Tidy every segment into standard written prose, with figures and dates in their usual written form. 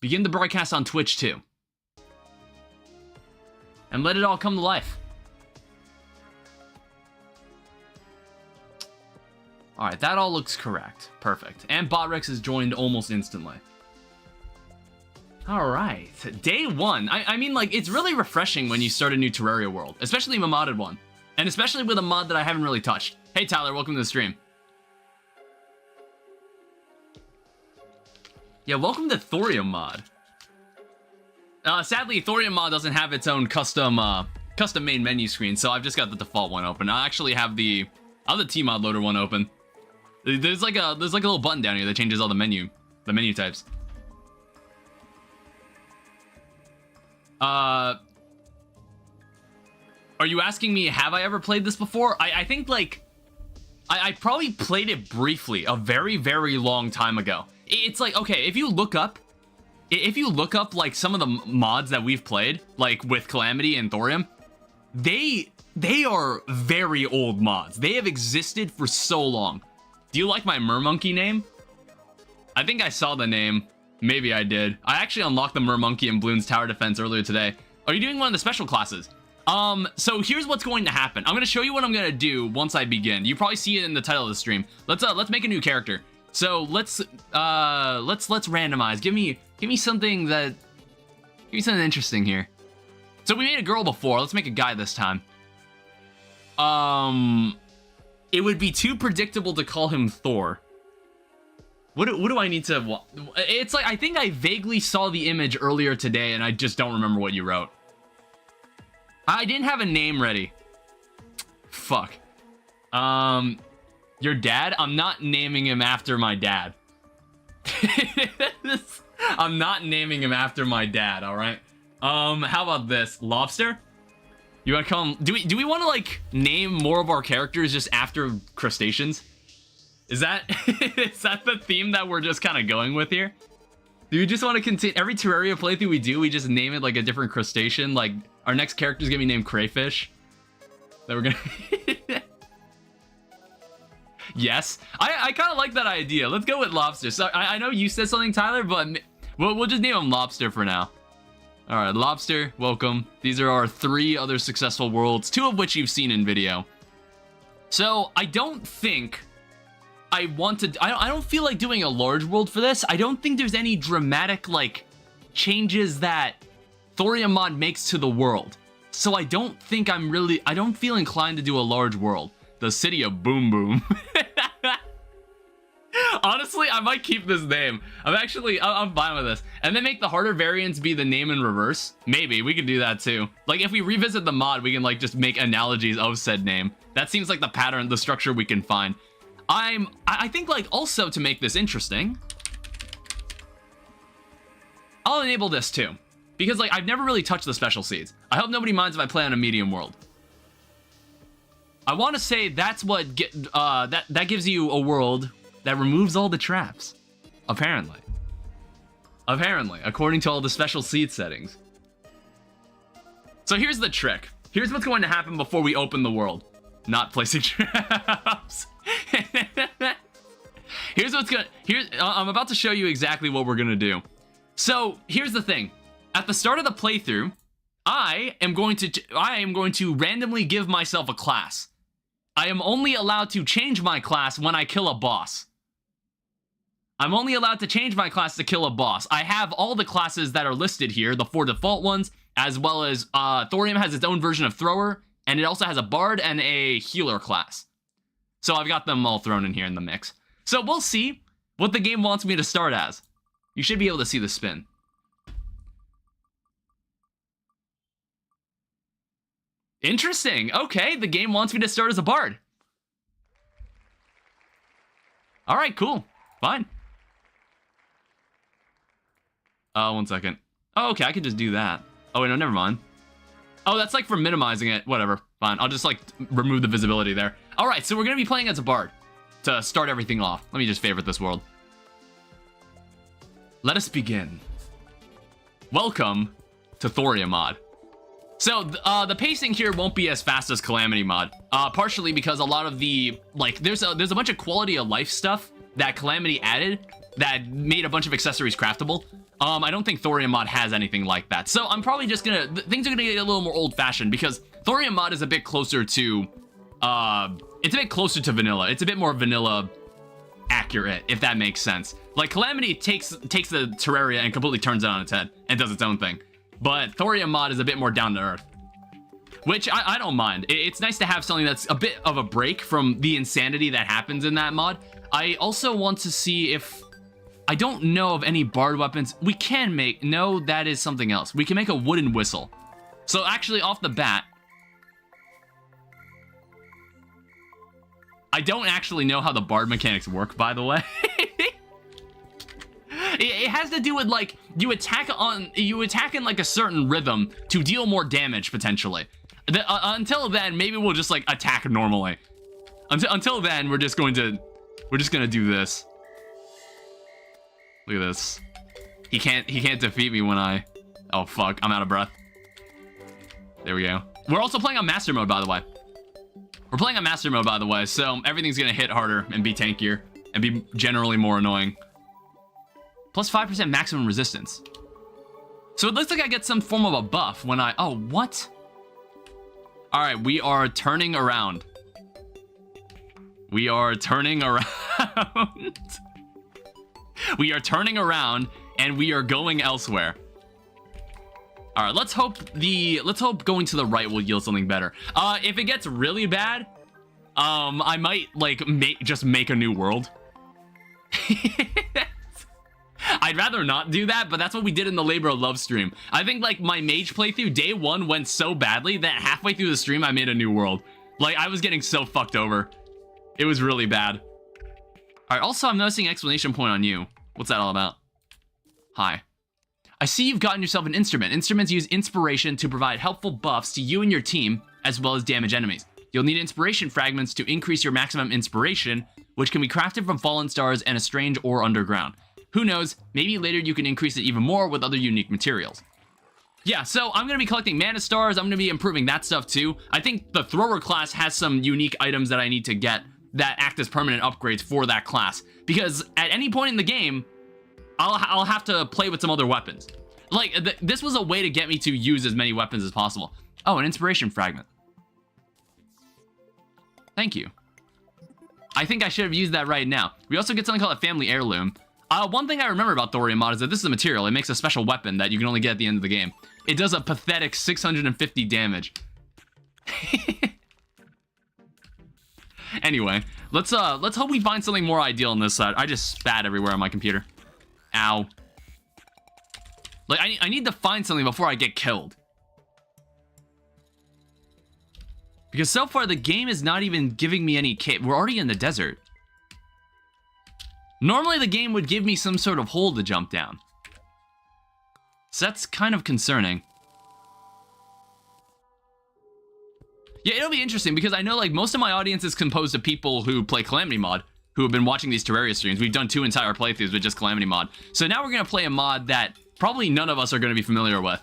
Begin the broadcast on Twitch too. And let it all come to life. Alright, that all looks correct. Perfect. And Botrex is joined almost instantly. Alright, day one. I mean, like, it's really refreshing when you start a new Terraria world. Especially a modded one. And especially with a mod that I haven't really touched. Hey Tyler, welcome to the stream. Yeah, welcome to Thorium mod. Sadly, Thorium mod doesn't have its own custom main menu screen, so I've just got the default one open. I actually have the T-mod loader one open. There's like a little button down here that changes all the menu types. Are you asking me, have I ever played this before? I think, like, I probably played it briefly a very, very long time ago. It's like, okay, if you look up, like, some of the mods that we've played, like, with Calamity and Thorium, they are very old mods. They have existed for so long. Do you like my Mermonkey name? I think I saw the name. Maybe I did. I actually unlocked the Mermonkey in Bloons Tower Defense earlier today. Are you doing one of the special classes? So here's what's going to happen. I'm going to show you what I'm going to do once I begin. You probably see it in the title of the stream. Let's make a new character. So let's randomize. Give me something interesting here. So we made a girl before. Let's make a guy this time. It would be too predictable to call him Thor. What do I need to... It's like, I think I vaguely saw the image earlier today, and I just don't remember what you wrote. I didn't have a name ready. Fuck. Your dad? I'm not naming him after my dad. I'm not naming him after my dad, alright? How about this? Lobster? You wanna call him... Do we want to, like, name more of our characters just after crustaceans? Is that the theme that we're just kind of going with here? Do we just want to continue... Every Terraria playthrough we do, we just name it, like, a different crustacean? Like, our next character's gonna be named Crayfish? That we're gonna... Yes. I kind of like that idea. Let's go with Lobster. So, I know you said something, Tyler, but we'll just name him Lobster for now. Alright, Lobster, welcome. These are our 3 other successful worlds, 2 of which you've seen in video. So, I don't think... I don't feel like doing a large world for this. I don't think there's any dramatic, like, changes that Thorium mod makes to the world. So I don't think I don't feel inclined to do a large world. The city of Boom Boom. Honestly, I might keep this name. I'm fine with this. And then make the harder variants be the name in reverse. Maybe, we could do that too. Like, if we revisit the mod, we can, like, just make analogies of said name. That seems like the pattern, the structure we can find. I think, like, also to make this interesting, I'll enable this too. Because, like, I've never really touched the special seeds. I hope nobody minds if I play on a medium world. I want to say that's what that gives you a world that removes all the traps. Apparently. According to all the special seed settings. So here's the trick. Here's what's going to happen before we open the world. Not placing traps. I'm about to show you exactly what we're gonna do. So here's the thing. At the start of the playthrough, I am going to randomly give myself a class. I am only allowed to change my class when I kill a boss. I'm only allowed to change my class to kill a boss. I have all the classes that are listed here, the 4 default ones, as well as Thorium has its own version of Thrower, and it also has a Bard and a Healer class. So I've got them all thrown in here in the mix. So we'll see what the game wants me to start as. You should be able to see the spin. Interesting. Okay, the game wants me to start as a Bard. Alright, cool. Fine. One second. Oh, okay, I can just do that. Oh, wait, no, never mind. Oh, that's like for minimizing it. Whatever. Fine. I'll just, like, remove the visibility there. Alright, so we're going to be playing as a Bard to start everything off. Let me just favorite this world. Let us begin. Welcome to Thorium mod. So, the pacing here won't be as fast as Calamity mod. Partially because a lot of the, like, there's a bunch of quality of life stuff that Calamity added that made a bunch of accessories craftable. I don't think Thorium Mod has anything like that. So I'm probably just gonna, things are gonna get a little more old-fashioned because Thorium Mod is a bit closer to, it's a bit closer to vanilla. It's a bit more vanilla accurate, if that makes sense. Like, Calamity takes the Terraria and completely turns it on its head and does its own thing. But Thorium Mod is a bit more down to earth, which I don't mind. It's nice to have something that's a bit of a break from the insanity that happens in that mod. I also want to see if, I don't know of any bard weapons. We can make, no, that is something else. We can make a wooden whistle. So actually, off the bat, I don't actually know how the bard mechanics work, by the way. It has to do with, like, you attack in like a certain rhythm to deal more damage potentially. Until then, maybe we'll just like attack normally. Until then, we're just gonna do this. Look at this. He can't defeat me when I, oh fuck, I'm out of breath. There we go. We're also playing on Master Mode, by the way. We're playing on Master Mode, by the way, so everything's gonna hit harder and be tankier and be generally more annoying. Plus 5% maximum resistance. So it looks like I get some form of a buff when I, oh, what? All right, we are turning around. We are turning around. We are turning around and we are going elsewhere. All right, let's hope going to the right will yield something better. If it gets really bad, I might like just make a new world. I'd rather not do that, but that's what we did in the Labor of Love stream. I think like my mage playthrough day one went so badly that halfway through the stream I made a new world. Like I was getting so fucked over. It was really bad. All right, also I'm noticing an exclamation point on you. What's that all about? Hi. I see you've gotten yourself an instrument. Instruments use inspiration to provide helpful buffs to you and your team, as well as damage enemies. You'll need inspiration fragments to increase your maximum inspiration, which can be crafted from fallen stars and a strange ore underground. Who knows, maybe later you can increase it even more with other unique materials. Yeah, so I'm going to be collecting mana stars. I'm going to be improving that stuff too. I think the thrower class has some unique items that I need to get that act as permanent upgrades for that class. Because at any point in the game, I'll have to play with some other weapons. Like, this was a way to get me to use as many weapons as possible. Oh, an inspiration fragment. Thank you. I think I should have used that right now. We also get something called a family heirloom. One thing I remember about Thorium Mod is that this is a material. It makes a special weapon that you can only get at the end of the game. It does a pathetic 650 damage. Anyway, let's hope we find something more ideal on this side. I just spat everywhere on my computer. Ow. Like, I need to find something before I get killed. Because so far, the game is not even giving me any cave. We're already in the desert. Normally, the game would give me some sort of hole to jump down. So that's kind of concerning. Yeah, it'll be interesting because I know, like, most of my audience is composed of people who play Calamity Mod, who have been watching these Terraria streams. We've done 2 entire playthroughs with just Calamity Mod. So now we're going to play a mod that probably none of us are going to be familiar with.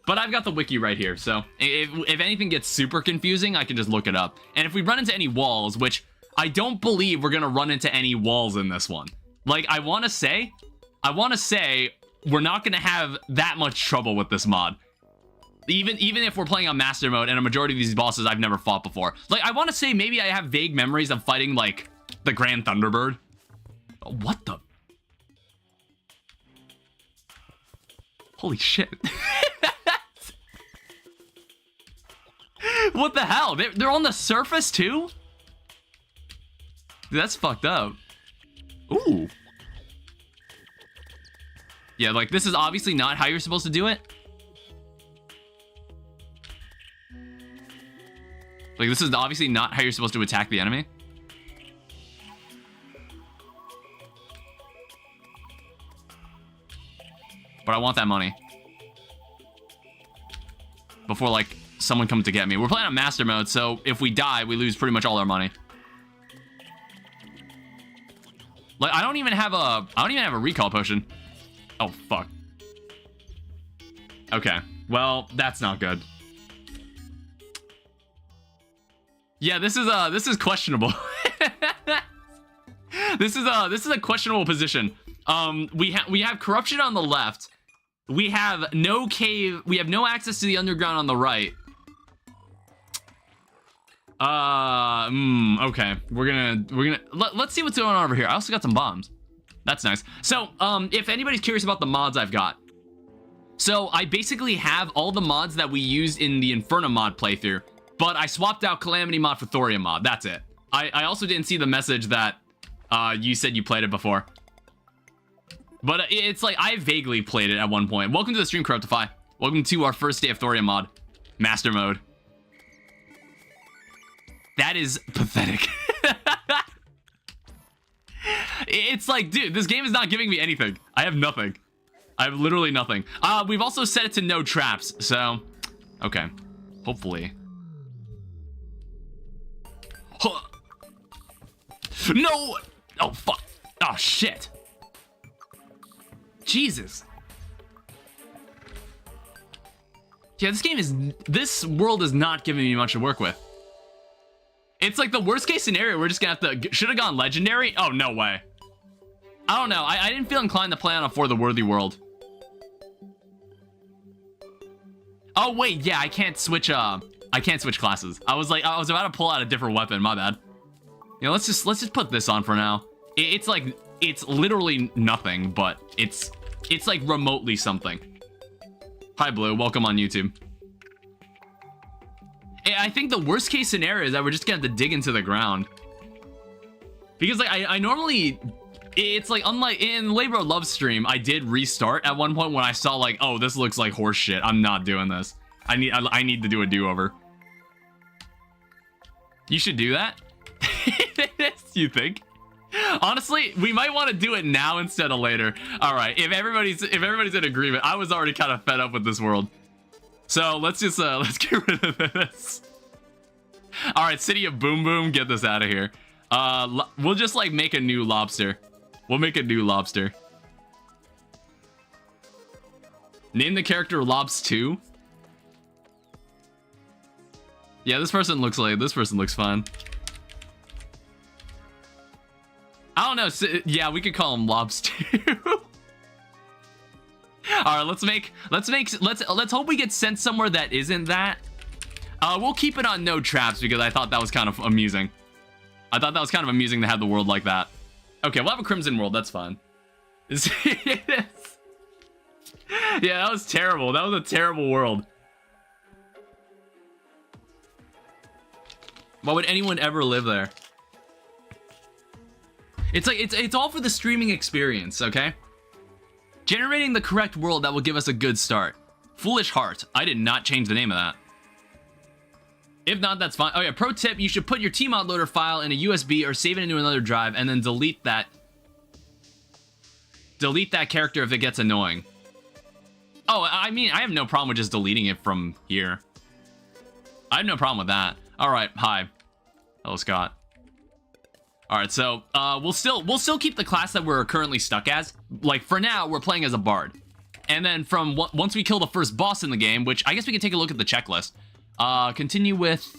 But I've got the wiki right here, so if anything gets super confusing, I can just look it up. And if we run into any walls, which I don't believe we're going to run into any walls in this one. Like, I want to say we're not going to have that much trouble with this mod. Even if we're playing on Master Mode and a majority of these bosses I've never fought before. Like, I want to say maybe I have vague memories of fighting, like, the Grand Thunderbird. What the? Holy shit. What the hell? They're on the surface too? Dude, that's fucked up. Ooh. Yeah, like, this is obviously not how you're supposed to do it. Like, this is obviously not how you're supposed to attack the enemy. But I want that money. Before, like, someone comes to get me. We're playing on Master Mode, so if we die, we lose pretty much all our money. Like, I don't even have a recall potion. Oh, fuck. Okay. Well, that's not good. Yeah, this is questionable. This is a questionable position. We have corruption on the left. We have no cave. We have no access to the underground on the right. Okay. Let's see what's going on over here. I also got some bombs. That's nice. So, if anybody's curious about the mods I've got. So, I basically have all the mods that we used in the Inferno mod playthrough, but I swapped out Calamity mod for Thorium mod. That's it. I also didn't see the message that, you said you played it before. But it's like, I vaguely played it at one point. Welcome to the stream, Corruptify. Welcome to our first day of Thorium mod. Master mode. That is pathetic. It's like, dude, this game is not giving me anything. I have nothing. I have literally nothing. We've also set it to no traps, so... Okay. Hopefully. Huh. No! Oh, fuck. Oh, shit. Jesus. Yeah, this world is not giving me much to work with. It's like the worst case scenario. We're just gonna have to... Should have gone legendary? Oh, no way. I don't know. I didn't feel inclined to play on a For the Worthy world. Oh, wait. Yeah, I can't switch classes. I was about to pull out a different weapon. My bad. You know, let's just put this on for now. It's like... It's literally nothing, but it's like remotely something. Hi, Blue. Welcome on YouTube. I think the worst case scenario is that we're just gonna have to dig into the ground. Because like I normally, it's like unlike in Labor of Love stream, I did restart at one point when I saw like, oh, this looks like horse shit. I'm not doing this. I need to do a do-over. You should do that? You think? Honestly, we might want to do it now instead of later. All right, if everybody's in agreement, I was already kind of fed up with this world. So let's just let's get rid of this. All right, City of Boom Boom, get this out of here. We'll just like make a new lobster. We'll make a new lobster. Name the character Lobs 2. Yeah, this person looks fun. I don't know. Yeah, we could call him Lobs 2. All right, let's hope we get sent somewhere that isn't that. We'll keep it on no traps because I thought that was kind of amusing. I thought that was kind of amusing to have the world like that. Okay, we'll have a Crimson world. That's fine. Yeah, that was terrible. That was a terrible world. Why would anyone ever live there? It's like it's all for the streaming experience, okay? Generating the correct world that will give us a good start. Foolish Heart. I did not change the name of that. If not, that's fine. Oh yeah, pro tip, you should put your Tmod loader file in a USB or save it into another drive and then delete that character if it gets annoying. Oh, I mean, I have no problem with just deleting it from here. I have no problem with that. All right, hi. Hello, Scott. All right, so we'll still keep the class that we're currently stuck as. Like for now, we're playing as a bard, and then once we kill the first boss in the game, which I guess we can take a look at the checklist. Continue with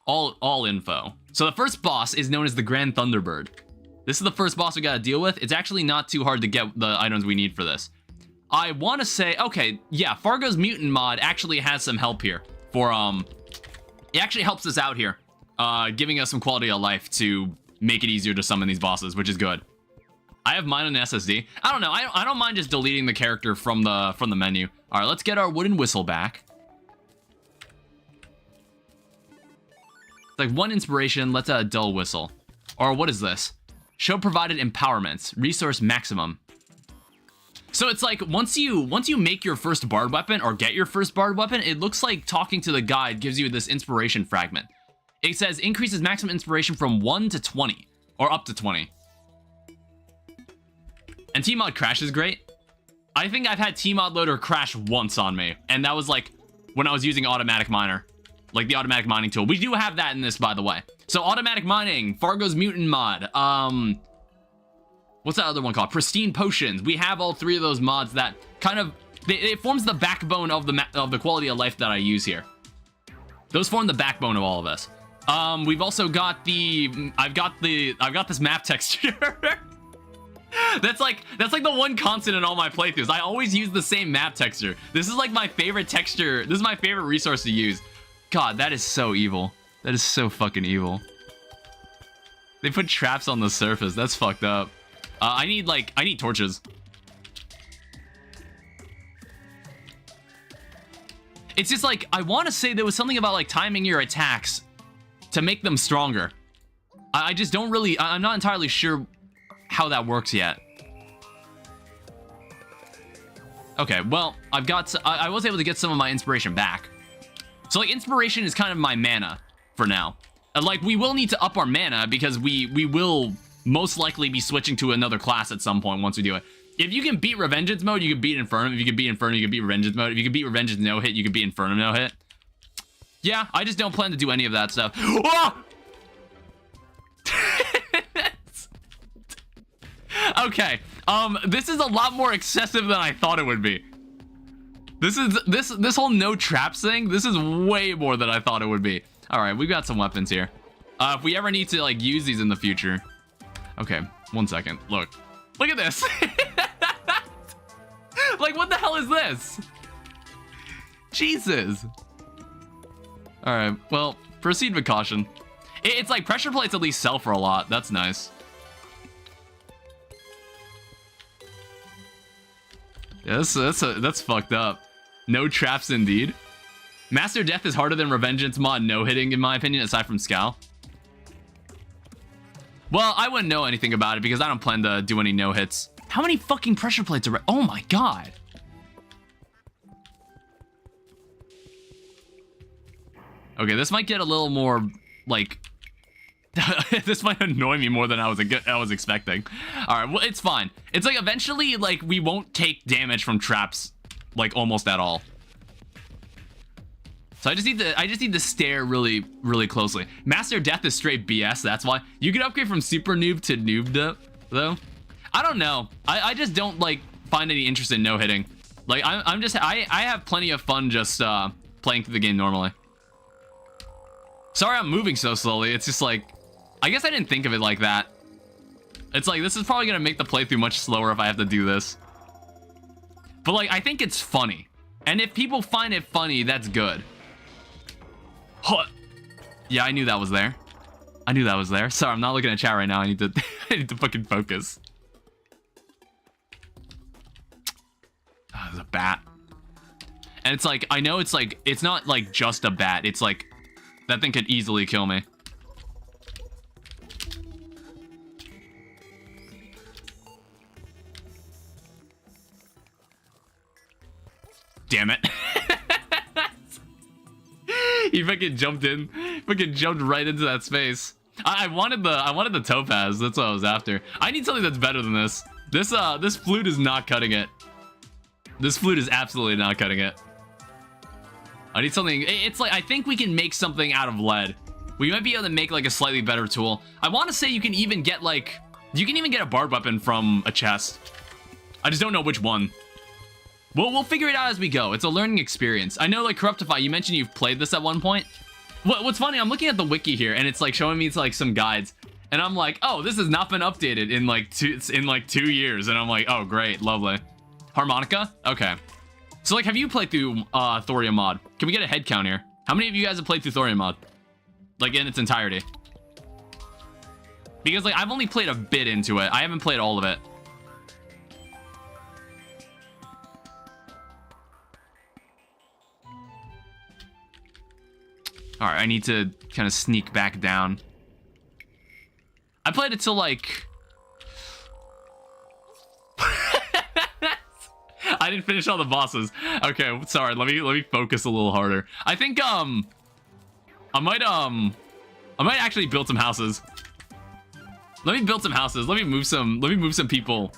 all info. So the first boss is known as the Grand Thunderbird. This is the first boss we got to deal with. It's actually not too hard to get the items we need for this. I want to say, okay, yeah, Fargo's Mutant mod actually has some help here for it actually helps us out here. Giving us some quality of life to make it easier to summon these bosses, which is good. I have mine on SSD. I don't know. I don't mind just deleting the character from the menu. All right, let's get our wooden whistle back. It's like 1 inspiration. Let's add a dull whistle. Or what is this? Show provided empowerments. Resource maximum. So it's like once you make your first bard weapon or get your first bard weapon, it looks like talking to the guide gives you this inspiration fragment. It says increases maximum inspiration from 1 to 20, or up to 20. And Tmod crash is great. I think I've had Tmod loader crash once on me, and that was like when I was using automatic miner, like the automatic mining tool. We do have that in this, by the way. So automatic mining, Fargo's Mutant mod, what's that other one called? Pristine potions. We have all 3 of those mods that kind of it forms the backbone of the quality of life that I use here. Those form the backbone of all of this. We've also got I've got this map texture. That's like the one constant in all my playthroughs. I always use the same map texture. This is like my favorite texture. This is my favorite resource to use. God, that is so evil. That is so fucking evil. They put traps on the surface. That's fucked up. I need torches. It's just like, I want to say there was something about like timing your attacks to make them stronger. I just don't really, I'm not entirely sure how that works yet. Okay, well, I was able to get some of my inspiration back. So like inspiration is kind of my mana for now. And like we will need to up our mana because we will most likely be switching to another class at some point once we do it. If you can beat Revengeance mode, you can beat Inferno. If you can beat Inferno, you can beat Revengeance mode. If you can beat Revengeance no-hit, you can beat Inferno no-hit. Yeah, I just don't plan to do any of that stuff. Oh! Okay, this is a lot more excessive than I thought it would be. This whole no traps thing, this is way more than I thought it would be. All right, we've got some weapons here. If we ever need to like use these in the future. Okay, 1 second. Look at this. Like, what the hell is this? Jesus. All right, well, proceed with caution. It's like pressure plates at least sell for a lot. That's nice. Yeah, that's fucked up. No traps indeed. Master Death is harder than Revengeance mod no hitting in my opinion, aside from Scowl. Well, I wouldn't know anything about it because I don't plan to do any no hits. How many fucking pressure plates are? Oh my god. Okay, this might get a little more like. This might annoy me more than I was expecting. All right, well, it's fine. It's like eventually, like we won't take damage from traps, like almost at all. So I just need to stare really, really closely. Master Death is straight BS. That's why you can upgrade from super noob to noob though. I don't know. I just don't like find any interest in no hitting. Like I have plenty of fun just playing through the game normally. Sorry, I'm moving so slowly. It's just like. I guess I didn't think of it like that. It's like, this is probably gonna make the playthrough much slower if I have to do this. But like, I think it's funny. And if people find it funny, that's good. Huh. Yeah, I knew that was there. I knew that was there. Sorry, I'm not looking at chat right now. I need to I need to fucking focus. Oh, there's a bat. And it's like, I know it's like, it's not like just a bat. It's like, that thing could easily kill me. Damn it. He fucking jumped in. Fucking jumped right into that space. I wanted the topaz. That's what I was after. I need something that's better than this. This flute is not cutting it. This flute is absolutely not cutting it. I need something. It's like, I think we can make something out of lead. We might be able to make like a slightly better tool. I want to say you can even get like, you can even get a barbed weapon from a chest. I just don't know which one. We'll figure it out as we go. It's a learning experience. I know, like, Corruptify, you mentioned you've played this at one point. What's funny, I'm looking at the wiki here, and it's, like, showing me, like, some guides. And I'm like, oh, this has not been updated in, like, 2 years. And I'm like, oh, great, lovely. Harmonica? Okay. So, like, have you played through Thorium mod? Can we get a head count here? How many of you guys have played through Thorium mod? Like, in its entirety? Because, like, I've only played a bit into it. I haven't played all of it. All right, I need to kind of sneak back down. I played it till like... I didn't finish all the bosses. Okay, sorry. Let me focus a little harder. I think I might actually build some houses. Let me build some houses. Let me move some people.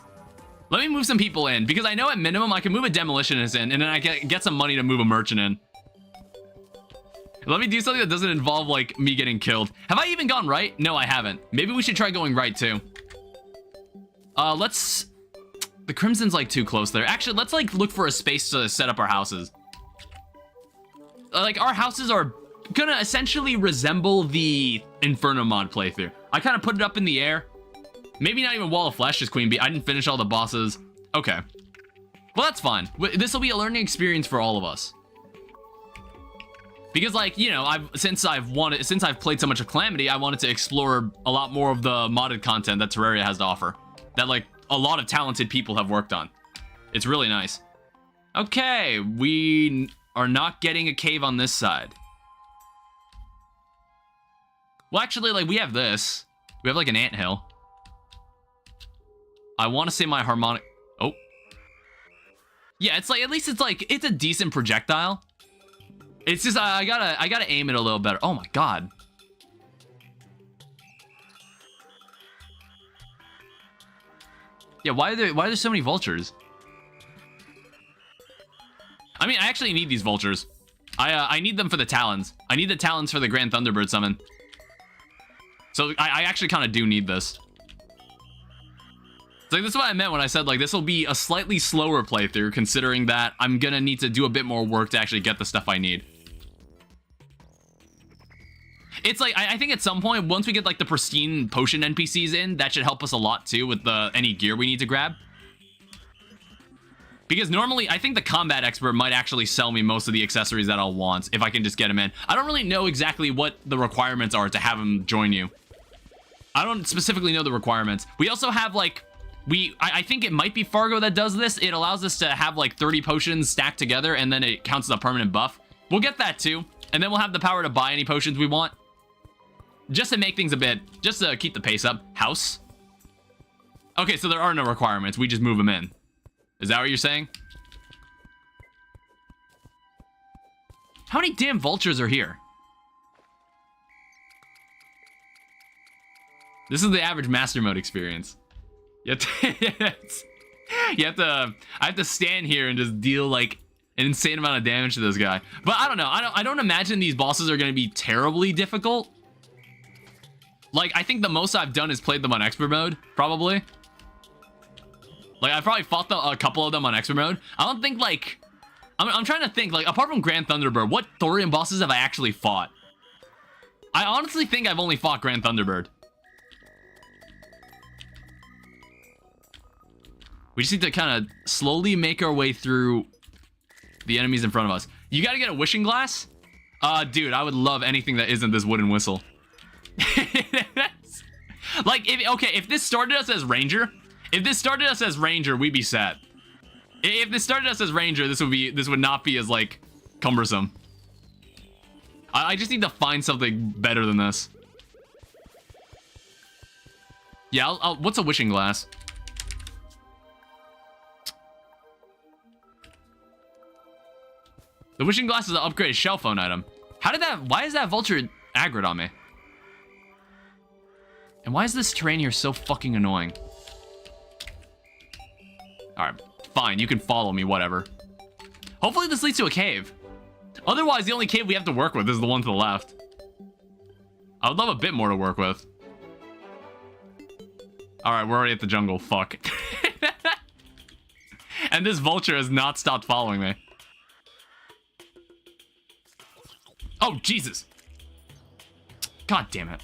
Let me move some people in because I know at minimum I can move a demolitionist in, and then I get some money to move a merchant in. Let me do something that doesn't involve, like, me getting killed. Have I even gone right? No, I haven't. Maybe we should try going right, too. Let's... The Crimson's, like, too close there. Actually, let's, like, look for a space to set up our houses. Like, our houses are gonna essentially resemble the Inferno mod playthrough. I kind of put it up in the air. Maybe not even Wall of Flesh, just Queen Bee. I didn't finish all the bosses. Okay. Well, that's fine. This will be a learning experience for all of us. Because, like, you know, since I've played so much of Calamity, I wanted to explore a lot more of the modded content that Terraria has to offer. That, like, a lot of talented people have worked on. It's really nice. Okay, we are not getting a cave on this side. Well, actually, like, we have this. We have, like, an anthill. I want to say my harmonic... Oh. Yeah, it's like, at least it's a decent projectile. It's just, I gotta aim it a little better. Oh my god. Yeah, why are there so many vultures? I mean, I actually need these vultures. I need them for the talons. I need the talons for the Grand Thunderbird summon. So I actually kind of do need this. It's like, this is what I meant when I said, like, this will be a slightly slower playthrough, considering that I'm gonna need to do a bit more work to actually get the stuff I need. It's like, I think at some point, once we get, like, the pristine potion NPCs in, that should help us a lot, too, with any gear we need to grab. Because normally, I think the combat expert might actually sell me most of the accessories that I'll want, if I can just get him in. I don't really know exactly what the requirements are to have him join you. I don't specifically know the requirements. We also have, like, I think it might be Fargo that does this. It allows us to have, like, 30 potions stacked together, and then it counts as a permanent buff. We'll get that, too. And then we'll have the power to buy any potions we want. Just to make things just to keep the pace up. House. Okay, so there are no requirements. We just move them in. Is that what you're saying? How many damn vultures are here? This is the average Master Mode experience. I have to stand here and just deal, like, an insane amount of damage to this guy. But I don't know. I don't imagine these bosses are going to be terribly difficult. Like, I think the most I've done is played them on expert mode, probably. Like, I've probably fought a couple of them on expert mode. I don't think, like... I'm trying to think, like, apart from Grand Thunderbird, what Thorium bosses have I actually fought? I honestly think I've only fought Grand Thunderbird. We just need to kind of slowly make our way through the enemies in front of us. You gotta get a wishing glass? Dude, I would love anything that isn't this wooden whistle. Like, if this started us as Ranger, we'd be set. If this started us as Ranger, this would not be as, like, cumbersome. I just need to find something better than this. Yeah, what's a wishing glass? The wishing glass is an upgraded shell phone item. Why is that vulture aggroed on me? And why is this terrain here so fucking annoying? Alright, fine, you can follow me, whatever. Hopefully this leads to a cave. Otherwise, the only cave we have to work with is the one to the left. I would love a bit more to work with. Alright, we're already at the jungle, fuck. And this vulture has not stopped following me. Oh, Jesus. God damn it.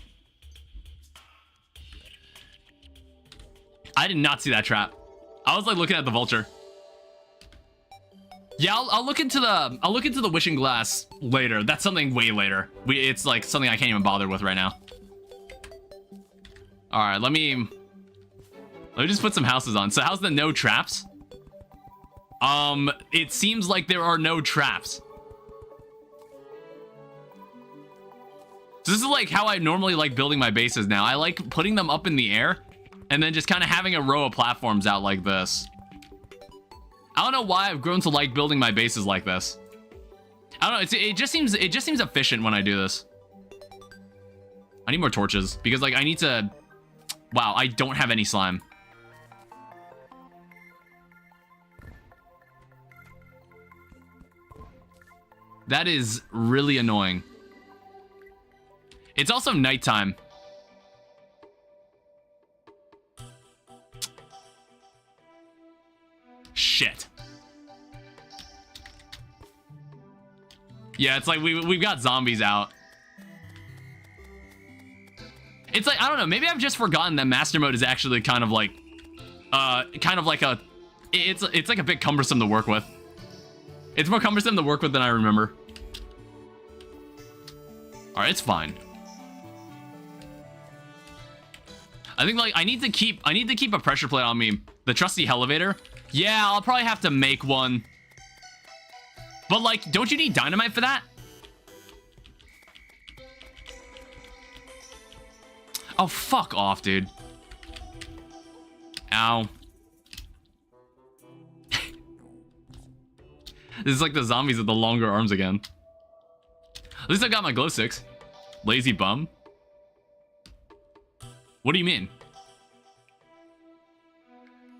I did not see that trap. I was, like, looking at the vulture. Yeah, I'll look into the wishing glass later. That's something way later. It's like something I can't even bother with right now. All right, let me just put some houses on. So how's the no traps? It seems like there are no traps. So this is like how I normally like building my bases now. I like putting them up in the air and then just kind of having a row of platforms out like this. I don't know why I've grown to like building my bases like this. I don't know, it just seems efficient when I do this. I need more torches because, like, I need to... Wow, I don't have any slime. That is really annoying. It's also nighttime. Shit. Yeah, it's like we've got zombies out. It's like, I don't know, maybe I've just forgotten that master mode is actually kind of like a, it's like a bit cumbersome to work with. It's more cumbersome to work with than I remember. All right, it's fine. I think like I need to keep a pressure plate on me. The trusty elevator. Yeah, I'll probably have to make one. But like, don't you need dynamite for that? Oh, fuck off, dude. Ow. This is like the zombies with the longer arms again. At least I got my glow sticks. Lazy bum. What do you mean?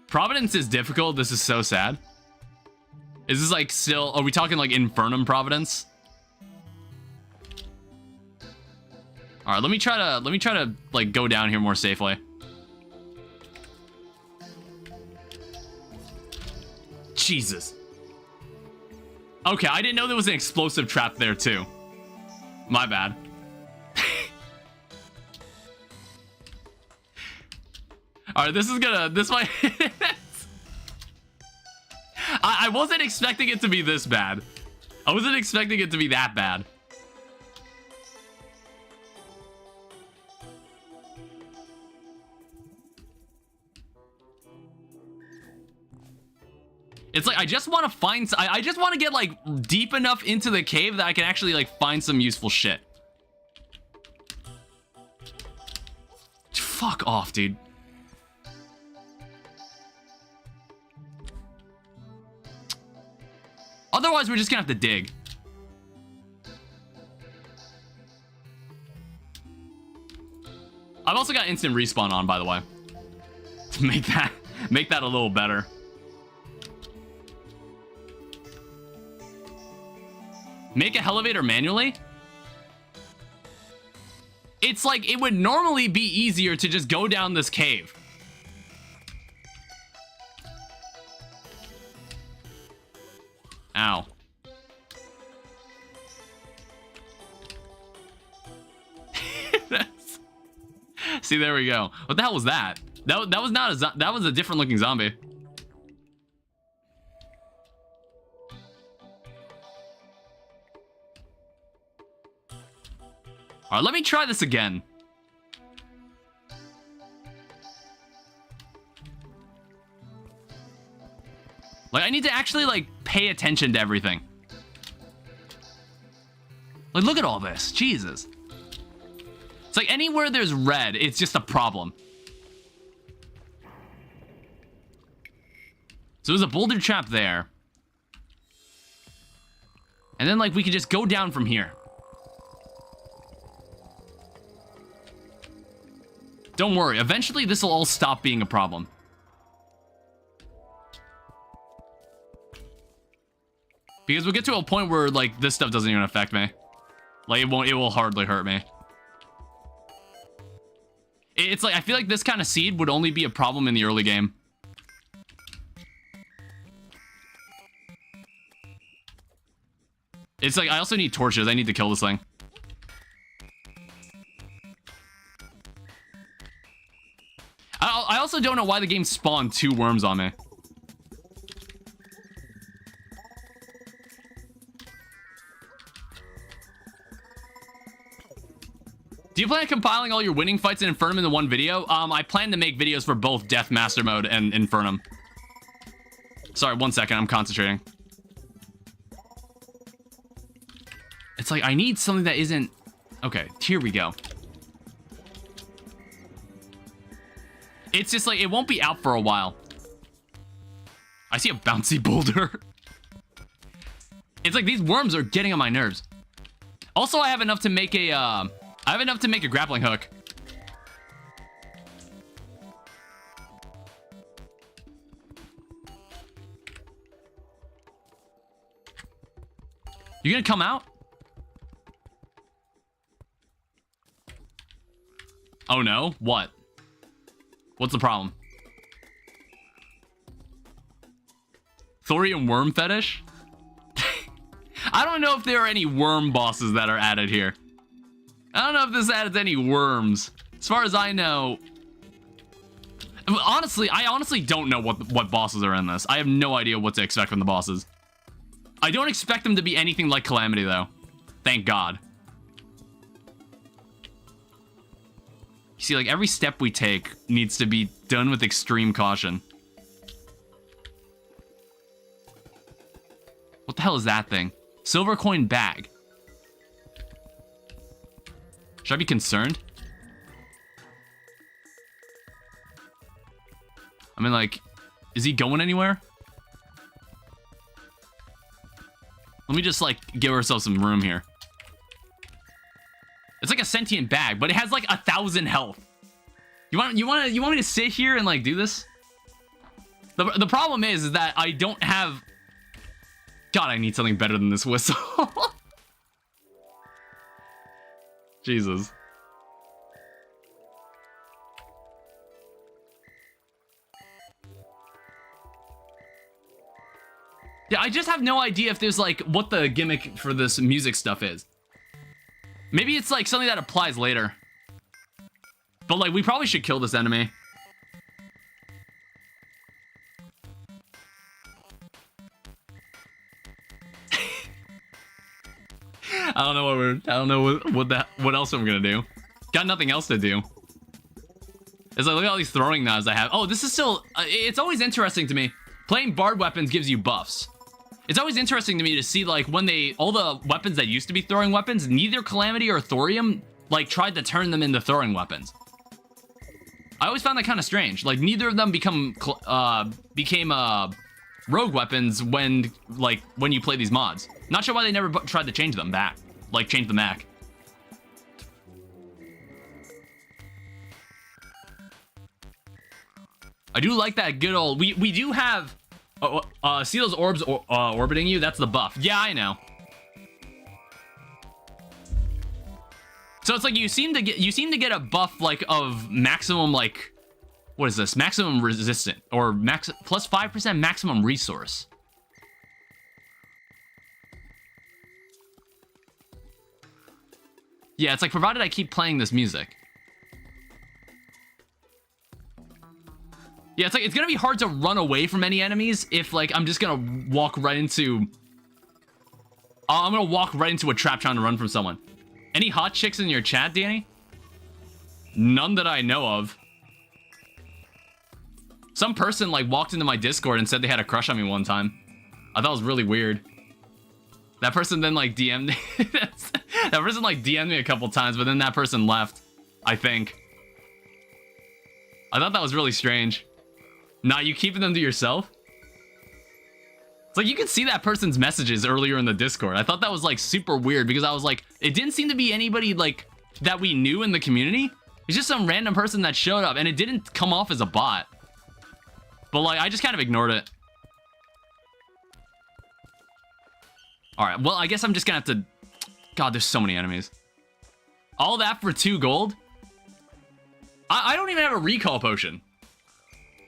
Providence is difficult. This is so sad. Is this like still, are we talking like Infernum Providence? All right, let me try to like go down here more safely. Jesus. Okay, I didn't know there was an explosive trap there too. My bad. All right, this might. I wasn't expecting it to be this bad. I wasn't expecting it to be that bad. It's like, I just want to find, I just want to get like deep enough into the cave that I can actually like find some useful shit. Fuck off, dude. Otherwise, we're just gonna have to dig. I've also got instant respawn on, by the way. To make that a little better. Make a elevator manually? It's like, it would normally be easier to just go down this cave. Ow. See, there we go. What the hell was that? That was not a that was a different looking zombie. All right, let me try this again. Like, I need to actually, like, pay attention to everything. Like, look at all this. Jesus. It's like anywhere there's red, it's just a problem. So there's a boulder trap there. And then, like, we could just go down from here. Don't worry, eventually this will all stop being a problem. Because we'll get to a point where, like, this stuff doesn't even affect me. Like, it will hardly hurt me. It's like, I feel like this kind of seed would only be a problem in the early game. It's like, I also need torches. I need to kill this thing. I also don't know why the game spawned 2 worms on me. Do you plan on compiling all your winning fights in Infernum into one video? I plan to make videos for both Death Master Mode and Infernum. Sorry, 1 second, I'm concentrating. It's like, I need something that isn't... Okay, here we go. It's just like, it won't be out for a while. I see a bouncy boulder. It's like, these worms are getting on my nerves. Also, I have enough to make a, grappling hook. You gonna come out? Oh no, what? What's the problem? Thorium worm fetish? I don't know if there are any worm bosses that are added here. I don't know if this adds any worms. As far as I know... Honestly, I honestly don't know what bosses are in this. I have no idea what to expect from the bosses. I don't expect them to be anything like Calamity, though. Thank God. You see, like, every step we take needs to be done with extreme caution. What the hell is that thing? Silver coin bag. Should I be concerned? I mean, like, is he going anywhere? Let me just, like, give ourselves some room here. It's like a sentient bag, but it has, like, 1,000 health. You want me to sit here and, like, do this? The problem is that I don't have... God, I need something better than this whistle. Jesus. Yeah, I just have no idea if there's, like, what the gimmick for this music stuff is. Maybe it's, like, something that applies later. But, like, we probably should kill this enemy. I don't know what else I'm gonna do. Got nothing else to do. It's like, look at all these throwing knives I have. Oh, this is still... it's always interesting to me. Playing bard weapons gives you buffs. It's always interesting to me to see, like, when all the weapons that used to be throwing weapons, neither Calamity or Thorium, like, tried to turn them into throwing weapons. I always found that kind of strange. Like, neither of them became rogue weapons when you play these mods. Not sure why they never tried to change them back. Like, change them back. I do like that good old... We do have... see those orbs orbiting you? That's the buff. Yeah, I know. So it's like you seem to get a buff like of maximum, like, what is this? Maximum resistant or plus 5% maximum resource. Yeah, it's like provided I keep playing this music. Yeah, it's like, it's gonna be hard to run away from any enemies if, like, I'm just gonna walk right into... I'm gonna walk right into a trap trying to run from someone. Any hot chicks in your chat, Danny? None that I know of. Some person, like, walked into my Discord and said they had a crush on me one time. I thought it was really weird. That person then, like, DM'd me. That person, like, DM'd me a couple times, but then that person left, I think. I thought that was really strange. Nah, you keeping them to yourself? It's like you could see that person's messages earlier in the Discord. I thought that was, like, super weird because I was like, it didn't seem to be anybody, like, that we knew in the community. It's just some random person that showed up and it didn't come off as a bot. But, like, I just kind of ignored it. Alright, well, I guess I'm just gonna have to... God, there's so many enemies. All that for 2 gold? I don't even have a recall potion.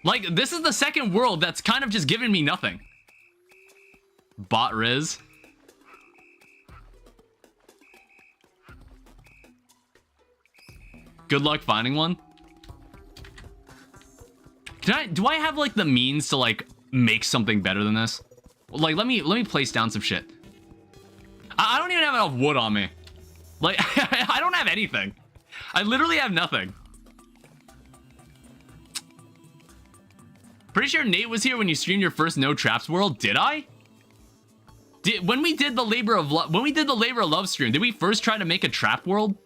Like, this is the second world that's kind of just giving me nothing. Bot Riz. Good luck finding one. Do I have, like, the means to, like, make something better than this? Like, let me place down some shit. I don't even have enough wood on me. Like, I don't have anything. I literally have nothing. Pretty sure Nate was here when you streamed your first No Traps World. Did I? When we did the Labor of Love stream, did we first try to make a trap world?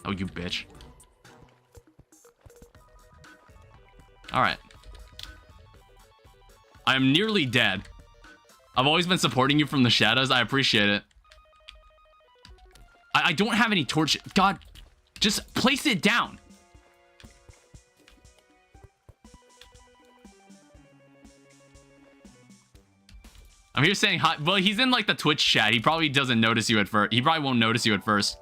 Oh, you bitch. Alright. I am nearly dead. I've always been supporting you from the shadows. I appreciate it. I don't have any torch. God, just place it down. I'm here saying hi. Well, he's in, like, the Twitch chat. He probably doesn't notice you at first. He probably won't notice you at first.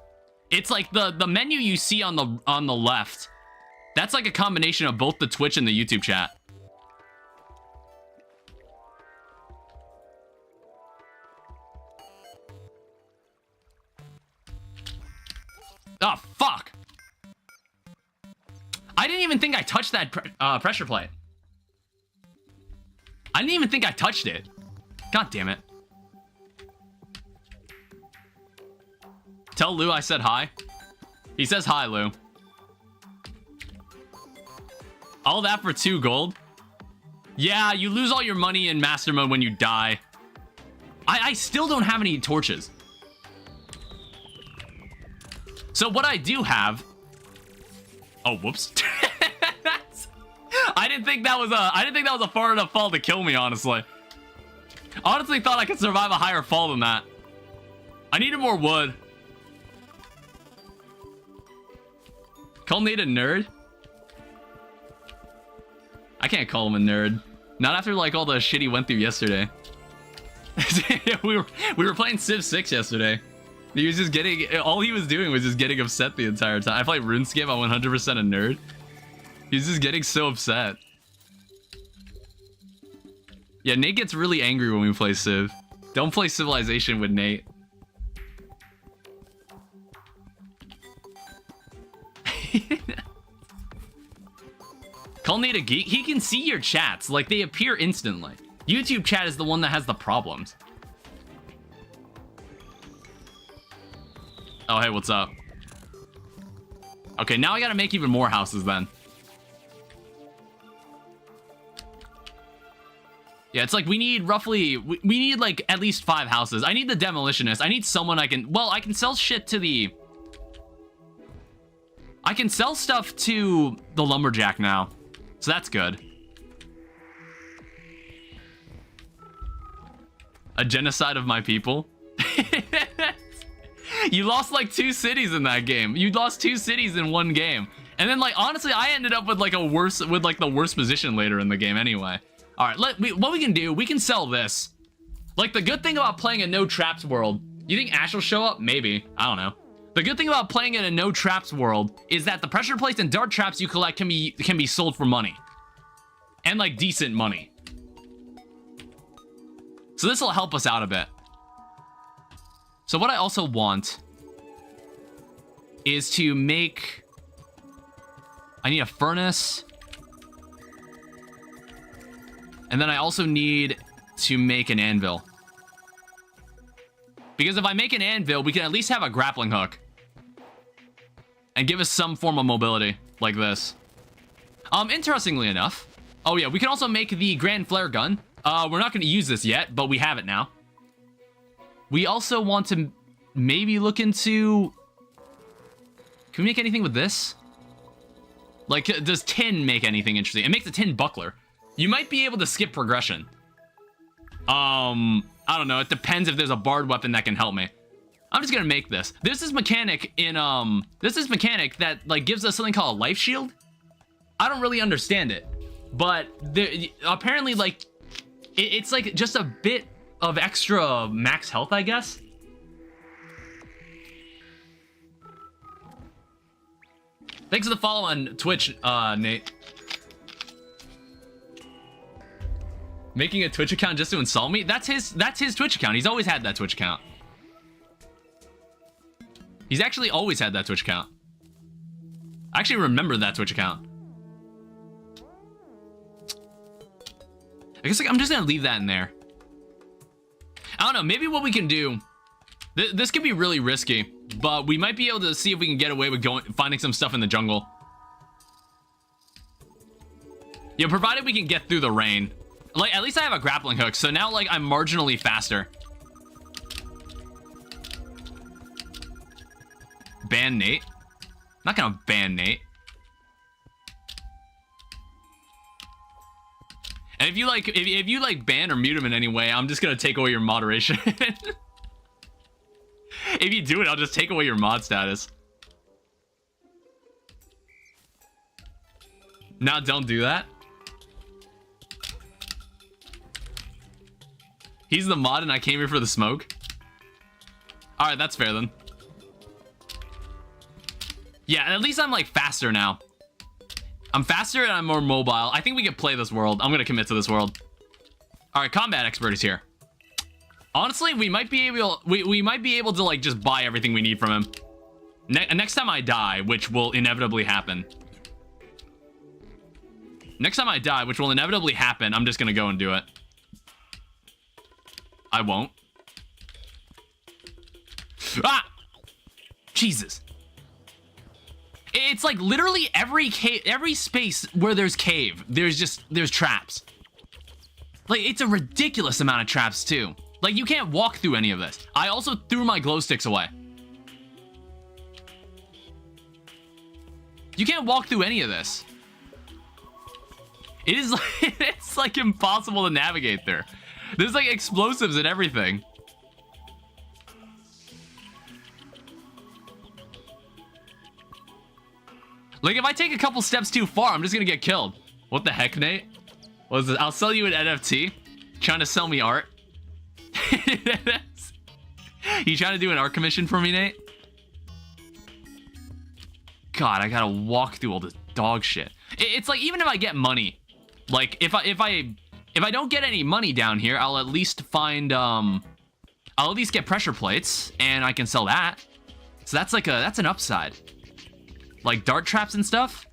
It's like the menu you see on the left. That's like a combination of both the Twitch and the YouTube chat. Oh, fuck. I didn't even think I touched that pressure plate. I didn't even think I touched it. God damn it. Tell Lou I said hi. He says hi, Lou. All that for 2 gold? Yeah, you lose all your money in Master Mode when you die. I still don't have any torches. So what I do have... Oh, whoops. I didn't think that was a far enough fall to kill me, honestly. Honestly thought I could survive a higher fall than that. I needed more wood. Call Nate a nerd? I can't call him a nerd. Not after like all the shit he went through yesterday. we were playing Civ 6 yesterday. He was just getting, all he was doing was just getting upset the entire time. I played RuneScape, I'm 100% a nerd. He's just getting so upset. Yeah, Nate gets really angry when we play Civ. Don't play Civilization with Nate. Call Nate a geek? He can see your chats, like they appear instantly. YouTube chat is the one that has the problems. Oh, hey, what's up? Okay, now I gotta make even more houses then. Yeah, it's like we need roughly, we need like at least 5 houses. I need the demolitionist. I need someone I can, well, I can sell shit to the, I can sell stuff to the lumberjack now. So that's good. A genocide of my people. You lost like 2 cities in that game. You lost 2 cities in 1 game. And then like, honestly, I ended up with like the worst position later in the game anyway. All right, what we can do, we can sell this. Like the good thing about playing a no traps world, you think Ash will show up? Maybe, I don't know. The good thing about playing in a no traps world is that the pressure plates and dart traps you collect can be sold for money. And like decent money. So this will help us out a bit. So what I also want is to make, I need a furnace. And then I also need to make an anvil. Because if I make an anvil, we can at least have a grappling hook. And give us some form of mobility, like this. Interestingly enough. Oh yeah, we can also make the Grand Flare gun. We're not going to use this yet, but we have it now. We also want to maybe look into... Can we make anything with this? Like, does tin make anything interesting? It makes a tin buckler. You might be able to skip progression. I don't know. It depends if there's a barred weapon that can help me. I'm just gonna make this. This is mechanic in, this is mechanic that, like, gives us something called a life shield. I don't really understand it. But, apparently, like, it's, like, just a bit of extra max health, I guess. Thanks for the follow on Twitch, Nate. Making a Twitch account just to insult me? That's his Twitch account. He's always had that Twitch account. He's actually always had that Twitch account. I actually remember that Twitch account. I guess like, I'm just gonna leave that in there. I don't know, maybe what we can do, this could be really risky, but we might be able to see if we can get away with finding some stuff in the jungle. Yeah, provided we can get through the rain. Like, at least I have a grappling hook, so now, like, I'm marginally faster. Ban Nate? Not gonna ban Nate. And if you like, if you like ban or mute him in any way, I'm just gonna take away your moderation. If you do it, I'll just take away your mod status. No, don't do that. He's the mod and I came here for the smoke. Alright, that's fair then. Yeah, at least I'm like faster now. I'm faster and I'm more mobile. I think we can play this world. I'm gonna commit to this world. Alright, combat expert is here. Honestly, we might be able to like just buy everything we need from him. Next time I die, which will inevitably happen. Next time I die, which will inevitably happen, I'm just gonna go and do it. I won't. Ah! Jesus. It's like literally every cave, every space where there's cave, there's traps. Like, it's a ridiculous amount of traps too. Like, you can't walk through any of this. I also threw my glow sticks away. You can't walk through any of this. It is like, it's like impossible to navigate through. There's like explosives and everything. Like, if I take a couple steps too far, I'm just gonna get killed. What the heck, Nate? What is this? I'll sell you an NFT. Trying to sell me art. You trying to do an art commission for me, Nate? God, I gotta walk through all this dog shit. It's like, even if I get money, like if I don't get any money down here, I'll at least find I'll at least get pressure plates and I can sell that. So that's like that's an upside. Like dart traps and stuff.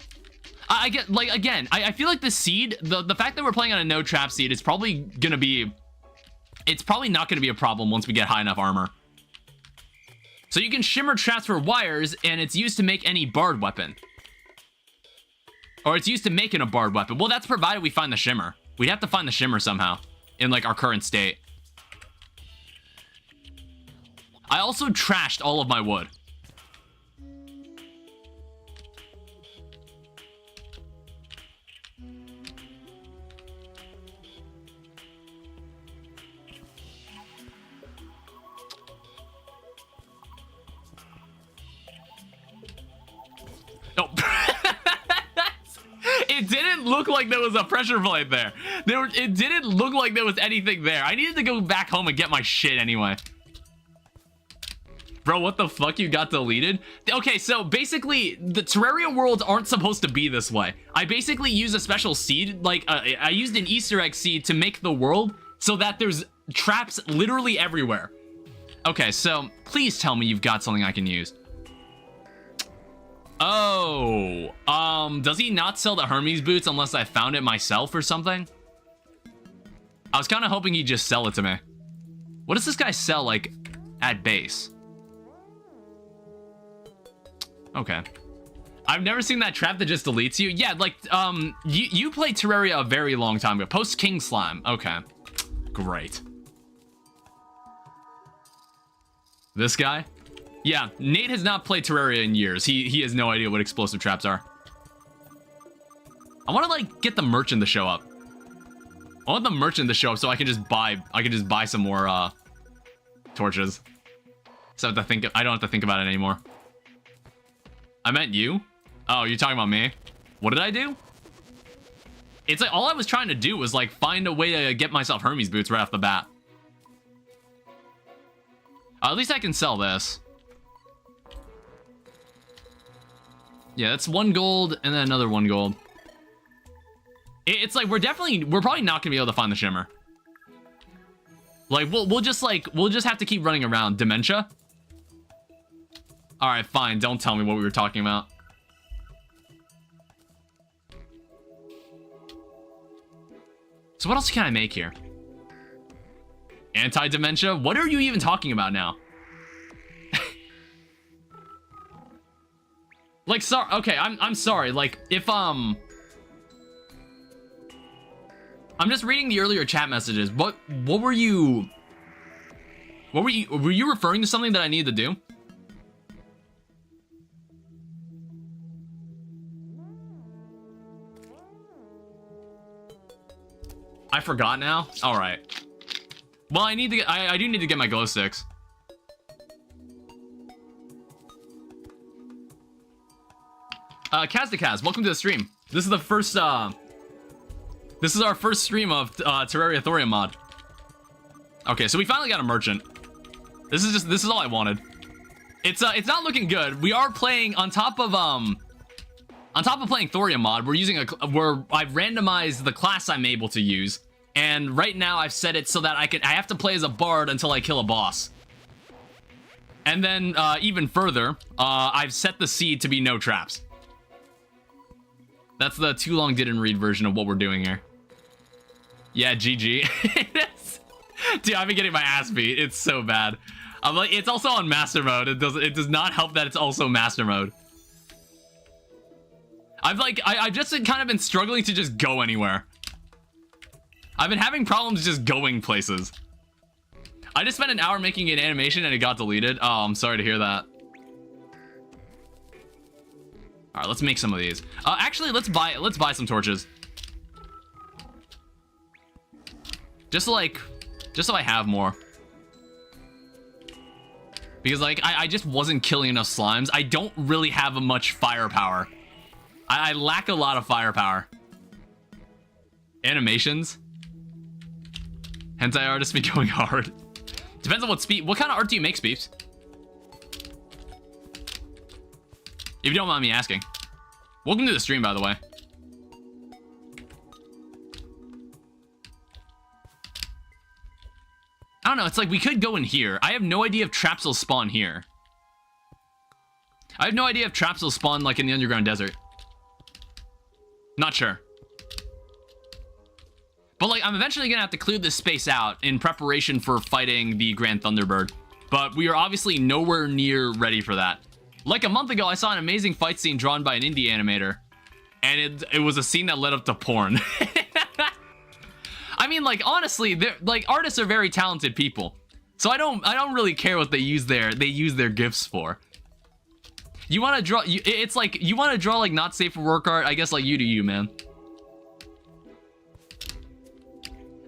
I get, like, again, I feel like the seed, the fact that we're playing on a no trap seed, it's probably not gonna be a problem once we get high enough armor. So you can shimmer traps for wires, and it's used to make any barred weapon. Or it's used to making a barred weapon. Well, that's provided we find the shimmer. We'd have to find the shimmer somehow in like our current state. I also trashed all of my wood. It didn't look like there was a pressure plate there. It didn't look like there was anything there. I needed to go back home and get my shit anyway. Bro, what the fuck? You got deleted? Okay, so basically, the Terraria worlds aren't supposed to be this way. I basically use a special seed, like, I used an Easter egg seed to make the world so that there's traps literally everywhere. Okay, so please tell me you've got something I can use. Oh, does he not sell the Hermes boots unless I found it myself or something? I was kind of hoping he'd just sell it to me. What does this guy sell, like, at base? Okay. I've never seen that trap that just deletes you. Yeah, like, you played Terraria a very long time ago. Post King Slime. Okay. Great. This guy? Yeah, Nate has not played Terraria in years. He has no idea what explosive traps are. I want to, like, get the merchant to show up. I want the merchant to show up so I can just buy some more torches. So I don't have to think about it anymore. I meant you? Oh, you're talking about me? What did I do? It's like all I was trying to do was like find a way to get myself Hermes boots right off the bat. At least I can sell this. Yeah, that's 1 gold and then another 1 gold. It's like we're probably not gonna be able to find the shimmer. Like we'll just have to keep running around. Dementia? All right, fine. Don't tell me what we were talking about. So what else can I make here? Anti-dementia? What are you even talking about now? Like, sorry. Okay, I'm sorry. Like, if I'm just reading the earlier chat messages. What were you referring to something that I needed to do? I forgot now. All right. Well, I do need to get my glow sticks. Kaz, welcome to the stream. This is the first, this is our first stream of Terraria Thorium mod. Okay, so we finally got a merchant. This is all I wanted. It's not looking good. We are playing on top of playing Thorium mod. We're using I've randomized the class I'm able to use, and right now I've set it so that I have to play as a bard until I kill a boss. And then even further, I've set the seed to be no traps. That's the too long didn't read version of what we're doing here. Yeah, GG. Dude, I've been getting my ass beat. It's so bad. I'm like, it's also on master mode. It does not help that it's also master mode. I've just kind of been struggling to just go anywhere. I've been having problems just going places. I just spent an hour making an animation and it got deleted. Oh, I'm sorry to hear that. All right, let's make some of these. Actually, let's buy some torches. Just so I have more. Because like I just wasn't killing enough slimes. I don't really have much firepower. I lack a lot of firepower. Animations. Hentai artists be going hard. Depends on what speed. What kind of art do you make, Speeps? If you don't mind me asking. Welcome to the stream, by the way. I don't know, it's like we could go in here. I have no idea if traps will spawn here. I have no idea if traps will spawn like in the underground desert. Not sure. But like, I'm eventually gonna have to clear this space out in preparation for fighting the Grand Thunderbird. But we are obviously nowhere near ready for that. Like a month ago, I saw an amazing fight scene drawn by an indie animator. And it was a scene that led up to porn. I mean, like, honestly, like, artists are very talented people. So I don't really care what they use their gifts for. You want to draw, it's like, you want to draw, like, not safe for work art, I guess, like, you do you, man.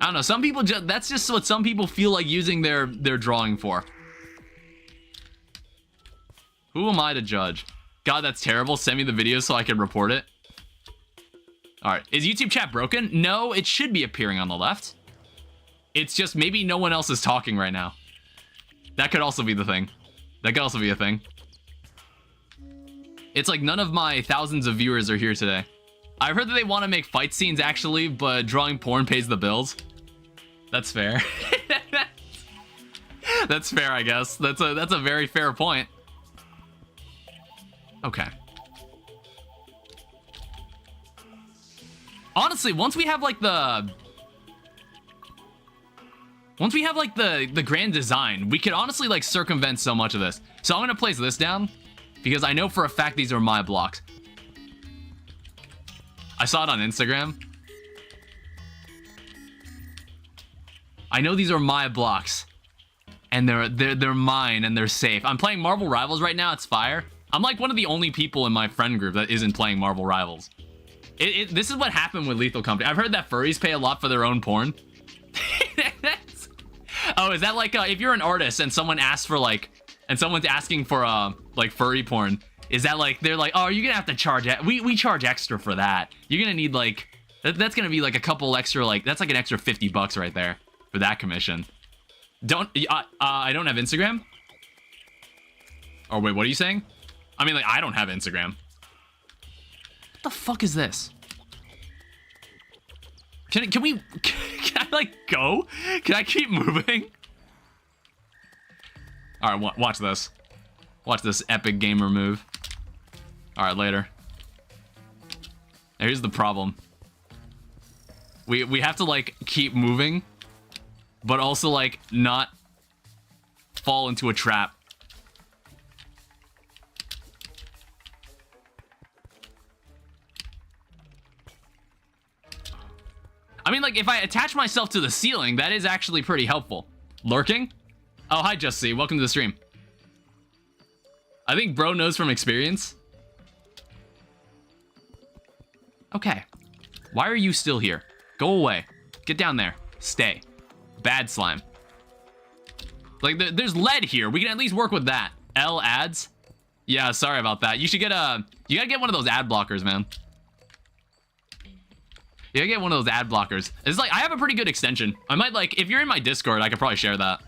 I don't know, some people just, that's just what some people feel like using their drawing for. Who am I to judge? God, that's terrible. Send me the video so I can report it. Alright, is YouTube chat broken? No, it should be appearing on the left. It's just maybe no one else is talking right now. That could also be the thing. That could also be a thing. It's like none of my thousands of viewers are here today. I heard that they want to make fight scenes actually, but drawing porn pays the bills. That's fair. That's fair, I guess. That's a very fair point. Okay. Honestly, once we have like the grand design, we could honestly like circumvent so much of this. So I'm gonna place this down because I know for a fact these are my blocks. I saw it on Instagram. I know these are my blocks, and they're mine and they're safe. I'm playing Marvel Rivals right now. It's fire. I'm like one of the only people in my friend group that isn't playing Marvel Rivals. This is what happened with Lethal Company. I've heard that furries pay a lot for their own porn. Oh, is that like if you're an artist and someone asks for like, and someone's asking for like furry porn, is that like they're like, oh, you're gonna have to charge it? We charge extra for that. You're gonna need like that's gonna be like a couple extra, like that's like an extra $50 right there for that commission. I don't have Instagram. Oh wait, what are you saying? I mean, like I don't have Instagram. What the fuck is this? Can I like go? Can I keep moving? All right, watch this. Watch this epic gamer move. All right, later. Here's the problem. We have to like keep moving, but also like not fall into a trap. I mean, like, if I attach myself to the ceiling, that is actually pretty helpful. Lurking? Oh, hi, Just C. Welcome to the stream. I think bro knows from experience. Okay. Why are you still here? Go away. Get down there. Stay. Bad slime. Like, there's lead here. We can at least work with that. L ads? Yeah, sorry about that. You should get you gotta get one of those ad blockers, man. You gotta get one of those ad blockers. It's like, I have a pretty good extension. I might like, if you're in my Discord, I could probably share that.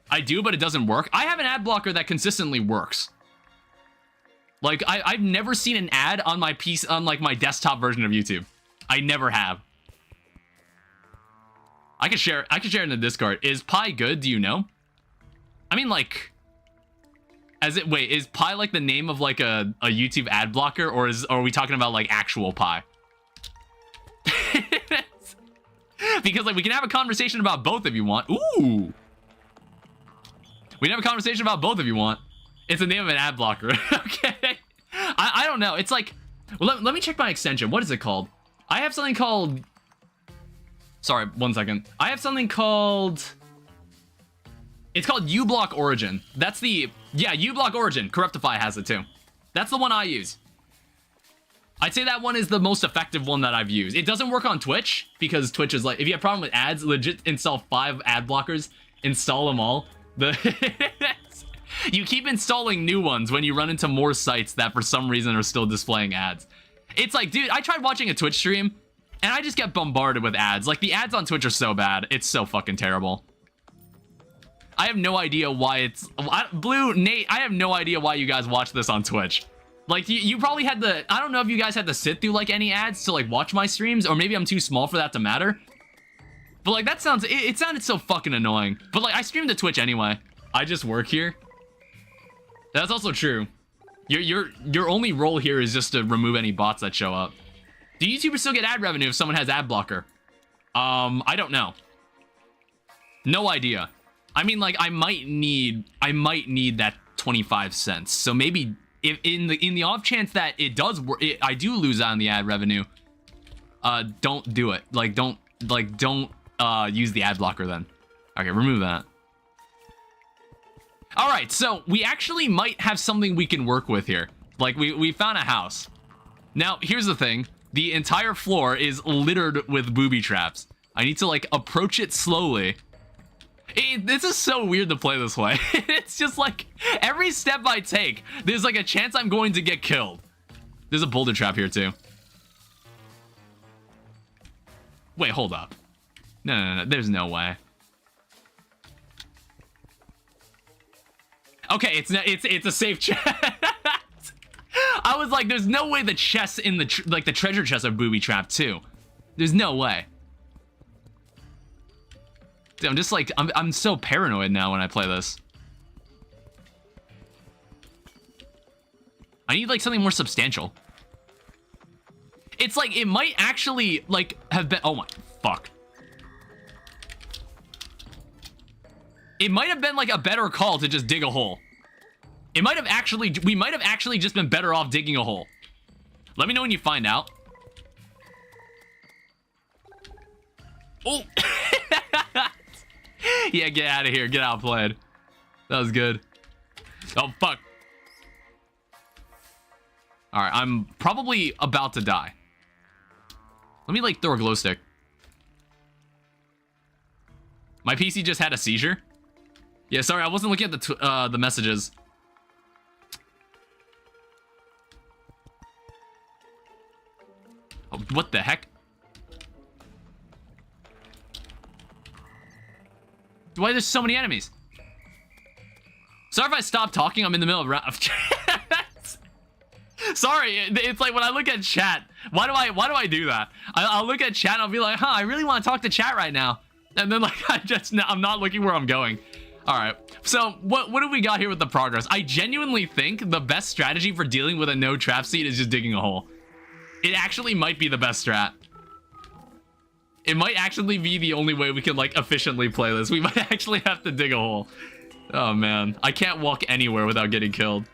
I do, but it doesn't work. I have an ad blocker that consistently works. Like, I've never seen an ad on my PC, on like my desktop version of YouTube. I never have. I could share it in the Discord. Is pie good? Do you know? I mean, like, Wait, is Pi like the name of like a YouTube ad blocker, or are we talking about like actual Pi? Because like we can have a conversation about both if you want. Ooh. We can have a conversation about both if you want. It's the name of an ad blocker. Okay. I don't know. It's like, well, let me check my extension. What is it called? I have something called, sorry, 1 second. I have something called, it's called uBlock Origin. That's the, yeah, uBlock Origin. Corruptify has it too. That's the one I use. I'd say that one is the most effective one that I've used. It doesn't work on Twitch because Twitch is like, if you have a problem with ads, legit install 5 ad blockers, install them all. You keep installing new ones when you run into more sites that for some reason are still displaying ads. It's like, dude, I tried watching a Twitch stream and I just get bombarded with ads. Like the ads on Twitch are so bad. It's so fucking terrible. I have no idea why it's, Blue, Nate, I have no idea why you guys watch this on Twitch. Like you probably had to, I don't know if you guys had to sit through like any ads to like watch my streams, or maybe I'm too small for that to matter. But like that sounds, it sounded so fucking annoying. But like I stream to Twitch anyway. I just work here. That's also true. Your only role here is just to remove any bots that show up. Do YouTubers still get ad revenue if someone has ad blocker? I don't know. No idea. I mean, like I might need that 25 cents. So maybe if in the off chance that it does work, I do lose out on the ad revenue. Don't do it. Don't use the ad blocker then. Okay, remove that. All right, so we actually might have something we can work with here. Like we found a house. Now, here's the thing. The entire floor is littered with booby traps. I need to like approach it slowly. This is so weird to play this way. It's just like every step I take, there's like a chance I'm going to get killed. There's a boulder trap here too. Wait, hold up. No, there's no way. Okay, it's a safe chest. I was like, there's no way the chests in the the treasure chests are booby trapped too. There's no way. Dude, I'm just like, I'm so paranoid now when I play this. I need like something more substantial. It's like, it might actually like have been, oh my, fuck. It might have been like a better call to just dig a hole. It might have actually, we might have actually just been better off digging a hole. Let me know when you find out. Oh. Yeah, get out of here. Get outplayed. That was good. Oh, fuck. All right, I'm probably about to die. Let me, like, throw a glow stick. My PC just had a seizure. Yeah, sorry, I wasn't looking at the messages. Oh, what the heck? Why there's so many enemies? Sorry if I stop talking. I'm in the middle of Sorry, it's like when I look at chat. Why do I do that? I'll look at chat and I'll be like, huh, I really want to talk to chat right now. And then like I'm not looking where I'm going. All right. So what do we got here with the progress? I genuinely think the best strategy for dealing with a no trap seed is just digging a hole. It actually might be the best strat. It might actually be the only way we can like efficiently play this. We might actually have to dig a hole. Oh man, I can't walk anywhere without getting killed.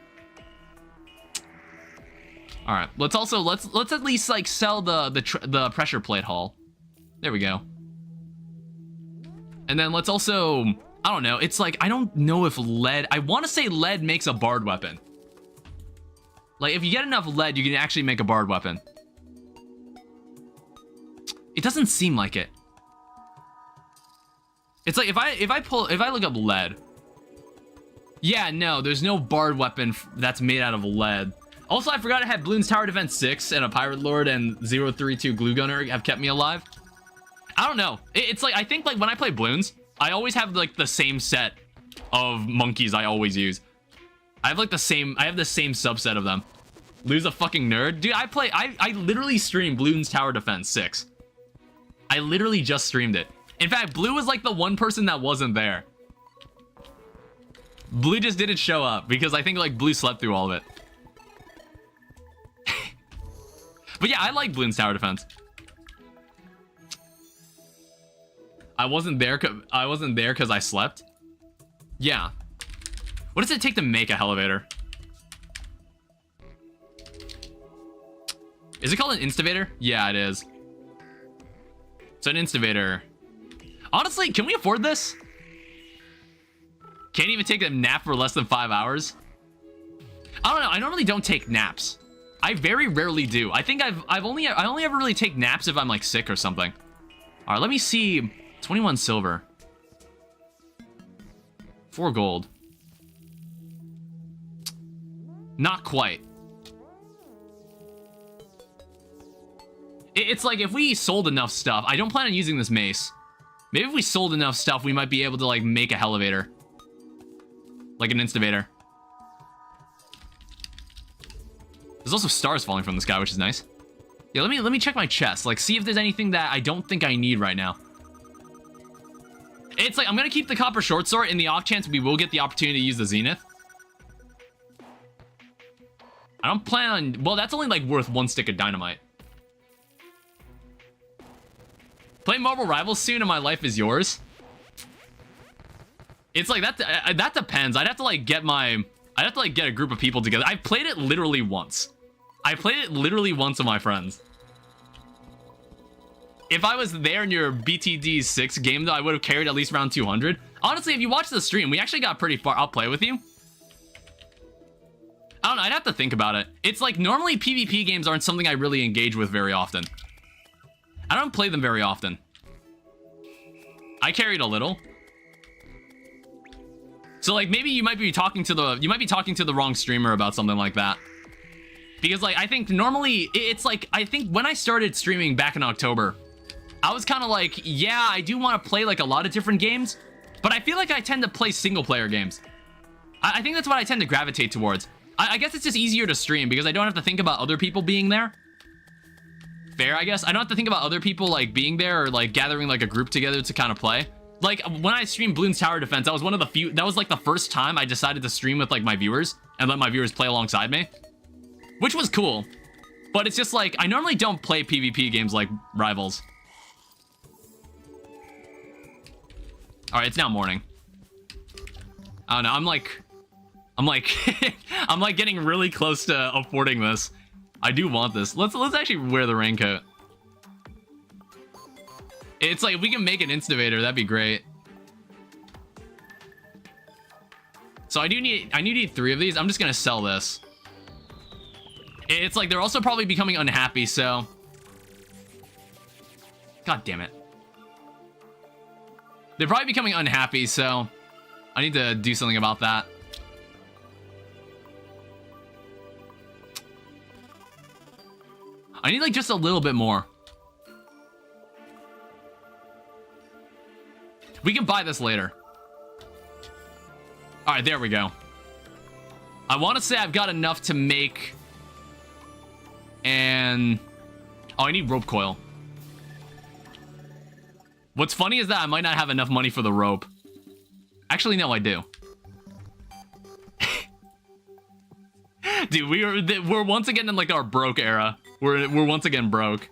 All right, let's at least like sell the pressure plate hull. There we go. And then let's also, I don't know. It's like I don't know if lead. I want to say lead makes a barred weapon. Like if you get enough lead, you can actually make a barred weapon. It doesn't seem like it. It's like if I look up lead. Yeah, no, there's no barred weapon that's made out of lead. Also, I forgot I had Bloons Tower Defense 6 and a Pirate Lord and 032 Glue Gunner have kept me alive. I don't know. It's like I think like when I play Bloons, I always have like the same set of monkeys I always use. I have the same subset of them. Lose a fucking nerd. Dude, I literally streamed Bloons Tower Defense 6. I literally just streamed it. In fact, Blue was like the one person that wasn't there. Blue just didn't show up because I think like Blue slept through all of it. But yeah, I like Bloons tower defense. I wasn't there because I slept. Yeah. What does it take to make a elevator? Is it called an instavator? Yeah, it is. So an instavator. Honestly, can we afford this? Can't even take a nap for less than 5 hours. I don't know. I normally don't take naps. I very rarely do. I think I only ever really take naps if I'm like sick or something. All right, let me see. 21 silver. 4 gold. Not quite. It's like if we sold enough stuff. I don't plan on using this mace. Maybe if we sold enough stuff, we might be able to like make a elevator. Like an instavator. There's also stars falling from the sky, which is nice. Yeah, let me check my chest. Like, see if there's anything that I don't think I need right now. It's like, I'm gonna keep the copper short sword in the off chance we will get the opportunity to use the zenith. I don't plan on... Well, that's only, like, worth 1 stick of dynamite. Play Marvel Rivals soon and my life is yours? It's like, that depends. I'd have to, like, get a group of people together. I've played it literally once. I played it literally once with my friends. If I was there in your BTD 6 game, though, I would have carried at least around 200. Honestly, if you watch the stream, we actually got pretty far. I'll play with you. I don't know. I'd have to think about it. It's like normally PvP games aren't something I really engage with very often. I don't play them very often. I carried a little. So like maybe you might be talking to the wrong streamer about something like that. Because like I think normally it's like I think when I started streaming back in October, I was kind of like, yeah, I do want to play like a lot of different games, but I feel like I tend to play single player games. I think that's what I tend to gravitate towards. I guess it's just easier to stream because I don't have to think about other people being there. Fair, I guess. I don't have to think about other people like being there or like gathering like a group together to kind of play. Like when I streamed Bloons Tower Defense, that was one of the few, that was like the first time I decided to stream with like my viewers and let my viewers play alongside me, which was cool. But it's just like, I normally don't play PvP games like Rivals. All right, it's now morning. I don't know, I'm like I'm like getting really close to affording this. I do want this. Let's actually wear the raincoat. It's like if we can make an instavator, that'd be great. So I need 3 of these. I'm just gonna sell this. It's like they're also probably becoming unhappy, so God damn it. They're probably becoming unhappy, so I need to do something about that. I need like just a little bit more. We can buy this later. All right, there we go. I want to say I've got enough to make and oh, I need rope coil. What's funny is that I might not have enough money for the rope. Actually, no, I do. Dude, we're once again in like our broke era. We're once again broke.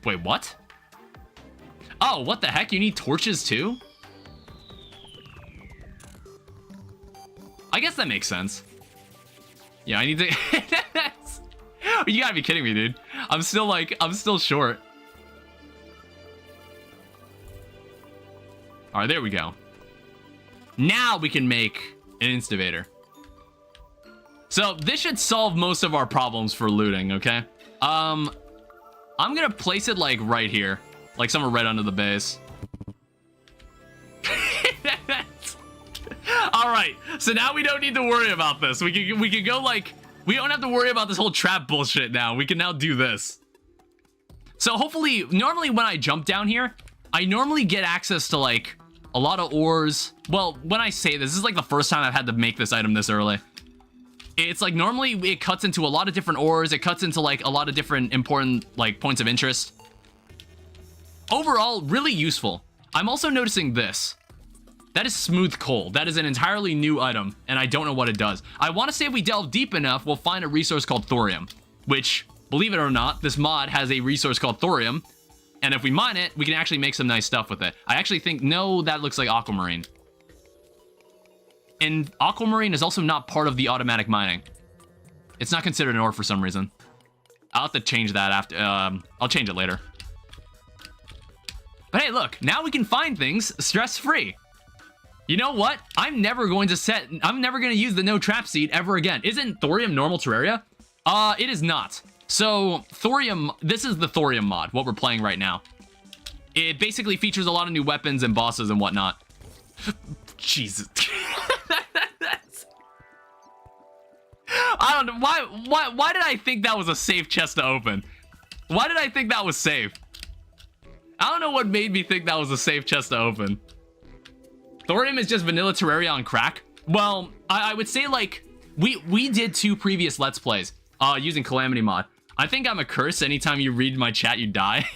Wait, what? Oh, what the heck? You need torches too? I guess that makes sense. Yeah, I need to... You gotta be kidding me, dude. I'm still short. All right, there we go. Now we can make an instavator. So this should solve most of our problems for looting, okay? I'm gonna place it like right here, like somewhere right under the base. All right, so now we don't need to worry about this. We can go like, we don't have to worry about this whole trap bullshit now. We can now do this. So hopefully, normally when I jump down here, I normally get access to like a lot of ores. Well, when I say this is like the first time I've had to make this item this early. It's like normally it cuts into a lot of different ores. It cuts into like a lot of different important like points of interest. Overall, really useful. I'm also noticing this. That is smooth coal. That is an entirely new item, and I don't know what it does. I want to say if we delve deep enough, we'll find a resource called thorium, which, believe it or not, this mod has a resource called thorium, and if we mine it, we can actually make some nice stuff with it. I actually think, no, that looks like aquamarine. And aquamarine is also not part of the automatic mining. It's not considered an ore for some reason. I'll have to change that after, I'll change it later. But hey, look, now we can find things stress-free. You know what? I'm never going to use the no trap seed ever again. Isn't thorium normal Terraria? It is not. So, thorium, this is the thorium mod, what we're playing right now. It basically features a lot of new weapons and bosses and whatnot. Jesus. I don't know, why did I think that was a safe chest to open? Why did I think that was safe? I don't know what made me think that was a safe chest to open. Thorium is just vanilla Terraria on crack. Well, I would say, like, we did 2 previous Let's Plays using Calamity mod. I think I'm a curse. Anytime you read my chat, you die.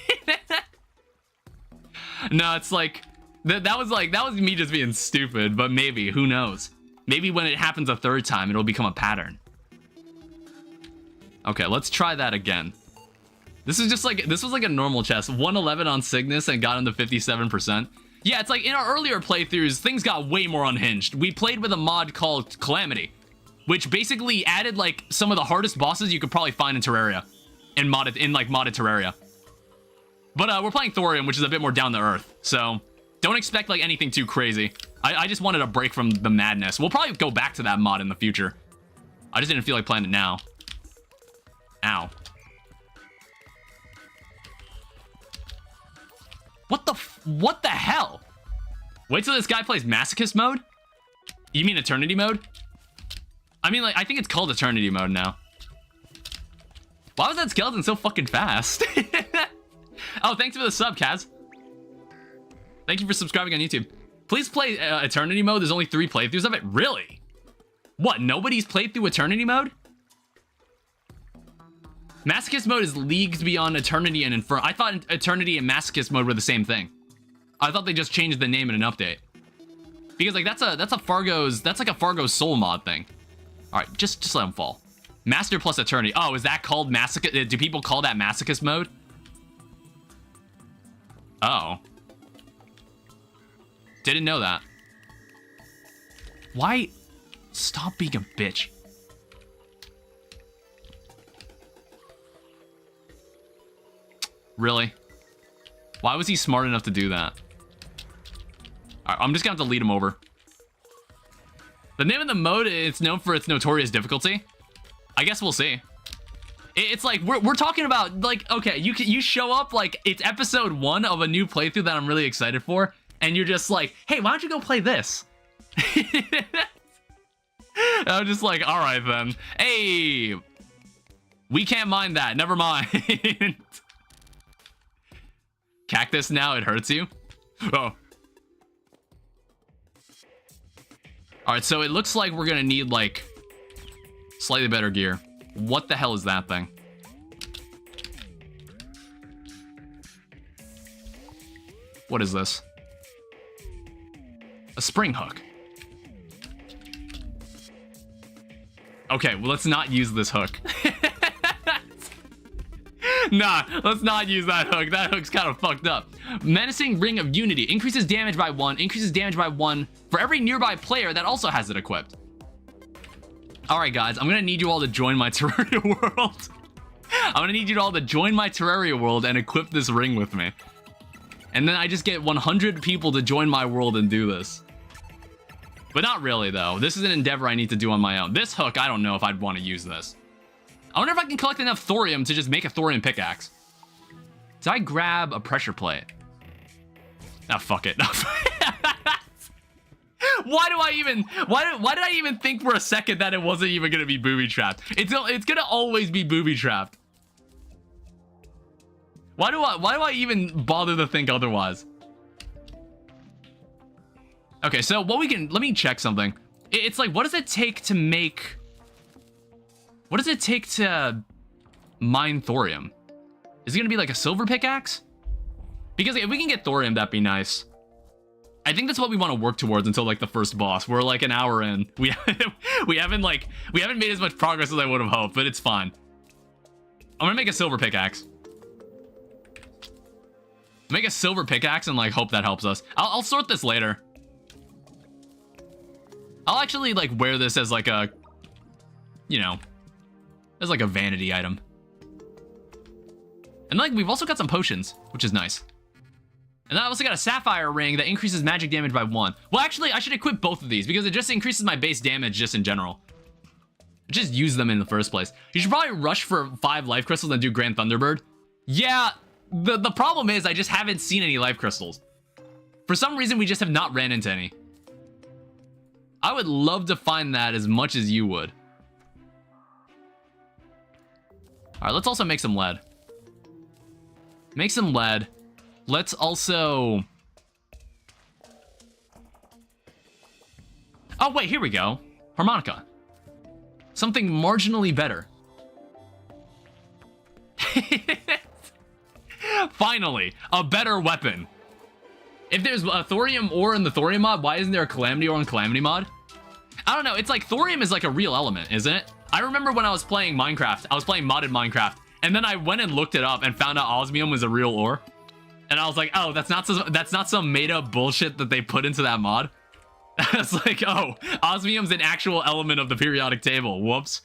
No, it's like, that was me just being stupid, but maybe, who knows? Maybe when it happens a 3rd time, it'll become a pattern. Okay, let's try that again. This was like a normal chest. 111 on Cygnus and got him to 57%. Yeah, it's like in our earlier playthroughs, things got way more unhinged. We played with a mod called Calamity, which basically added like some of the hardest bosses you could probably find in Terraria, in modded Terraria. But we're playing Thorium, which is a bit more down to earth, so don't expect like anything too crazy. I just wanted a break from the madness. We'll probably go back to that mod in the future. I just didn't feel like playing it now. Ow. What the hell? Wait till this guy plays Masochist mode? You mean Eternity mode? I mean, like, I think it's called Eternity mode now. Why was that skeleton so fucking fast? Oh, thanks for the sub, Kaz. Thank you for subscribing on YouTube. Please play Eternity mode. There's only 3 playthroughs of it. Really? What, nobody's played through Eternity mode? Masochist mode is leagues beyond Eternity and Inferno. I thought Eternity and Masochist mode were the same thing. I thought they just changed the name in an update. Because like that's like a Fargo's soul mod thing. All right, just let him fall. Master plus Eternity. Oh, is that called Masochist? Do people call that Masochist mode? Oh. Didn't know that. Why? Stop being a bitch. Really? Why was he smart enough to do that? Alright, I'm just gonna have to lead him over. The name of the mode, it's known for its notorious difficulty. I guess we'll see. It's like, we're talking about, like, okay, you show up, like, it's episode 1 of a new playthrough that I'm really excited for, and you're just like, hey, why don't you go play this? I'm just like, alright then. Hey! We can't mind that, never mind. Cactus now, it hurts you? Oh. Alright, so it looks like we're gonna need, like, slightly better gear. What the hell is that thing? What is this? A spring hook. Okay, well, let's not use this hook. Nah, let's not use that hook. That hook's kind of fucked up. Menacing Ring of Unity. Increases damage by 1. Increases damage by 1 for every nearby player that also has it equipped. Alright, guys. I'm going to need you all to join my Terraria world. I'm going to need you all to join my Terraria world and equip this ring with me. And then I just get 100 people to join my world and do this. But not really, though. This is an endeavor I need to do on my own. This hook, I don't know if I'd want to use this. I wonder if I can collect enough thorium to just make a thorium pickaxe. Did I grab a pressure plate? Ah, fuck it. Why did I even think for a second that it wasn't even gonna be booby trapped? It's gonna always be booby trapped. Why do I even bother to think otherwise? Okay, so let me check something. It's like, what does it take to make... What does it take to mine thorium? Is it gonna be like a silver pickaxe? Because if we can get thorium, that'd be nice. I think that's what we want to work towards until like the first boss. We're like an hour in. We haven't made as much progress as I would have hoped, but it's fine. I'm gonna make a silver pickaxe. Make a silver pickaxe and like hope that helps us. I'll sort this later. I'll actually like wear this as like a, you know, as like a vanity item. And like we've also got some potions, which is nice. And then I also got a sapphire ring that increases magic damage by 1. Well, actually, I should equip both of these because it just increases my base damage just in general. Just use them in the first place. You should probably rush for 5 life crystals and do Grand Thunderbird. Yeah, the problem is I just haven't seen any life crystals. For some reason, we just have not ran into any. I would love to find that as much as you would. All right, let's also make some lead. Make some lead. Let's also... Oh, wait, here we go. Harmonica. Something marginally better. Finally, a better weapon. If there's a thorium ore in the thorium mod, why isn't there a calamity ore in calamity mod? I don't know, it's like thorium is like a real element, isn't it? I remember when I was playing Minecraft, I was playing modded Minecraft, and then I went and looked it up and found out osmium was a real ore. And I was like, oh, that's not some made up bullshit that they put into that mod. It's like, oh, osmium's an actual element of the periodic table. Whoops.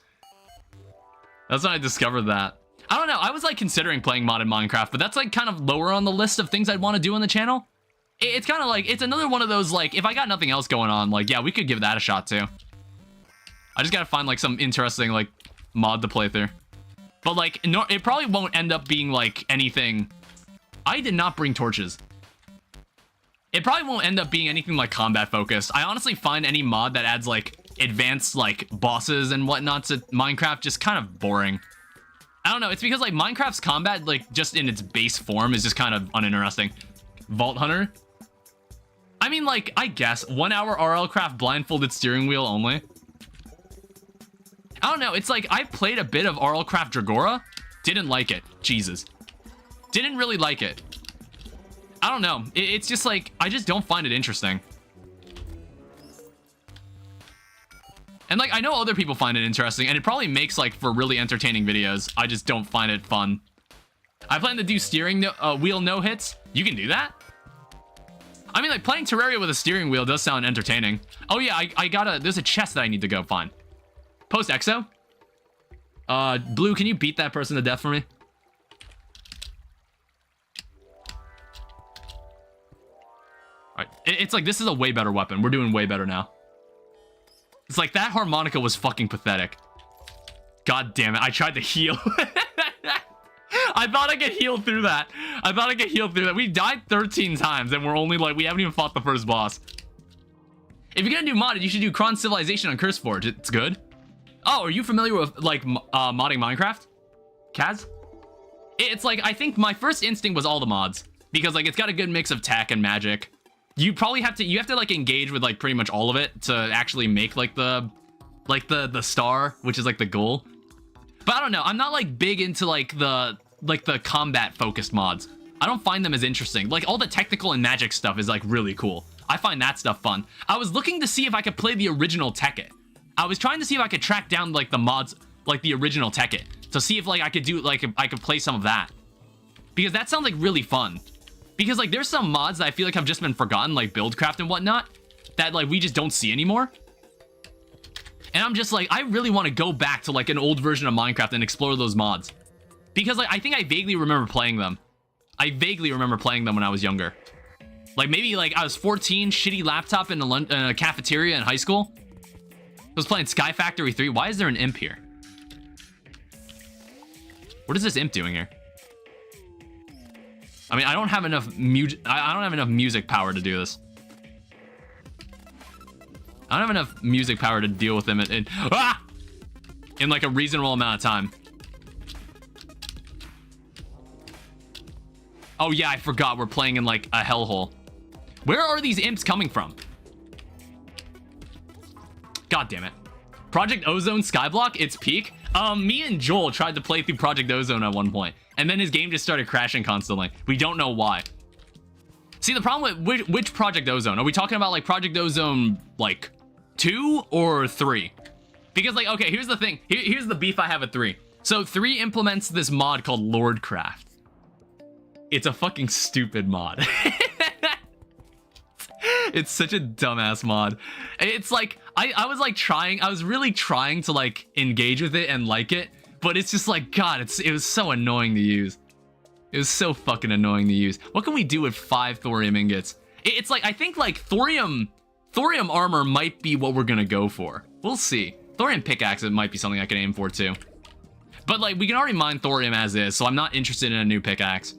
That's when I discovered that. I don't know. I was like considering playing modded Minecraft, but that's like kind of lower on the list of things I'd want to do on the channel. It's kind of like, it's another one of those, like, if I got nothing else going on, like, yeah, we could give that a shot too. I just gotta find like some interesting like mod to play through. But like, no, it probably won't end up being like anything. I did not bring torches. It probably won't end up being anything like combat focused. I honestly find any mod that adds like advanced like bosses and whatnot to Minecraft just kind of boring. I don't know. It's because like Minecraft's combat, like just in its base form, is just kind of uninteresting. Vault Hunter. I mean, like, I guess 1 hour RL Craft blindfolded steering wheel only. I don't know. It's like I played a bit of RL Craft Dragora. Didn't like it. Jesus. Didn't really like it. I don't know. It's just like, I just don't find it interesting. And like, I know other people find it interesting, and it probably makes like for really entertaining videos. I just don't find it fun. I plan to do steering wheel no hits. You can do that? I mean, like playing Terraria with a steering wheel does sound entertaining. Oh yeah, there's a chest that I need to go find. Post Exo? Blue, can you beat that person to death for me? Alright, it's like, this is a way better weapon. We're doing way better now. It's like, that harmonica was fucking pathetic. God damn it, I tried to heal. I thought I could heal through that. We died 13 times, and we're only like, we haven't even fought the first boss. If you're gonna do modded, you should do Kron Civilization on CurseForge. It's good. Oh, are you familiar with, like, modding Minecraft? Kaz? It's like, I think my first instinct was all the mods. Because, like, it's got a good mix of tech and magic. You probably have to, like, engage with, like, pretty much all of it to actually make, like, the star, which is, like, the goal. But I don't know. I'm not, like, big into, like, the combat-focused mods. I don't find them as interesting. Like, all the technical and magic stuff is, like, really cool. I find that stuff fun. I was looking to see if I could play the original Tekkit. I was trying to see if I could track down, like, the mods, like, the original Tekkit. To see if, like, I could do, like, I could play some of that. Because that sounds, like, really fun. Because, like, there's some mods that I feel like have just been forgotten, like Buildcraft and whatnot, that, like, we just don't see anymore. And I'm just like, I really want to go back to, like, an old version of Minecraft and explore those mods. Because, like, I think I vaguely remember playing them. I vaguely remember playing them when I was younger. Like, maybe, like, I was 14, shitty laptop in a cafeteria in high school. I was playing Sky Factory 3. Why is there an imp here? What is this imp doing here? I mean, I don't have enough music power to do this. I don't have enough music power to deal with him in like a reasonable amount of time. Oh yeah, I forgot we're playing in like a hellhole. Where are these imps coming from? God damn it. Project Ozone Skyblock, its peak. Me and Joel tried to play through Project Ozone at one point, and then his game just started crashing constantly. We don't know why. See, the problem with which Project Ozone? Are we talking about like Project Ozone like 2 or 3? Because like, okay, here's the thing. Here's the beef I have with 3. So 3 implements this mod called Lordcraft. It's a fucking stupid mod. It's such a dumbass mod. It's like, I was like I was really trying to like engage with it and like it, but it's just like, God, it was so annoying to use. It was so fucking annoying to use. What can we do with 5 thorium ingots? It's like, I think like thorium armor might be what we're gonna go for. We'll see. Thorium pickaxe, it might be something I can aim for too. But like, we can already mine thorium as is, so I'm not interested in a new pickaxe.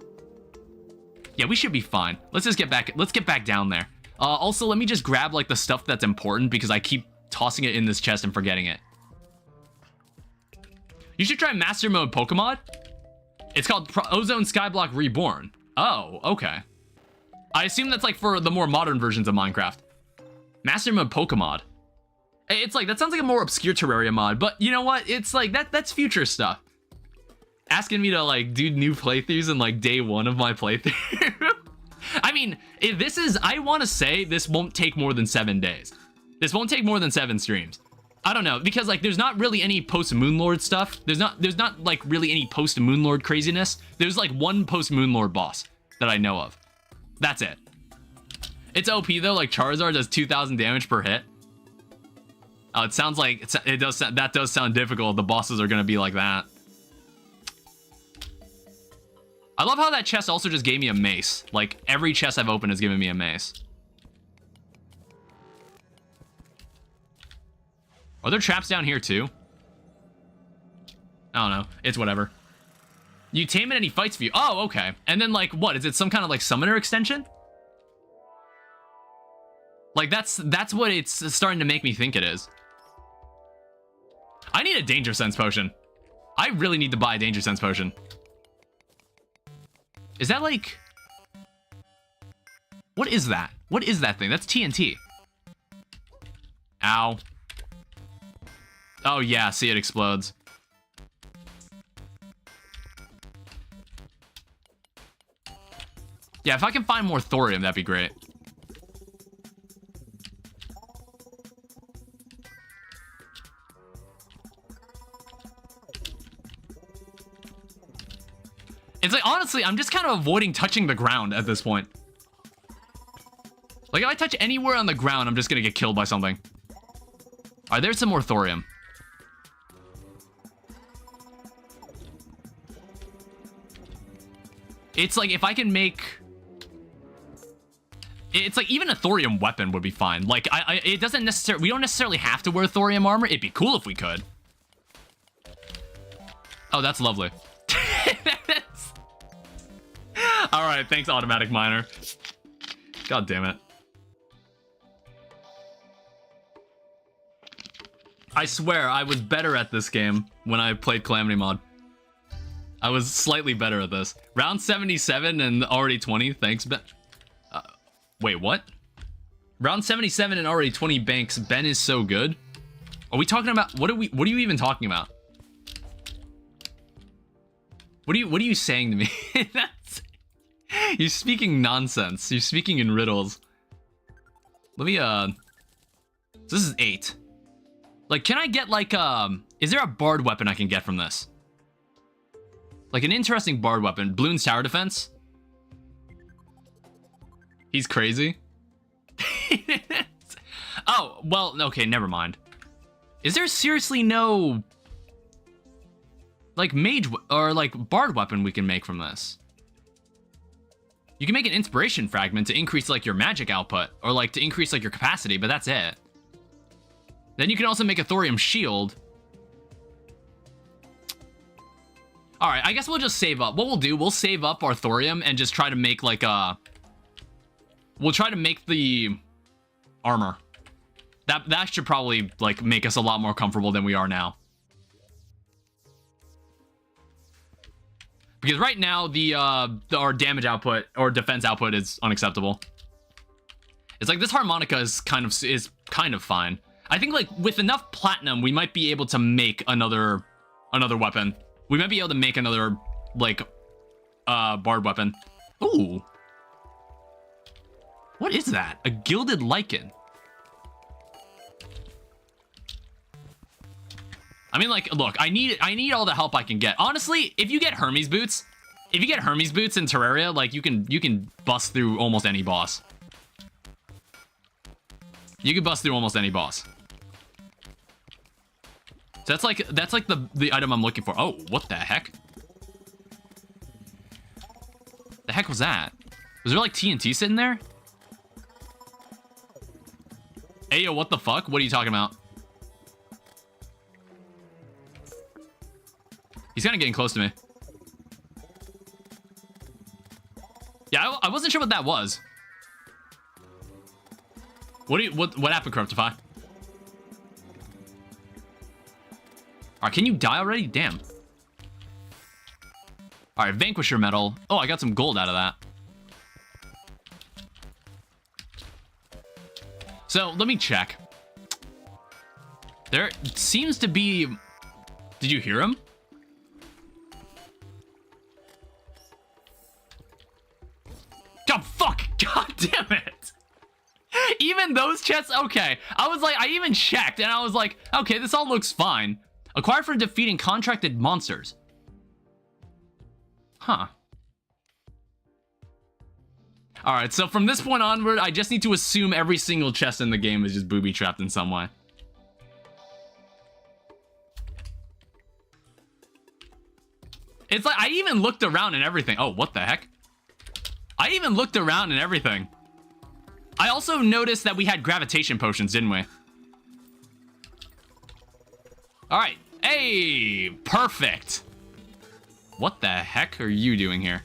Yeah, we should be fine. Let's get back down there. Also, let me just grab like the stuff that's important because I keep tossing it in this chest and forgetting it. You should try Master Mode Pokemon. It's called Ozone Skyblock Reborn. Oh, okay. I assume that's like for the more modern versions of Minecraft. Master Mode Pokemon. It's like, that sounds like a more obscure Terraria mod, but you know what? It's like, that's future stuff. Asking me to like do new playthroughs in like day 1 of my playthrough. I mean, if this is, I want to say this won't take more than 7 days. This won't take more than 7 streams. I don't know, because like there's not really any post Moonlord stuff. There's not like really any post Moonlord craziness. There's like 1 post Moonlord boss that I know of. That's it. It's OP though, like Charizard does 2,000 damage per hit. Oh, it sounds like that does sound difficult. The bosses are gonna be like that. I love how that chest also just gave me a mace. Like, every chest I've opened has given me a mace. Are there traps down here, too? I don't know. It's whatever. You tame it and he fights for you. Oh, okay. And then, like, what? Is it some kind of, like, summoner extension? Like, that's what it's starting to make me think it is. I need a Danger Sense potion. I really need to buy a Danger Sense potion. Is that like... What is that? What is that thing? That's TNT. Ow. Oh yeah, see, it explodes. Yeah, if I can find more thorium, that'd be great. It's like, honestly, I'm just kind of avoiding touching the ground at this point. Like, if I touch anywhere on the ground, I'm just gonna get killed by something. Alright, there's some more thorium. It's like, if I can make... It's like, even a thorium weapon would be fine. Like, it doesn't necessarily... We don't necessarily have to wear thorium armor. It'd be cool if we could. Oh, that's lovely. Alright, thanks, Automatic Miner. God damn it. I swear, I was better at this game when I played Calamity Mod. I was slightly better at this. Round 77 and already 20, thanks, Ben. Wait, what? Round 77 and already 20 banks, Ben is so good? Are we talking about, what are you even talking about? What are you saying to me? You're speaking nonsense. You're speaking in riddles. Let me, this is 8. Like, can I get, like, is there a bard weapon I can get from this? Like, an interesting bard weapon. Bloon's tower defense? He's crazy? Oh, well, okay, never mind. Is there seriously no... like, mage, or, like, bard weapon we can make from this? You can make an inspiration fragment to increase, like, your magic output, or, like, to increase, like, your capacity, but that's it. Then you can also make a thorium shield. Alright, I guess we'll just save up. What we'll do, we'll save up our thorium and just try to make, like, we'll try to make the armor. That should probably, like, make us a lot more comfortable than we are now. Because right now, our damage output or defense output is unacceptable. It's like this harmonica is kind of fine. I think like with enough platinum, we might be able to make another weapon. We might be able to make another like bard weapon. Ooh. What is that? A gilded lichen. I mean, like, look, I need all the help I can get. Honestly, if you get Hermes boots in Terraria, like, you can bust through almost any boss. You can bust through almost any boss. So that's like the item I'm looking for. Oh, what the heck? The heck was that? Was there like TNT sitting there? Hey, yo, what the fuck? What are you talking about? He's kind of getting close to me. Yeah, I wasn't sure what that was. What happened, Corruptify? Alright, can you die already? Damn. Alright, Vanquisher Medal. Oh, I got some gold out of that. So, let me check. There seems to be... Did you hear him? God, fuck! God damn it! Even those chests? Okay. I was like, I even checked, and I was like, okay, this all looks fine. Acquired for defeating contracted monsters. Huh. Alright, so from this point onward, I just need to assume every single chest in the game is just booby-trapped in some way. It's like, I even looked around and everything. Oh, what the heck? I even looked around and everything. I also noticed that we had gravitation potions, didn't we? Alright. Hey! Perfect! What the heck are you doing here?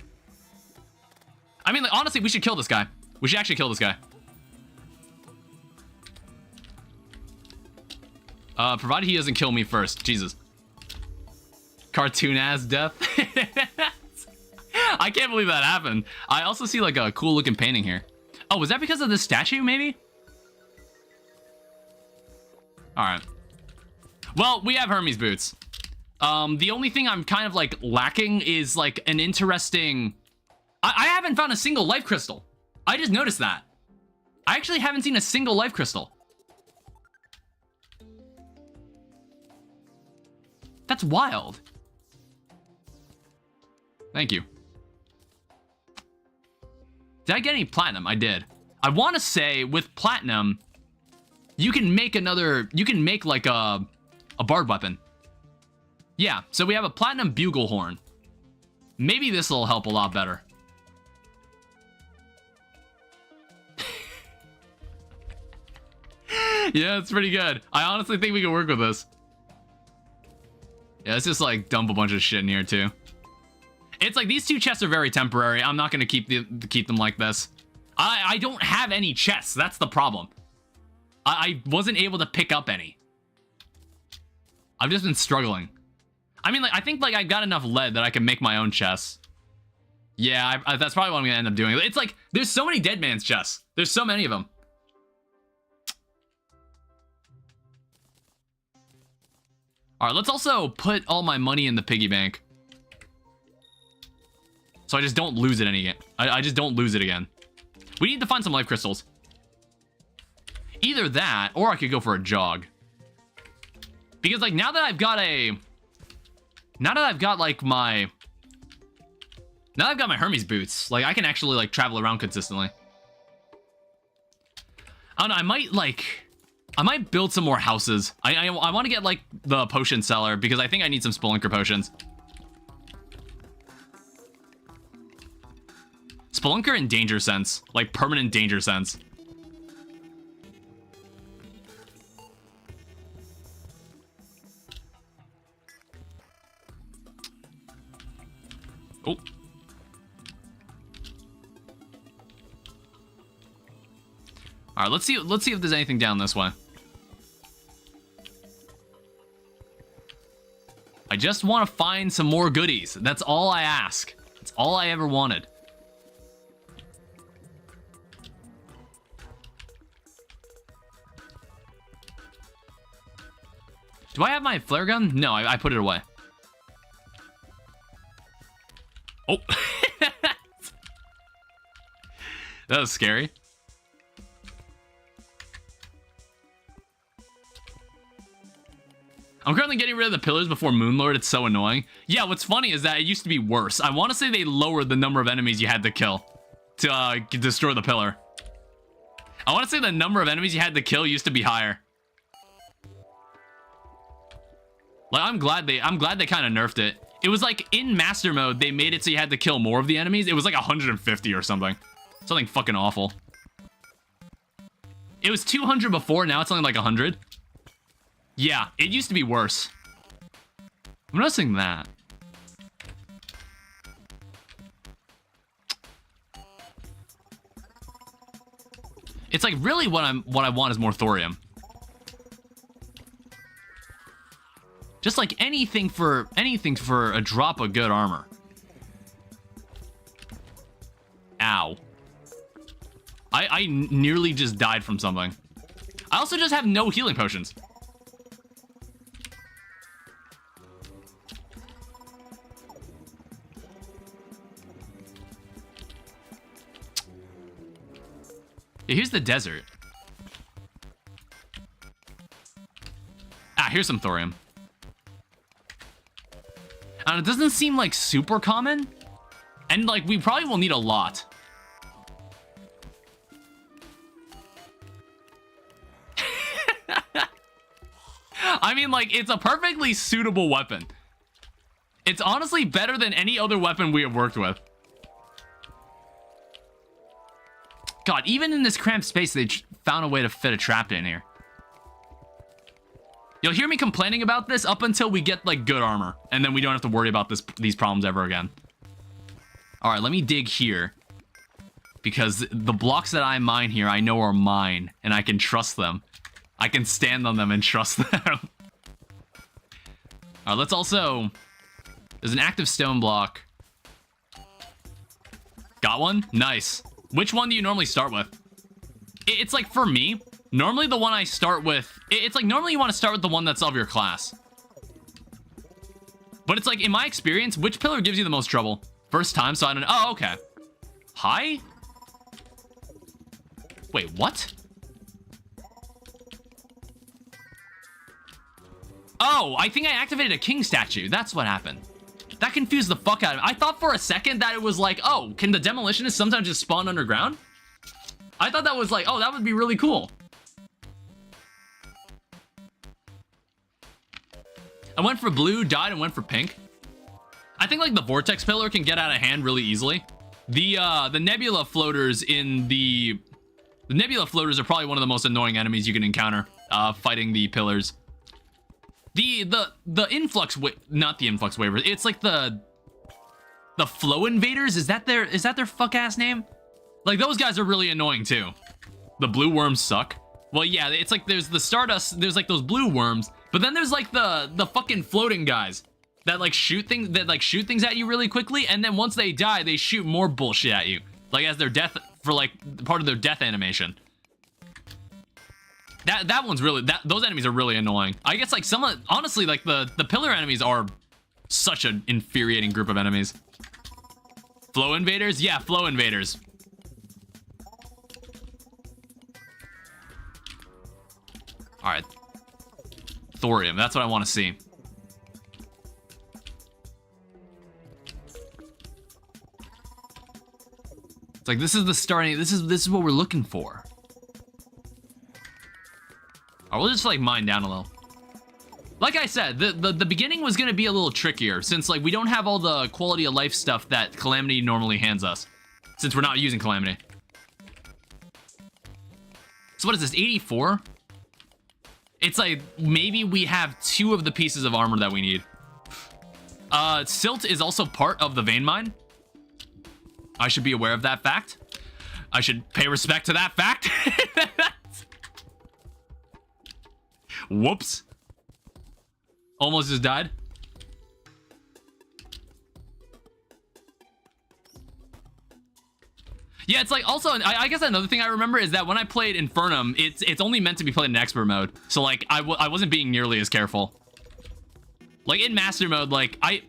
I mean, like, honestly, we should kill this guy. We should actually kill this guy. Provided he doesn't kill me first. Jesus. Cartoon-ass death. I can't believe that happened. I also see, like, a cool-looking painting here. Oh, was that because of the statue, maybe? Alright. Well, we have Hermes boots. The only thing I'm kind of, like, lacking is, like, an interesting... I haven't found a single life crystal. I just noticed that. I actually haven't seen a single life crystal. That's wild. Thank you. Did I get any platinum? I did. I want to say with platinum, you can make another... You can make, like, a bard weapon. Yeah, so we have a platinum bugle horn. Maybe this will help a lot better. Yeah, it's pretty good. I honestly think we can work with this. Yeah, let's just, like, dump a bunch of shit in here, too. It's like, these two chests are very temporary. I'm not going to keep them like this. I don't have any chests. That's the problem. I wasn't able to pick up any. I've just been struggling. I mean, like, I think, like, I got enough lead that I can make my own chests. Yeah, that's probably what I'm going to end up doing. It's like, there's so many dead man's chests. There's so many of them. All right, let's also put all my money in the piggy bank. So I just don't lose it again. I just don't lose it again. We need to find some life crystals. Either that, or I could go for a jog. Because, like, now that I've got like my... Now that I've got my Hermes boots, like, I can actually, like, travel around consistently. I don't know, I might build some more houses. I want to get, like, the potion seller, because I think I need some Spelunker potions. Spelunker and danger sense. Like, permanent danger sense. Oh. Alright, let's see if there's anything down this way. I just want to find some more goodies. That's all I ask. That's all I ever wanted. Do I have my flare gun? No, I put it away. Oh. That was scary. I'm currently getting rid of the pillars before Moonlord. It's so annoying. Yeah, what's funny is that it used to be worse. I want to say they lowered the number of enemies you had to kill to destroy the pillar. I want to say the number of enemies you had to kill used to be higher. Like, I'm glad they kind of nerfed it. It was like in Master Mode, they made it so you had to kill more of the enemies. It was like 150 or something. Something fucking awful. It was 200 before, now it's only like 100. Yeah, it used to be worse. I'm noticing that. It's like really what I want is more thorium. Just like anything for a drop of good armor. Ow. I nearly just died from something. I also just have no healing potions. Yeah, here's the desert. Ah, here's some thorium. And it doesn't seem like super common. And like, we probably will need a lot. I mean, like, it's a perfectly suitable weapon. It's honestly better than any other weapon we have worked with. God, even in this cramped space, they found a way to fit a trap in here. You'll hear me complaining about this up until we get, like, good armor. And then we don't have to worry about these problems ever again. Alright, let me dig here. Because the blocks that I mine here, I know are mine. And I can trust them. I can stand on them and trust them. Alright, let's also... There's an active stone block. Got one? Nice. Which one do you normally start with? It's like, for me, normally the one I start with... It's like, normally you want to start with the one that's of your class. But it's like, in my experience, which pillar gives you the most trouble? First time, so I don't know. Oh, okay. Hi? Wait, what? Oh, I think I activated a king statue. That's what happened. That confused the fuck out of me. I thought for a second that it was like, oh, can the demolitionists sometimes just spawn underground? I thought that was like, oh, that would be really cool. I went for blue, died, and went for pink. I think like the vortex pillar can get out of hand really easily. The nebula floaters in the nebula floaters are probably one of the most annoying enemies you can encounter fighting the pillars. The influx not the influx waivers. It's like the flow invaders. Is that their fuck ass name? Like, those guys are really annoying too. The blue worms suck. Well, yeah, it's like there's the stardust. There's like those blue worms, but then there's like the fucking floating guys that like shoot things at you really quickly, and then once they die, they shoot more bullshit at you, like as their death for like part of their death animation. That one's really, those enemies are really annoying. I guess like honestly, like the pillar enemies are such an infuriating group of enemies. Flow invaders? Yeah, flow invaders. All right. Thorium, that's what I want to see. It's like, this is the starting, this is what we're looking for. Or we'll just like mine down a little. Like I said, the beginning was gonna be a little trickier since like we don't have all the quality of life stuff that Calamity normally hands us, since we're not using Calamity. So what is this, 84? It's like maybe we have 2 of the pieces of armor that we need. Silt is also part of the vein mine. I should be aware of that fact. I should pay respect to that fact. Whoops. Almost just died. Yeah, it's like also, I guess another thing I remember is that when I played Infernum, it's only meant to be played in expert mode. So like, I wasn't being nearly as careful. Like in master mode, like I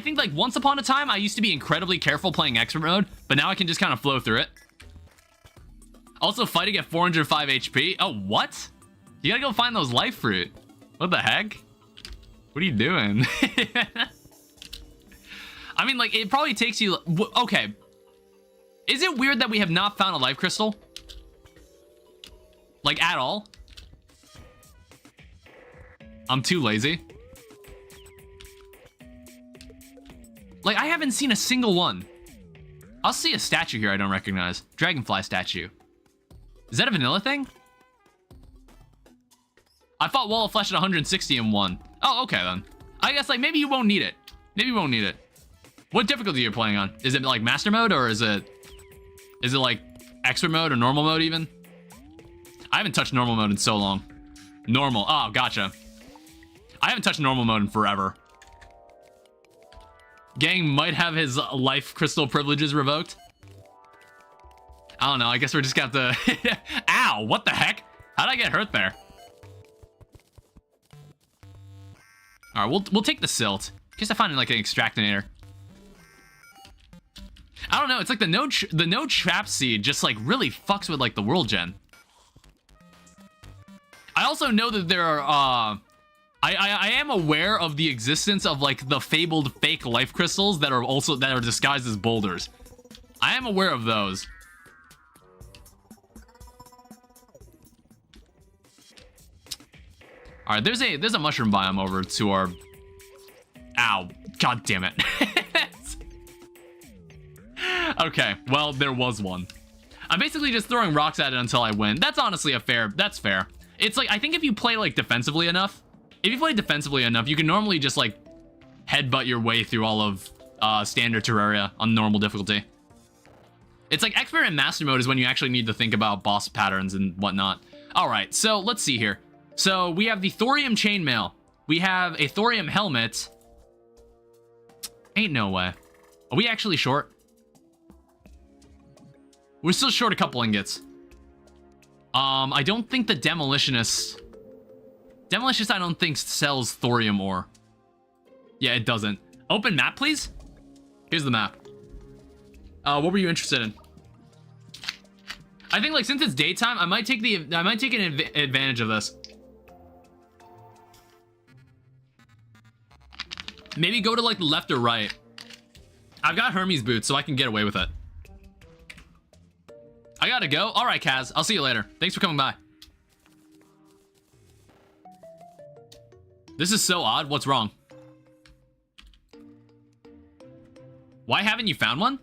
think like once upon a time, I used to be incredibly careful playing expert mode, but now I can just kind of flow through it. Also fighting at 405 HP. Oh, what? You gotta go find those life fruit. What the heck? What are you doing? I mean, like, it probably takes you... Okay. Is it weird that we have not found a life crystal? Like, at all? I'm too lazy. Like, I haven't seen a single one. I'll see a statue here I don't recognize. Dragonfly statue. Is that a vanilla thing? I fought Wall of Flesh at 160 and won. Oh, okay then. I guess, like, maybe you won't need it. Maybe you won't need it. What difficulty are you playing on? Is it, like, Master Mode, or is it, like, Expert Mode or Normal Mode, even? I haven't touched Normal Mode in so long. Normal. Oh, gotcha. I haven't touched Normal Mode in forever. Gang might have his life crystal privileges revoked. I don't know. I guess we're just got to... Ow! What the heck? How'd I get hurt there? All right, we'll take the silt. In case I find like an extractinator. I don't know. It's like the no trap seed just like really fucks with like the world gen. I also know that there are I am aware of the existence of like the fabled fake life crystals that are disguised as boulders. I am aware of those. All right, there's a mushroom biome over to our... Ow. God damn it. Okay, well, there was one. I'm basically just throwing rocks at it until I win. That's honestly that's fair. It's like, I think if you play like defensively enough, you can normally just like headbutt your way through all of standard Terraria on normal difficulty. It's like Expert and Master Mode is when you actually need to think about boss patterns and whatnot. All right, so let's see here. So we have the Thorium Chainmail. We have a Thorium Helmet. Ain't no way. Are we actually short? We're still short a couple ingots. I don't think the Demolitionist... Demolitionist, I don't think sells Thorium ore. Yeah, it doesn't. Open map, please. Here's the map. What were you interested in? I think, like, since it's daytime, I might take an advantage of this. Maybe go to, like, the left or right. I've got Hermes boots, so I can get away with it. I gotta go. All right, Kaz. I'll see you later. Thanks for coming by. This is so odd. What's wrong? Why haven't you found one?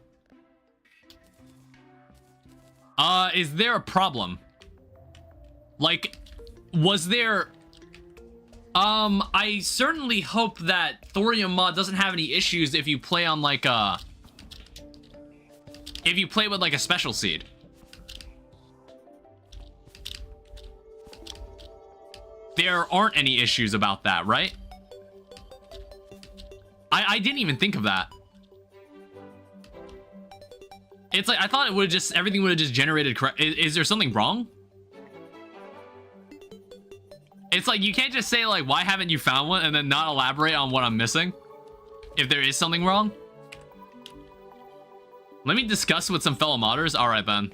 Is there a problem? Like, was there... I certainly hope that Thorium mod doesn't have any issues if you play on, like, if you play with, like, a special seed. There aren't any issues about that, right? I didn't even think of that. It's like, I thought it would just, everything would have just generated correct. Is there something wrong? It's like, you can't just say, like, why haven't you found one, and then not elaborate on what I'm missing? If there is something wrong? Let me discuss with some fellow modders. All right, then.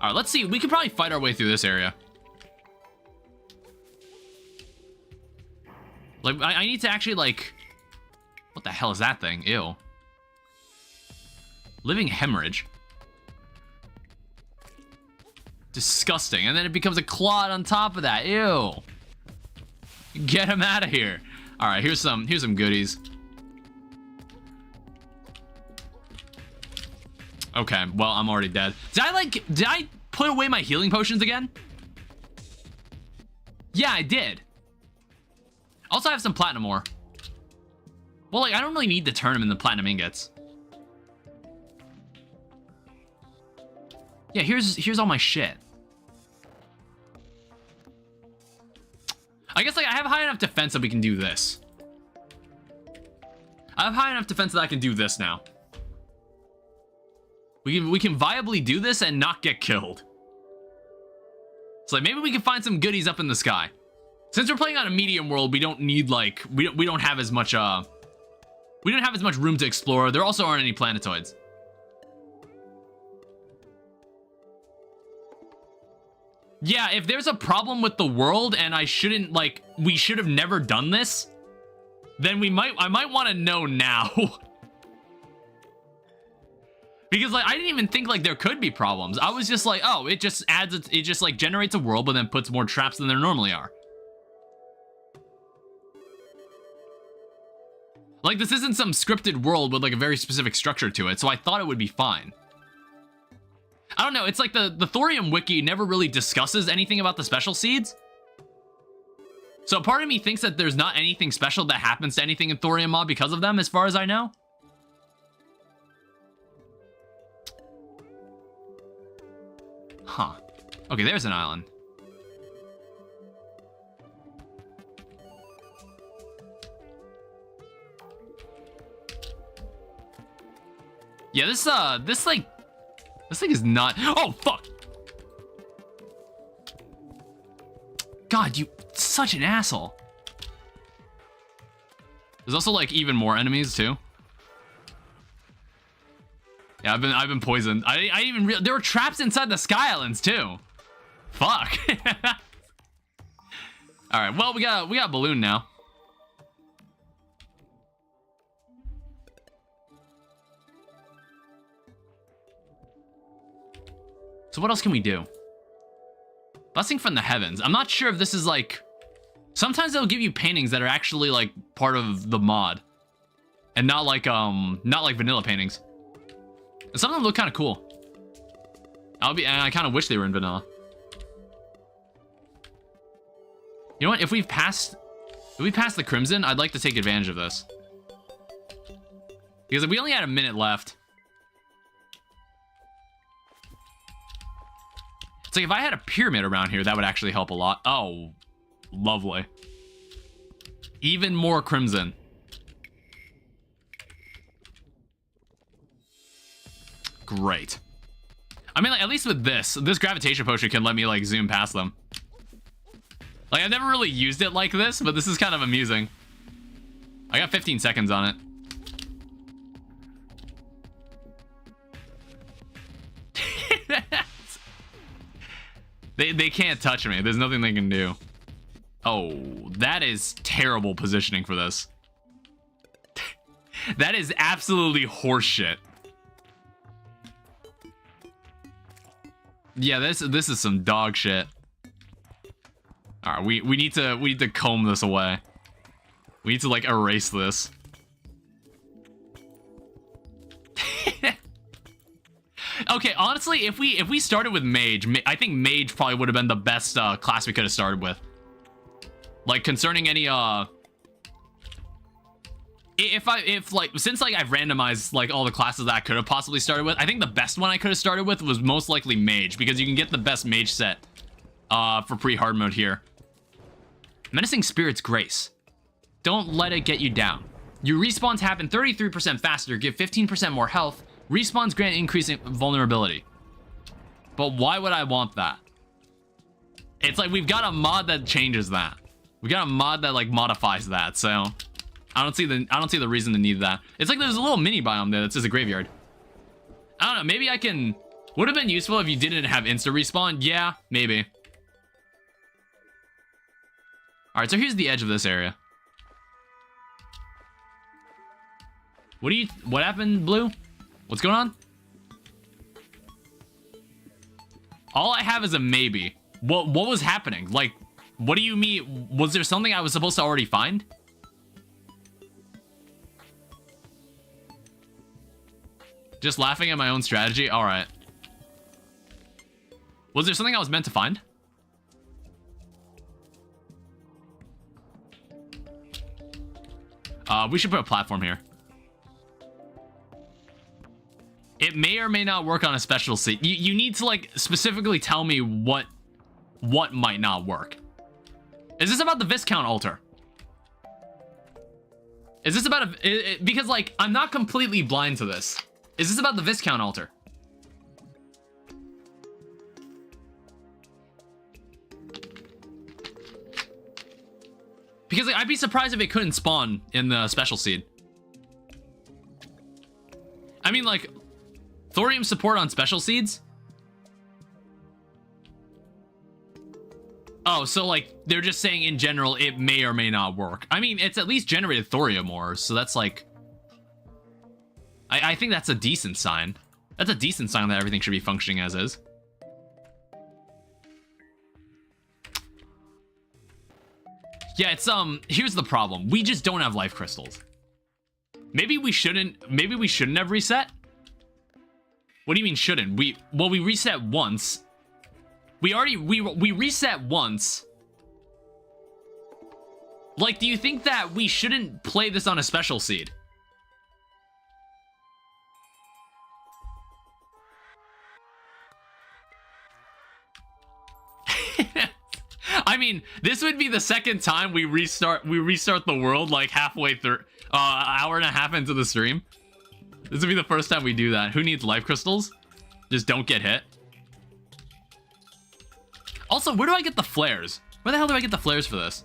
All right, let's see. We could probably fight our way through this area. Like, I need to actually, like... What the hell is that thing? Ew. Living hemorrhage. Disgusting. And then it becomes a clod on top of that. Ew. Get him out of here. All right, here's some goodies. Okay, well, I'm already dead. Did I put away my healing potions again? Yeah, I did. Also, I have some platinum ore. Well, like, I don't really need to turn them into platinum ingots. Yeah, here's all my shit. I guess, like, I have high enough defense that we can do this. I have high enough defense that I can do this now. We can viably do this and not get killed. So, like, maybe we can find some goodies up in the sky. Since we're playing on a medium world, we don't need, like, we don't have as much we don't have as much room to explore. There also aren't any planetoids. Yeah, if there's a problem with the world and I shouldn't, like, we should have never done this, then I might want to know now. Because, like, I didn't even think, like, there could be problems. I was just like, oh, it just like, generates a world, but then puts more traps than there normally are. Like, this isn't some scripted world with, like, a very specific structure to it, so I thought it would be fine. I don't know, it's like the Thorium wiki never really discusses anything about the special seeds. So part of me thinks that there's not anything special that happens to anything in Thorium Mod because of them, as far as I know. Huh. Okay, there's an island. Yeah, this thing is not... Oh, fuck! God, you... Such an asshole. There's also, like, even more enemies, too. Yeah, I've been poisoned. I even... There were traps inside the Sky Islands, too. Fuck. Alright, well, we got a balloon now. So what else can we do? Blessing from the heavens. I'm not sure if this is like... Sometimes they'll give you paintings that are actually like part of the mod. And not like vanilla paintings. And some of them look kind of cool. I kind of wish they were in vanilla. You know what? If we pass the Crimson, I'd like to take advantage of this. Because we only had a minute left. It's like if I had a pyramid around here, that would actually help a lot. Oh, lovely. Even more Crimson. Great. I mean, like, at least with this gravitation potion can let me, like, zoom past them. Like, I've never really used it like this, but this is kind of amusing. I got 15 seconds on it. They can't touch me. There's nothing they can do. Oh, that is terrible positioning for this. That is absolutely horseshit. Yeah, this is some dog shit. All right, we need to comb this away. We need to like erase this. Okay, honestly, if we started with Mage, I think Mage probably would have been the best class we could have started with. Like concerning any since like I've randomized like all the classes that I could have possibly started with, I think the best one I could have started with was most likely Mage, because you can get the best Mage set for pre-hard mode here. Menacing Spirit's Grace. Don't let it get you down. Your respawns happen 33% faster, give 15% more health. Respawns grant increasing vulnerability. But why would I want that? It's like we've got a mod that changes that. We got a mod that like modifies that, so I don't see the reason to need that. It's like there's a little mini biome there that says a graveyard. I don't know, maybe I can... Would have been useful if you didn't have insta respawn. Yeah, maybe. Alright, so here's the edge of this area. What happened, Blue? What's going on? All I have is a maybe. What was happening? Like, what do you mean? Was there something I was supposed to already find? Just laughing at my own strategy? Alright. Was there something I was meant to find? We should put a platform here. It may or may not work on a special seat. You need to like specifically tell me what might not work. Is this about the Viscount altar? Is this about because like I'm not completely blind to this. Is this about the Viscount altar? Because like, I'd be surprised if it couldn't spawn in the special seed. I mean, like, thorium support on special seeds? Oh, so like they're just saying in general it may or may not work. I mean, it's at least generated thorium ore, so that's like, I think that's a decent sign. That's a decent sign that everything should be functioning as is. Yeah, it's here's the problem. We just don't have life crystals. Maybe we shouldn't have reset? What do you mean shouldn't? We reset once. We reset once. Like, do you think that we shouldn't play this on a special seed? I mean, this would be the second time we restart the world like halfway through, hour and a half into the stream. This would be the first time we do that. Who needs life crystals? Just don't get hit. Also, where do I get the flares? Where the hell do I get the flares for this?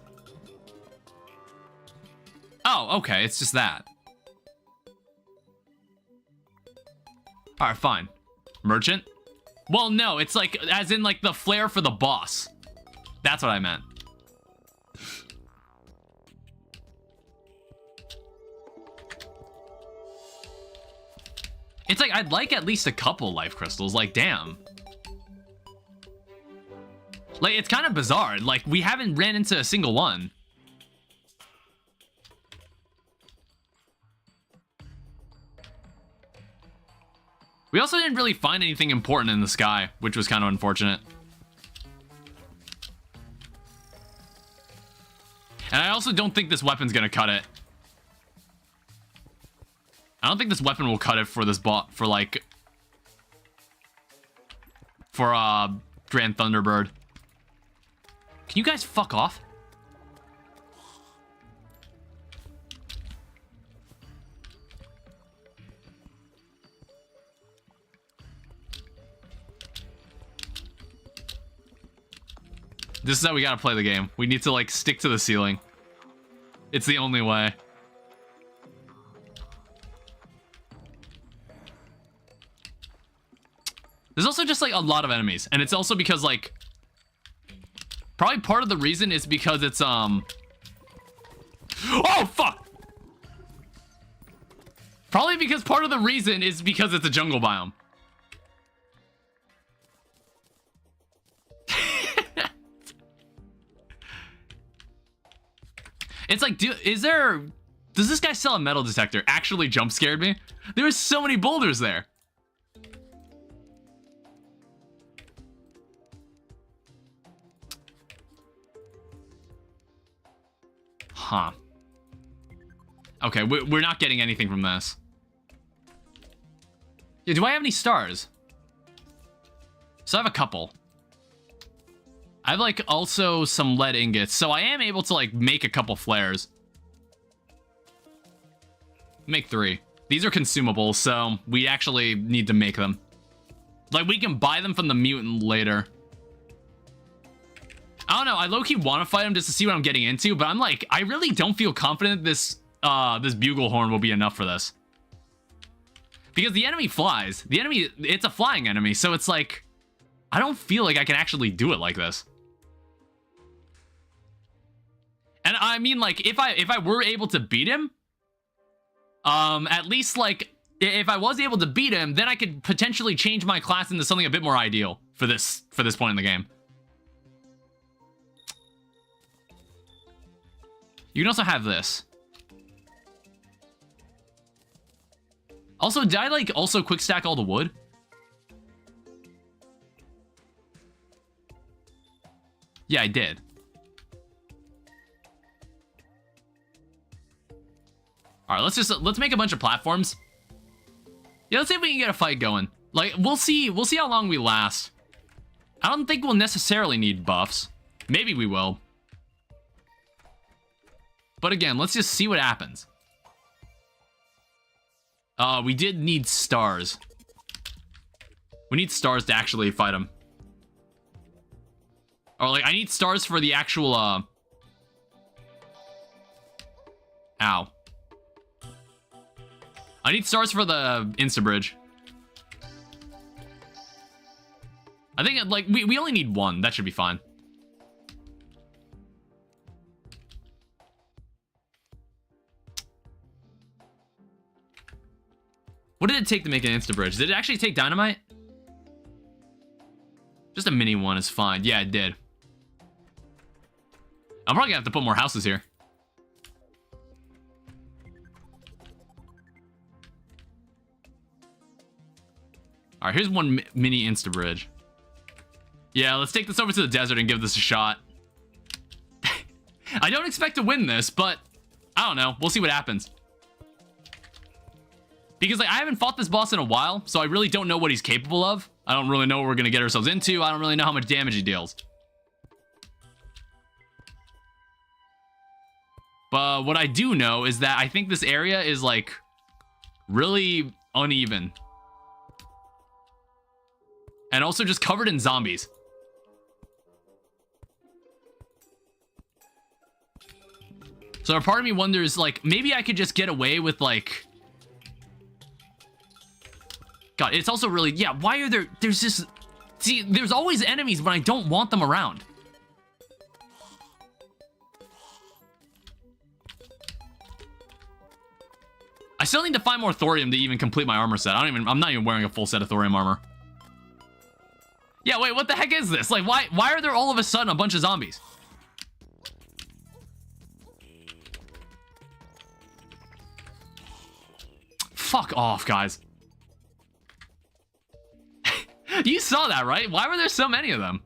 Oh, okay, it's just that. Alright, fine. Merchant? Well, no, it's like, as in like the flare for the boss. That's what I meant. It's like, I'd like at least a couple life crystals, like, damn. Like, it's kind of bizarre. Like, we haven't ran into a single one. We also didn't really find anything important in the sky, which was kind of unfortunate. And I also don't think this weapon's gonna cut it. I don't think this weapon will cut it for this bot, for like... For, Grand Thunderbird. Can you guys fuck off? This is how we gotta play the game. We need to, like, stick to the ceiling. It's the only way. There's also just, like, a lot of enemies. And it's also because, like... Probably part of the reason is because it's, Oh, fuck! Probably because part of the reason is because it's a jungle biome. It's like, does this guy sell a metal detector? Actually jump scared me. There were so many boulders there. Huh. Okay, we're not getting anything from this. Yeah, do I have any stars? So I have a couple. I have, like, also some lead ingots, so I am able to, like, make a couple flares. Make 3. These are consumable, so we actually need to make them. Like, we can buy them from the mutant later. I don't know, I low-key want to fight him just to see what I'm getting into, but I'm like, I really don't feel confident this bugle horn will be enough for this. Because the enemy flies. The enemy, it's a flying enemy, so it's like, I don't feel like I can actually do it like this. And I mean, like, if I were able to beat him, at least, like, if I was able to beat him, then I could potentially change my class into something a bit more ideal for this point in the game. You can also have this. Also, did I, like, also quick stack all the wood? Yeah, I did. All right, let's make a bunch of platforms. Yeah, let's see if we can get a fight going. Like, we'll see how long we last. I don't think we'll necessarily need buffs. Maybe we will. But again, let's just see what happens. We did need stars. We need stars to actually fight him. Or, like, I need stars for the actual, Ow. I need stars for the insta-bridge. I think, like, we only need 1. That should be fine. did it take to make an insta bridge? Did it actually take dynamite? Just a mini one is fine. Yeah, it did. I'm probably gonna have to put more houses here. All right, here's one mini insta bridge. Yeah, let's take this over to the desert and give this a shot. I don't expect to win this, but I don't know. We'll see what happens. Because like I haven't fought this boss in a while, so I really don't know what he's capable of. I don't really know what we're gonna get ourselves into. I don't really know how much damage he deals. But what I do know is that I think this area is like really uneven. And also just covered in zombies. So a part of me wonders, like, maybe I could just get away with, like... God, it's also really... Yeah, why are there... There's just... See, there's always enemies when I don't want them around. I still need to find more thorium to even complete my armor set. I'm not even wearing a full set of thorium armor. Yeah, wait, what the heck is this? Like, why are there all of a sudden a bunch of zombies? Fuck off, guys. You saw that, right? Why were there so many of them?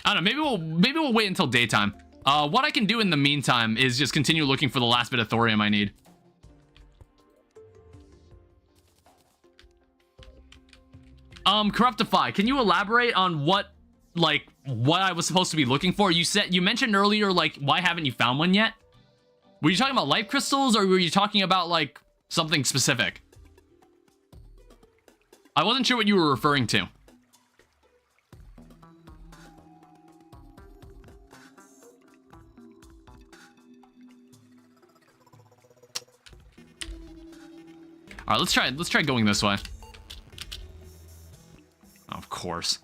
I don't know, maybe we'll wait until daytime. What I can do in the meantime is just continue looking for the last bit of thorium I need. Corruptify, can you elaborate on what I was supposed to be looking for? You mentioned earlier, like, why haven't you found one yet? Were you talking about life crystals, or were you talking about, like, something specific? I wasn't sure what you were referring to. All right, let's try going this way. Of course.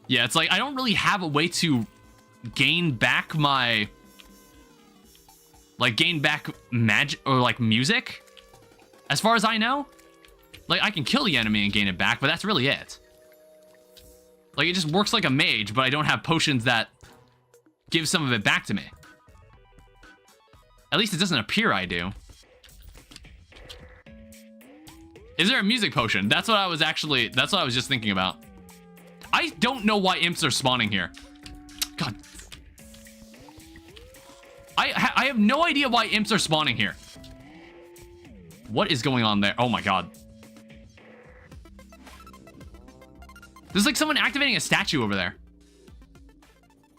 Yeah, it's like I don't really have a way to gain back my magic or like music. As far as I know, like I can kill the enemy and gain it back, but that's really it. Like it just works like a mage, but I don't have potions that give some of it back to me. At least it doesn't appear I do. Is there a music potion? That's what I was just thinking about. I don't know why imps are spawning here. God. I have no idea why imps are spawning here. What is going on there? Oh my god. There's like someone activating a statue over there.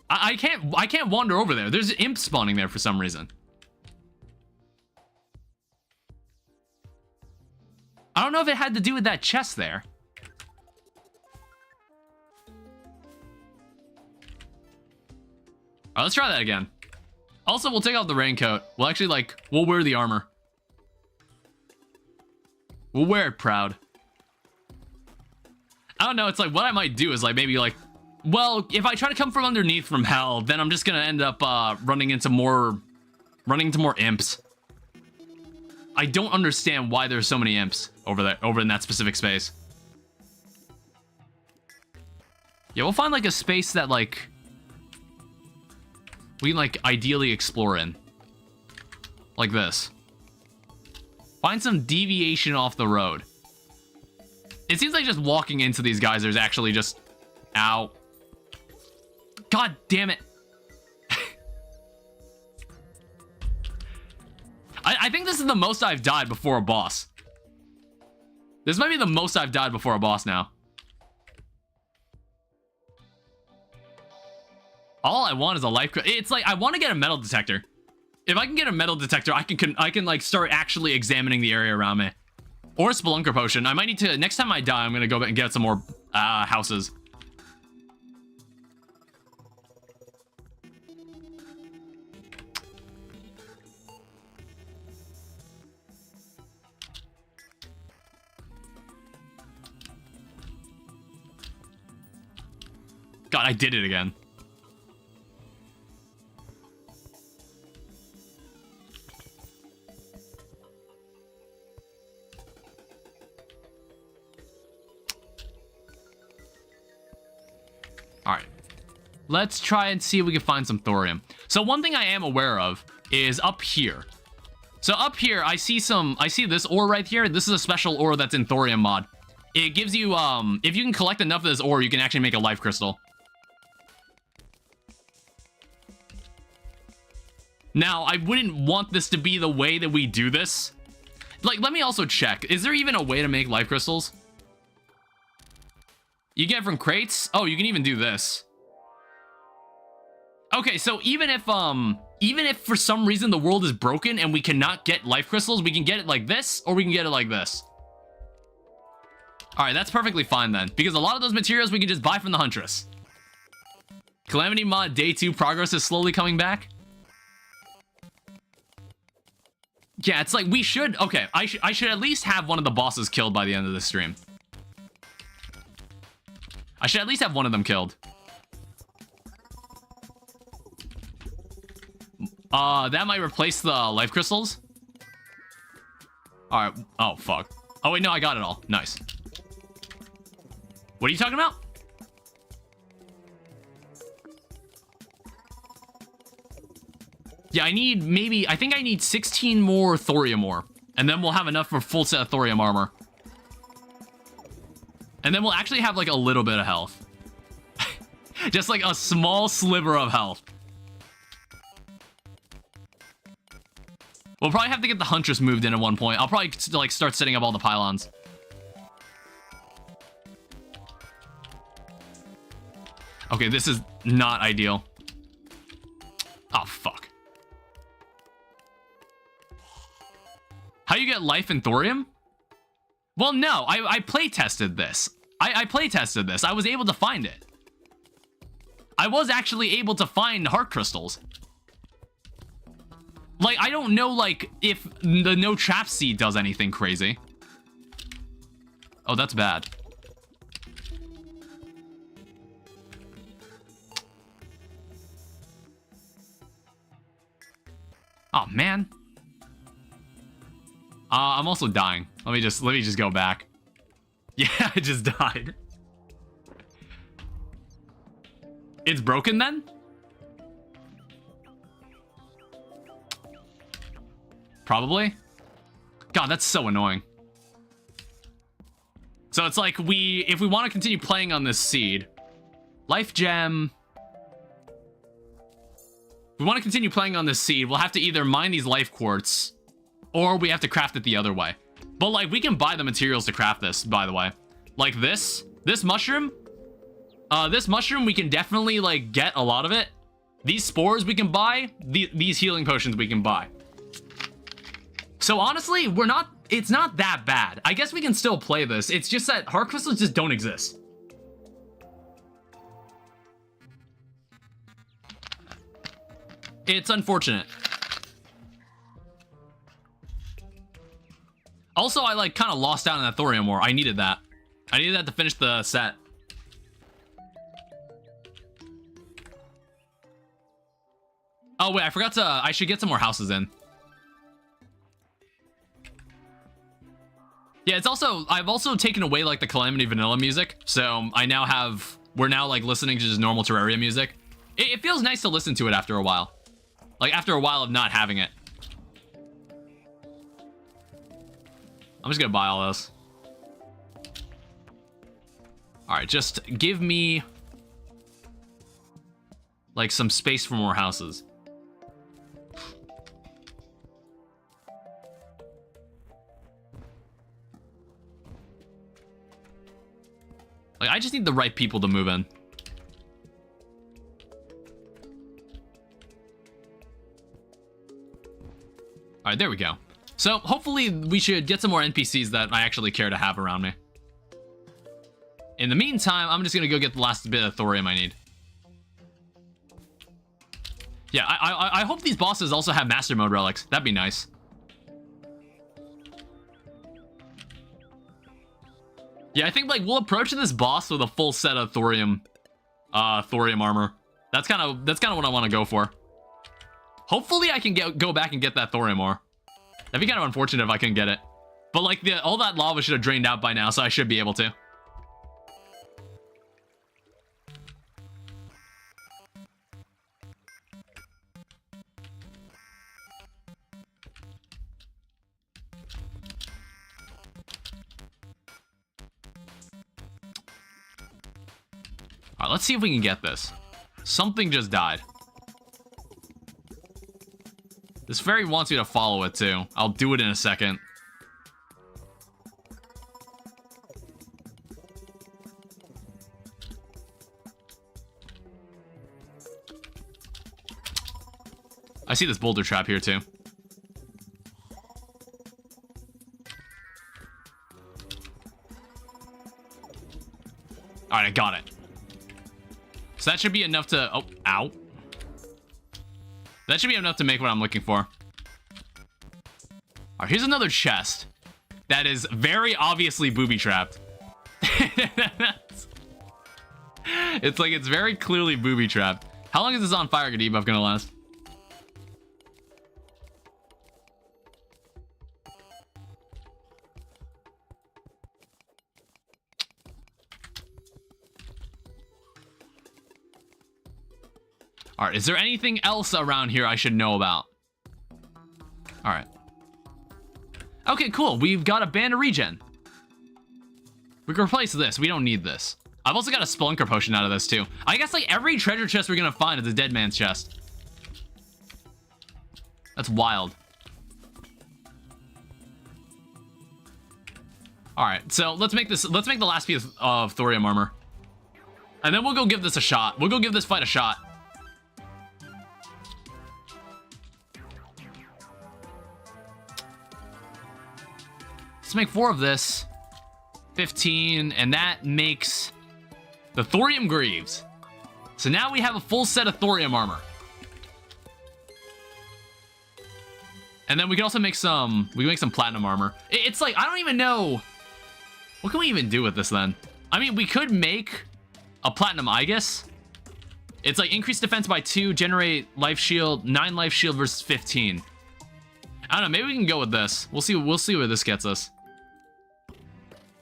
I can't wander over there. There's imps spawning there for some reason. I don't know if it had to do with that chest there. All right, let's try that again. Also, we'll take off the raincoat. We'll actually, we'll wear the armor. We'll wear it proud. I don't know, it's like, what I might do is, maybe, well, if I try to come from underneath from hell, then I'm just gonna end up, running into more imps. I don't understand why there's so many imps over in that specific space. Yeah, we'll find, a space that, we can, ideally explore in. Like this. Find some deviation off the road. It seems like just walking into these guys, there's actually just... Ow. God damn it. I think this is the most I've died before a boss. This might be the most I've died before a boss now. All I want is a life... It's like, I want to get a metal detector. If I can get a metal detector, I can start actually examining the area around me. Or a spelunker potion. I might need to... Next time I die, I'm going to go back and get some more houses. God, I did it again. All right. Let's try and see if we can find some thorium. So one thing I am aware of is up here. So up here, I see this ore right here. This is a special ore that's in Thorium mod. It gives you, if you can collect enough of this ore, you can actually make a life crystal. Now, I wouldn't want this to be the way that we do this. Like, let me also check. Is there even a way to make life crystals? You get it from crates? Oh, you can even do this. Okay, so even if for some reason the world is broken and we cannot get life crystals, we can get it like this, or we can get it like this. All right, that's perfectly fine then, because a lot of those materials we can just buy from the Huntress. Calamity mod day 2 progress is slowly coming back. Yeah, it's like we should. Okay, I should at least have one of the bosses killed by the end of the stream. I should at least have one of them killed. That might replace the life crystals. All right. Oh, fuck. Oh, wait, no, I got it all. Nice. What are you talking about? Yeah, I think I need 16 more thorium ore. And then we'll have enough for a full set of thorium armor. And then we'll actually have, like, a little bit of health. Just, like, a small sliver of health. We'll probably have to get the Huntress moved in at one point. I'll probably, like, start setting up all the pylons. Okay, this is not ideal. Oh, fuck. How you get life in thorium? Well, no, I play tested this. I play tested this. I was able to find it. I was actually able to find heart crystals. Like, I don't know, like, if the no trap seed does anything crazy. Oh, that's bad. Oh, man. I'm also dying. Let me just go back. Yeah, I just died. It's broken then? Probably. God, that's so annoying. So it's like if we want to continue playing on this seed, life gem. If we want to continue playing on this seed, we'll have to either mine these life quartz, or we have to craft it the other way. But like, we can buy the materials to craft this, by the way. Like this mushroom. This mushroom, we can definitely like get a lot of it. These spores we can buy. These healing potions we can buy. So honestly, it's not that bad. I guess we can still play this. It's just that heart crystals just don't exist. It's unfortunate. Also, I like kind of lost out on that thorium ore. I needed that. I needed that to finish the set. Oh wait, I should get some more houses in. Yeah, I've also taken away like the Calamity Vanilla music, so we're now like listening to just normal Terraria music. It feels nice to listen to it after a while. Like after a while of not having it. I'm just gonna buy all this. All right, just give me like some space for more houses. Like, I just need the right people to move in. All right, there we go. So hopefully we should get some more NPCs that I actually care to have around me. In the meantime, I'm just gonna go get the last bit of thorium I need. Yeah, I hope these bosses also have Master Mode relics. That'd be nice. Yeah, I think like we'll approach this boss with a full set of thorium thorium armor. That's kind of what I want to go for. Hopefully I can go back and get that thorium ore. That'd be kind of unfortunate if I couldn't get it. But like all that lava should have drained out by now, so I should be able to. Alright, let's see if we can get this. Something just died. This fairy wants me to follow it too. I'll do it in a second. I see this boulder trap here too. Alright, I got it. So that should be enough to... Oh, ow. That should be enough to make what I'm looking for. Alright, here's another chest. That is very obviously booby-trapped. It's like, it's very clearly booby-trapped. How long is this on fire debuff gonna last? Alright, is there anything else around here I should know about? Alright. Okay, cool. We've got a band of regen. We can replace this. We don't need this. I've also got a Spelunker potion out of this, too. I guess, like, every treasure chest we're gonna find is a dead man's chest. That's wild. Alright, so let's make the last piece of thorium armor. And then we'll go give this a shot. We'll go give this fight a shot. Let's make 4 of this. 15, and that makes the thorium greaves. So now we have a full set of thorium armor. And then we can also make some, platinum armor. It's like, I don't even know. What can we even do with this then? I mean, we could make a platinum Aegis. It's like increase defense by 2, generate life shield, 9 life shield versus 15. I don't know, maybe we can go with this. We'll see where this gets us.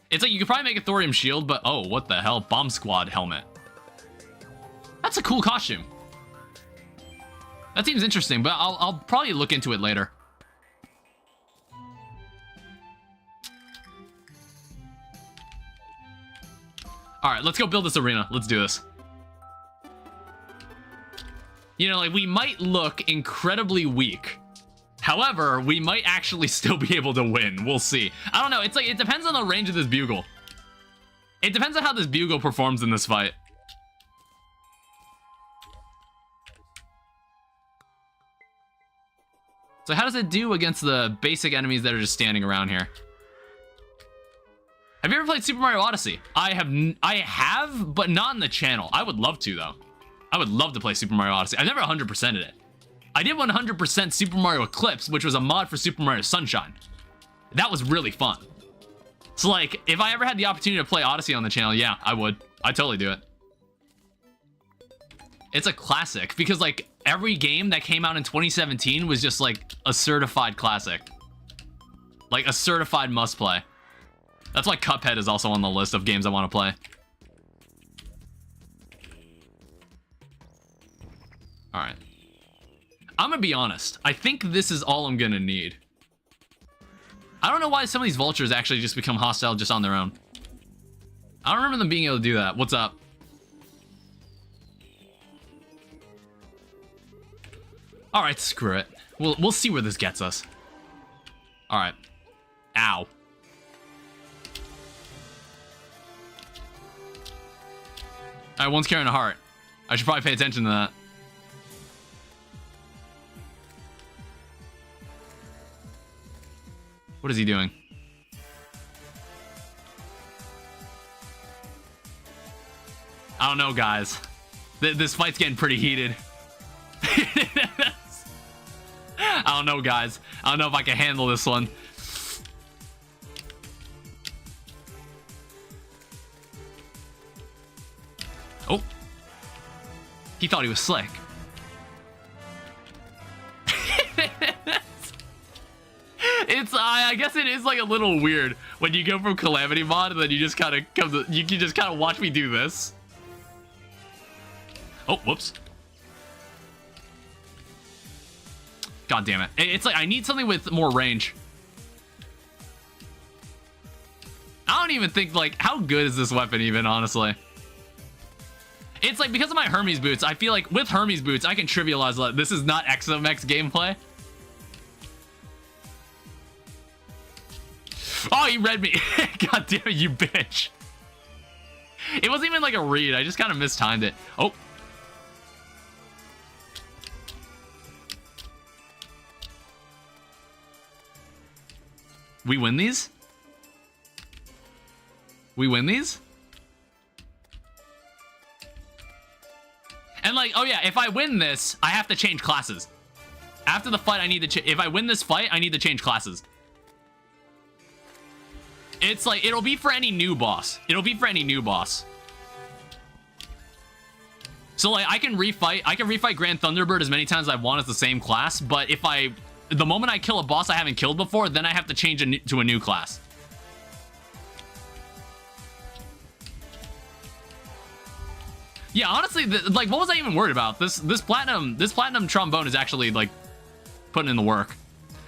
It's like, you could probably make a thorium shield, but oh, what the hell? Bomb squad helmet. That's a cool costume. That seems interesting, but I'll probably look into it later. Alright, let's go build this arena. Let's do this. You know, like, we might look incredibly weak. However, we might actually still be able to win. We'll see. I don't know. It's like, it depends on the range of this bugle. It depends on how this bugle performs in this fight. So how does it do against the basic enemies that are just standing around here? Have you ever played Super Mario Odyssey? I have, but not in the channel. I would love to, though. I would love to play Super Mario Odyssey. I've never 100%ed it. I did 100% Super Mario Eclipse, which was a mod for Super Mario Sunshine. That was really fun. So, like, if I ever had the opportunity to play Odyssey on the channel, yeah, I would. I'd totally do it. It's a classic, because, like, every game that came out in 2017 was just, like, a certified classic. Like, a certified must-play. That's why Cuphead is also on the list of games I want to play. Alright. I'm gonna be honest. I think this is all I'm gonna need. I don't know why some of these vultures actually just become hostile just on their own. I don't remember them being able to do that. What's up? Alright, screw it. We'll see where this gets us. Alright. Ow. Alright, one's carrying a heart. I should probably pay attention to that. What is he doing? I don't know, guys. This fight's getting pretty heated. I don't know, guys. I don't know if I can handle this one. Oh. He thought he was slick. I guess it is like a little weird when you go from Calamity mod and then you just kind of you can just kind of watch me do this. Oh, whoops. God damn it. It's like I need something with more range. I don't even think, like, how good is this weapon even, honestly? It's like, because of my Hermes boots, I feel like with Hermes boots, I can trivialize, like, this is not Exomex gameplay. Oh, he read me. God damn it, you bitch. It wasn't even like a read. I just kind of mistimed it. Oh. We win these? We win these? And like, oh yeah, if I win this, I have to change classes. After the fight, I need to if I win this fight, I need to change classes. It's like, it'll be for any new boss. It'll be for any new boss. So like, I can refight Grand Thunderbird as many times as I want as the same class, but if the moment I kill a boss I haven't killed before, then I have to change to a new class. Yeah, honestly, like, what was I even worried about? This platinum trombone is actually, like, putting in the work.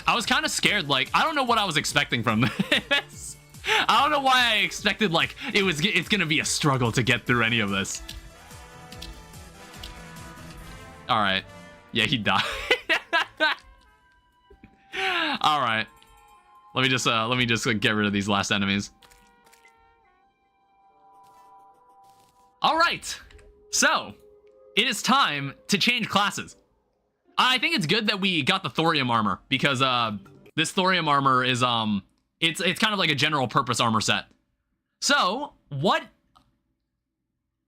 I was kind of scared, like, I don't know what I was expecting from this. I don't know why I expected, like, it's gonna be a struggle to get through any of this. Alright. Yeah, he died. Alright. Let me just get rid of these last enemies. Alright. So, it is time to change classes. I think it's good that we got the thorium armor, because this thorium armor is it's kind of like a general purpose armor set. So, what?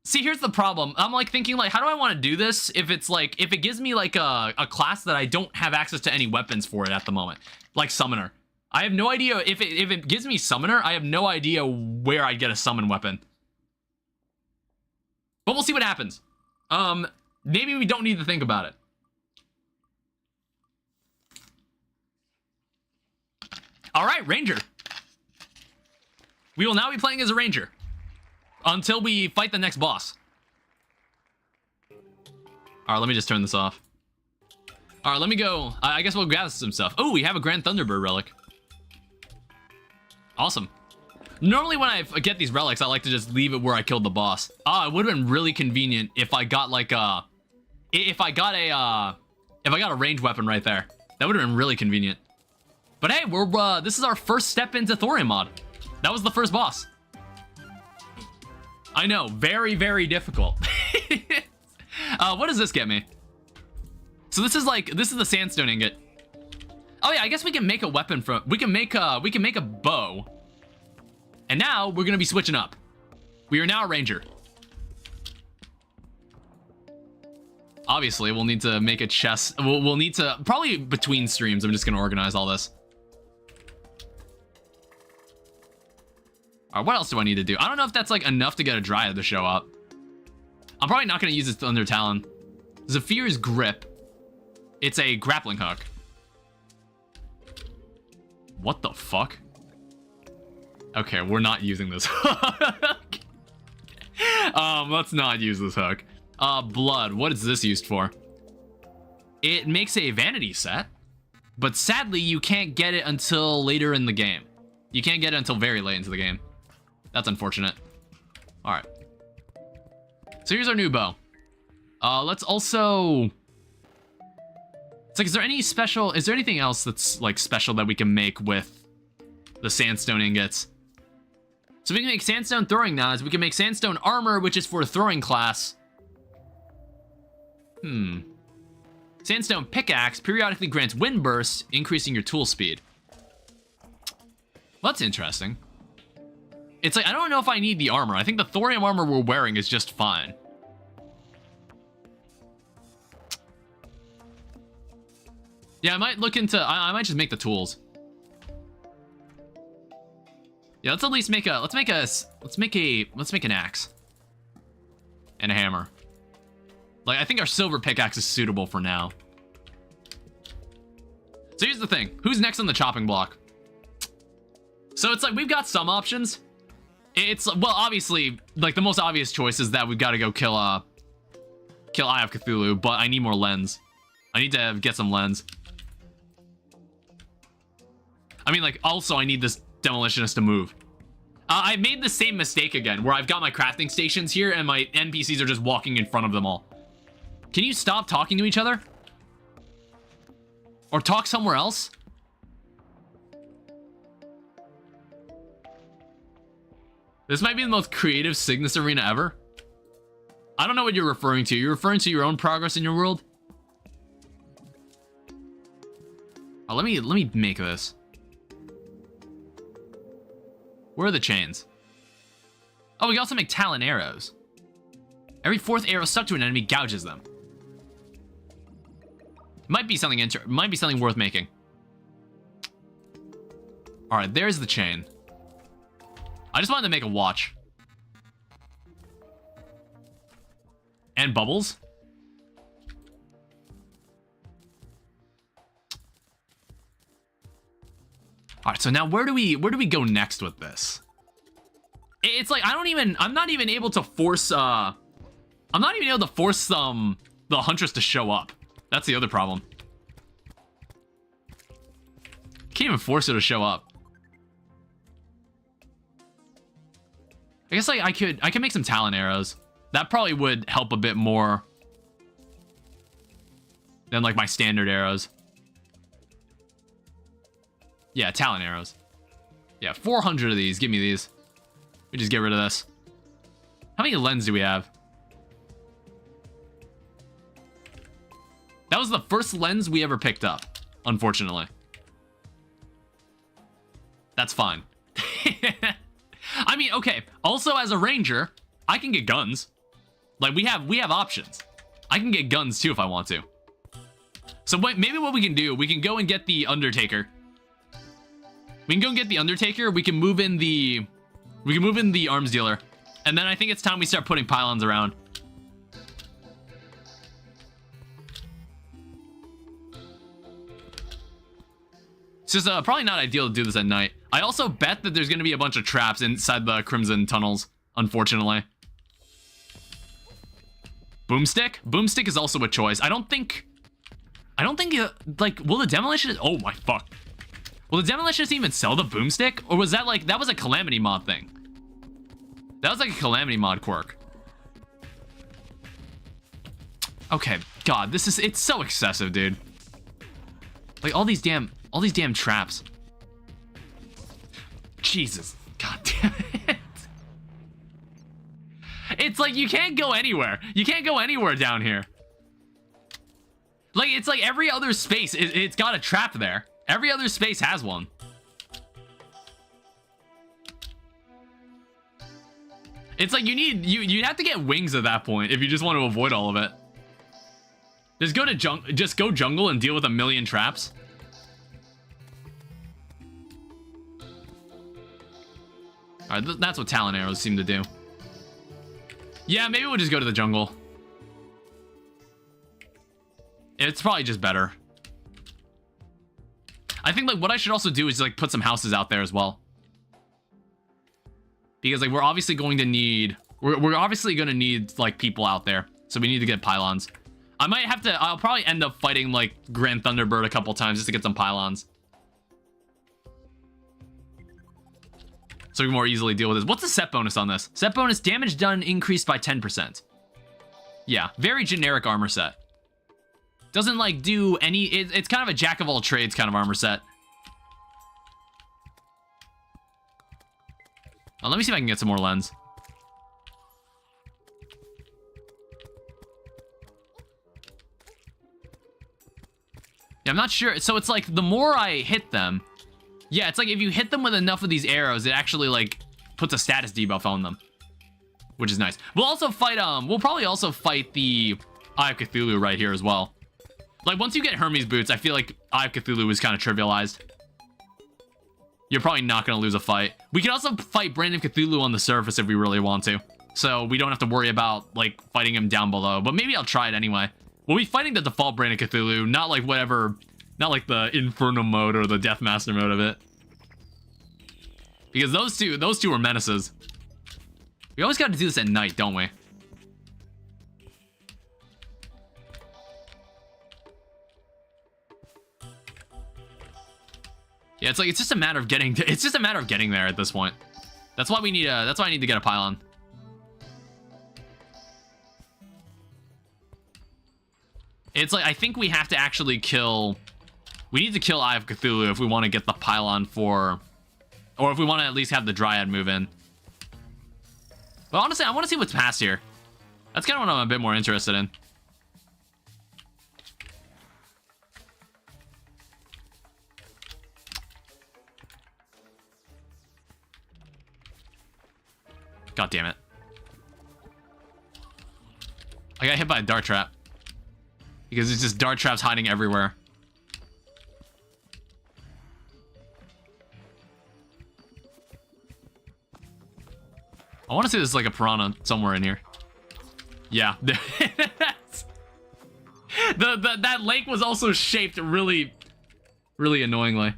See, here's the problem. I'm like thinking, like, how do I want to do this if it's like, if it gives me like a class that I don't have access to any weapons for it at the moment, like Summoner. I have no idea if it gives me Summoner, I have no idea where I'd get a summon weapon. But we'll see what happens. Maybe we don't need to think about it. All right, Ranger. We will now be playing as a Ranger until we fight the next boss. All right, let me just turn this off. All right, let me go. I guess we'll grab some stuff. Oh, we have a Grand Thunderbird relic. Awesome. Normally when I get these relics, I like to just leave it where I killed the boss. It would have been really convenient if I got like if I got a ranged weapon right there. That would have been really convenient. But hey, this is our first step into Thorium mod. That was the first boss. I know, very, very difficult. What does this get me? So this is the sandstone ingot. Oh yeah, I guess we can make a weapon from, we can make a bow. And now we're gonna be switching up. We are now a Ranger. Obviously, we'll need to make a chest. We'll need to, probably between streams, I'm just gonna organize all this. All right, what else do I need to do? I don't know if that's like enough to get a Dryad to show up. I'm probably not gonna use this Thunder Talon. Zephyr's Grip. It's a grappling hook. What the fuck? Okay, we're not using this hook. Let's not use this hook. Blood, what is this used for? It makes a vanity set, but sadly you can't get it until later in the game. You can't get it until very late into the game. That's unfortunate. All right. So here's our new bow. Let's also... It's like, is there anything else that's like special that we can make with the sandstone ingots? So we can make sandstone throwing knives. We can make sandstone armor, which is for a throwing class. Sandstone pickaxe periodically grants wind bursts, increasing your tool speed. Well, that's interesting. It's like, I don't know if I need the armor. I think the thorium armor we're wearing is just fine. Yeah, I might look into, I might just make the tools. Yeah, let's at least make a, let's make an axe. And a hammer. Like, I think our silver pickaxe is suitable for now. So here's the thing. Who's next on the chopping block? So it's like, we've got some options. It's, well, obviously, like, the most obvious choice is that we've got to go kill Eye of Cthulhu, but I need more lens. I need to get some lens. I mean, like, also, I need this demolitionist to move. I made the same mistake again, where I've got my crafting stations here, and my NPCs are just walking in front of them all. Can you stop talking to each other? Or talk somewhere else? This might be the most creative Cygnus arena ever. I don't know what you're referring to. You're referring to your own progress in your world? Oh, let me make this. Where are the chains? Oh, we can also make talon arrows. Every 4th arrow stuck to an enemy gouges them. Might be something worth making. All right, there's the chain. I just wanted to make a watch. And bubbles. All right, so now where do we go next with this? It's like I'm not even able to force the huntress to show up. That's the other problem. Can't even force her to show up. I guess like I could make some talon arrows. That probably would help a bit more than like my standard arrows. Yeah, talon arrows. Yeah, 400 of these. Give me these. We just get rid of this. How many lens do we have? That was the first lens we ever picked up, unfortunately. That's fine. I mean, okay. Also, as a ranger, I can get guns. Like, we have options. I can get guns, too, if I want to. So, maybe what we can do, we can go and get the Undertaker. We can go and get the Undertaker. We can move in the arms dealer. And then I think it's time we start putting pylons around. It's just probably not ideal to do this at night. I also bet that there's going to be a bunch of traps inside the Crimson tunnels, unfortunately. Boomstick? Boomstick is also a choice. I don't think, like, will the demolition... Oh my fuck. Will the demolitionist even sell the boomstick? Or was that like, that was a Calamity mod thing? That was like a Calamity mod quirk. Okay, God, it's so excessive, dude. Like, all these damn traps. Jesus. God damn it. It's like, you can't go anywhere. You can't go anywhere down here. Like, it's like every other space, it's got a trap there. Every other space has one. It's like you'd have to get wings at that point if you just want to avoid all of it. Just go jungle and deal with a million traps. All right, that's what talon arrows seem to do. Yeah, maybe we'll just go to the jungle. It's probably just better. I think like what I should also do is like put some houses out there as well. Because like we're obviously going to need like people out there. So we need to get pylons. I'll probably end up fighting like Grand Thunderbird a couple times just to get some pylons. So we can more easily deal with this. What's the set bonus on this? Set bonus, damage done increased by 10%. Yeah, very generic armor set. Doesn't like do any, it's kind of a jack of all trades kind of armor set. Oh, let me see if I can get some more lens. Yeah, I'm not sure. So it's like the more I hit them, yeah, it's like if you hit them with enough of these arrows, it actually like puts a status debuff on them, which is nice. We'll also fight, we'll probably also fight the Eye of Cthulhu right here as well. Like once you get Hermes boots, I feel like Eye of Cthulhu is kind of trivialized. You're probably not going to lose a fight. We can also fight Brand of Cthulhu on the surface if we really want to. so we don't have to worry about, like, fighting him down below. But maybe I'll try it anyway. We'll be fighting the default Brain of Cthulhu, not like whatever, not like the Inferno mode or the Death Master mode of it. Because those two are menaces. We always got to do this at night, don't we? Yeah, it's like it's just a matter of getting there at this point. That's why I need to get a pylon. It's like I think we have to actually kill. We need to kill Eye of Cthulhu if we want to get the pylon for, or if we want to at least have the Dryad move in. But honestly, I want to see what's past here. That's kind of what I'm a bit more interested in. God damn it. I got hit by a dart trap. Because it's just dart traps hiding everywhere. I want to see there's like a piranha somewhere in here. Yeah. That lake was also shaped really, really annoyingly.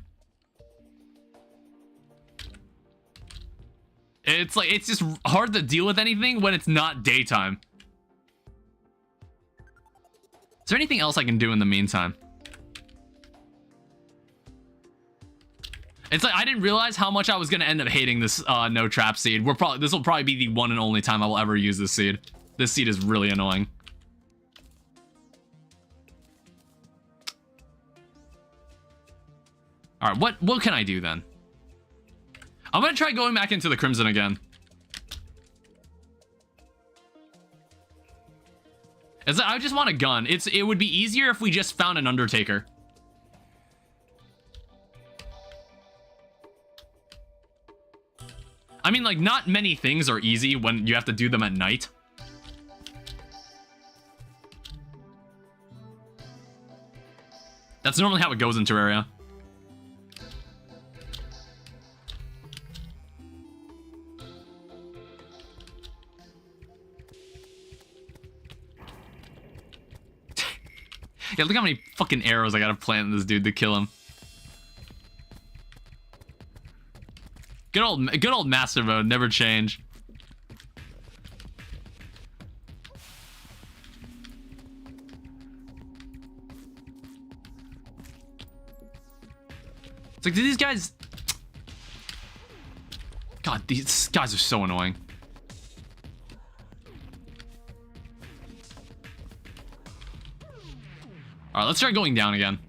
It's like, it's just hard to deal with anything when it's not daytime. Is there anything else I can do in the meantime? It's like, I didn't realize how much I was going to end up hating this no trap seed. This will probably be the one and only time I will ever use this seed. This seed is really annoying. All right, what can I do then? I'm going to try going back into the Crimson again. It's like, I just want a gun. It would be easier if we just found an Undertaker. I mean, like, not many things are easy when you have to do them at night. That's normally how it goes in Terraria. Yeah, look how many fucking arrows I gotta plant in this dude to kill him. Good old Master Mode, never change. It's like, do these guys... God, these guys are so annoying. All right, let's try going down again.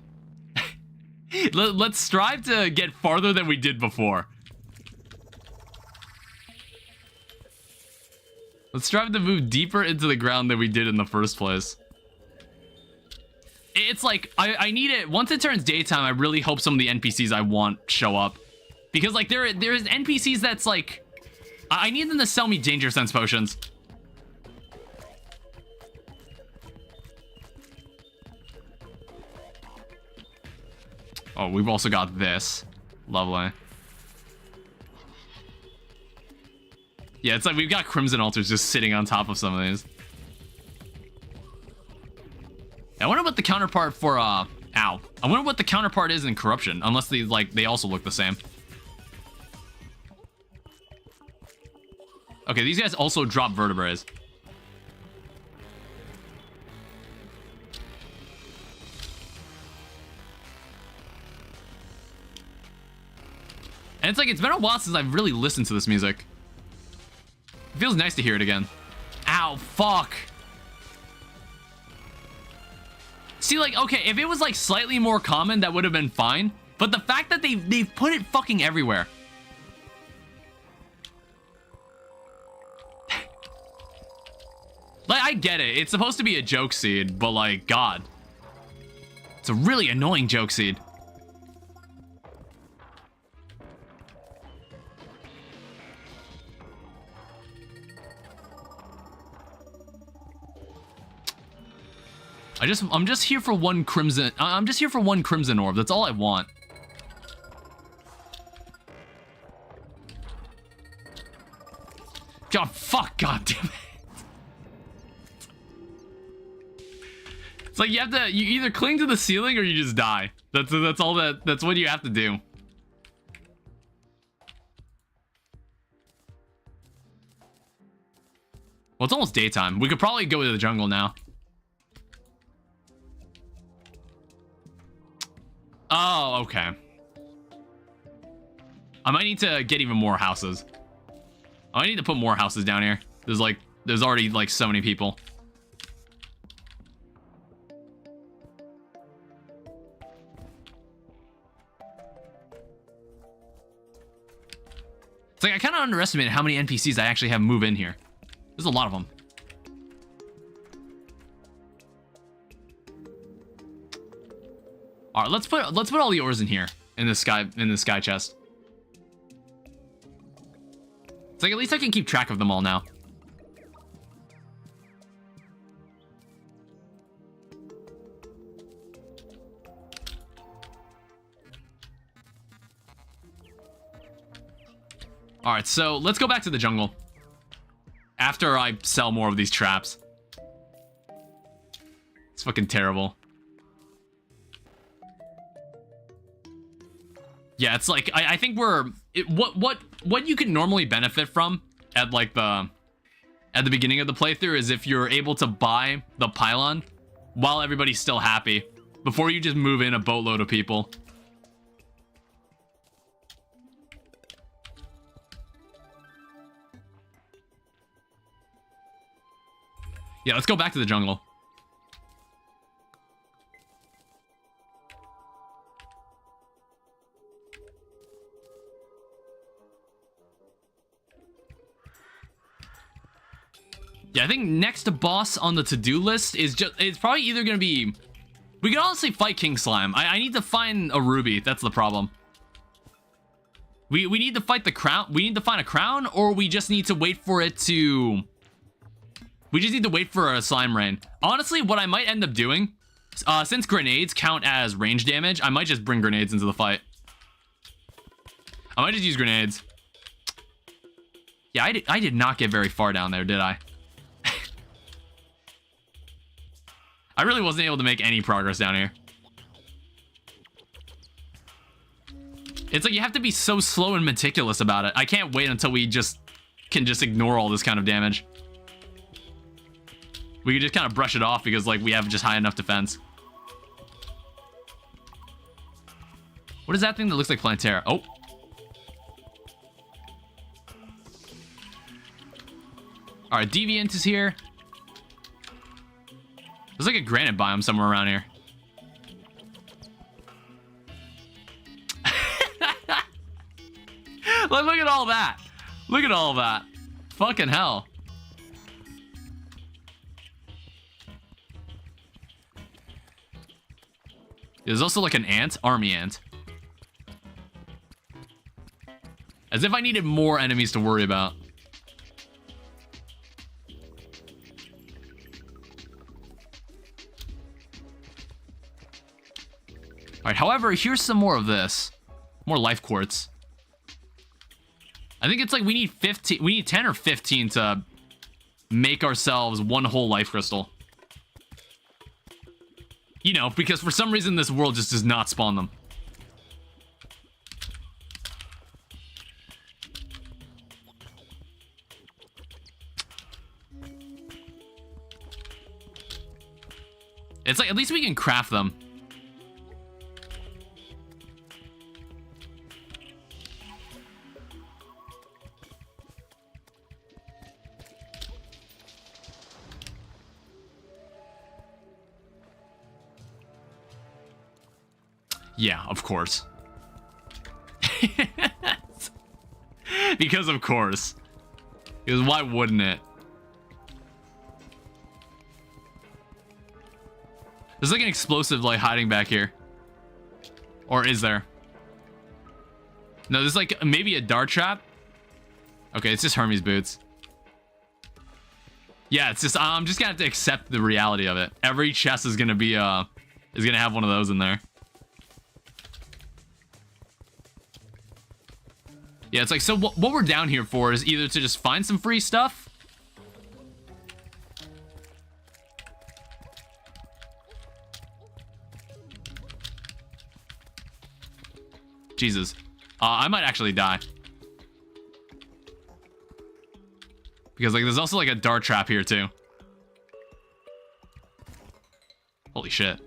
Let's strive to get farther than we did before. Let's strive to move deeper into the ground than we did in the first place. It's like, I need it. Once it turns daytime, I really hope some of the NPCs I want show up. Because, like, there's NPCs that's, like... I need them to sell me Danger Sense potions. Oh, we've also got this. Lovely. Yeah, it's like we've got Crimson Altars just sitting on top of some of these. I wonder what the counterpart for, ow. I wonder what the counterpart is in Corruption, unless they also look the same. Okay, these guys also drop vertebrae. And it's like, it's been a while since I've really listened to this music. It feels nice to hear it again. Ow, fuck. See, like, okay, if it was, like, slightly more common, that would have been fine. But the fact that they've put it fucking everywhere. Like, I get it. It's supposed to be a joke seed, but, like, God. It's a really annoying joke seed. I'm just here for one crimson. I'm just here for one crimson orb. That's all I want. God, fuck, god damn it. It's like you either cling to the ceiling or you just die. That's what you have to do. Well, it's almost daytime. We could probably go to the jungle now. Oh, okay. I might need to get even more houses. I need to put more houses down here. There's already like so many people. It's like I kind of underestimated how many NPCs I actually have move in here. There's a lot of them. All right, let's put all the ores in here in the sky chest. It's like at least I can keep track of them all now. All right, so let's go back to the jungle after I sell more of these traps. It's fucking terrible. Yeah, it's like I think what you can normally benefit from at like the beginning of the playthrough is if you're able to buy the pylon while everybody's still happy before you just move in a boatload of people. Yeah, let's go back to the jungle. Yeah, I think next boss on the to-do list is it's probably either gonna be, we can honestly fight King Slime. I need to find a ruby. That's the problem. We need to fight the crown. We need to find a crown, or we just need to wait for it to. We just need to wait for a slime rain. Honestly, what I might end up doing, since grenades count as range damage, I might just bring grenades into the fight. I might just use grenades. Yeah, I did not get very far down there, did I? I really wasn't able to make any progress down here. It's like you have to be so slow and meticulous about it. I can't wait until we can just ignore all this kind of damage. We can just kind of brush it off because like we have just high enough defense. What is that thing that looks like Planetara? Oh. All right, Deviant is here. There's like a granite biome somewhere around here. Look at all that. Look at all that. Fucking hell. There's also like an army ant. As if I needed more enemies to worry about. All right, however, here's some more of this. More life quartz. I think it's like we need 15, we need 10 or 15 to make ourselves one whole life crystal. You know, because for some reason this world just does not spawn them. It's like, at least we can craft them. Yeah, of course. Because of course. Because why wouldn't it? There's like an explosive like hiding back here. Or is there? No, there's like maybe a dart trap. Okay, it's just Hermes boots. Yeah, it's just I'm just gonna have to accept the reality of it. Every chest is gonna be is gonna have one of those in there. Yeah, it's like, so what we're down here for is either to just find some free stuff. Jesus. I might actually die. Because, like, there's also, like, a dart trap here, too. Holy shit.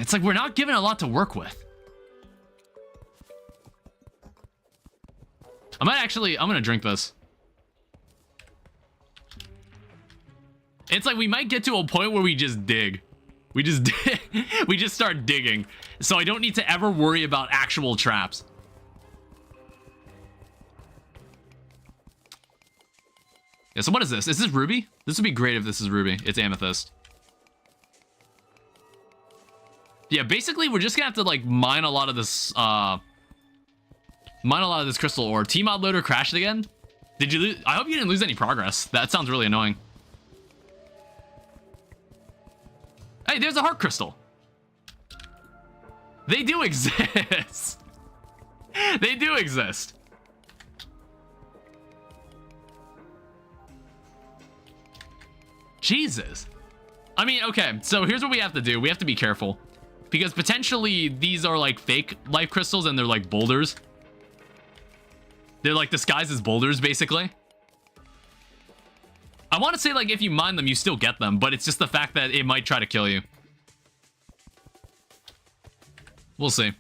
It's like we're not given a lot to work with. I'm gonna drink this. It's like we might get to a point where we just dig. We just we just start digging. So I don't need to ever worry about actual traps. Yeah, so what is this? Is this ruby? This would be great if this is ruby. It's amethyst. Yeah, basically we're just gonna have to like mine a lot of this crystal ore. T-mod loader crashed again? Did you lose? I hope you didn't lose any progress. That sounds really annoying. Hey, there's a heart crystal. They do exist. They do exist. Jesus. I mean, okay, so here's what we have to do. We have to be careful. Because potentially these are like fake life crystals and they're like boulders. They're like disguised as boulders, basically. I want to say like if you mine them, you still get them, but it's just the fact that it might try to kill you. We'll see.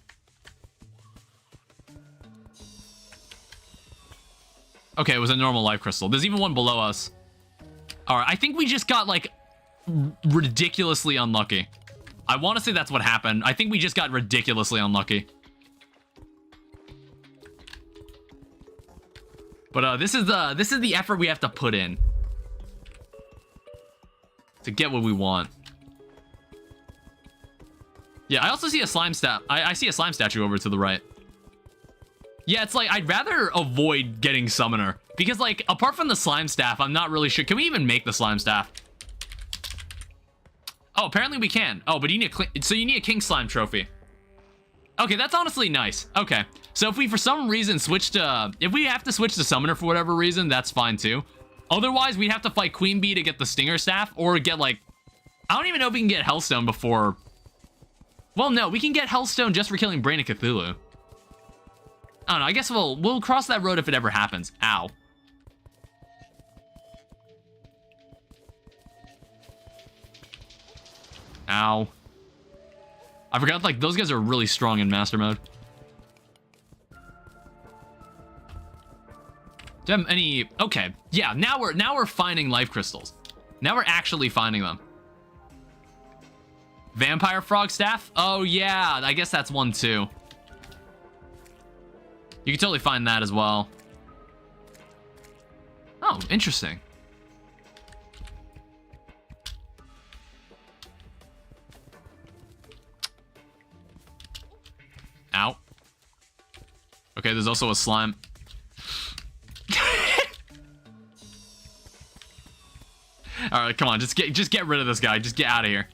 Okay, it was a normal life crystal. There's even one below us. All right, I think we just got like ridiculously unlucky. I want to say that's what happened. I think we just got ridiculously unlucky. But this is the effort we have to put in to get what we want. Yeah, I also see a slime I see a slime statue over to the right. Yeah, it's like I'd rather avoid getting summoner because like apart from the slime staff, I'm not really sure. Can we even make the slime staff? Oh, apparently we can. Oh, but you need you need a king slime trophy. Okay, that's honestly nice. Okay, so if we for some reason switch to, if we have to switch to summoner for whatever reason, that's fine too. Otherwise, we'd have to fight Queen Bee to get the stinger staff, or get like, I don't even know if we can get Hellstone before. Well, no, we can get Hellstone just for killing Brain of Cthulhu. I don't know. I guess we'll cross that road if it ever happens. Ow. Ow. I forgot, like, those guys are really strong in Master Mode. Do you have any... Okay, yeah, now we're finding life crystals. Now we're actually finding them. Vampire frog staff? Oh, yeah, I guess that's one, too. You can totally find that as well. Oh, interesting. Ow. Okay, there's also a slime. All right, come on, just get rid of this guy. Just get out of here.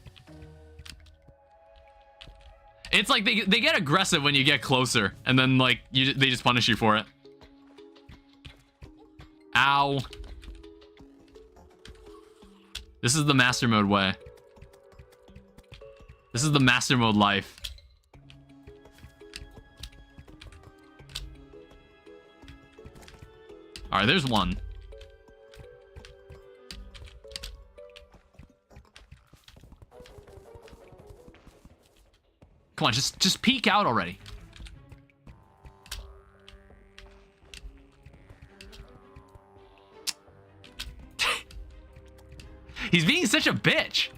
It's like they get aggressive when you get closer, and then like they just punish you for it. Ow. This is the Master Mode way. This is the Master Mode life. All right, there's one. Come on, just peek out already. He's being such a bitch.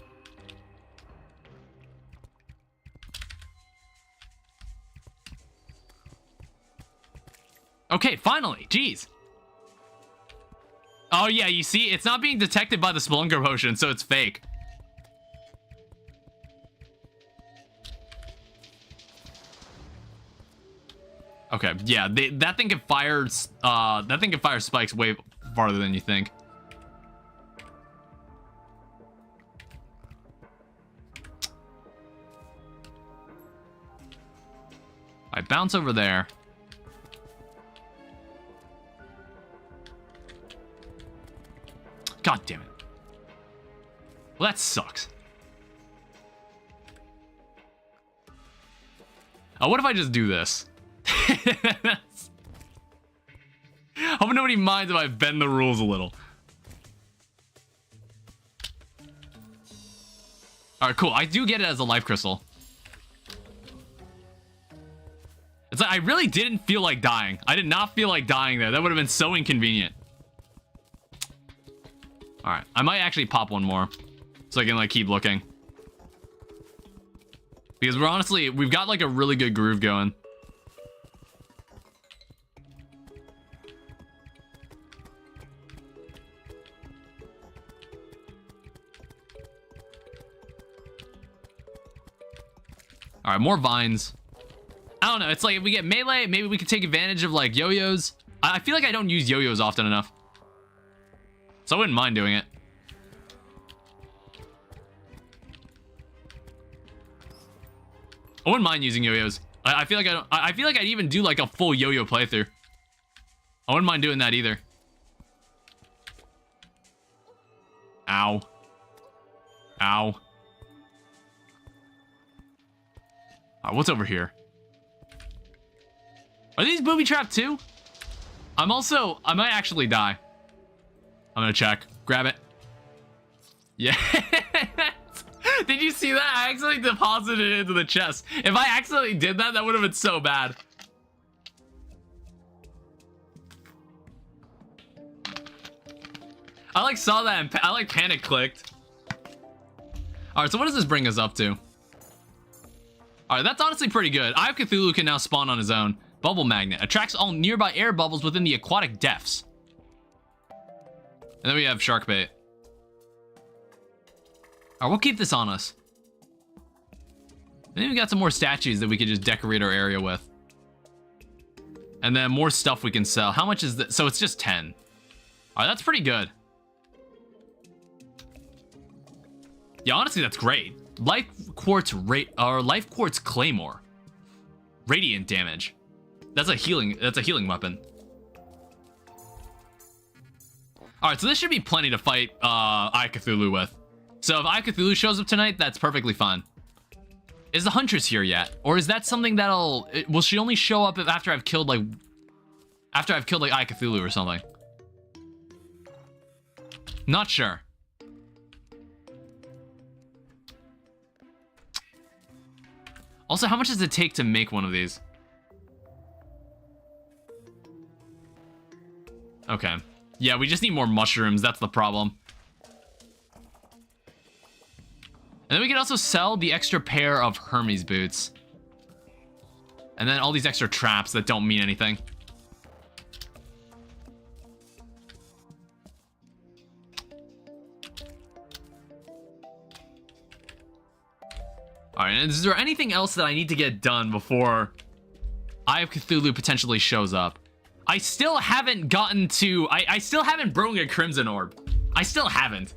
Okay, finally. Jeez. Oh, yeah, you see? It's not being detected by the Spelunker potion, so it's fake. Okay, yeah, that thing can fire spikes way farther than you think. bounce over there. God damn it. Well, that sucks. Oh, what if I just do this? Hope nobody minds if I bend the rules a little. Alright, cool. I do get it as a life crystal. It's like, I really didn't feel like dying. I did not feel like dying there. That would have been so inconvenient. Alright, I might actually pop one more. So I can, like, keep looking. Because we've got, like, a really good groove going. Alright, more vines. I don't know, it's like if we get melee, maybe we could take advantage of like yo-yos. I feel like I don't use yo-yos often enough. So I wouldn't mind doing it. I wouldn't mind using yo-yos. I feel like I feel like I'd even do like a full yo-yo playthrough. I wouldn't mind doing that either. Ow. Ow. What's over here? Are these booby trapped too? I might actually die. I'm gonna check. Grab it. Yeah. Did you see that? I accidentally deposited it into the chest. If I accidentally did that, that would have been so bad. I like saw that and I like panic clicked. Alright, so what does this bring us up to? Alright, that's honestly pretty good. Eye of Cthulhu can now spawn on his own. Bubble Magnet. Attracts all nearby air bubbles within the aquatic depths. And then we have Shark Bait. Alright, we'll keep this on us. And then we got some more statues that we could just decorate our area with. And then more stuff we can sell. How much is this? So it's just 10. Alright, that's pretty good. Yeah, honestly, that's great. Life Quartz Claymore. Radiant damage. That's a healing weapon. Alright, so this should be plenty to fight Eye Cthulhu with. So if Eye Cthulhu shows up tonight, that's perfectly fine. Is the Huntress here yet? Or is that something will she only show up after I've killed like Eye Cthulhu or something? Not sure. Also, how much does it take to make one of these? Okay. Yeah, we just need more mushrooms. That's the problem. And then we can also sell the extra pair of Hermes boots. And then all these extra traps that don't mean anything. Alright, and is there anything else that I need to get done before Eye of Cthulhu potentially shows up? I still haven't gotten to... I still haven't broken a Crimson Orb. I still haven't.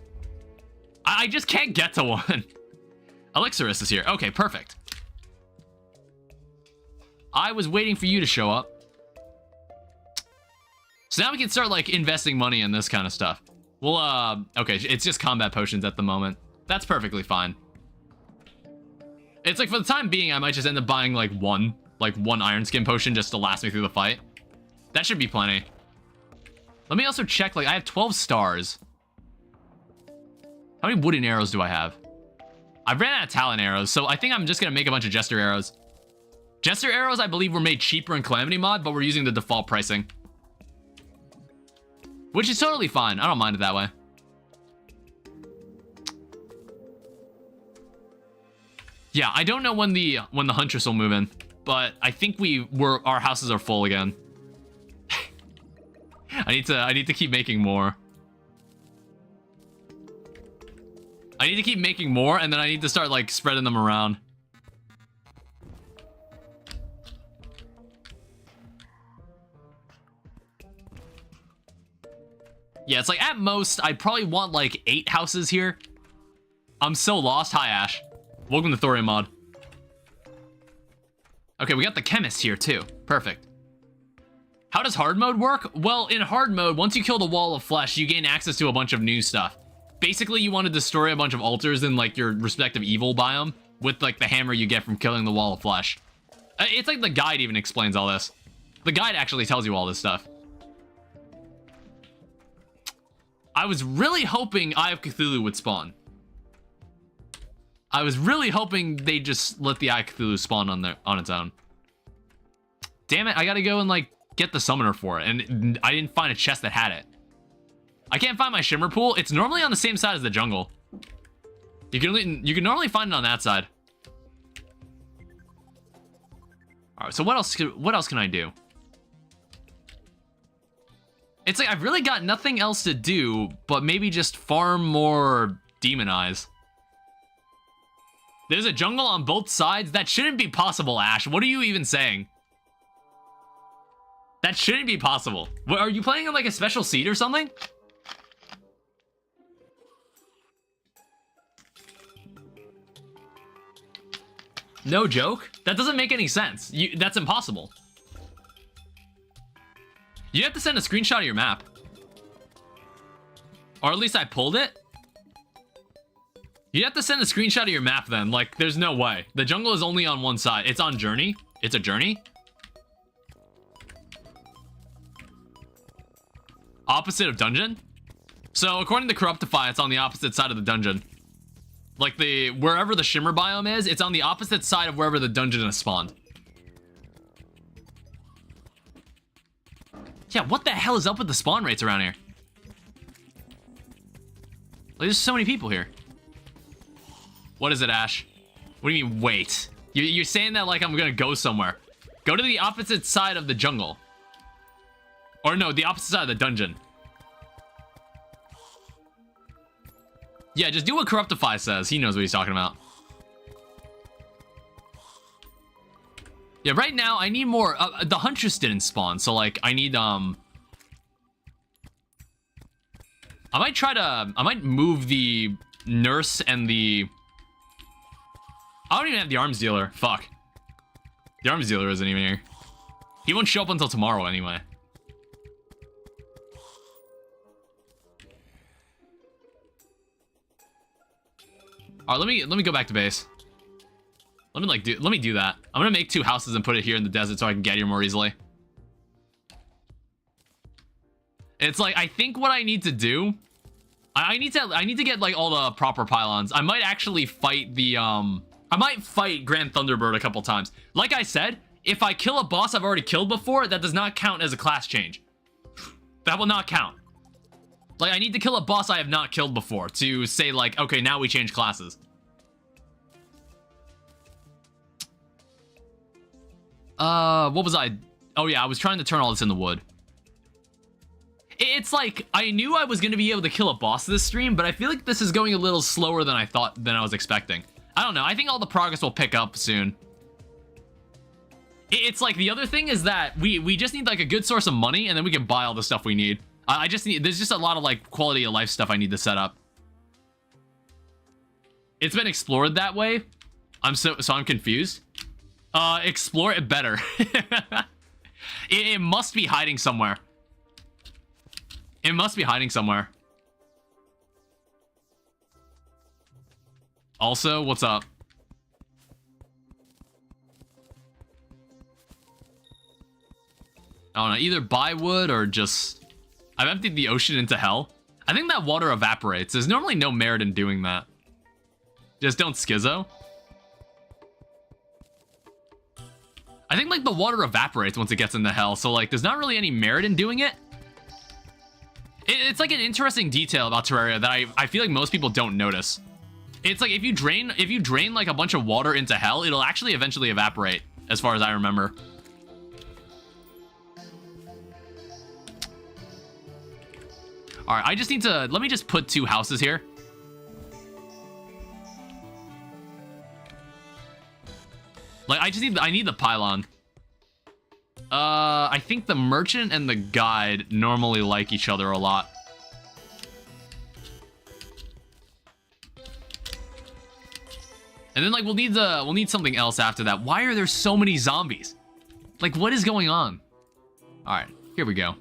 I just can't get to one. Elixirus is here. Okay, perfect. I was waiting for you to show up. So now we can start, like, investing money in this kind of stuff. Well, okay, it's just combat potions at the moment. That's perfectly fine. It's like, for the time being, I might just end up buying, like, one Iron Skin potion just to last me through the fight. That should be plenty. Let me also check, like, I have 12 stars. How many wooden arrows do I have? I ran out of Talon arrows, so I think I'm just gonna make a bunch of Jester arrows. Jester arrows, I believe, were made cheaper in Calamity mod, but we're using the default pricing. Which is totally fine. I don't mind it that way. Yeah, I don't know when the Huntress will move in, but I think our houses are full again. I need to keep making more. I need to keep making more, and then I need to start, like, spreading them around. Yeah, it's like, at most, I probably want, like, 8 houses here. I'm so lost. Hi, Ash. Welcome to Thorium mod. Okay, we got the chemist here too. Perfect. How does hard mode work? Well, in hard mode, once you kill the wall of flesh, you gain access to a bunch of new stuff. Basically, you want to destroy a bunch of altars in like your respective evil biome with like the hammer you get from killing the wall of flesh. It's like the guide even explains all this. The guide actually tells you all this stuff. I was really hoping Eye of Cthulhu would spawn. I was really hoping they'd just let the Eye of Cthulhu spawn on its own. Damn it, I gotta go and like get the summoner for it, and I didn't find a chest that had it. I can't find my shimmer pool. It's normally on the same side as the jungle. You can normally find it on that side. All right, so what else can I do? It's like I've really got nothing else to do, but maybe just farm more demon eyes. There's a jungle on both sides? That shouldn't be possible, Ash. What are you even saying? That shouldn't be possible. What, are you playing on like a special seed or something? No joke? That doesn't make any sense. That's impossible. You have to send a screenshot of your map. Or at least I pulled it. You have to send a screenshot of your map then. Like, there's no way. The jungle is only on one side. It's on journey. It's a journey. Opposite of dungeon? So, according to Corruptify, it's on the opposite side of the dungeon. Like, wherever the shimmer biome is, it's on the opposite side of wherever the dungeon is spawned. Yeah, what the hell is up with the spawn rates around here? Like, there's so many people here. What is it, Ash? What do you mean, wait? You're saying that like I'm gonna go somewhere. Go to the opposite side of the jungle. Or no, the opposite side of the dungeon. Yeah, just do what Corruptify says. He knows what he's talking about. Yeah, right now I need more. The Huntress didn't spawn, so like I need I might move the nurse and the. I don't even have the arms dealer. Fuck. The arms dealer isn't even here. He won't show up until tomorrow anyway. All right, let me go back to base. Let me do that. I'm gonna make 2 houses and put it here in the desert so I can get here more easily. It's like I think what I need to do. I need to get like all the proper pylons. I might actually fight the I might fight Grand Thunderbird a couple times. Like I said, if I kill a boss I've already killed before, that does not count as a class change. That will not count. Like, I need to kill a boss I have not killed before to say, like, okay, now we change classes. What was I? Oh, yeah, I was trying to turn all this into wood. It's like, I knew I was going to be able to kill a boss this stream, but I feel like this is going a little slower than I was expecting. I don't know. I think all the progress will pick up soon. It's like, the other thing is that we just need, like, a good source of money, and then we can buy all the stuff we need. There's just a lot of, like, quality of life stuff I need to set up. It's been explored that way. So I'm confused. Explore it better. It must be hiding somewhere. It must be hiding somewhere. Also, what's up? I don't know, either buy wood or just... I've emptied the ocean into hell. I think that water evaporates. There's normally no merit in doing that. Just don't schizo. I think, like, the water evaporates once it gets into hell, so, like, there's not really any merit in doing it. It's, like, an interesting detail about Terraria that I feel like most people don't notice. It's like, if you drain, like, a bunch of water into hell, it'll actually eventually evaporate, as far as I remember. Alright, I just need to... Let me just put 2 houses here. Like, I need the pylon. I think the merchant and the guide normally like each other a lot. And then like we'll need something else after that. Why are there so many zombies? Like what is going on? All right, here we go.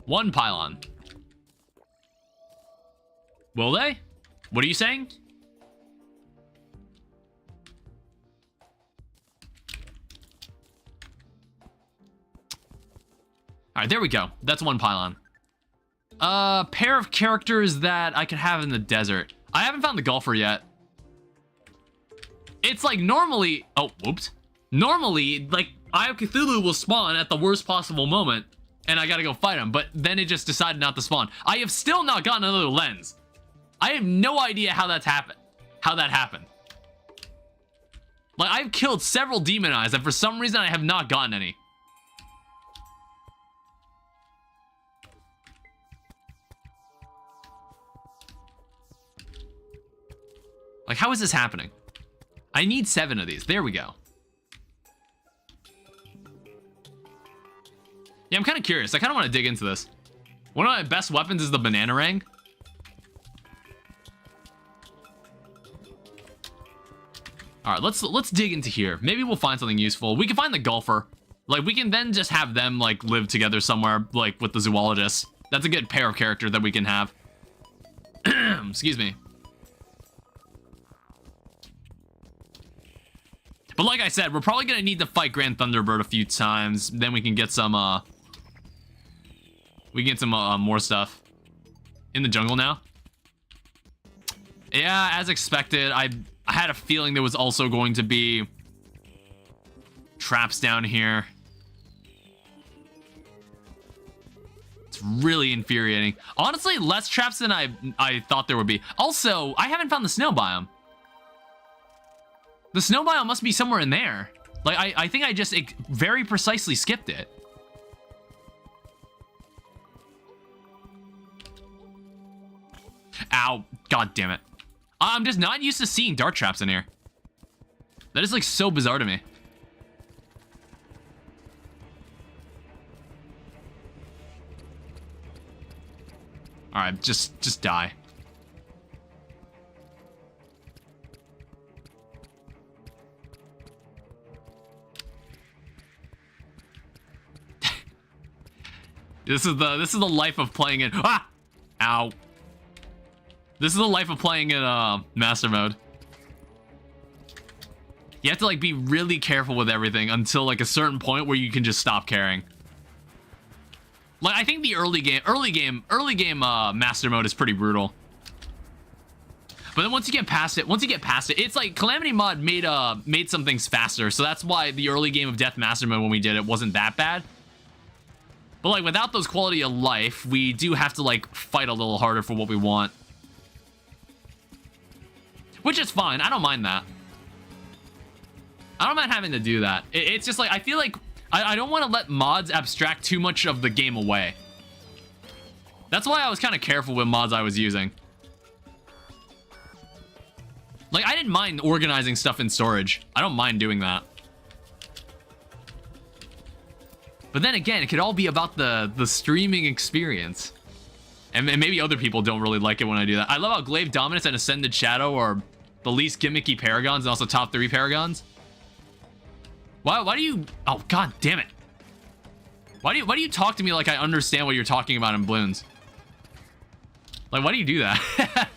1 pylon. Will they? What are you saying? All right, there we go. That's 1 pylon. Pair of characters that I could have in the desert. I haven't found the golfer yet. It's like normally, oh, whoops. Normally, like, Eye of Cthulhu will spawn at the worst possible moment, and I gotta go fight him, but then it just decided not to spawn. I have still not gotten another lens. I have no idea how that happened. Like, I've killed several demon eyes, and for some reason I have not gotten any. Like, how is this happening? I need 7 of these. There we go. Yeah, I'm kind of curious. I kind of want to dig into this. One of my best weapons is the bananarang. All right, let's dig into here. Maybe we'll find something useful. We can find the golfer. Like, we can then just have them, like, live together somewhere, like, with the zoologist. That's a good pair of character that we can have. Excuse me. But like I said, we're probably gonna need to fight Grand Thunderbird a few times. Then we can get some, more stuff. In the jungle now. Yeah, as expected. I had a feeling there was also going to be traps down here. It's really infuriating. Honestly, less traps than I thought there would be. Also, I haven't found the snow biome. The snow biome must be somewhere in there. Like, I think I just very precisely skipped it. Ow. God damn it. I'm just not used to seeing dart traps in here. That is, like, so bizarre to me. Alright, just die. This is the life of playing it. Ah! Ow. This is the life of playing in Master Mode. You have to like be really careful with everything until like a certain point where you can just stop caring. Like I think the early game Master Mode is pretty brutal. But then once you get past it, it's like Calamity Mod made some things faster, so that's why the early game of Death Master Mode when we did it wasn't that bad. But like without those quality of life, we do have to like fight a little harder for what we want. Which is fine, I don't mind that. I don't mind having to do that. It's just like, I feel like I don't want to let mods abstract too much of the game away. That's why I was kind of careful with mods I was using. Like, I didn't mind organizing stuff in storage. I don't mind doing that. But then again, it could all be about the streaming experience. And maybe other people don't really like it when I do that. I love how Glaive Dominance and Ascended Shadow are the least gimmicky paragons and also top 3 paragons. Why do you... Oh, god damn it. Why do you talk to me like I understand what you're talking about in Bloons? Like, why do you do that?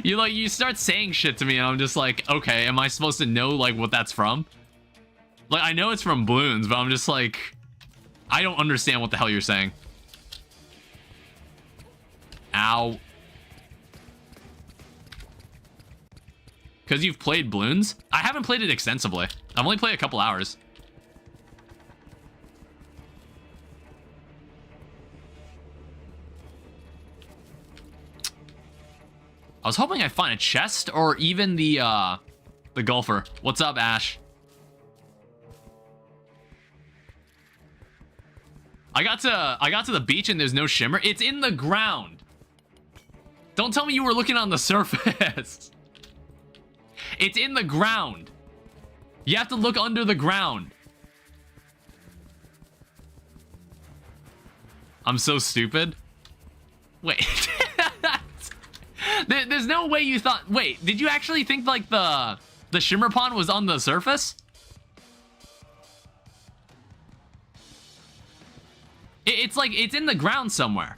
You start saying shit to me and I'm just like, okay, am I supposed to know like what that's from? Like, I know it's from Bloons, but I'm just like, I don't understand what the hell you're saying. Ow. Because you've played Bloons? I haven't played it extensively. I've only played a couple hours. I was hoping I'd find a chest or even the golfer. What's up, Ash? I got to the beach and there's no shimmer. It's in the ground. Don't tell me you were looking on the surface. It's in the ground. You have to look under the ground. I'm so stupid. Wait. There's no way you thought... Wait, did you actually think, like, the Shimmer Pond was on the surface? It's like, it's in the ground somewhere.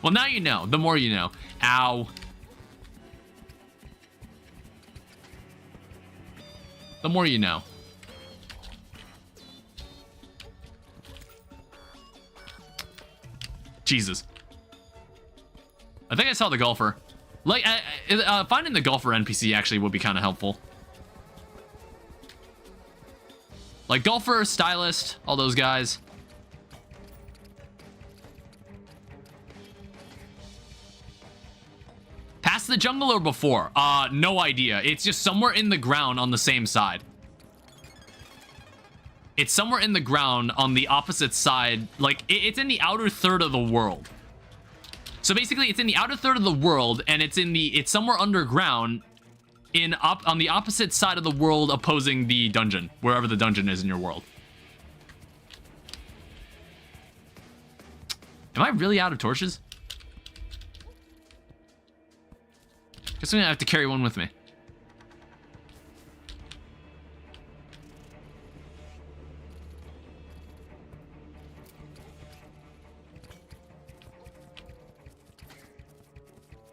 Well, now you know. The more you know. Ow. The more you know. Jesus. I think I saw the golfer. Like, finding the golfer NPC actually would be kind of helpful. Like, golfer, stylist, all those guys. Past the jungle or before? No idea. It's just somewhere in the ground on the same side. It's somewhere in the ground on the opposite side. Like, it's in the outer third of the world. So basically, it's in the outer third of the world, and it's somewhere underground on the opposite side of the world opposing the dungeon, wherever the dungeon is in your world. Am I really out of torches? Guess I'm gonna have to carry one with me.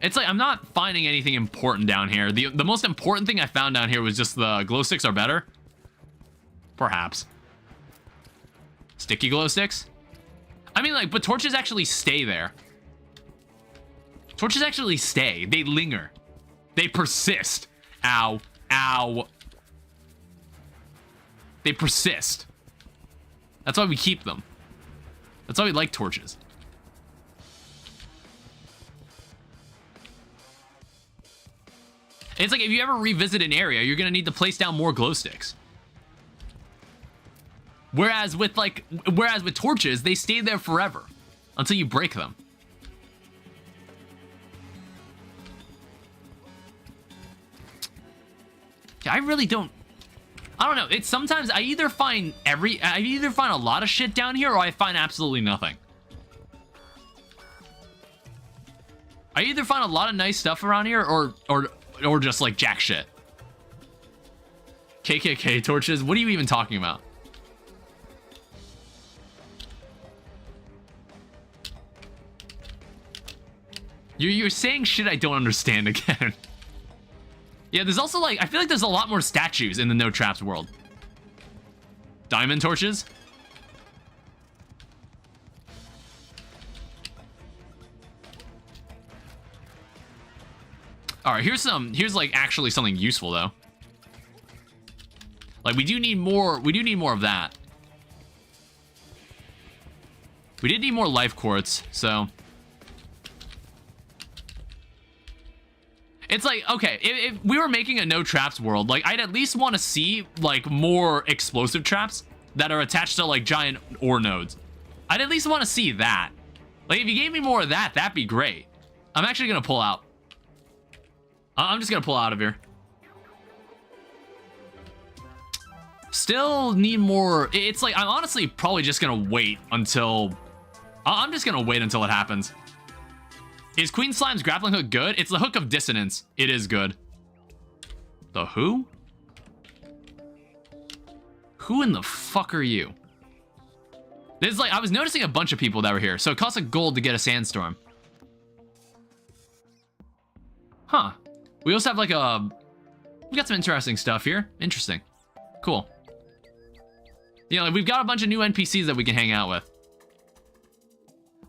It's like, I'm not finding anything important down here. The most important thing I found down here was just the glow sticks are better. Perhaps. Sticky glow sticks? I mean, like, but torches actually stay there. Torches actually stay. They linger. They persist. Ow. Ow. They persist. That's why we keep them. That's why we like torches. It's like, if you ever revisit an area, you're gonna need to place down more glow sticks. Whereas with torches, they stay there forever until you break them. I really don't. I don't know. It's sometimes I either find a lot of shit down here, or I find absolutely nothing. I either find a lot of nice stuff around here, or just like jack shit. KKK torches? What are you even talking about? You're saying shit I don't understand again. Yeah, there's also, like, I feel like there's a lot more statues in the no traps world. Diamond torches? All right, here's like actually something useful though. Like, we do need more of that. We did need more life quartz, so it's like, okay, if we were making a no traps world, like, I'd at least want to see like more explosive traps that are attached to like giant ore nodes. I'd at least want to see that. Like, if you gave me more of that, that'd be great. I'm actually gonna pull out. I'm just gonna pull out of here. Still need more. It's like, I'm honestly probably just gonna wait until... I'm just gonna wait until it happens. Is Queen Slime's grappling hook good? It's the hook of dissonance. It is good. The who? Who in the fuck are you? This is like, I was noticing a bunch of people that were here. So it costs a gold to get a sandstorm. Huh. We also have like we got some interesting stuff here. Interesting. Cool. You know, like, we've got a bunch of new NPCs that we can hang out with.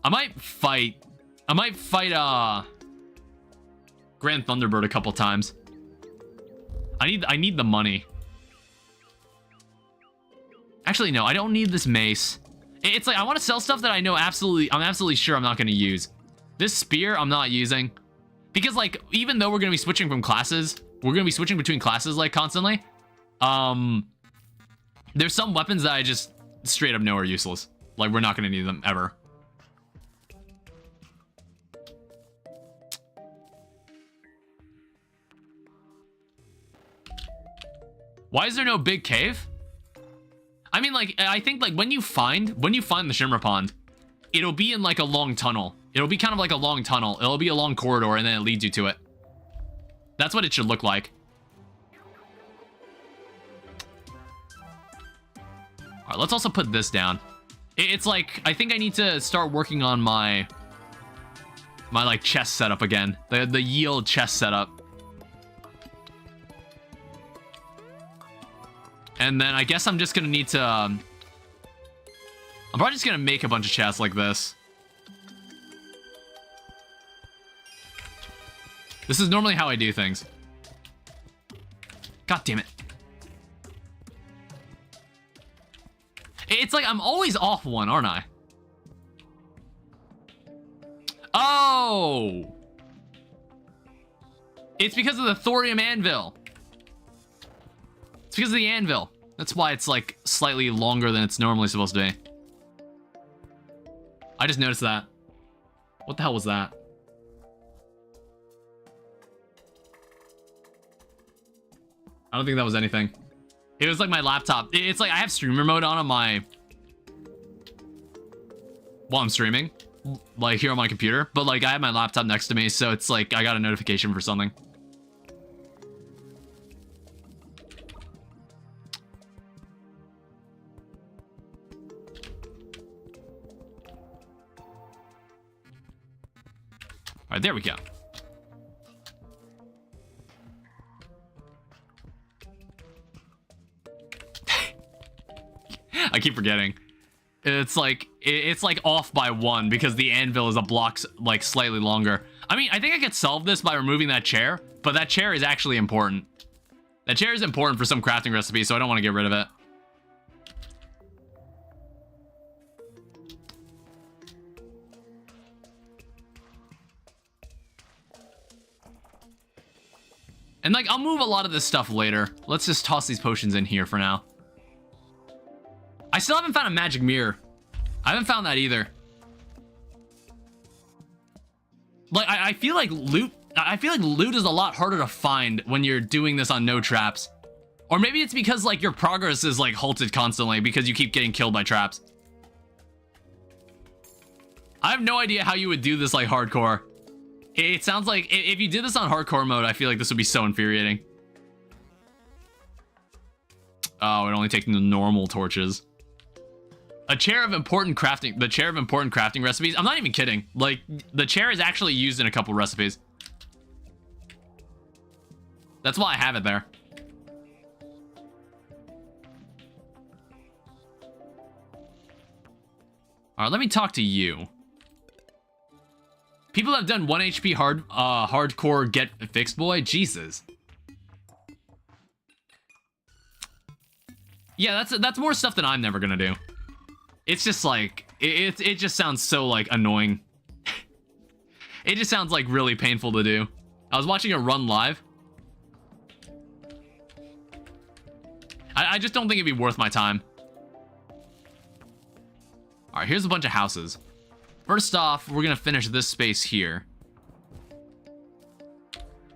I might fight Grand Thunderbird a couple times. I need the money. Actually, no, I don't need this mace. It's like, I want to sell stuff that I know I'm absolutely sure I'm not going to use. This spear I'm not using. Because, like, even though we're going to be switching from classes, we're going to be switching between classes, like, constantly. There's some weapons that I just straight up know are useless. Like, we're not going to need them ever. Why is there no big cave? I mean, like, I think, like, when you find the Shimmer Pond, it'll be in, like, a long tunnel. It'll be kind of like a long tunnel. It'll be a long corridor, and then it leads you to it. That's what it should look like. All right, let's also put this down. It's like, I think I need to start working on my like, chest setup again. The yield chest setup. And then I guess I'm just gonna need to... I'm probably just gonna make a bunch of chests like this. This is normally how I do things. God damn it. It's like I'm always off one, aren't I? Oh! It's because of the thorium anvil. It's because of the anvil. That's why it's like slightly longer than it's normally supposed to be. I just noticed that. What the hell was that? I don't think that was anything. It was like my laptop. It's like I have streamer mode on my... while I'm streaming. Like here on my computer. But like I have my laptop next to me, so it's like I got a notification for something. All right, there we go. I keep forgetting. It's like off by 1 because the anvil is a block like slightly longer. I mean, I think I could solve this by removing that chair, but that chair is actually important. That chair is important for some crafting recipes, so I don't want to get rid of it. And like, I'll move a lot of this stuff later. Let's just toss these potions in here for now. I still haven't found a magic mirror. I haven't found that either. Like, I feel like loot is a lot harder to find when you're doing this on no traps. Or maybe it's because like your progress is like halted constantly because you keep getting killed by traps. I have no idea how you would do this like hardcore. It sounds like if you did this on hardcore mode, I feel like this would be so infuriating. Oh, it only takes the normal torches. The chair of important crafting recipes. I'm not even kidding. Like, the chair is actually used in a couple recipes. That's why I have it there. All right, let me talk to you. People have done 1 HP hardcore get fixed, boy. Jesus. Yeah, that's more stuff than I'm never gonna do. It's just like, it just sounds so like annoying. It just sounds like really painful to do. I was watching it run live. I just don't think it'd be worth my time. All right, here's a bunch of houses. First off, we're gonna finish this space here.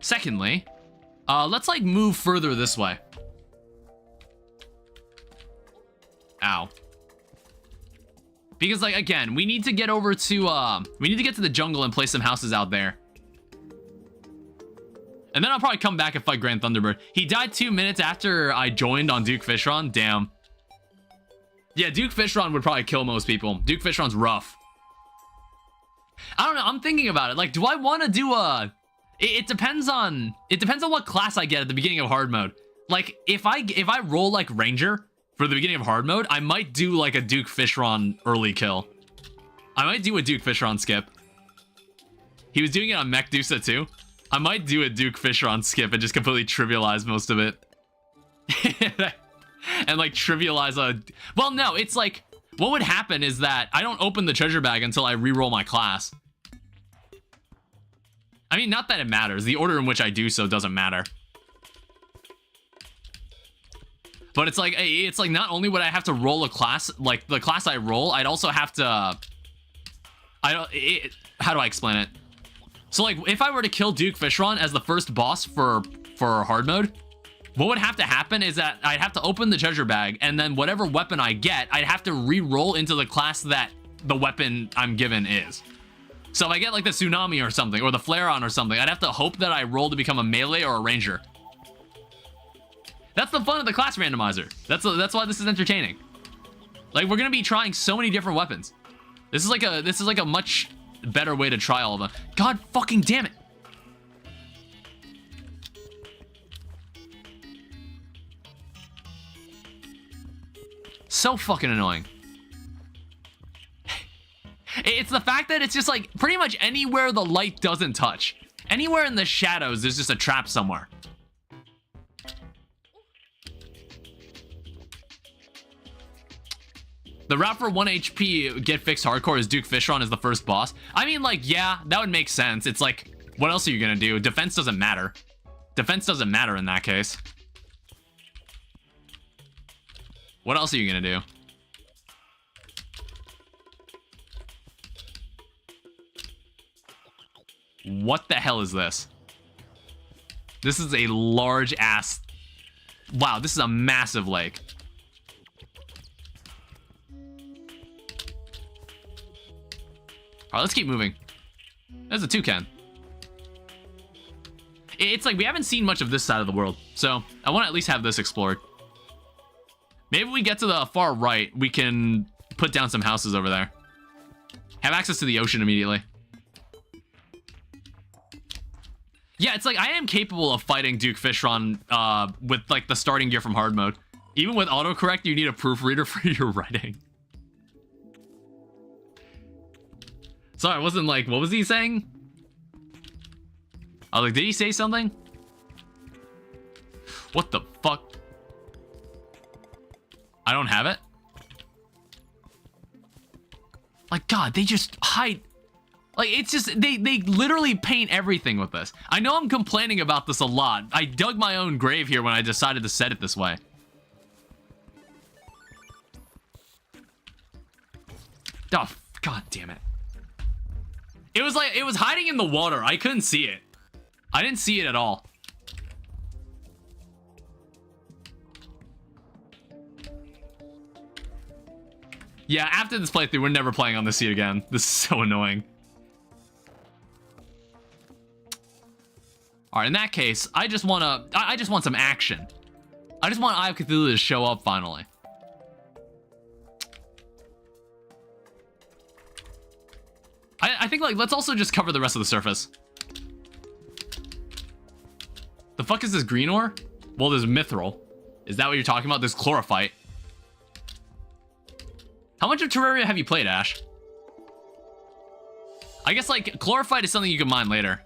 Secondly, let's like move further this way. Ow. Because like, again, we need to get over to, we need to get to the jungle and place some houses out there. And then I'll probably come back and fight Grand Thunderbird. He died 2 minutes after I joined on Duke Fishron. Damn. Yeah, Duke Fishron would probably kill most people. Duke Fishron's rough. I don't know. I'm thinking about it. Like, do I want to do a... It depends on what class I get at the beginning of hard mode. Like, if I roll like Ranger for the beginning of hard mode, I might do like a Duke Fishron early kill. I might do a Duke Fishron skip. He was doing it on Mechdusa too. I might do a Duke Fishron skip and just completely trivialize most of it. And like trivialize a... Well, no, it's like... What would happen is that I don't open the treasure bag until I re-roll my class. I mean, not that it matters. The order in which I do so doesn't matter. But it's like not only would I have to roll a class, like the class I roll, I'd also have to... how do I explain it? So like, if I were to kill Duke Fishron as the first boss for hard mode, What would have to happen is that I'd have to open the treasure bag, and then whatever weapon I get, I'd have to re-roll into the class that the weapon I'm given is. So if I get like the tsunami or something, or the flare-on or something, I'd have to hope that I roll to become a melee or a ranger. That's the fun of the class randomizer. That's why this is entertaining. Like, we're gonna be trying so many different weapons. This is like a much better way to try all of them. God fucking damn it. So fucking annoying. It's the fact that it's just like pretty much anywhere the light doesn't touch. Anywhere in the shadows, there's just a trap somewhere. The route for 1 HP get fixed hardcore is Duke Fishron as the first boss. I mean, like, yeah, that would make sense. It's like, what else are you gonna do? Defense doesn't matter. Defense doesn't matter in that case. What else are you gonna do? What the hell is this? This is a large ass... Wow, this is a massive lake. Alright, let's keep moving. There's a toucan. It's like we haven't seen much of this side of the world, so I want to at least have this explored. Maybe we get to the far right, we can put down some houses over there. Have access to the ocean immediately. Yeah, it's like I am capable of fighting Duke Fishron with like the starting gear from hard mode. Even with autocorrect, you need a proofreader for your writing. Sorry, I wasn't like, what was he saying? I was like, did he say something? What the fuck? I don't have it? Like, God, they just hide. Like, it's just, they literally paint everything with this. I know I'm complaining about this a lot. I dug my own grave here when I decided to set it this way. Oh, God damn it. It was like, it was hiding in the water. I couldn't see it. I didn't see it at all. Yeah, after this playthrough, we're never playing on this seat again. This is so annoying. All right, in that case, I just want some action. I just want Eye of Cthulhu to show up finally. I think, like, let's also just cover the rest of the surface. The fuck is this green ore? Well, there's mithril. Is that what you're talking about? There's chlorophyte. How much of Terraria have you played, Ash? I guess, like, chlorophyte is something you can mine later.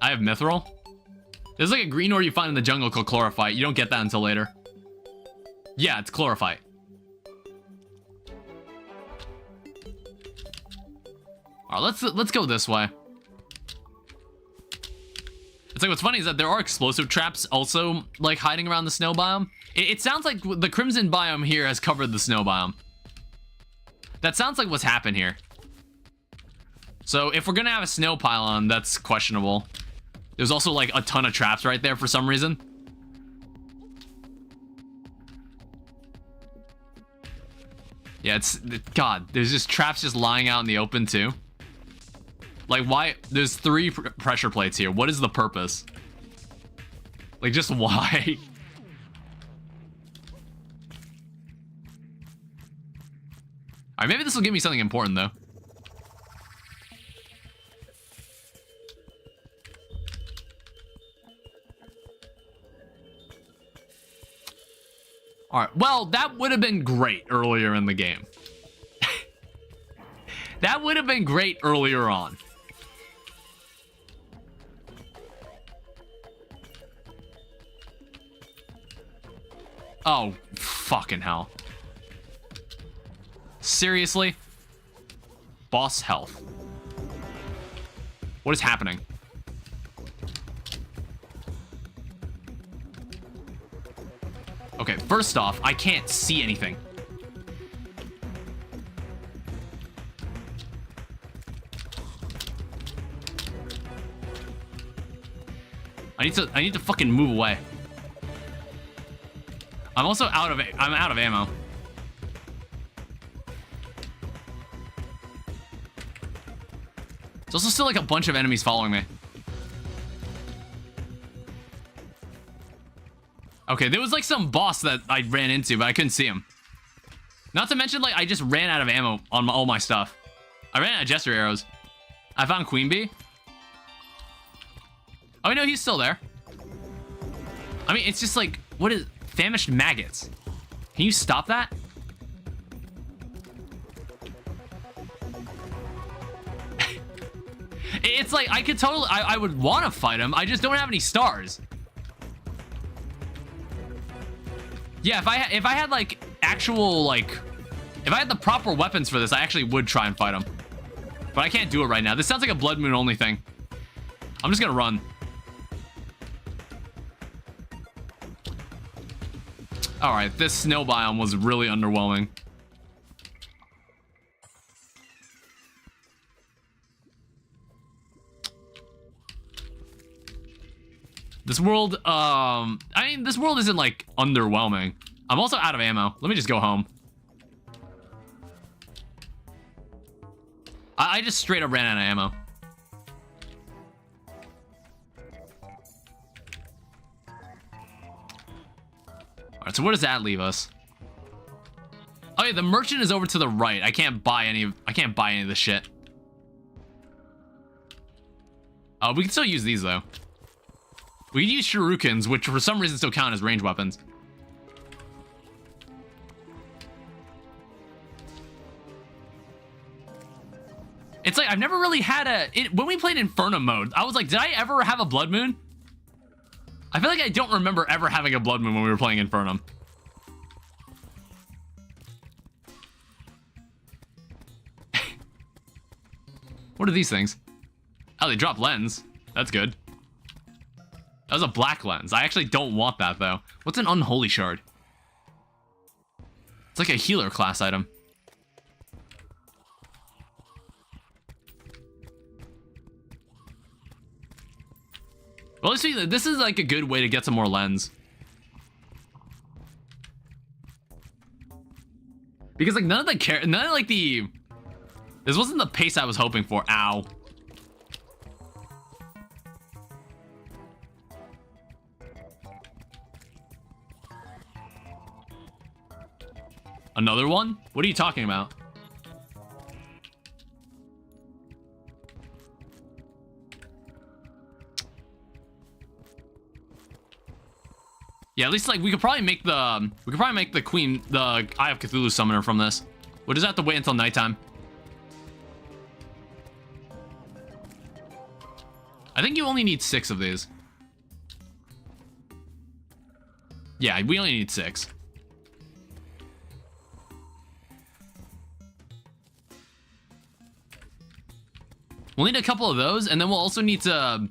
I have mithril. There's, like, a green ore you find in the jungle called chlorophyte. You don't get that until later. Yeah, it's chlorophyte. All right, let's go this way. It's like, what's funny is that there are explosive traps also, like, hiding around the snow biome. It sounds like the Crimson biome here has covered the snow biome. That sounds like what's happened here. So if we're gonna have a snow pylon, that's questionable. There's also, like, a ton of traps right there for some reason. Yeah, God, there's just traps just lying out in the open too. Like, why? There's 3 pressure plates here. What is the purpose? Like, just why? Alright, maybe this will give me something important, though. Alright, well, that would have been great earlier in the game. That would have been great earlier on. Oh, fucking hell. Seriously? Boss health. What is happening? Okay, first off, I can't see anything. I I need to fucking move away. I'm also out of ammo. There's also still like a bunch of enemies following me. Okay, there was like some boss that I ran into, but I couldn't see him. Not to mention, like, I just ran out of ammo on all my stuff. I ran out of Jester arrows. I found Queen Bee. Oh, no, he's still there. I mean, it's just like, what is... Famished maggots. Can you stop that? It's like, I could totally... I would want to fight him. I just don't have any stars. Yeah, if I had, like, actual, like... If I had the proper weapons for this, I actually would try and fight him. But I can't do it right now. This sounds like a Blood Moon only thing. I'm just gonna run. Alright, this snow biome was really underwhelming. This world, I mean, this world isn't, like, underwhelming. I'm also out of ammo. Let me just go home. I just straight up ran out of ammo. Alright, so where does that leave us? Oh yeah, the merchant is over to the right. I can't buy any of this shit. We can still use these though. We can use shurikens, which for some reason still count as range weapons. It's like, I've never really had when we played Inferno mode, I was like, did I ever have a Blood Moon? I feel like I don't remember ever having a Blood Moon when we were playing Inferno. What are these things? Oh, they drop lens. That's good. That was a black lens. I actually don't want that, though. What's an unholy shard? It's like a healer class item. Well, let's see. This is like a good way to get some more lens. Because like none of the this wasn't the pace I was hoping for. Ow. Another one? What are you talking about? Yeah, at least like we could probably make the queen, the Eye of Cthulhu summoner from this. We'll just have to wait until nighttime. I think you only need 6 of these. Yeah, we only need 6. We'll need a couple of those, and then we'll also need to...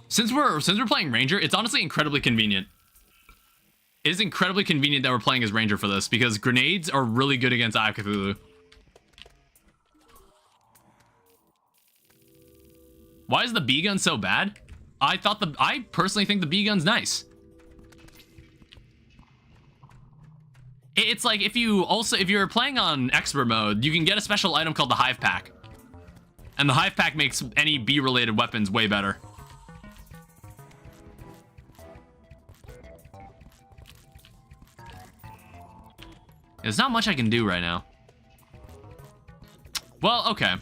Since we're playing Ranger, it's honestly incredibly convenient. It is incredibly convenient that we're playing as Ranger for this, because grenades are really good against Eye of Cthulhu. Why is the B gun so bad? I personally think the B gun's nice. It's like if you're playing on expert mode, you can get a special item called the Hive Pack. And the Hive Pack makes any B related weapons way better. There's not much I can do right now. Well, okay.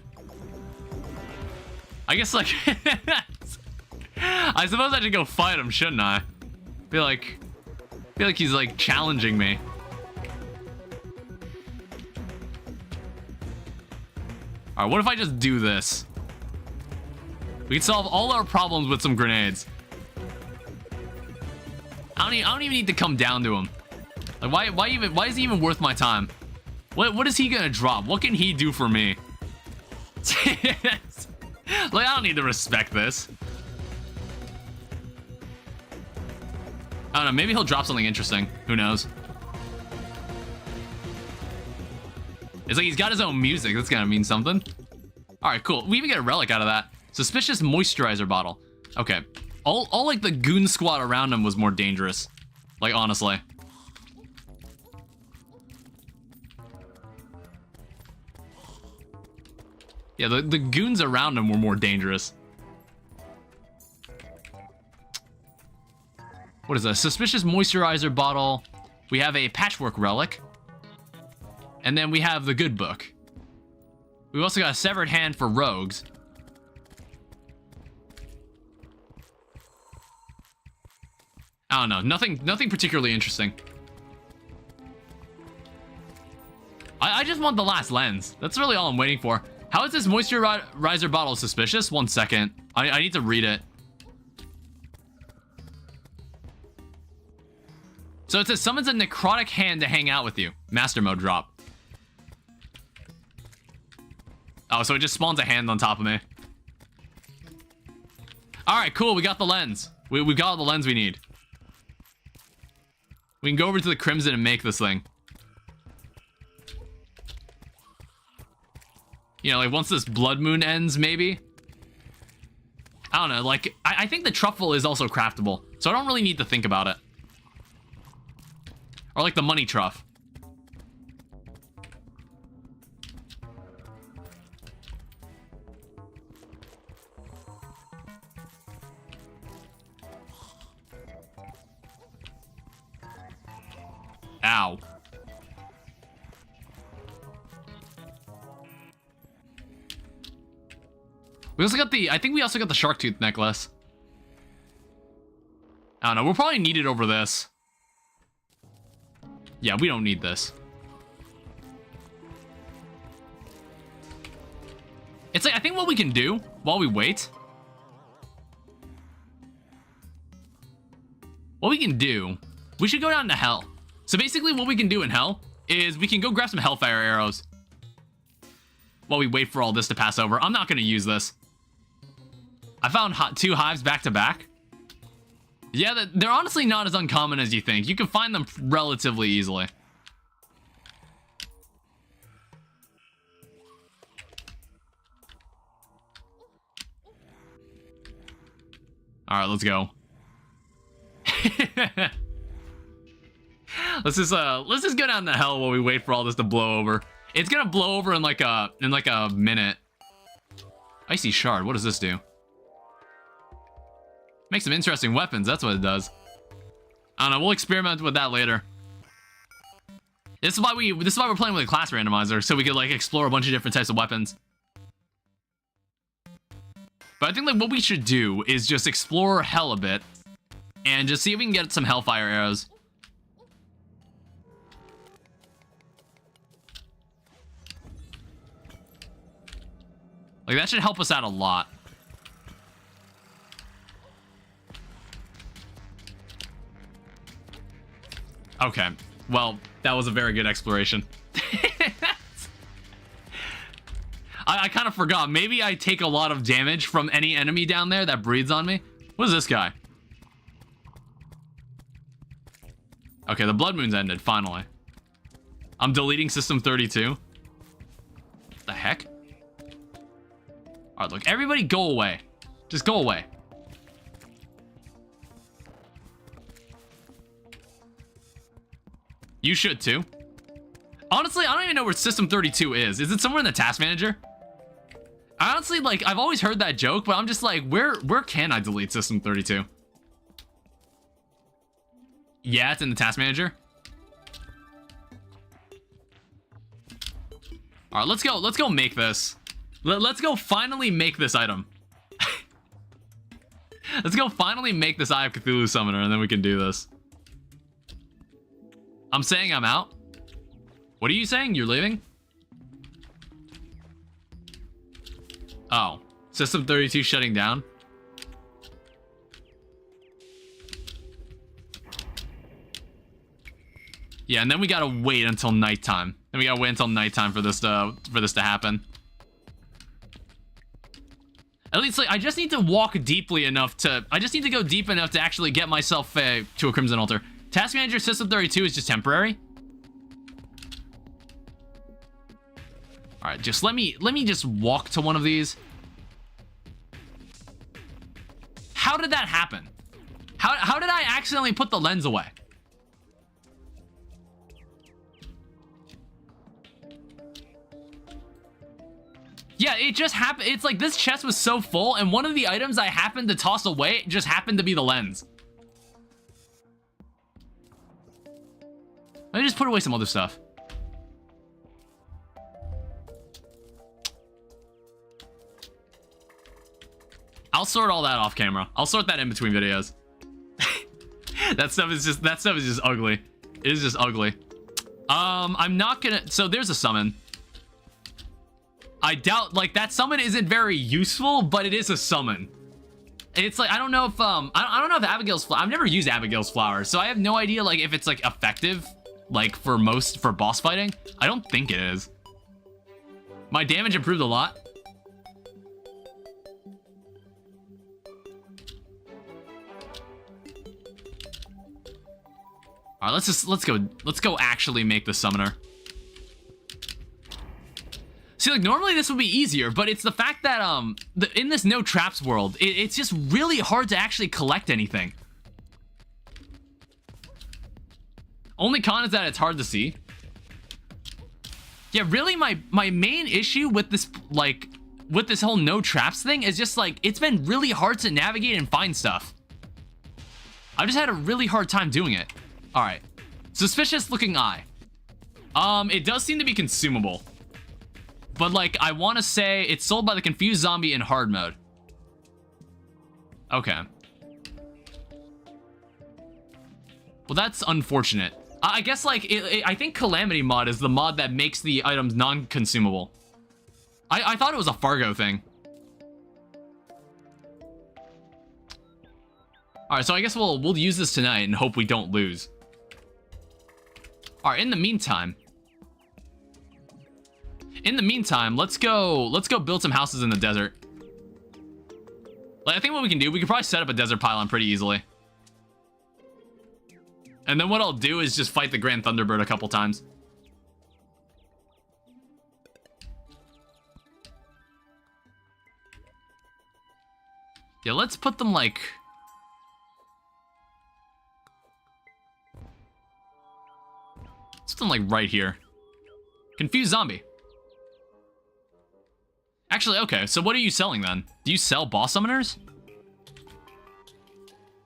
I guess, like... I suppose I should go fight him, shouldn't I? Feel like he's, like, challenging me. Alright, what if I just do this? We can solve all our problems with some grenades. I don't even need to come down to him. Like, why is he even worth my time? What is he gonna drop? What can he do for me? Like, I don't need to respect this. I don't know, maybe he'll drop something interesting. Who knows? It's like he's got his own music. That's gonna mean something. Alright, cool. We even get a relic out of that. Suspicious moisturizer bottle. Okay. All like the goon squad around him was more dangerous. Like, honestly. Yeah, the goons around him were more dangerous. What is that? Suspicious moisturizer bottle. We have a patchwork relic. And then we have the good book. We've also got a severed hand for rogues. I don't know. Nothing particularly interesting. I just want the last lens. That's really all I'm waiting for. How is this moisturizer bottle suspicious? 1 second. I need to read it. So it says, summons a necrotic hand to hang out with you. Master mode drop. Oh, so it just spawns a hand on top of me. Alright, cool. We got the lens. We got all the lens we need. We can go over to the Crimson and make this thing. You know, like once this blood moon ends, maybe. I don't know, like, I think the truffle is also craftable, so I don't really need to think about it. Or like the money truff. Ow. We also got I think we also got the shark tooth necklace. I don't know, we'll probably need it over this. Yeah, we don't need this. It's like, I think what we can do while we wait. What we can do, we should go down to hell. So basically what we can do in hell is we can go grab some hellfire arrows while we wait for all this to pass over. I'm not going to use this. I found 2 hives back to back. Yeah, they're honestly not as uncommon as you think. You can find them relatively easily. All right, let's go. let's just go down to hell while we wait for all this to blow over. It's gonna blow over in like a minute. Icy shard. What does this do? Makes some interesting weapons. That's what it does. I don't know. We'll experiment with that later. This is why we're playing with a class randomizer, so we could like explore a bunch of different types of weapons. But I think like what we should do is just explore hell a bit and just see if we can get some hellfire arrows. Like that should help us out a lot. Okay, well, that was a very good exploration. I kind of forgot. Maybe I take a lot of damage from any enemy down there that breathes on me. What is this guy? Okay, the blood moon's ended, finally. I'm deleting System 32. What the heck? Alright, look, everybody go away. Just go away. You should too. Honestly, I don't even know where System 32 is. Is it somewhere in the task manager? Honestly, like, I've always heard that joke, but I'm just like, where can I delete System 32? Yeah, it's in the task manager. All right, let's go make this. Let's go finally make this item. Let's go finally make this Eye of Cthulhu summoner, and then we can do this. I'm saying I'm out. What are you saying? You're leaving? Oh, System 32 shutting down. Yeah, and then we gotta wait until nighttime. Then we gotta wait until nighttime for this to happen. At least, like, I just need to walk deeply enough to. I just need to go deep enough to actually get myself to a Crimson Altar. Task Manager System 32 is just temporary. All right, just let me just walk to one of these. how did that happen? How did I accidentally put the lens away? Yeah, it just happened. It's like this chest was so full, and one of the items I happened to toss away just happened to be the lens. Let me just put away some other stuff. I'll sort all that off camera. I'll sort that in between videos. that stuff is just ugly. It is just ugly. I'm not gonna. So there's a summon. I doubt, like, that summon isn't very useful, but it is a summon. It's like, I don't know if I don't know if Abigail's flower. I've never used Abigail's flower, so I have no idea like if it's like effective, like for boss fighting. I don't think it is. My damage improved a lot. All right, let's go actually make the summoner. See, like, normally this would be easier, but it's the fact that, in this no traps world, it's just really hard to actually collect anything. Only con is that it's hard to see. Yeah, really, my main issue with this, like, with this whole no traps thing is just, like, it's been really hard to navigate and find stuff. I've just had a really hard time doing it. All right. Suspicious looking eye. It does seem to be consumable. But, like, I want to say it's sold by the Confused Zombie in hard mode. Okay. Well, that's unfortunate. I guess, like, I think Calamity mod is the mod that makes the items non-consumable. I thought it was a Fargo thing. Alright, so I guess we'll use this tonight and hope we don't lose. Alright, in the meantime, let's go build some houses in the desert. Like, I think what we can do, we can probably set up a desert pylon pretty easily. And then what I'll do is just fight the Grand Thunderbird a couple times. Yeah, let's put them like... let's put them like right here. Confused Zombie. Actually, okay, so what are you selling then? Do you sell boss summoners?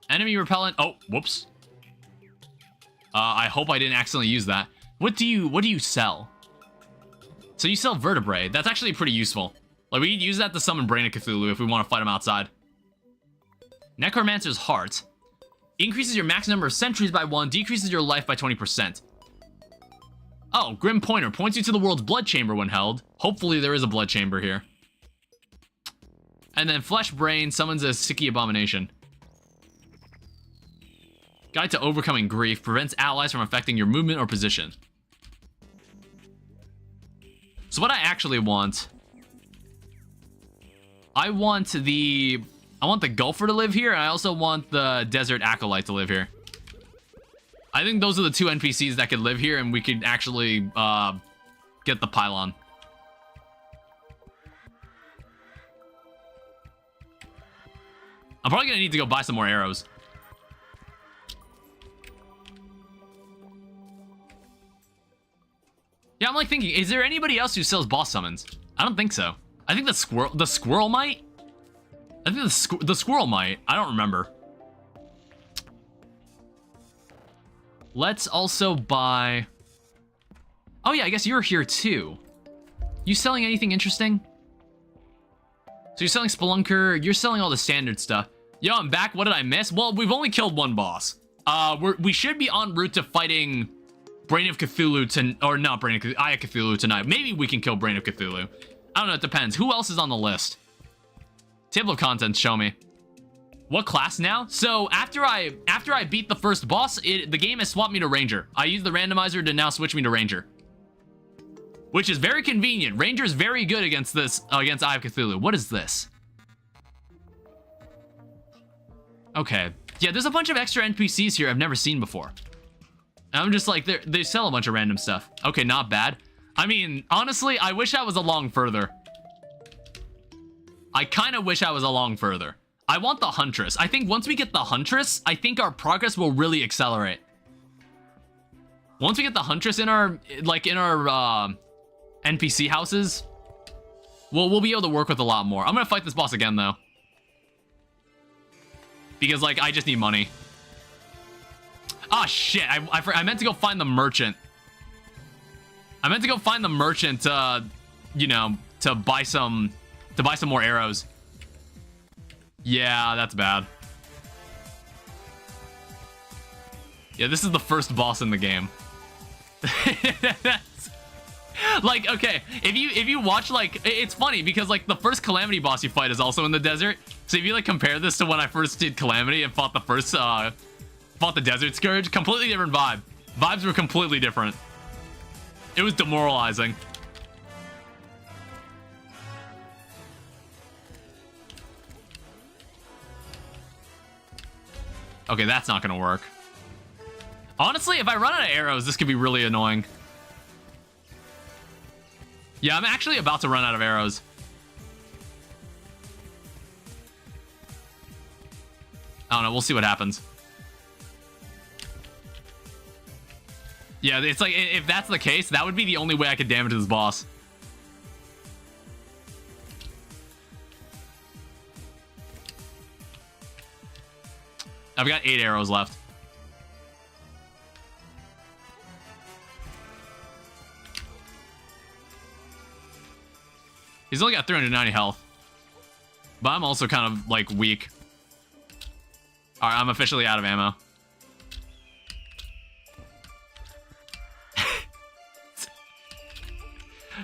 Enemy repellent. Oh, whoops. I hope I didn't accidentally use that. What do you sell? So you sell vertebrae. That's actually pretty useful. Like, we could use that to summon Brain of Cthulhu if we want to fight him outside. Necromancer's Heart. Increases your max number of sentries by 1, decreases your life by 20%. Oh, Grim Pointer. Points you to the world's blood chamber when held. Hopefully there is a blood chamber here. And then Flesh Brain summons a Sicky Abomination. Guide to Overcoming Grief. Prevents allies from affecting your movement or position. So what I actually want... I want the Gulfer to live here, and I also want the Desert Acolyte to live here. I think those are the two NPCs that could live here, and we could actually get the pylon. I'm probably gonna need to go buy some more arrows. Yeah, I'm like thinking, is there anybody else who sells boss summons? I don't think so. I think the squirrel might. I think the squirrel might. I don't remember. Let's also buy... oh yeah, I guess you're here too. You selling anything interesting? So you're selling Spelunker, you're selling all the standard stuff. Yo, I'm back. What did I miss? Well, we've only killed one boss. We should be en route to fighting Brain of Cthulhu or not Brain of Cthulhu, Eye of Cthulhu tonight. Maybe we can kill Brain of Cthulhu. I don't know, it depends. Who else is on the list? Table of contents, show me. What class now? So after I beat the first boss, the game has swapped me to Ranger. I used the randomizer to now switch me to Ranger, which is very convenient. Ranger is very good against against Eye of Cthulhu. What is this? Okay, yeah, there's a bunch of extra NPCs here I've never seen before. And I'm just like, they sell a bunch of random stuff. Okay, not bad. I mean, honestly, I wish I was along further. I kind of wish I was along further. I want the Huntress. I think once we get the Huntress, I think our progress will really accelerate. Once we get the Huntress in our, like, in our, NPC houses, we'll be able to work with a lot more. I'm gonna fight this boss again, though. Because, like, I just need money. Ah, shit. I meant to go find the merchant. I meant to go find the merchant, you know, to buy some more arrows. Yeah, that's bad. Yeah, this is the first boss in the game. Like, okay, if you watch, like, it's funny because, like, the first Calamity boss you fight is also in the desert. So if you, like, compare this to when I first did Calamity and fought the first, fought the Desert Scourge, completely different vibe. Vibes were completely different. It was demoralizing. Okay, that's not gonna work. Honestly, if I run out of arrows, this could be really annoying. Yeah, I'm actually about to run out of arrows. I don't know, we'll see what happens. Yeah, it's like, if that's the case, that would be the only way I could damage this boss. I've got 8 arrows left. He's only got 390 health. But I'm also kind of, like, weak. Alright, I'm officially out of ammo.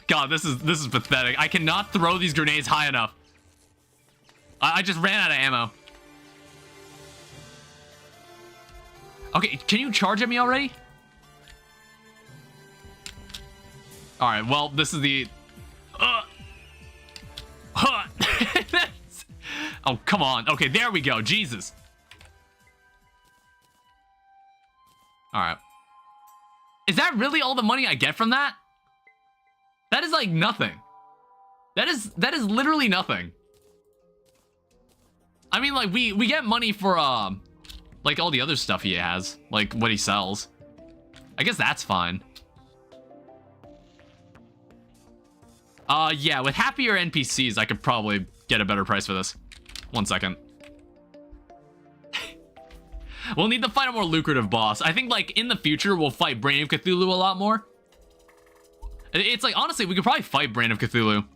God, this is pathetic. I cannot throw these grenades high enough. I just ran out of ammo. Okay, can you charge at me already? Alright, well, this is the... Oh, come on. Okay, there we go. Jesus. Alright. Is that really all the money I get from that? That is, like, nothing. That is literally nothing. I mean, like, we get money for, like, all the other stuff he has. Like, what he sells. I guess that's fine. Yeah, with happier NPCs, I could probably get a better price for this. 1 second. We'll need to fight a more lucrative boss. I think, like, in the future, we'll fight Brain of Cthulhu a lot more. It's like, honestly, we could probably fight Brain of Cthulhu.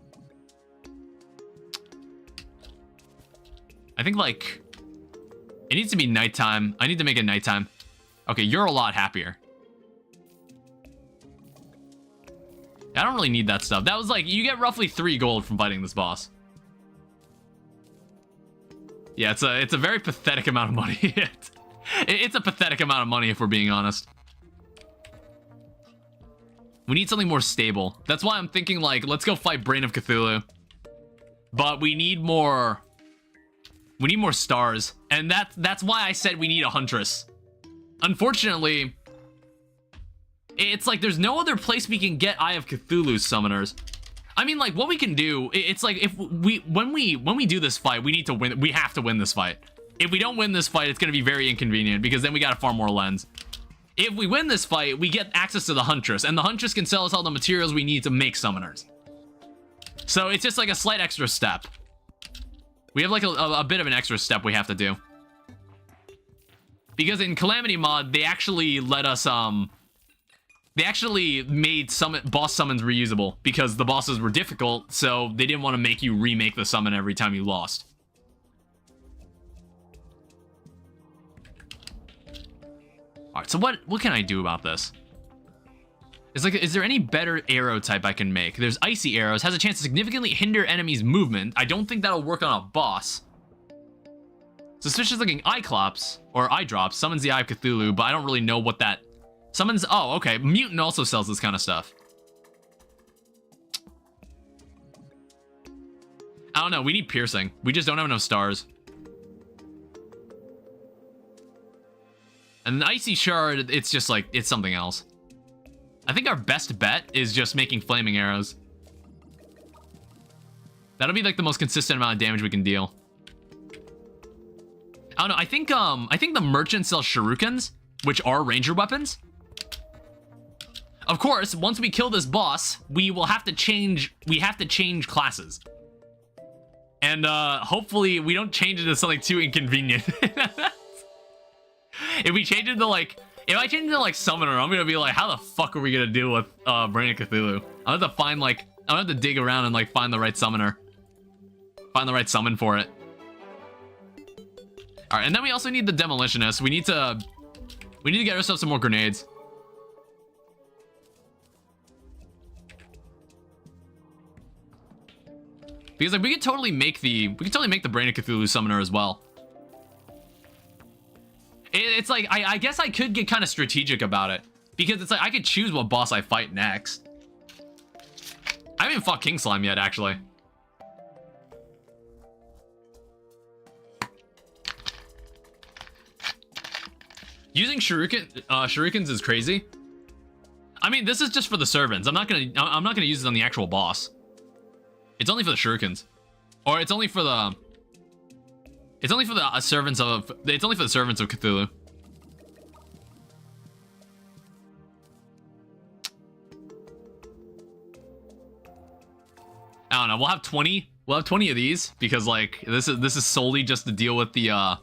I think, like, it needs to be nighttime. I need to make it nighttime. Okay, you're a lot happier. I don't really need that stuff. That was like, you get roughly 3 gold from fighting this boss. Yeah, it's a very pathetic amount of money. It's a pathetic amount of money, if we're being honest. We need something more stable. That's why I'm thinking, like, let's go fight Brain of Cthulhu. But we need more... We need more stars. And that's why I said we need a Huntress. Unfortunately... It's like there's no other place we can get Eye of Cthulhu summoners. I mean, like, what we can do, it's like if when we do this fight, we need to win. We have to win this fight. If we don't win this fight, it's going to be very inconvenient because then we got to farm more lens. If we win this fight, we get access to the Huntress, and the Huntress can sell us all the materials we need to make summoners. So it's just like a slight extra step. We have like a bit of an extra step we have to do. Because in Calamity mod, they actually let us, they actually made boss summons reusable because the bosses were difficult, so they didn't want to make you remake the summon every time you lost. Alright, so what can I do about this? It's like, is there any better arrow type I can make? There's icy arrows, has a chance to significantly hinder enemies' movement. I don't think that'll work on a boss. Suspicious looking eye clops, or eye drops, summons the Eye of Cthulhu, but I don't really know what that... Summons... Oh, okay. Mutant also sells this kind of stuff. I don't know. We need piercing. We just don't have enough stars. And the Icy Shard, it's just like... It's something else. I think our best bet is just making flaming arrows. That'll be like the most consistent amount of damage we can deal. I don't know. I think the merchant sells shurikens, which are ranger weapons. Of course, once we kill this boss, we will have to change. We have to change classes, and hopefully we don't change it to something too inconvenient. If we change it to like, if I change it to like summoner, I'm gonna be like, how the fuck are we gonna deal with Brain of Cthulhu? I'm gonna have to find like, I'm gonna have to dig around and like find the right summoner, find the right summon for it. All right, and then we also need the demolitionist. We need to get ourselves some more grenades. Because like we could totally make the Brain of Cthulhu summoner as well. It's like I guess I could get kind of strategic about it, because it's like I could choose what boss I fight next. I haven't even fought King Slime yet, actually. Using shurikens is crazy. I mean, this is just for the servants. I'm not gonna use it on the actual boss. It's only for the shurikens, or it's only for the servants of Cthulhu. I don't know. We'll have 20. We'll have 20 of these because like this is solely just to deal with the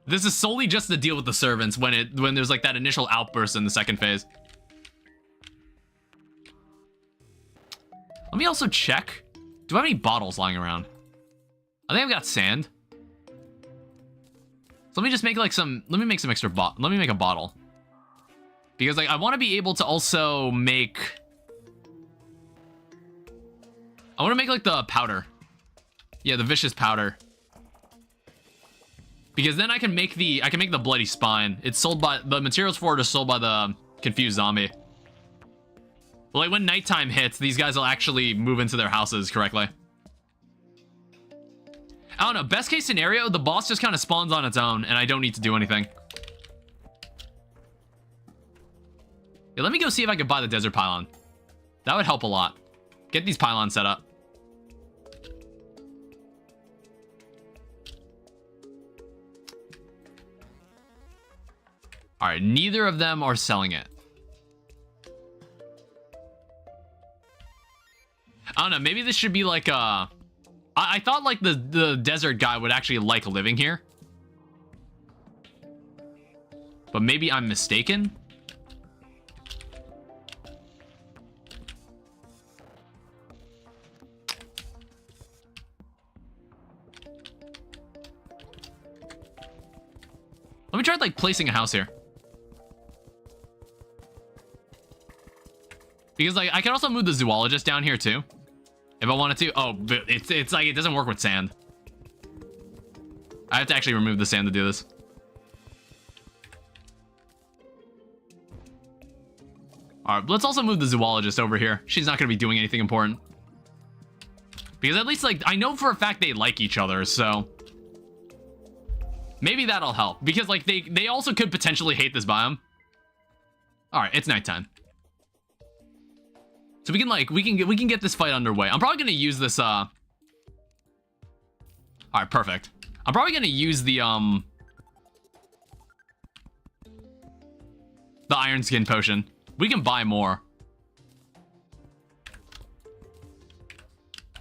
this is solely just to deal with the servants when there's like that initial outburst in the second phase. Let me also check. Do I have any bottles lying around? I think I've got sand. So let me just make like some. Let me make some extra Let me make a bottle, because like I want to be able to also make. I want to make like the powder. Yeah, the vicious powder. Because then I can make the bloody spine. It's sold by the materials for it are sold by the confused zombie. Like when nighttime hits, these guys will actually move into their houses correctly. I don't know. Best case scenario, the boss just kind of spawns on its own, and I don't need to do anything. Yeah, let me go see if I can buy the desert pylon. That would help a lot. Get these pylons set up. All right, neither of them are selling it. I don't know, maybe this should be like a... I thought like the desert guy would actually like living here. But maybe I'm mistaken. Let me try like placing a house here. Because like I can also move the zoologist down here too, if I wanted to. Oh, but it's like it doesn't work with sand. I have to actually remove the sand to do this. All right, let's also move the zoologist over here. She's not going to be doing anything important. Because at least like I know for a fact they like each other, so maybe that'll help. Because like they also could potentially hate this biome. All right, it's nighttime. So we can get this fight underway. I'm probably gonna use this. All right, perfect. I'm probably gonna use the iron skin potion. We can buy more.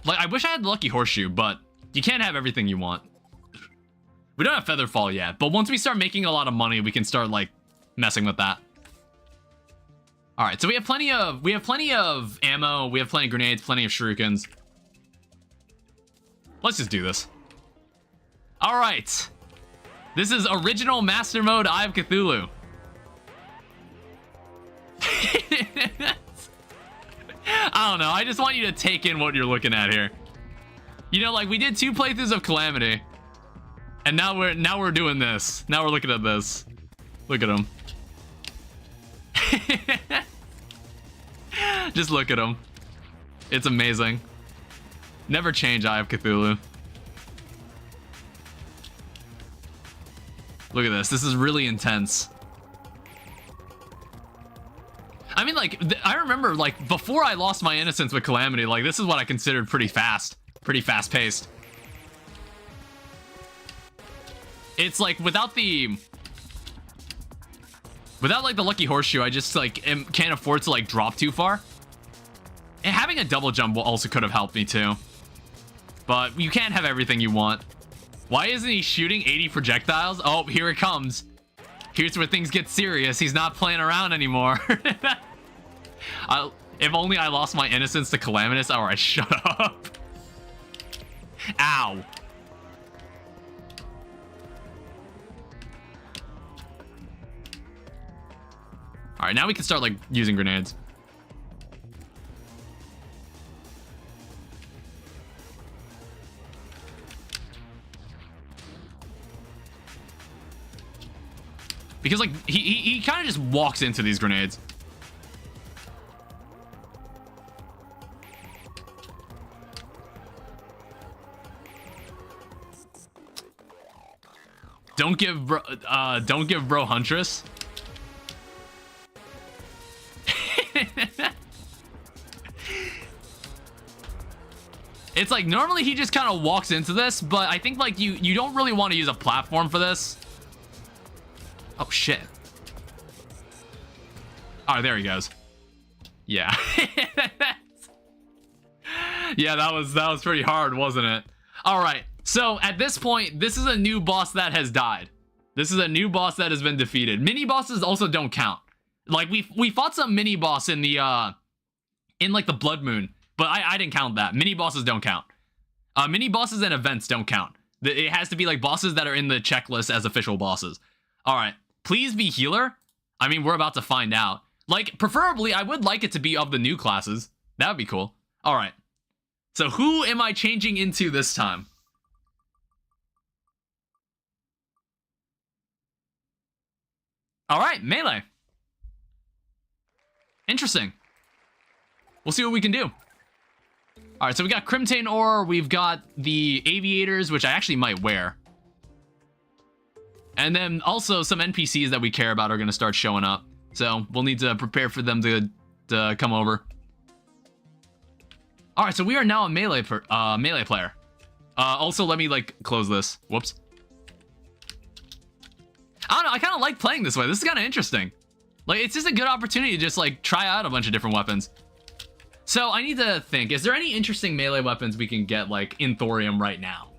Like I wish I had the lucky horseshoe, but you can't have everything you want. We don't have Featherfall yet, but once we start making a lot of money, we can start like messing with that. All right, so we have plenty of ammo, we have plenty of grenades, plenty of shurikens. Let's just do this. All right, this is original Master Mode Eye of Cthulhu. I don't know. I just want you to take in what you're looking at here. You know, like we did 2 playthroughs of Calamity, and now we're doing this. Now we're looking at this. Look at him. Just look at him. It's amazing. Never change Eye of Cthulhu. Look at this. This is really intense. I mean, like, I remember, like, before I lost my innocence with Calamity, like, this is what I considered pretty fast-paced. It's like without like the lucky horseshoe, I just like can't afford to like drop too far. And having a double jump also could have helped me too. But you can't have everything you want. Why isn't he shooting 80 projectiles? Oh, here it comes. Here's where things get serious. He's not playing around anymore. If only I lost my innocence to Calamitous. All right, shut up. Ow. All right, now we can start like using grenades. Because like he kind of just walks into these grenades. Don't give bro Huntress. It's like normally he just kind of walks into this, but I think like you don't really want to use a platform for this. Oh shit. Oh, there he goes. Yeah. Yeah, that was pretty hard, wasn't it? All right. So at this point, this is a new boss that has died. This is a new boss that has been defeated. Mini bosses also don't count. Like we fought some mini boss in the in like the Blood Moon, but I didn't count that. Mini bosses don't count. Mini bosses and events don't count. It has to be like bosses that are in the checklist as official bosses. All right. Please be healer. I mean, we're about to find out. Like, preferably, I would like it to be of the new classes. That would be cool. All right. So who am I changing into this time? All right, melee. Interesting. We'll see what we can do. All right, so we got Crimtane Ore. We've got the Aviators, which I actually might wear. And then also some NPCs that we care about are going to start showing up. So we'll need to prepare for them to come over. All right, so we are now a melee player. Also, let me like close this. Whoops. I don't know. I kind of like playing this way. This is kind of interesting. Like, it's just a good opportunity to just like try out a bunch of different weapons. So I need to think, is there any interesting melee weapons we can get like in Thorium right now?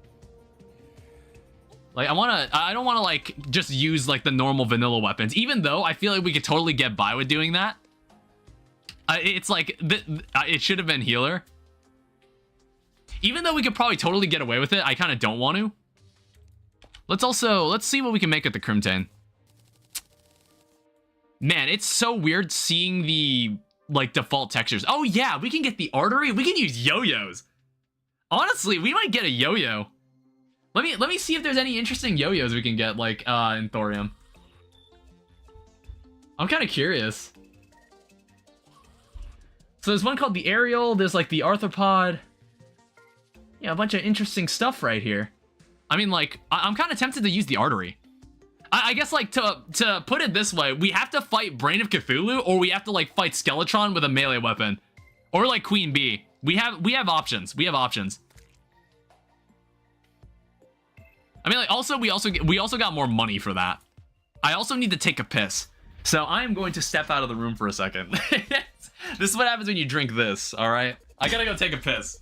Like, I don't want to like just use like the normal vanilla weapons, even though I feel like we could totally get by with doing that. It's like, it should have been healer. Even though we could probably totally get away with it, I kind of don't want to. Let's see what we can make with the Crimtane. Man, it's so weird seeing the like default textures. Oh yeah, we can get the artery. We can use yo-yos. Honestly, we might get a yo-yo. Let me see if there's any interesting yo-yos we can get like in Thorium. I'm kind of curious. So there's one called the Aerial. There's like the Arthropod. Yeah, a bunch of interesting stuff right here. I mean, like, I'm kind of tempted to use the artery. I guess like to put it this way, we have to fight Brain of Cthulhu, or we have to like fight Skeletron with a melee weapon, or like Queen Bee. We have options. We have options. I mean, like, also we also got more money for that. I also need to take a piss, so I am going to step out of the room for a second. This is what happens when you drink this. All right, I gotta go take a piss.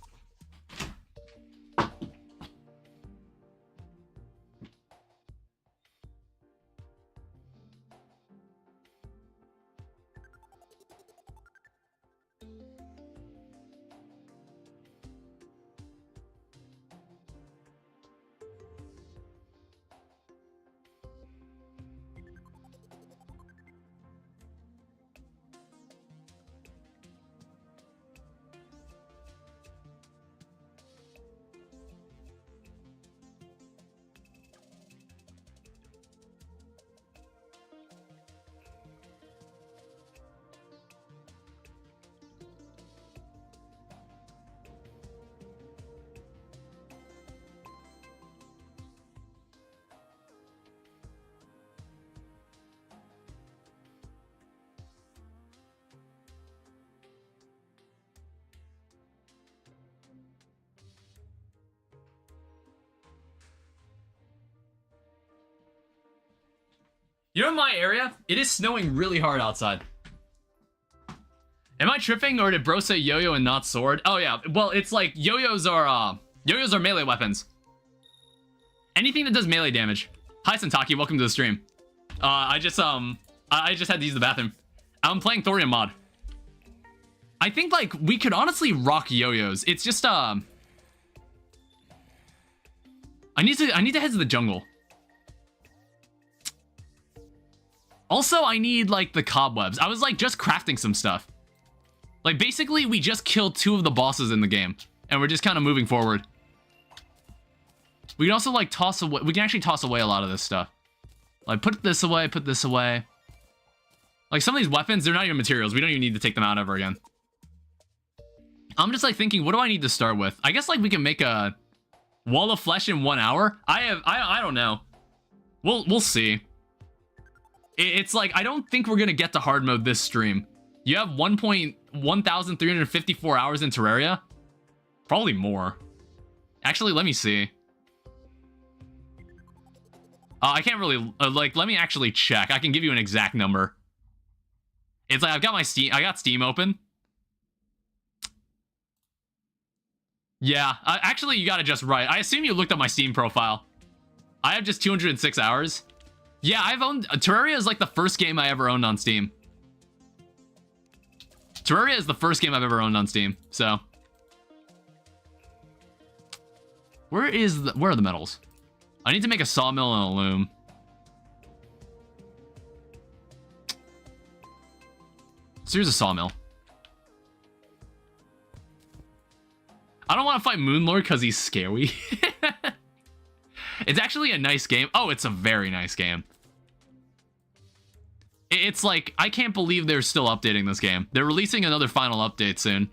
You know, in my area, it is snowing really hard outside. Am I tripping, or did bro say yo-yo and not sword? Oh yeah, well, it's like yo-yos are melee weapons. Anything that does melee damage. Hi Sentaki, welcome to the stream. I just had to use the bathroom. I'm playing Thorium mod. I think like we could honestly rock yo-yos. It's just I need to head to the jungle. Also, I need like the cobwebs. I was like just crafting some stuff. Like basically we just killed 2 of the bosses in the game and we're just kind of moving forward. We can also like toss away, we can actually toss away a lot of this stuff. Like put this away, put this away. Like some of these weapons, they're not even materials. We don't even need to take them out ever again. I'm just like thinking, what do I need to start with? I guess like we can make a wall of flesh in 1 hour. I don't know. We'll see. It's like, I don't think we're gonna get to hard mode this stream. You have 1,354 hours in Terraria? Probably more. Actually, let me see. I can't really, like, let me actually check. I can give you an exact number. It's like, I've got my Steam, I got Steam open. Yeah, actually, you got it just right. I assume you looked up my Steam profile. I have just 206 hours. Yeah, I've owned... Terraria is like the first game I ever owned on Steam. Terraria is the first game I've ever owned on Steam, so... Where are the metals? I need to make a sawmill and a loom. So here's a sawmill. I don't want to fight Moonlord because he's scary. It's actually a nice game. Oh, it's a very nice game. It's like, I can't believe they're still updating this game. They're releasing another final update soon.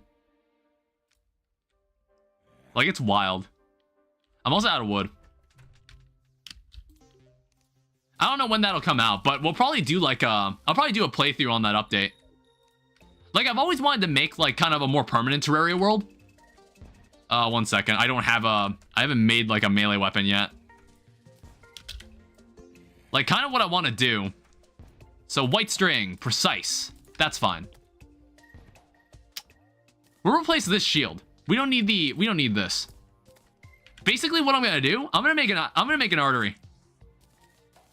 Like, it's wild. I'm also out of wood. I don't know when that'll come out, but we'll probably do like I'll probably do a playthrough on that update. Like, I've always wanted to make like kind of a more permanent Terraria world. 1 second. I haven't made like a melee weapon yet. Like, kind of what I want to do. So, white string, precise. That's fine. We'll replace this shield. We don't need this. Basically, what I'm gonna do, I'm gonna make an artery.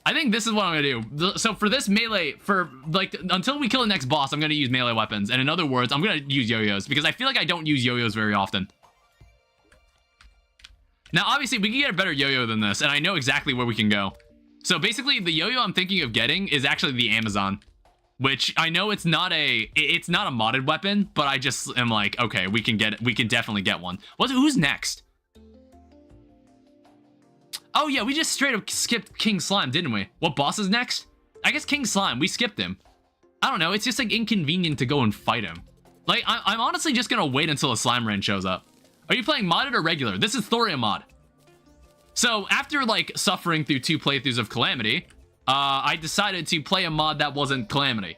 I think this is what I'm gonna do. So for this melee, for like until we kill the next boss, I'm gonna use melee weapons. And in other words, I'm gonna use yo-yos because I feel like I don't use yo-yos very often. Now, obviously, we can get a better yo-yo than this, and I know exactly where we can go. So basically, the yo-yo I'm thinking of getting is actually the Amazon, which I know it's not a modded weapon, but I just am like, okay, we can definitely get one. Who's next? Oh yeah, we just straight up skipped King Slime, didn't we? What boss is next? I guess King Slime, we skipped him. I don't know, it's just like inconvenient to go and fight him. Like, I'm honestly just gonna wait until a Slime Rain shows up. Are you playing modded or regular? This is Thorium mod. So after like suffering through 2 playthroughs of Calamity, I decided to play a mod that wasn't Calamity.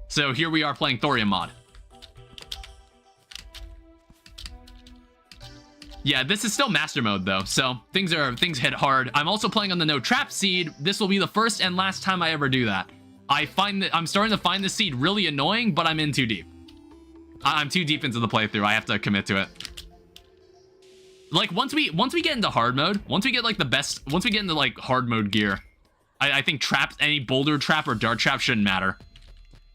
So here we are playing Thorium mod. Yeah, this is still Master Mode though, so things hit hard. I'm also playing on the No Trap seed. This will be the first and last time I ever do that. I'm starting to find this seed really annoying, but I'm in too deep. I'm too deep into the playthrough. I have to commit to it. Like once we get into hard mode, once we get into like hard mode gear, I think traps, any boulder trap or dart trap shouldn't matter.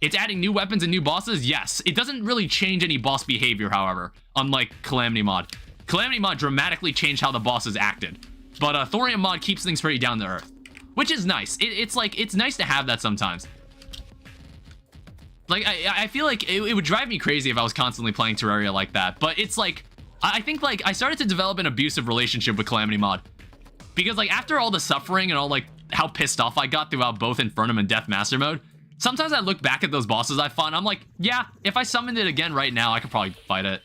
It's adding new weapons and new bosses, yes. It doesn't really change any boss behavior, however, unlike Calamity mod. Calamity mod dramatically changed how the bosses acted, but Thorium mod keeps things pretty down to earth, which is nice. It's like, it's nice to have that sometimes. Like, I feel like it would drive me crazy if I was constantly playing Terraria like that, but it's like, I think like I started to develop an abusive relationship with Calamity mod, because like after all the suffering and all like how pissed off I got throughout both Infernum and Death Master mode, sometimes I look back at those bosses I fought and I'm like, yeah, if I summoned it again right now, I could probably fight it.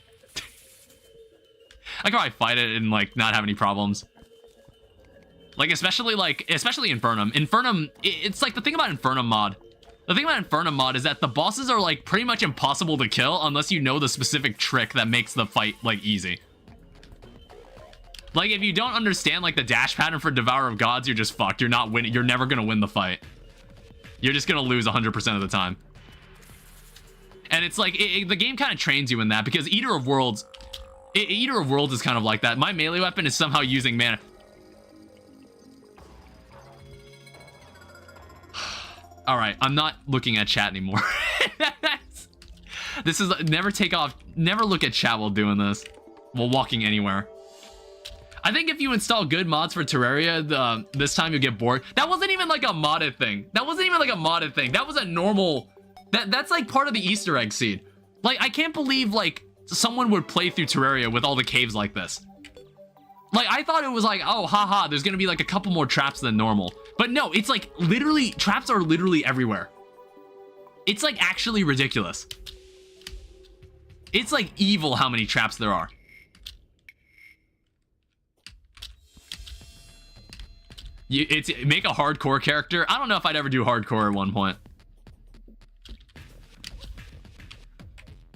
I could probably fight it and like not have any problems. Like especially Infernum. Infernum, it's like the thing about Infernum mod. The thing about Infernum mod is that the bosses are like pretty much impossible to kill unless you know the specific trick that makes the fight like easy. Like if you don't understand like the dash pattern for Devourer of Gods, you're just fucked. You're not winning. You're never gonna win the fight. You're just gonna lose 100% of the time. And it's like, the game kind of trains you in that, because Eater of Worlds is kind of like that. My melee weapon is somehow using mana. All right, I'm not looking at chat anymore. This is, never look at chat while doing this, while walking anywhere. I think if you install good mods for Terraria, this time you'll get bored. That wasn't even like a modded thing. That was a normal, that's like part of the Easter egg seed. Like, I can't believe like someone would play through Terraria with all the caves like this. Like, I thought it was like, oh, haha, there's gonna be like a couple more traps than normal. But no, it's like literally, traps are literally everywhere. It's like actually ridiculous. It's like evil how many traps there are. Make a hardcore character. I don't know if I'd ever do hardcore at one point.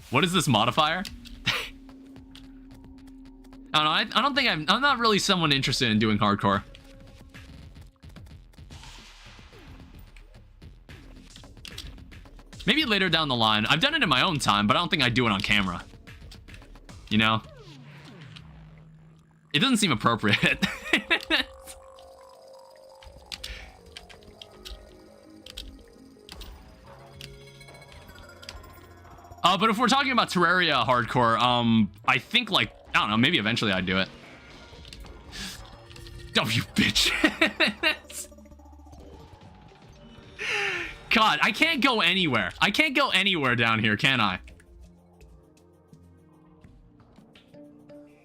What is this modifier? I don't know. I don't think I'm not really someone interested in doing hardcore. Maybe later down the line. I've done it in my own time, but I don't think I'd do it on camera. You know? It doesn't seem appropriate. But if we're talking about Terraria hardcore, I think, like, I don't know, maybe eventually I'd do it. Oh, you bitch. God, I can't go anywhere. I can't go anywhere down here, can I?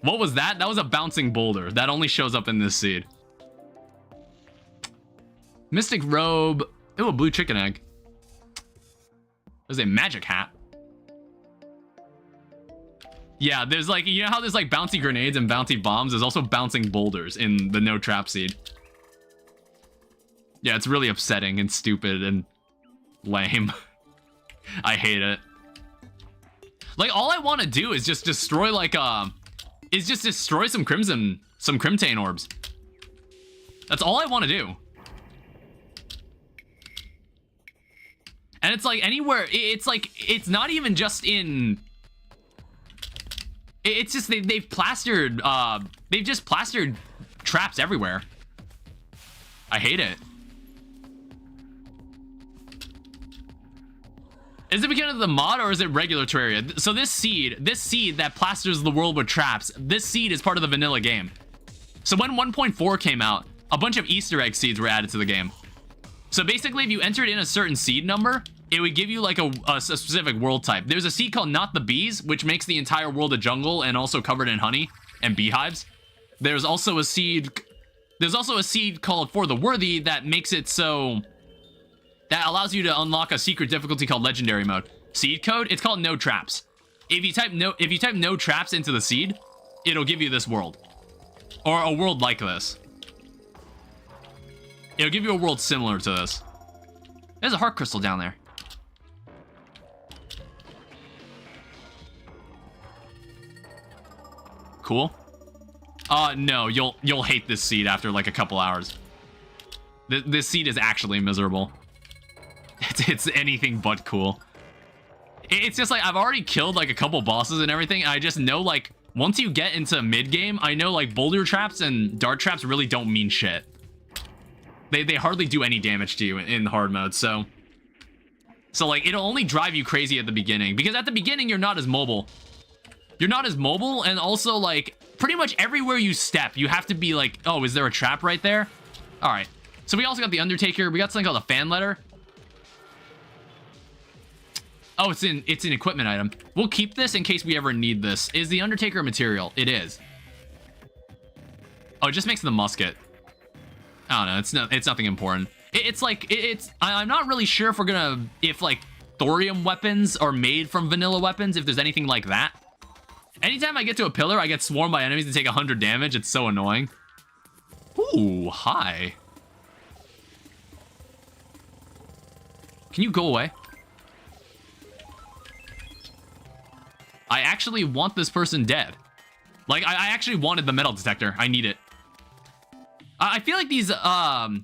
What was that? That was a bouncing boulder. That only shows up in this seed. Mystic robe. Ooh, a blue chicken egg. There's a magic hat. Yeah, there's like, you know how there's like bouncy grenades and bouncy bombs? There's also bouncing boulders in the no trap seed. Yeah, it's really upsetting and stupid and lame. I hate it. Like, all I want to do is just destroy like destroy some Crimtane orbs. That's all I want to do. And it's like anywhere, it's like, it's not even just in, it's just they've just plastered traps everywhere. I hate it. Is it because of the mod or is it regular Terraria? So this seed that plasters the world with traps, this seed is part of the vanilla game. So when 1.4 came out, a bunch of Easter egg seeds were added to the game. So basically, if you entered in a certain seed number, it would give you like a specific world type. There's a seed called Not the Bees, which makes the entire world a jungle and also covered in honey and beehives. There's also a seed called For the Worthy that makes it so that allows you to unlock a secret difficulty called Legendary Mode. Seed code, it's called No Traps. If you type no traps into the seed, it'll give you this world. Or a world like this. It'll give you a world similar to this. There's a heart crystal down there. Cool. No, you'll hate this seed after like a couple hours. This seed is actually miserable. It's anything but cool. It's just like, I've already killed like a couple bosses and everything. And I just know like, once you get into mid-game, I know like boulder traps and dart traps really don't mean shit. They hardly do any damage to you in hard mode, so like, it'll only drive you crazy at the beginning, because at the beginning, you're not as mobile. You're not as mobile, and also, like, pretty much everywhere you step, you have to be like, oh, is there a trap right there? All right. So we also got the Undertaker. We got something called a fan letter. Oh, it's an equipment item. We'll keep this in case we ever need this. Is the Undertaker material? It is. Oh, it just makes the musket. I don't know. It's nothing important. I'm not really sure if like thorium weapons are made from vanilla weapons, if there's anything like that. Anytime I get to a pillar, I get swarmed by enemies and take 100 damage. It's so annoying. Ooh, hi. Can you go away? I actually want this person dead. Like, I actually wanted the metal detector. I need it. I feel like these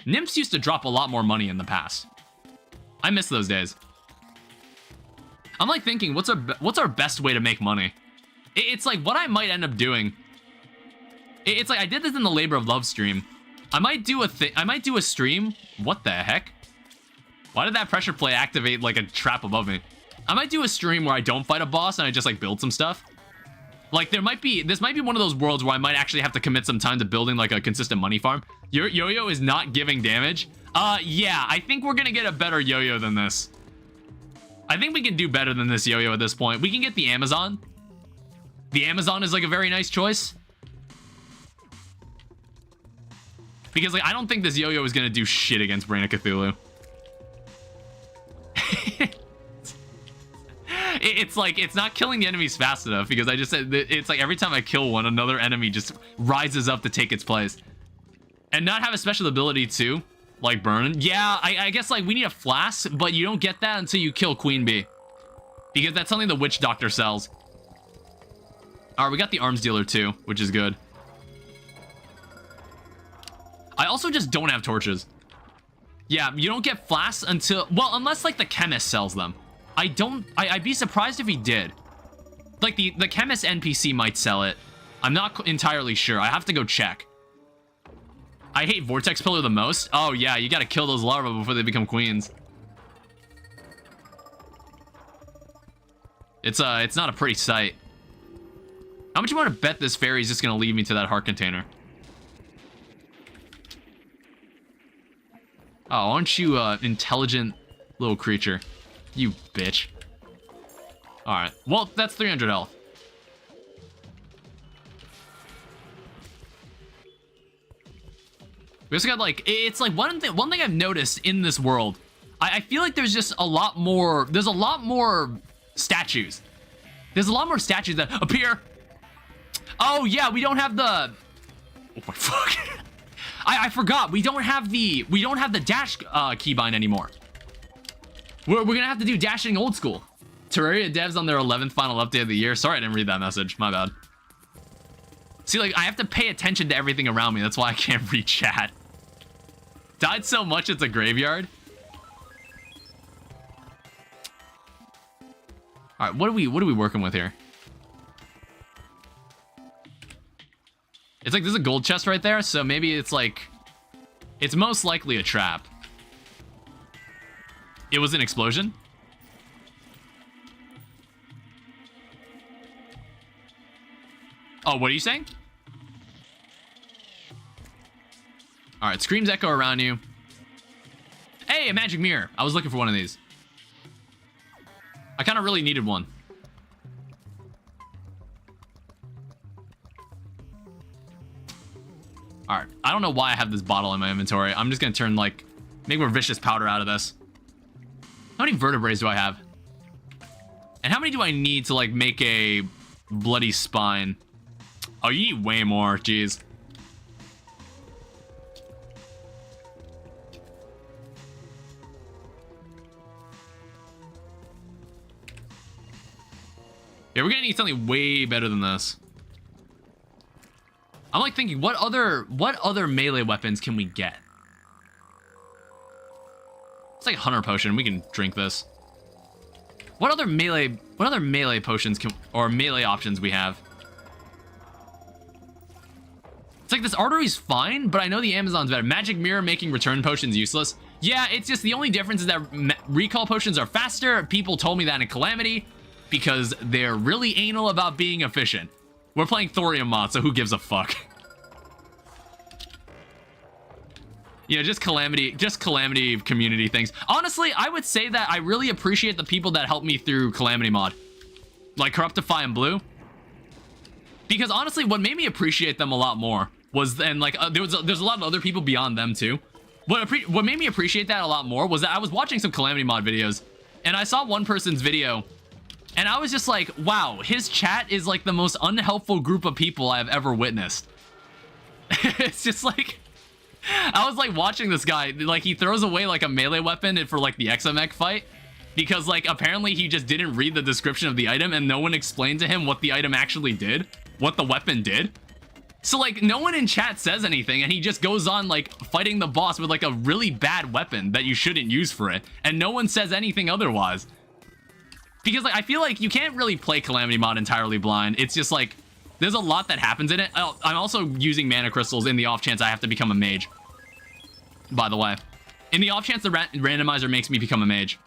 nymphs used to drop a lot more money in the past. I miss those days. I'm like thinking, what's our best way to make money? It's like what I might end up doing. It's like I did this in the Labor of Love stream. I might do a stream. What the heck? Why did that pressure play activate like a trap above me? I might do a stream where I don't fight a boss and I just like build some stuff. Like this might be one of those worlds where I might actually have to commit some time to building like a consistent money farm. Your yo-yo is not giving damage. Yeah, I think we're gonna get a better yo-yo than this. I think we can do better than this yo-yo at this point. We can get the Amazon. The Amazon is like a very nice choice. Because like I don't think this yo-yo is gonna do shit against Brain of Cthulhu. It's like, it's not killing the enemies fast enough because I just said, it's like every time I kill one, another enemy just rises up to take its place. And not have a special ability too, like burn. Yeah, I guess like we need a flask, but you don't get that until you kill Queen Bee. Because that's something the Witch Doctor sells. Alright, we got the arms dealer too, which is good. I also just don't have torches. Yeah, you don't get flasks until, well, unless like the chemist sells them. I'd be surprised if he did. Like the chemist NPC might sell it. I'm not entirely sure. I have to go check. I hate Vortex Pillar the most. Oh yeah, you gotta kill those larvae before they become queens. It's not a pretty sight. How much you want to bet this fairy is just gonna lead me to that heart container? Oh, aren't you intelligent little creature? You bitch. Alright. Well, that's 300 health. We also got like, it's like one thing I've noticed in this world. I feel like there's just a lot more, there's a lot more statues. There's a lot more statues that appear. Oh yeah, we don't have the, oh my fuck. I forgot, we don't have the dash keybind anymore. We're gonna have to do dashing old school. Terraria devs on their 11th final update of the year. Sorry I didn't read that message, my bad. See, like, I have to pay attention to everything around me. That's why I can't read chat. Died so much it's a graveyard. Alright, what are we working with here? It's like there's a gold chest right there, so maybe it's like, it's most likely a trap. It was an explosion? Oh, what are you saying? Alright, screams echo around you. Hey, a magic mirror. I was looking for one of these. I kind of really needed one. Alright, I don't know why I have this bottle in my inventory. I'm just gonna turn, like, make more vicious powder out of this. How many vertebrae do I have? And how many do I need to, like, make a bloody spine? Oh, you need way more. Jeez. Yeah, we're gonna need something way better than this. I'm like thinking, what other melee weapons can we get? It's like Hunter Potion. We can drink this. What other melee potions or melee options we have? It's like this artery's fine, but I know the Amazon's better. Magic Mirror making return potions useless. Yeah, it's just the only difference is that recall potions are faster. People told me that in Calamity because they're really anal about being efficient. We're playing Thorium mod, so who gives a fuck? You know, just Calamity community things. Honestly, I would say that I really appreciate the people that helped me through Calamity mod. Like Corruptify and Blue. Because honestly, what made me appreciate them a lot more was, and like, there's a lot of other people beyond them too. What made me appreciate that a lot more was that I was watching some Calamity mod videos, and I saw one person's video, and I was just like, wow, his chat is like the most unhelpful group of people I've ever witnessed. It's just like, I was like watching this guy, like he throws away like a melee weapon for like the XMX fight, because like apparently he just didn't read the description of the item and no one explained to him what the item actually did, what the weapon did. So, like, no one in chat says anything, and he just goes on, like, fighting the boss with, like, a really bad weapon that you shouldn't use for it, and no one says anything otherwise. Because, like, I feel like you can't really play Calamity Mod entirely blind. It's just, like, there's a lot that happens in it. Oh, I'm also using mana crystals in the off chance I have to become a mage. By the way. In the off chance the randomizer makes me become a mage.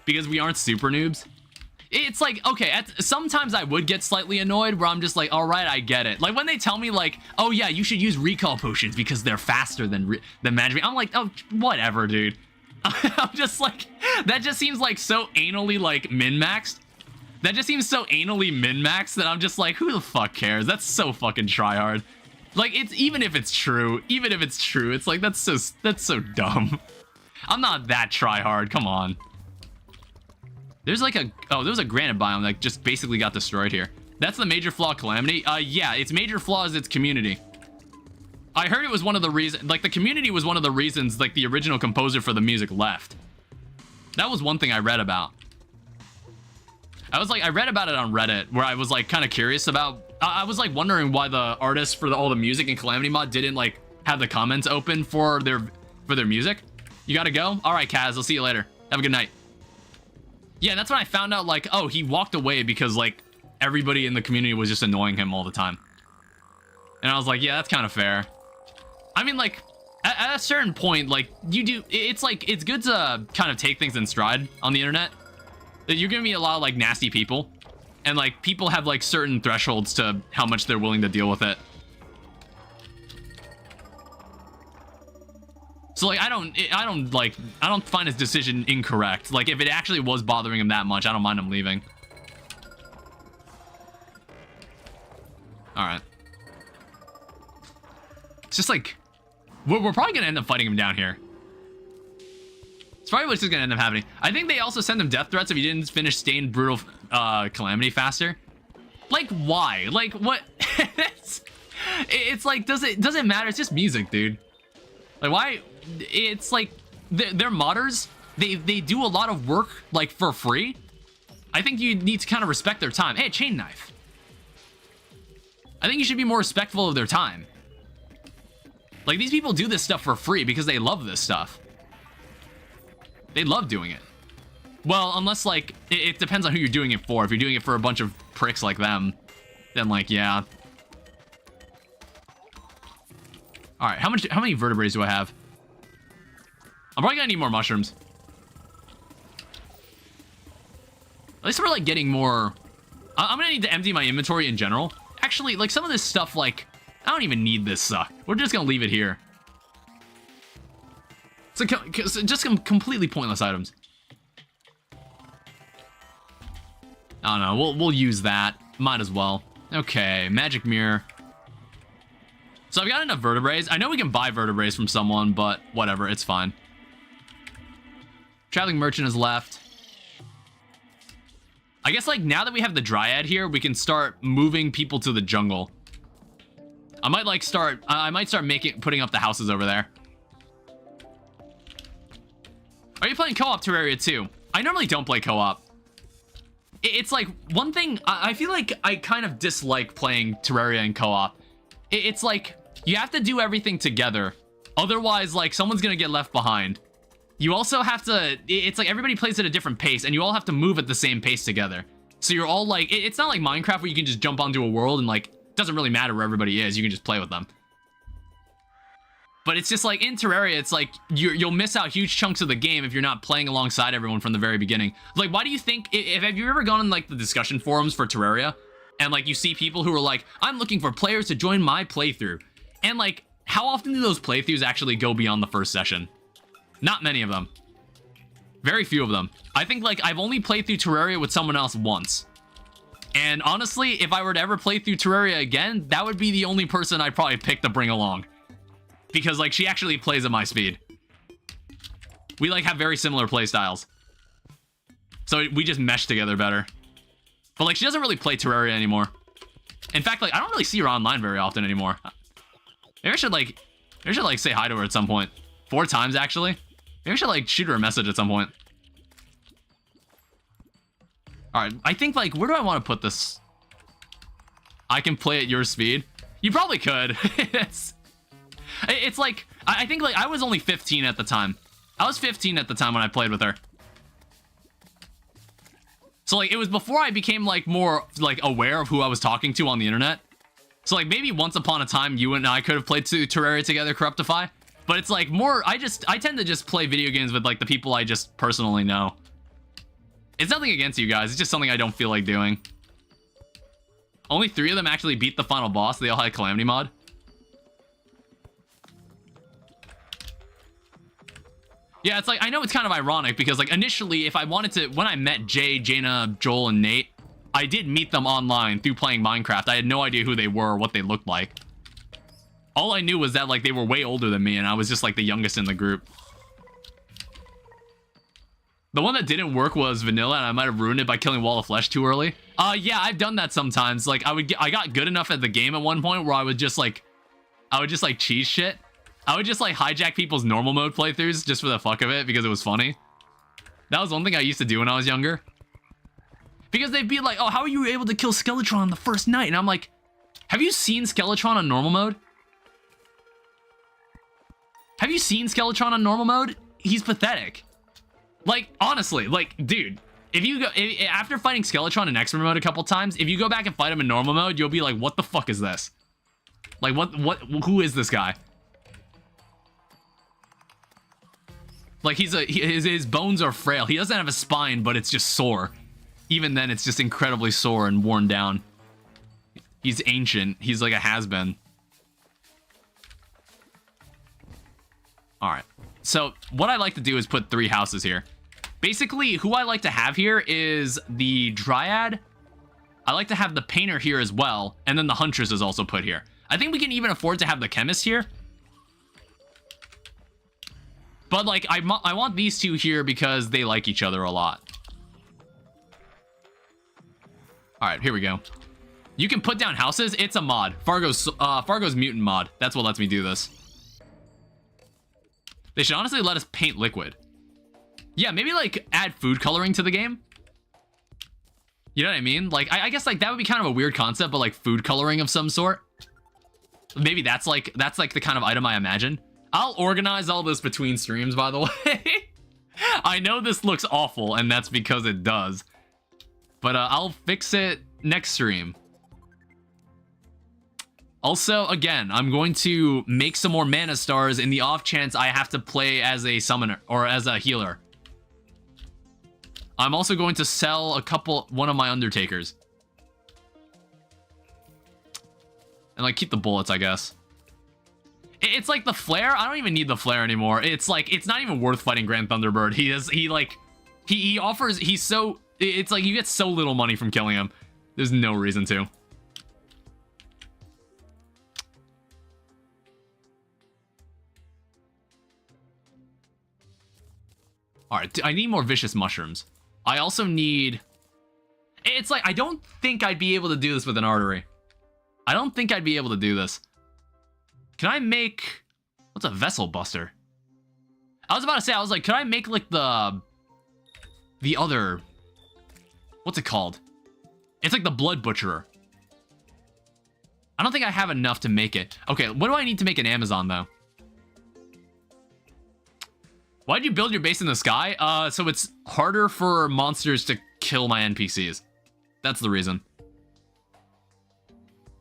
Because we aren't super noobs. It's like, okay, sometimes I would get slightly annoyed where I'm just like, all right, I get it. Like when they tell me like, oh yeah, you should use recall potions because they're faster than magic. I'm like, oh, whatever, dude. I'm just like, that just seems like so anally like min-maxed. That just seems so anally min-maxed that I'm just like, who the fuck cares? That's so fucking tryhard. Like, it's even if it's true, it's like, that's so dumb. I'm not that tryhard, come on. There's like there's a granite biome that just basically got destroyed here. That's the major flaw of Calamity. Yeah, its major flaw is its community. I heard it was one of the reasons, like the community was one of the reasons like the original composer for the music left. That was one thing I read about. I read about it on Reddit where I was like kind of curious about, I was like wondering why the artists for all the music in Calamity Mod didn't like have the comments open for their music. You gotta go? All right, Kaz, I'll see you later. Have a good night. Yeah, that's when I found out, like, oh, he walked away because, like, everybody in the community was just annoying him all the time. And I was like, yeah, that's kind of fair. I mean, like, at a certain point, like, it's like, it's good to kind of take things in stride on the internet. You're gonna meet a lot of, like, nasty people. And, like, people have, like, certain thresholds to how much they're willing to deal with it. So, like, I don't find his decision incorrect. Like, if it actually was bothering him that much, I don't mind him leaving. Alright. It's just, like, we're probably gonna end up fighting him down here. It's probably what's just gonna end up happening. I think they also send him death threats if he didn't finish Stained Brutal Calamity faster. Like, why? Like, what? it's like, does it matter? It's just music, dude. Like, why? It's like they're modders. They do a lot of work like for free. I think you need to kind of respect their time. Hey, chain knife. I think you should be more respectful of their time. Like, these people do this stuff for free because they love this stuff. They love doing it. Well, unless like it depends on who you're doing it for. If you're doing it for a bunch of pricks like them, then like, yeah. All right, how many vertebrae do I have? I'm probably gonna need more mushrooms. At least we're like getting more. I'm gonna need to empty my inventory in general. Actually, like some of this stuff, like I don't even need this suck. We're just gonna leave it here. So just some completely pointless items. I don't know. We'll use that. Might as well. Okay, magic mirror. So I've got enough vertebrae. I know we can buy vertebrae from someone, but whatever, it's fine. Traveling merchant is left. I guess like now that we have the dryad here, we can start moving people to the jungle. I might like start. I might start putting up the houses over there. Are you playing co-op Terraria 2? I normally don't play co-op. It's like one thing. I feel like I kind of dislike playing Terraria in co-op. It's like you have to do everything together. Otherwise, like someone's gonna get left behind. You also have to, it's like everybody plays at a different pace and you all have to move at the same pace together. So you're all like, it's not like Minecraft where you can just jump onto a world and like, it doesn't really matter where everybody is. You can just play with them. But it's just like in Terraria, it's like you'll miss out huge chunks of the game if you're not playing alongside everyone from the very beginning. Like, why do you think, have you ever gone in like the discussion forums for Terraria and like you see people who are like, I'm looking for players to join my playthrough. And like, how often do those playthroughs actually go beyond the first session? Not many of them. Very few of them. I think like I've only played through Terraria with someone else once. And honestly, if I were to ever play through Terraria again, that would be the only person I'd probably pick to bring along. Because like she actually plays at my speed. We like have very similar play styles. So we just mesh together better. But like she doesn't really play Terraria anymore. In fact, like I don't really see her online very often anymore. Maybe I should like say hi to her at some point. 4 times actually. Maybe I should like shoot her a message at some point. All right, I think like where do I want to put this? I can play at your speed. You probably could. It's like, I think like I was only 15 at the time. I was 15 at the time when I played with her. So like it was before I became like more like aware of who I was talking to on the internet. So like maybe once upon a time you and I could have played Terraria together, Corruptify. But it's like more, I tend to just play video games with like the people I just personally know. It's nothing against you guys, it's just something I don't feel like doing. Only 3 of them actually beat the final boss. They all had Calamity mod. Yeah, it's like, I know it's kind of ironic because like initially if I wanted to, when I met Jay, Jaina, Joel, and Nate, I did meet them online through playing Minecraft. I had no idea who they were or what they looked like. All I knew was that like they were way older than me and I was just like the youngest in the group. The one that didn't work was vanilla, and I might have ruined it by killing Wall of Flesh too early. Yeah, I've done that sometimes. Like I got good enough at the game at one point where I would just like cheese shit. I would just like hijack people's normal mode playthroughs just for the fuck of it because it was funny. That was one thing I used to do when I was younger. Because they'd be like, oh, how are you able to kill Skeletron on the first night? And I'm like, have you seen Skeletron on normal mode? Have you seen Skeletron on normal mode? He's pathetic. Like, honestly, like, dude, after fighting Skeletron in expert mode a couple times, if you go back and fight him in normal mode, you'll be like, what the fuck is this? Like, who is this guy? Like, his bones are frail. He doesn't have a spine, but it's just sore. Even then, it's just incredibly sore and worn down. He's ancient. He's like a has-been. Alright. So, what I like to do is put 3 houses here. Basically, who I like to have here is the Dryad. I like to have the Painter here as well. And then the Huntress is also put here. I think we can even afford to have the Chemist here. But, like, I want these 2 here because they like each other a lot. Alright, here we go. You can put down houses. It's a mod. Fargo's Mutant mod. That's what lets me do this. They should honestly let us paint liquid. Yeah, maybe, like, add food coloring to the game. You know what I mean? Like, I guess, like, that would be kind of a weird concept, but, like, food coloring of some sort. Maybe that's like the kind of item I imagine. I'll organize all this between streams, by the way. I know this looks awful, and that's because it does. But I'll fix it next stream. Also, again, I'm going to make some more mana stars in the off chance I have to play as a summoner or as a healer. I'm also going to sell one of my Undertakers. And like keep the bullets, I guess. It's like the flare. I don't even need the flare anymore. It's like, it's not even worth fighting Grand Thunderbird. It's like you get so little money from killing him. There's no reason to. Alright, I need more vicious mushrooms. I also need... It's like, I don't think I'd be able to do this with an artery. I don't think I'd be able to do this. Can I make... What's a vessel buster? I was about to say, I was like, could I make like the other... What's it called? It's like the blood butcherer. I don't think I have enough to make it. Okay, what do I need to make an Amazon though? Why'd you build your base in the sky? So it's harder for monsters to kill my NPCs. That's the reason.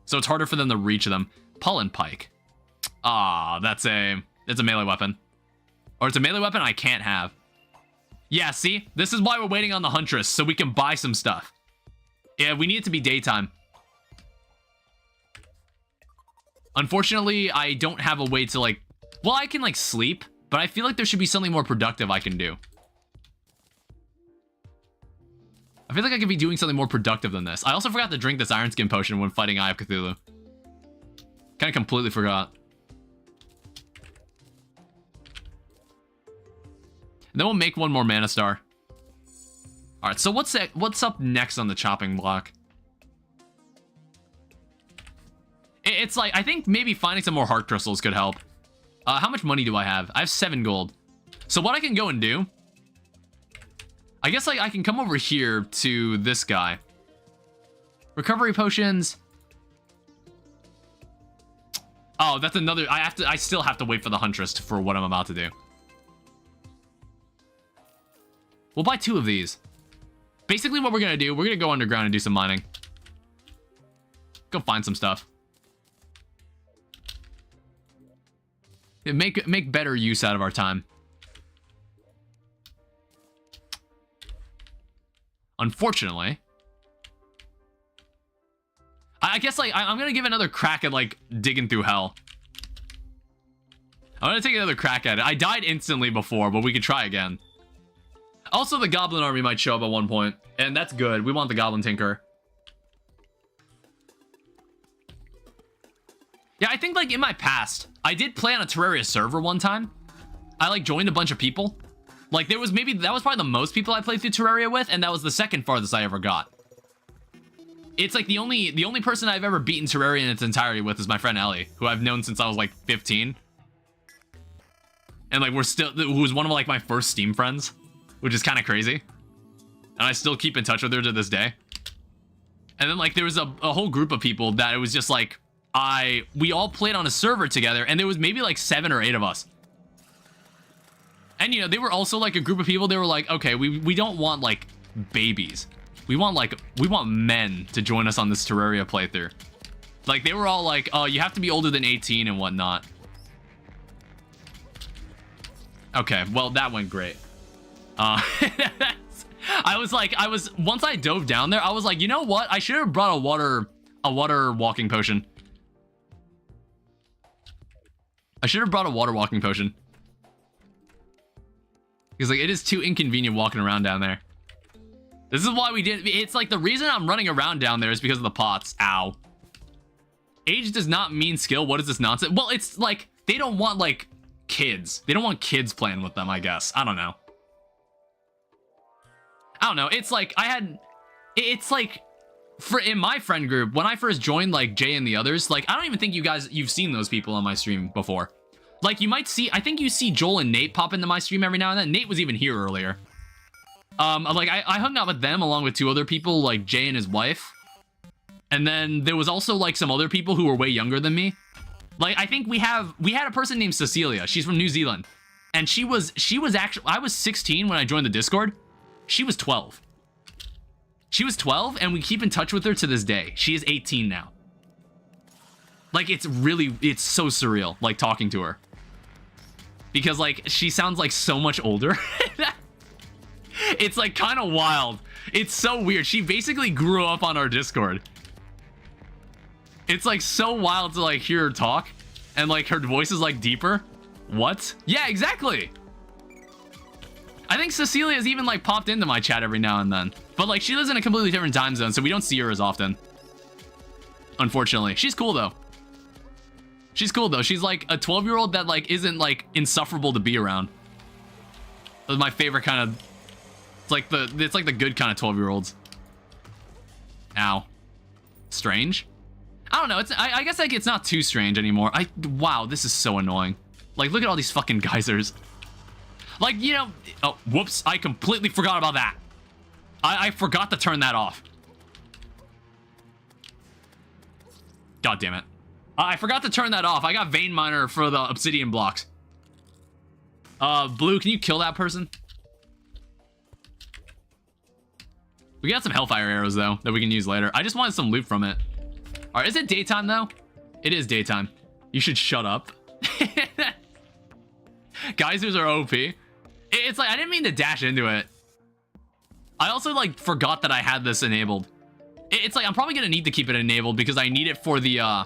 So it's harder for them to reach them. Pollen Pike. Ah, it's a melee weapon. Or it's a melee weapon I can't have. Yeah, see? This is why we're waiting on the Huntress, so we can buy some stuff. Yeah, we need it to be daytime. Unfortunately, I don't have a way to, like... Well, I can, like, sleep, but I feel like there should be something more productive I can do. I feel like I could be doing something more productive than this. I also forgot to drink this Iron Skin potion when fighting Eye of Cthulhu. Kind of completely forgot. And then we'll make one more Mana Star. Alright, so what's up next on the chopping block? It's like, I think maybe finding some more heart crystals could help. How much money do I have? I have 7 gold. So what I can go and do... I guess like I can come over here to this guy. Recovery potions. Oh, that's another... I still have to wait for the Huntress for what I'm about to do. We'll buy 2 of these. Basically, what we're going to do, we're going to go underground and do some mining. Go find some stuff. Make better use out of our time. Unfortunately, I guess, like, I'm gonna give another crack at, like, digging through hell. I'm gonna take another crack at it. I died instantly before, but we could try again. Also, the Goblin Army might show up at one point, and that's good. We want the Goblin Tinker. Yeah, I think, like, in my past, I did play on a Terraria server one time. I, like, joined a bunch of people. Like, that was probably the most people I played through Terraria with, and that was the second farthest I ever got. It's, like, the only person I've ever beaten Terraria in its entirety with is my friend Ellie, who I've known since I was, like, 15. And, like, who was one of, like, my first Steam friends, which is kind of crazy. And I still keep in touch with her to this day. And then, like, there was a whole group of people that it was just, like, we all played on a server together, and there was maybe, like, 7 or 8 of us. And, you know, they were also, like, a group of people. They were like, okay, we don't want, like, babies. We want men to join us on this Terraria playthrough. Like, they were all like, oh, you have to be older than 18 and whatnot. Okay, well, that went great. Once I dove down there, I was like, you know what? I should have brought a water walking potion. I should have brought a water walking potion. Because, like, it is too inconvenient walking around down there. This is why we did... It's like the reason I'm running around down there is because of the pots. Ow. Age does not mean skill. What is this nonsense? Well, it's like, they don't want, like, kids. They don't want kids playing with them, I guess. I don't know. It's like, it's like, in my friend group, when I first joined, like, Jay and the others, like, I don't even think you've seen those people on my stream before. Like, you might see, I think you see Joel and Nate pop into my stream every now and then. Nate was even here earlier. Like, I hung out with them along with 2 other people, like Jay and his wife. And then there was also, like, some other people who were way younger than me. Like, I think we had a person named Cecilia. She's from New Zealand. And she was actually, I was 16 when I joined the Discord. She was 12. She was 12, and we keep in touch with her to this day. She is 18 now. Like, it's so surreal, like, talking to her. Because, like, she sounds, like, so much older. It's, like, kind of wild. It's so weird. She basically grew up on our Discord. It's, like, so wild to, like, hear her talk. And, like, her voice is, like, deeper. What? Yeah, exactly. I think Cecilia's even, like, popped into my chat every now and then. But, like, she lives in a completely different time zone, so we don't see her as often. Unfortunately. She's cool, though. She's cool, though. She's, like, a 12-year-old that, like, isn't, like, insufferable to be around. That's my favorite kind of... It's like the good kind of 12-year-olds. Ow. Strange? I don't know. I guess, like, it's not too strange anymore. Wow, this is so annoying. Like, look at all these fucking geysers. Like, you know... Oh, whoops. I completely forgot about that. I forgot to turn that off. God damn it. I forgot to turn that off. I got Vein Miner for the obsidian blocks. Blue, can you kill that person? We got some Hellfire arrows, though, that we can use later. I just wanted some loot from it. All right, is it daytime, though? It is daytime. You should shut up. Geysers are OP. It's like, I didn't mean to dash into it. I also, like, forgot that I had this enabled. It's like, I'm probably going to need to keep it enabled because I need it for the, I'm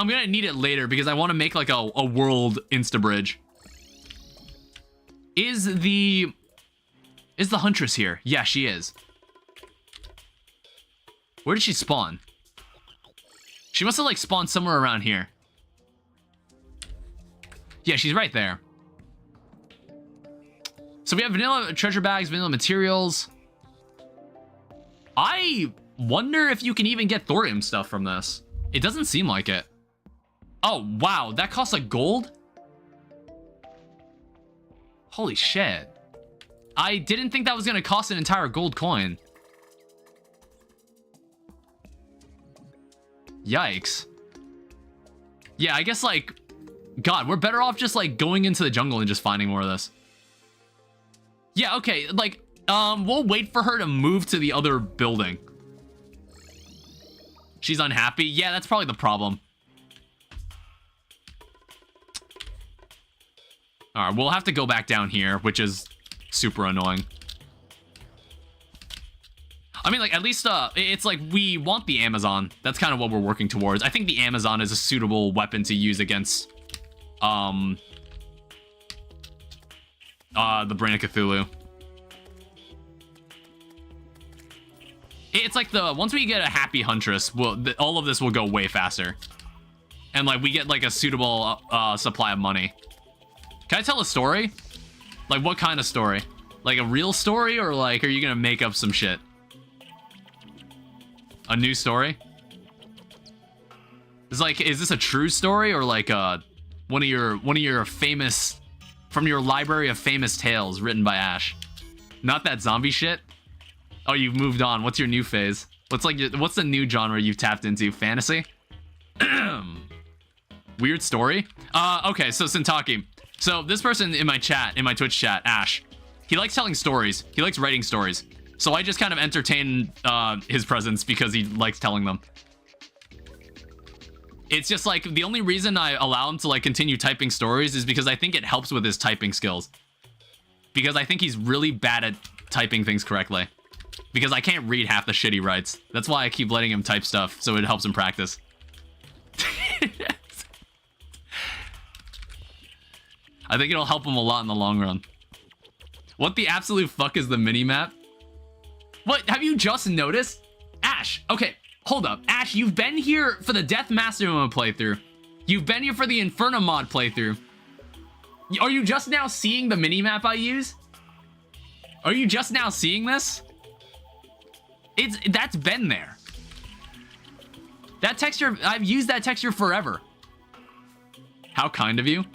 going to need it later because I want to make, like, a world insta-bridge. Is the Huntress here? Yeah, she is. Where did she spawn? She must have, like, spawned somewhere around here. Yeah, she's right there. So we have vanilla treasure bags, vanilla materials. I wonder if you can even get thorium stuff from this. It doesn't seem like it. Oh, wow. That costs like gold? Holy shit. I didn't think that was going to cost an entire gold coin. Yikes. Yeah, I guess, like, God, we're better off just, like, going into the jungle and just finding more of this. Yeah, okay, like, we'll wait for her to move to the other building. She's unhappy? Yeah, that's probably the problem. Alright, we'll have to go back down here, which is super annoying. I mean, like, at least, it's like, we want the Amazon. That's kind of what we're working towards. I think the Amazon is a suitable weapon to use against, the Brain of Cthulhu. It's like once we get a happy huntress, all of this will go way faster. And, like, we get, like, a suitable, supply of money. Can I tell a story? Like, what kind of story? Like, a real story, or, like, are you gonna make up some shit? A new story? It's like, is this a true story, or like one of your famous, from your library of famous tales written by Ash? Not that zombie shit. Oh, you've moved on. What's your new phase? What's the new genre you've tapped into? Fantasy? Weird story? Okay, so Sentaki. So this person in my chat, in my Twitch chat, Ash, he likes telling stories. He likes writing stories. So I just kind of entertain his presence because he likes telling them. It's just like, the only reason I allow him to like continue typing stories is because I think it helps with his typing skills. Because I think he's really bad at typing things correctly. Because I can't read half the shit he writes. That's why I keep letting him type stuff, so it helps him practice. I think it'll help him a lot in the long run. What the absolute fuck is the mini-map? What, have you just noticed? Ash, okay, hold up. Ash, you've been here for the Death Master Mode playthrough. You've been here for the Inferno mod playthrough. Are you just now seeing the minimap I use? Are you just now seeing this? That's been there. That texture, I've used that texture forever. How kind of you.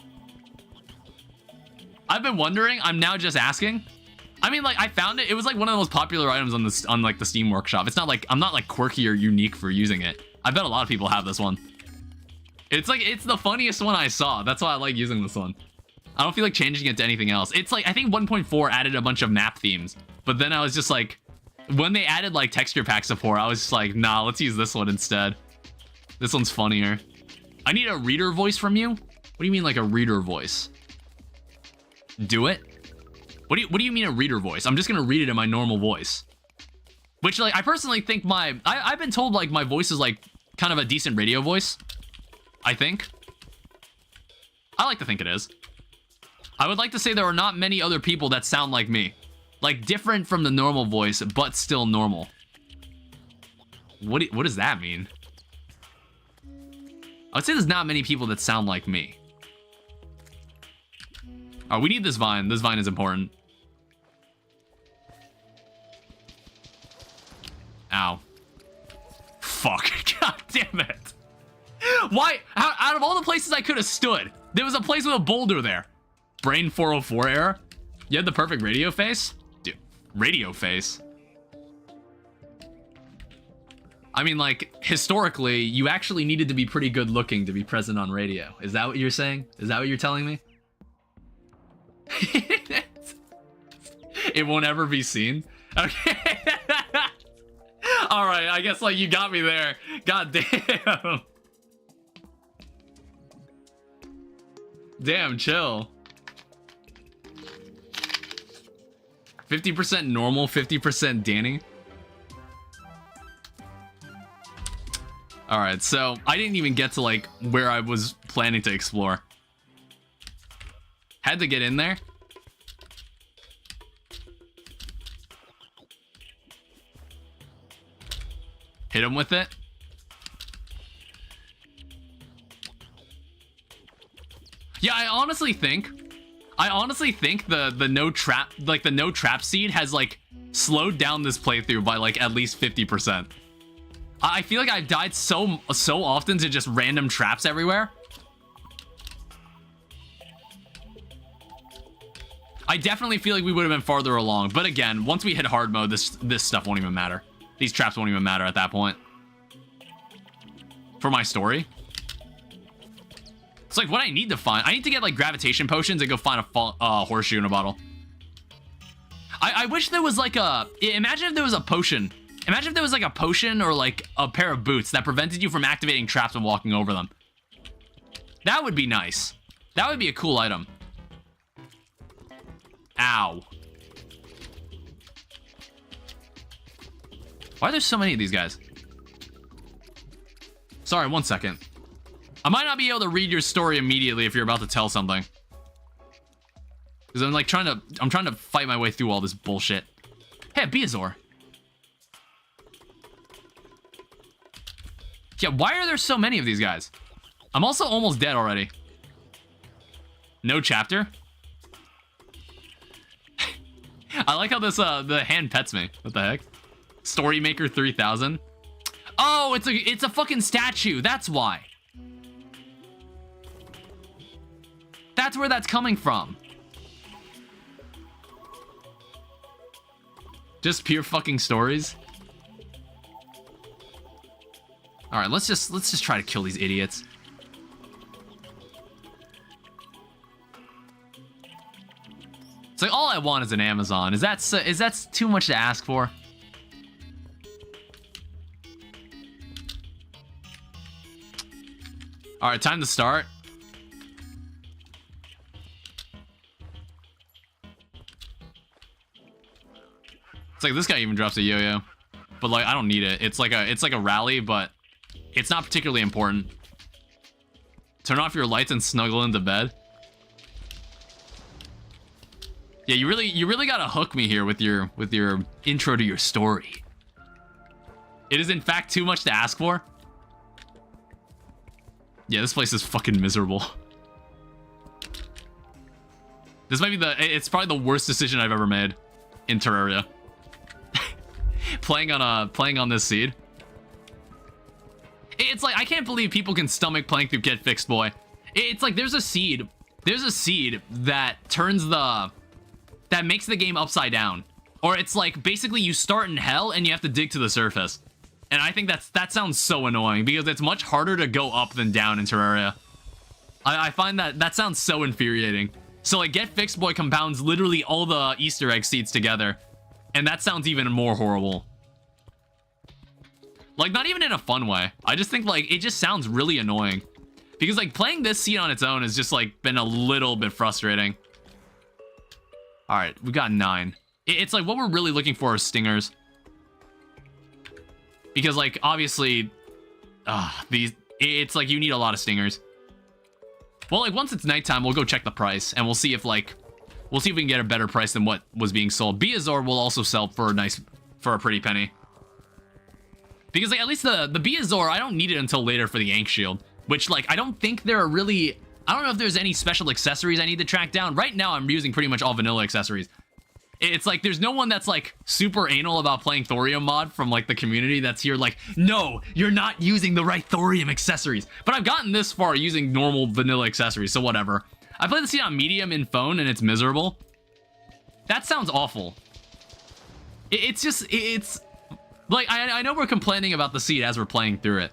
I've been wondering, I'm now just asking. I mean, like, I found it. It was like one of the most popular items on like the Steam Workshop. It's not like, I'm not like quirky or unique for using it. I bet a lot of people have this one. It's like, it's the funniest one I saw. That's why I like using this one. I don't feel like changing it to anything else. It's like, I think 1.4 added a bunch of map themes, but then I was just like, when they added like texture pack support, I was just like, nah, let's use this one instead. This one's funnier. I need a reader voice from you? What do you mean like a reader voice? Do it? What do you mean a reader voice? I'm just gonna read it in my normal voice. Which, like, I personally think I've been told, like, my voice is, like, kind of a decent radio voice. I think. I like to think it is. I would like to say there are not many other people that sound like me. Like, different from the normal voice, but still normal. What does that mean? I would say there's not many people that sound like me. Oh, we need this vine. This vine is important. Ow. Fuck. God damn it. Why? Out of all the places I could have stood, there was a place with a boulder there. Brain 404 error? You had the perfect radio face? Dude, radio face? I mean, like, historically, you actually needed to be pretty good looking to be present on radio. Is that what you're saying? Is that what you're telling me? It won't ever be seen? Okay. Alright, I guess, like, you got me there. God damn. Damn, chill. 50% normal, 50% Danny. Alright, so I didn't even get to, like, where I was planning to explore. Had to get in there. Hit him with it. Yeah, I honestly think the no trap, like the no trap seed has like slowed down this playthrough by like at least 50%. I feel like I've died so often to just random traps everywhere. I definitely feel like we would have been farther along, but again, once we hit hard mode, this stuff won't even matter. These traps won't even matter at that point. For my story. It's like what I need to find. I need to get like gravitation potions and go find a horseshoe in a bottle. I wish there was like a... Imagine if there was a potion. Imagine if there was like a potion or like a pair of boots that prevented you from activating traps and walking over them. That would be nice. That would be a cool item. Ow. Why are there so many of these guys? Sorry, 1 second. I might not be able to read your story immediately if you're about to tell something. Because I'm like trying to fight my way through all this bullshit. Hey, Beazor. Yeah, why are there so many of these guys? I'm also almost dead already. No chapter? I like how this the hand pets me. What the heck? Storymaker 3000. Oh, it's a fucking statue. That's why. That's where that's coming from. Just pure fucking stories. All right, let's just try to kill these idiots. It's like all I want is an Amazon. Is that too much to ask for? All right, time to start. It's like this guy even drops a yo-yo, but like I don't need it. It's like a rally, but it's not particularly important. Turn off your lights and snuggle into bed. Yeah, you really gotta hook me here with your intro to your story. It is in fact too much to ask for. Yeah, this place is fucking miserable. This might be it's probably the worst decision I've ever made in Terraria. playing on this seed. It's like I can't believe people can stomach playing through Get Fixed Boy. It's like there's a seed that that makes the game upside down. Or it's like basically you start in hell and you have to dig to the surface. And I think that sounds so annoying because it's much harder to go up than down in Terraria. I find that sounds so infuriating. So like Get Fixed Boy compounds literally all the Easter egg seeds together. And that sounds even more horrible. Like not even in a fun way. I just think like it just sounds really annoying. Because like playing this seed on its own has just like been a little bit frustrating. All right, we got 9. It's like what we're really looking for is stingers. Because like obviously it's like you need a lot of stingers. Well, like once it's nighttime, we'll go check the price and we'll see if we can get a better price than what was being sold. Beazor will also sell for a pretty penny. Because like at least the Beazor, I don't need it until later for the Yank Shield, which like I don't think there are really, I don't know if there's any special accessories I need to track down. Right now I'm using pretty much all vanilla accessories. It's like there's no one that's like super anal about playing Thorium mod from like the community that's here like, no, you're not using the right Thorium accessories. But I've gotten this far using normal vanilla accessories, so whatever. I played the seed on medium in phone and it's miserable. That sounds awful. It's like I know we're complaining about the seed as we're playing through it,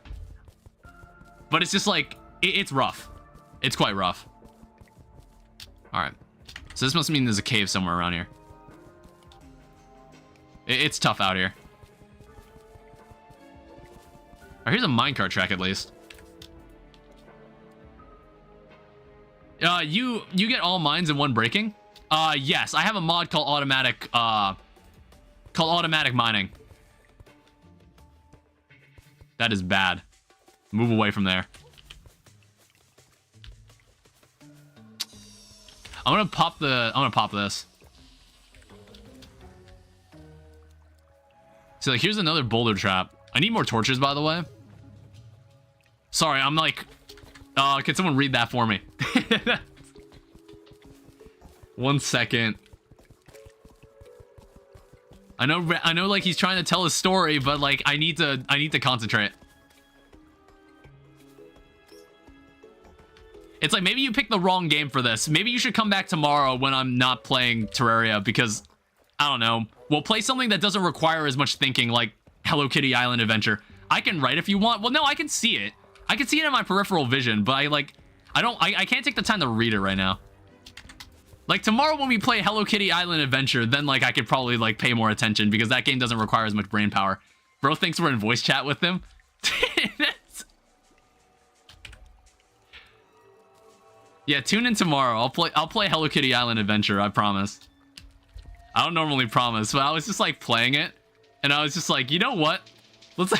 but it's just like it's rough. It's quite rough. All right, so this must mean there's a cave somewhere around here. It's tough out here. Oh, here's a minecart track at least. You get all mines in one breaking? Yes, I have a mod called automatic mining. That is bad. Move away from there. I'm gonna pop this. So like, here's another boulder trap. I need more torches, by the way. Sorry, I'm like, can someone read that for me? 1 second. I know like he's trying to tell a story, but like I need to concentrate. It's like maybe you picked the wrong game for this. Maybe you should come back tomorrow when I'm not playing Terraria because I don't know. We'll play something that doesn't require as much thinking, like Hello Kitty Island Adventure. I can write if you want. Well, no, I can see it. I can see it in my peripheral vision, but I can't take the time to read it right now. Like, tomorrow when we play Hello Kitty Island Adventure, then, like, I could probably, like, pay more attention because that game doesn't require as much brain power. Bro thinks we're in voice chat with him. Yeah, tune in tomorrow. I'll play Hello Kitty Island Adventure, I promise. I don't normally promise, but I was just, like, playing it, and I was just like, you know what? Let's...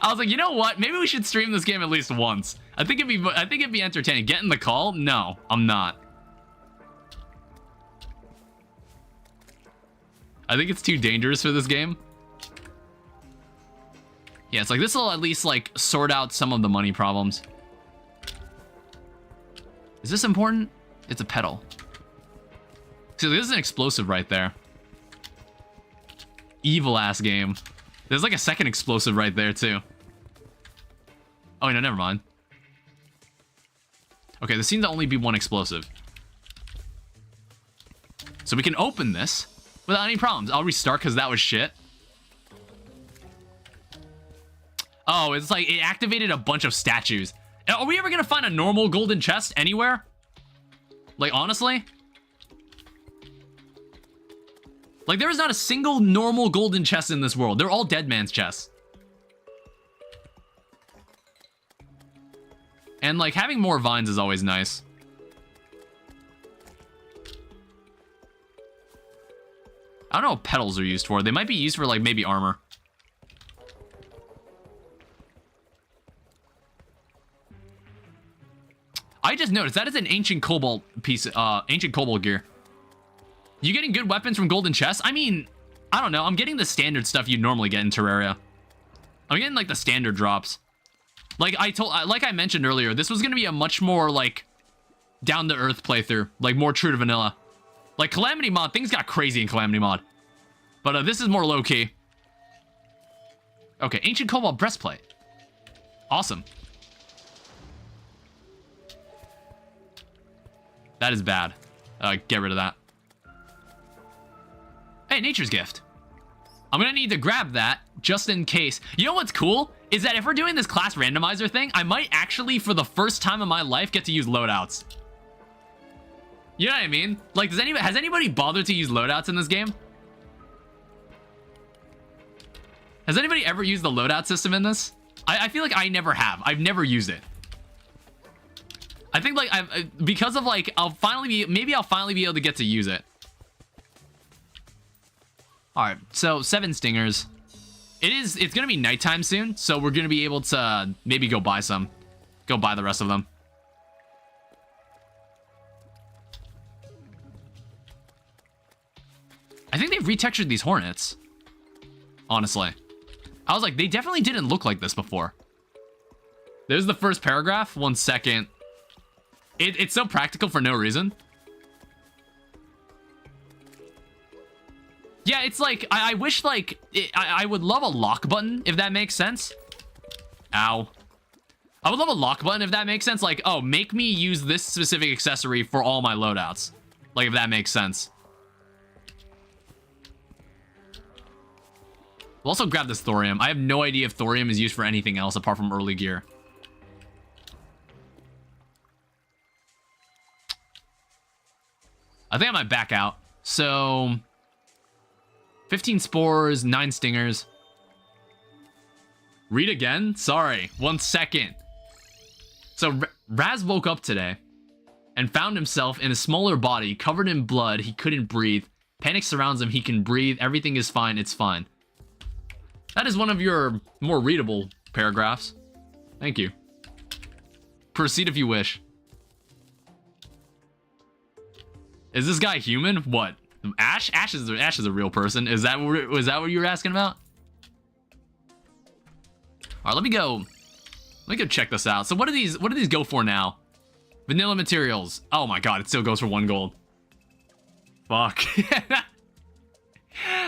I was like, you know what? Maybe we should stream this game at least once. I think it'd be entertaining. Get in the call? No, I'm not. I think it's too dangerous for this game. Yeah, it's like this will at least like sort out some of the money problems. Is this important? It's a pedal. See, this is an explosive right there. Evil ass game. There's like a second explosive right there too. Oh no, never mind. Okay, there seems to only be one explosive. So we can open this without any problems. I'll restart because that was shit. Oh, it's like it activated a bunch of statues. Are we ever gonna find a normal golden chest anywhere? Like, honestly? Like, there is not a single normal golden chest in this world. They're all dead man's chests. And, like, having more vines is always nice. I don't know what petals are used for. They might be used for, like, maybe armor. I just noticed that is an ancient cobalt piece, ancient cobalt gear. You getting good weapons from golden chests? I mean, I don't know. I'm getting the standard stuff you normally get in Terraria. I'm getting like the standard drops. Like I mentioned earlier, this was gonna be a much more like down to earth playthrough, like more true to vanilla. Like Calamity Mod, things got crazy in Calamity Mod, but this is more low key. Okay, ancient cobalt breastplate. Awesome. That is bad. Get rid of that. Hey, Nature's Gift. I'm gonna need to grab that just in case. You know what's cool? Is that if we're doing this class randomizer thing, I might actually, for the first time in my life, get to use loadouts. You know what I mean? Like, has anybody bothered to use loadouts in this game? Has anybody ever used the loadout system in this? I feel like I never have. I've never used it. I think like because of like maybe I'll finally be able to get to use it. All right, so 7 stingers. It's gonna be nighttime soon, so we're gonna be able to maybe go buy the rest of them. I think they've retextured these hornets. Honestly, I was like, they definitely didn't look like this before. There's the first paragraph. 1 second. It's so practical for no reason. Yeah, it's like, I wish, like, I would love a lock button, if that makes sense. Ow. I would love a lock button, if that makes sense. Like, oh, make me use this specific accessory for all my loadouts. Like, if that makes sense. We'll also grab this thorium. I have no idea if thorium is used for anything else apart from early gear. I think I might back out. So, 15 spores, 9 stingers. Read again? Sorry, 1 second. So, Raz woke up today and found himself in a smaller body, covered in blood. He couldn't breathe. Panic surrounds him. He can breathe. Everything is fine. It's fine. That is one of your more readable paragraphs. Thank you. Proceed if you wish. Is this guy human? What? Ash? Ash is a real person. Was that what you were asking about? All right, let me go check this out. So what do these go for now? Vanilla materials. Oh my god, it still goes for 1 gold. Fuck.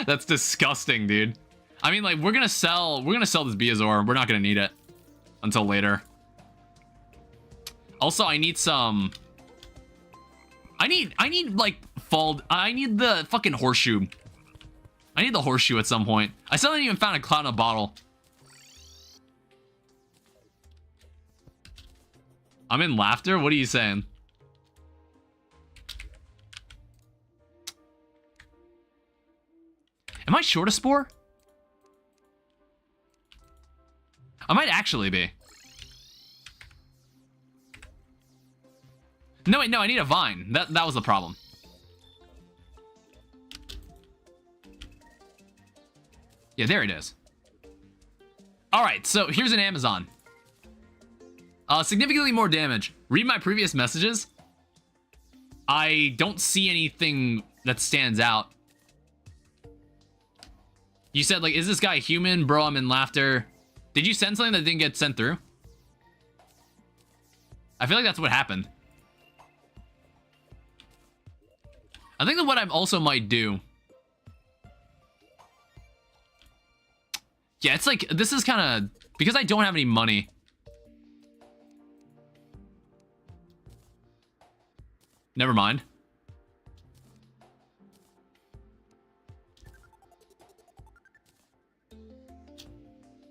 That's disgusting, dude. I mean, like, we're gonna sell this Beazor. We're not gonna need it until later. Also, I need some. I need like I need the fucking horseshoe. I need the horseshoe at some point. I still haven't even found a cloud in a bottle. I'm in laughter? What are you saying? Am I short a spore? I might actually be. No, wait, no, I need a vine. That was the problem. Yeah, there it is. All right, so here's an Amazon. Significantly more damage. Read my previous messages. I don't see anything that stands out. You said, like, is this guy human? Bro, I'm in laughter. Did you send something that didn't get sent through? I feel like that's what happened. I think that what I also might do... Yeah, it's like, this is kind of... Because I don't have any money. Never mind.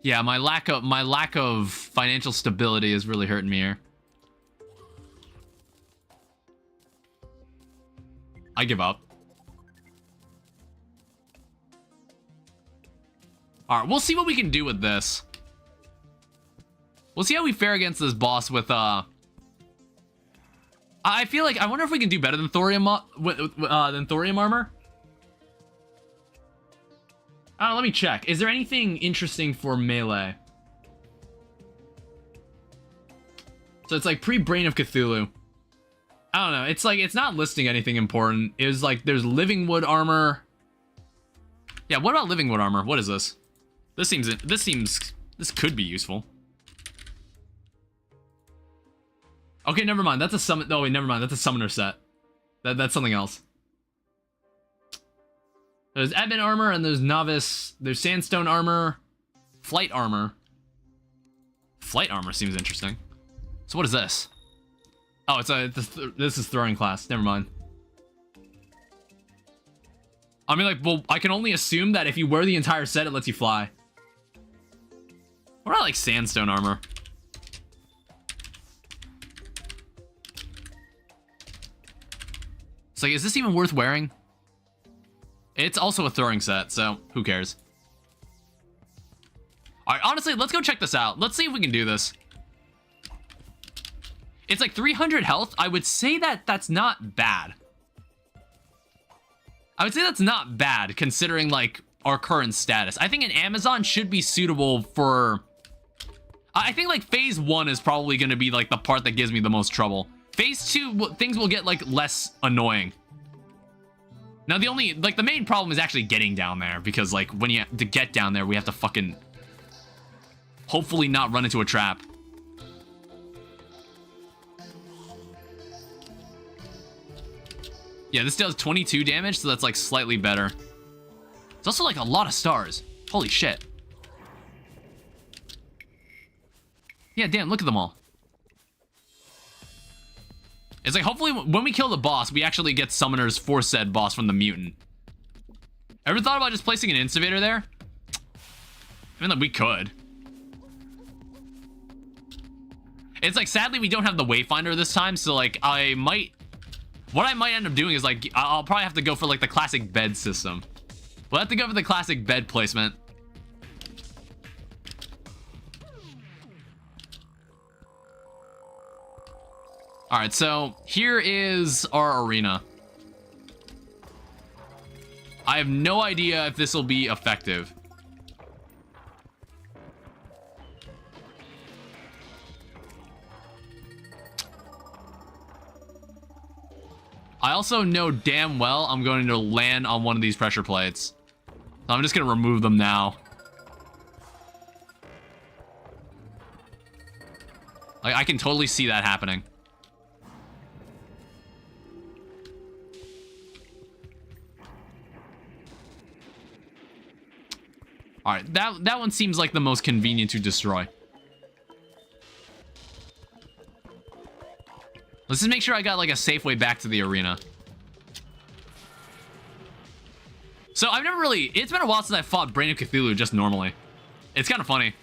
Yeah, my lack of financial stability is really hurting me here. I give up. All right, we'll see what we can do with this. We'll see how we fare against this boss with I feel like I wonder if we can do better than thorium armor. I don't know, let me check. Is there anything interesting for melee? So it's like pre-Brain of Cthulhu. I don't know. It's like, it's not listing anything important. It was like, there's living wood armor. Yeah, what about living wood armor? What is this? This could be useful. Okay, never mind. That's a summon. No, wait, never mind. That's a summoner set. That's something else. There's admin armor and there's novice. There's sandstone armor, flight armor. Flight armor seems interesting. So what is this? Oh, this is throwing class. Never mind. I mean, like, well, I can only assume that if you wear the entire set, it lets you fly. What about like sandstone armor? It's like, is this even worth wearing? It's also a throwing set, so who cares? All right, honestly, let's go check this out. Let's see if we can do this. It's like 300 health. I would say that that's not bad. I would say that's not bad considering like our current status. I think an Amazon should be suitable for... I think like phase 1 is probably going to be like the part that gives me the most trouble. Phase 2, things will get like less annoying. Now the main problem is actually getting down there because like when you have to get down there, we have to fucking hopefully not run into a trap. Yeah, this does 22 damage, so that's like slightly better. It's also like a lot of stars. Holy shit. Yeah, damn, look at them all. It's like, hopefully, when we kill the boss, we actually get summoners for said boss from the mutant. Ever thought about just placing an incubator there? I mean, like, we could. It's like, sadly, we don't have the Wayfinder this time, so, like, what I might end up doing is, like, I'll probably have to go for, like, the classic bed system. We'll have to go for the classic bed placement. All right, so here is our arena. I have no idea if this will be effective. I also know damn well I'm going to land on one of these pressure plates. So I'm just going to remove them now. Like, I can totally see that happening. All right, that one seems like the most convenient to destroy. Let's just make sure I got like a safe way back to the arena. So I've never really, it's been a while since I fought Brain of Cthulhu just normally. It's kind of funny.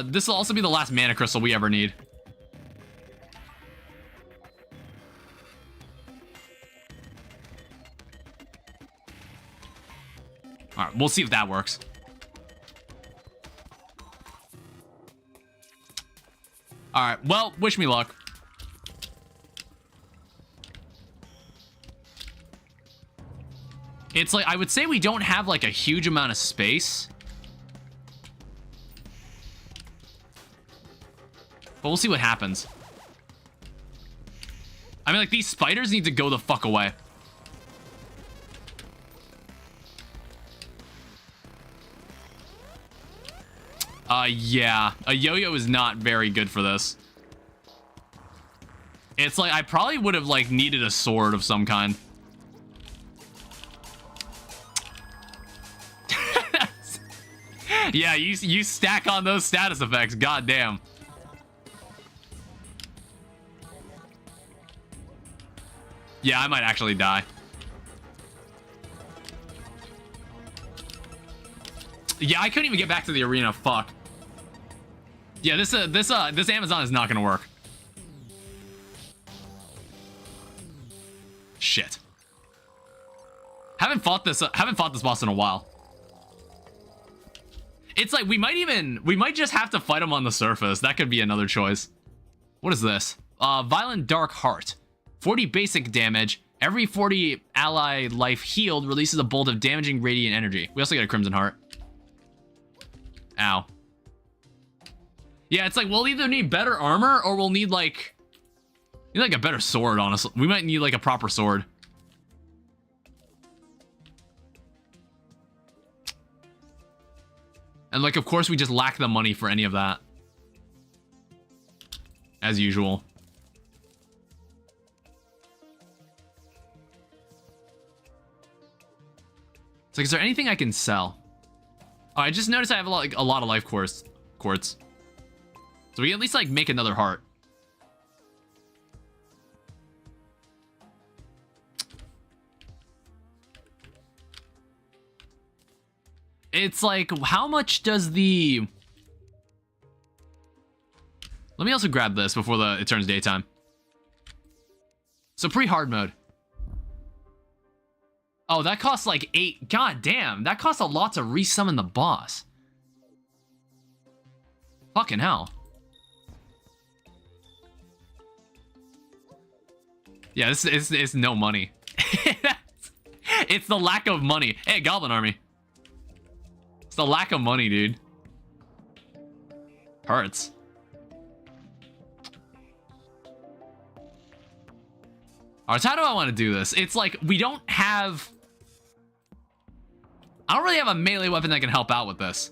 This will also be the last mana crystal we ever need. All right, we'll see if that works. All right, well, wish me luck. It's like, I would say we don't have like a huge amount of space. But we'll see what happens. I mean, like, these spiders need to go the fuck away. Yeah. A yo-yo is not very good for this. It's like, I probably would have, like, needed a sword of some kind. Yeah, you stack on those status effects, goddamn. Yeah, I might actually die. Yeah, I couldn't even get back to the arena. Fuck. Yeah, this Amazon is not gonna work. Shit. Haven't fought this boss in a while. It's like we might just have to fight him on the surface. That could be another choice. What is this? Violent Dark Heart. 40 basic damage. Every 40 ally life healed releases a bolt of damaging radiant energy. We also get a Crimson Heart. Ow. Yeah, it's like we'll either need better armor or we'll need like a better sword, honestly. We might need like a proper sword. And like, of course, we just lack the money for any of that. As usual. It's like, is there anything I can sell? Oh, I just noticed I have a lot of life quartz. So we can at least like make another heart. It's like, how much does the... Let me also grab this before it turns daytime. So pre-hard mode. Oh, that costs like 8. God damn, that costs a lot to resummon the boss. Fucking hell. Yeah, this is no money. It's the lack of money. Hey, Goblin Army. It's the lack of money, dude. Hurts. Alright, so how do I want to do this? It's like, we don't have... I don't really have a melee weapon that can help out with this.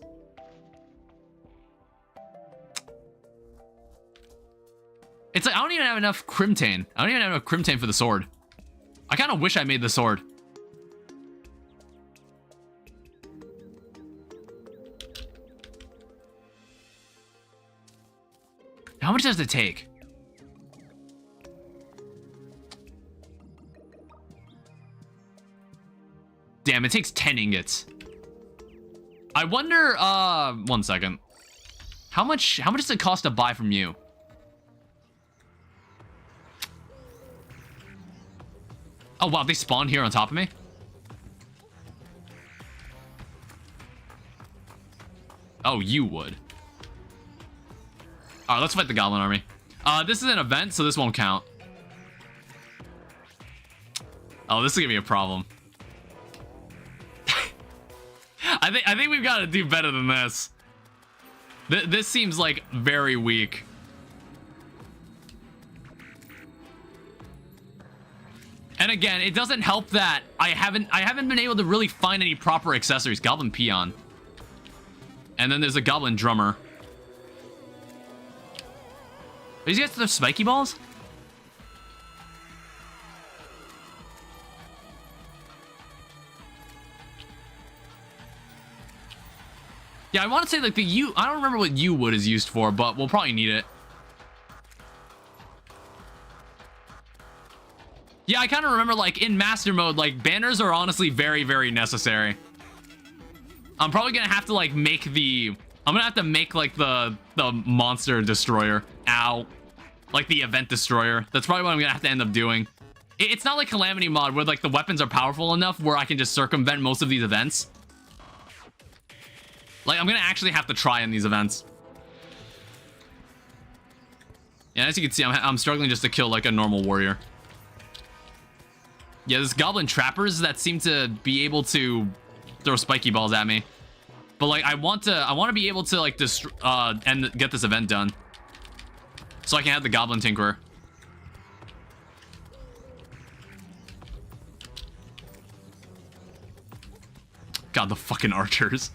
It's like, I don't even have enough Crimtane. I don't even have enough Crimtane for the sword. I kind of wish I made the sword. How much does it take? Damn, it takes 10 ingots. I wonder, 1 second. How much does it cost to buy from you? Oh, wow, they spawned here on top of me? Oh, you would. Alright, let's fight the Goblin Army. This is an event, so this won't count. Oh, this is gonna be a problem. I think we've got to do better than this. This seems like very weak. And again, it doesn't help that I haven't been able to really find any proper accessories. Goblin Peon. And then there's a Goblin Drummer. Are these guys the spiky balls? Yeah, I want to say like I don't remember what yew wood is used for, but we'll probably need it. Yeah, I kind of remember like in master mode, like banners are honestly very, very necessary. I'm probably gonna have to like make the I'm gonna have to make like the monster destroyer. Ow. Like the event destroyer. That's probably what I'm gonna have to end up doing. It's not like Calamity mod where like the weapons are powerful enough where I can just circumvent most of these events. Like I'm gonna actually have to try in these events. Yeah, as you can see, I'm struggling just to kill like a normal warrior. Yeah, there's goblin trappers that seem to be able to throw spiky balls at me. But like I want to be able to like and get this event done. So I can have the goblin tinkerer. God, the fucking archers.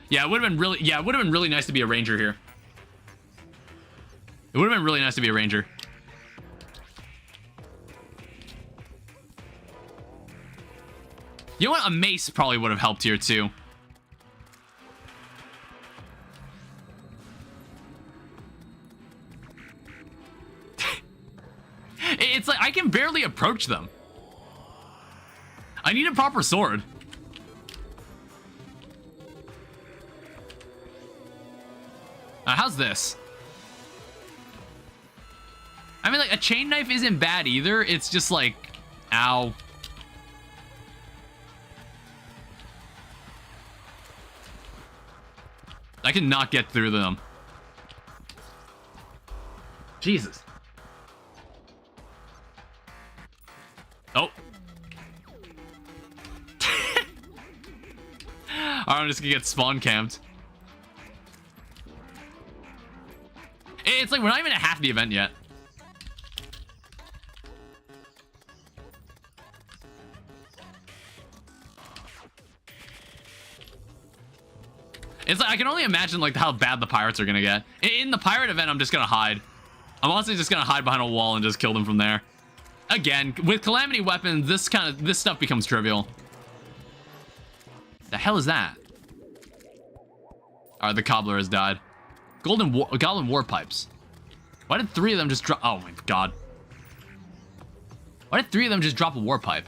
Yeah, it would have been really nice to be a ranger here. It would have been really nice to be a ranger. You know what? A mace probably would have helped here too. It's like I can barely approach them. I need a proper sword. How's this? I mean, like, a chain knife isn't bad either. It's just like, ow. I cannot get through them. Jesus. Oh. Alright, I'm just gonna get spawn camped. It's like we're not even at half the event yet. It's like I can only imagine like how bad the pirates are gonna get. In the pirate event, I'm just gonna hide. I'm honestly just gonna hide behind a wall and just kill them from there. Again, with calamity weapons, this stuff becomes trivial. The hell is that? Alright, the cobbler has died. Goblin war pipes. Why did 3 of them just drop? Oh my god. Why did 3 of them just drop a war pipe?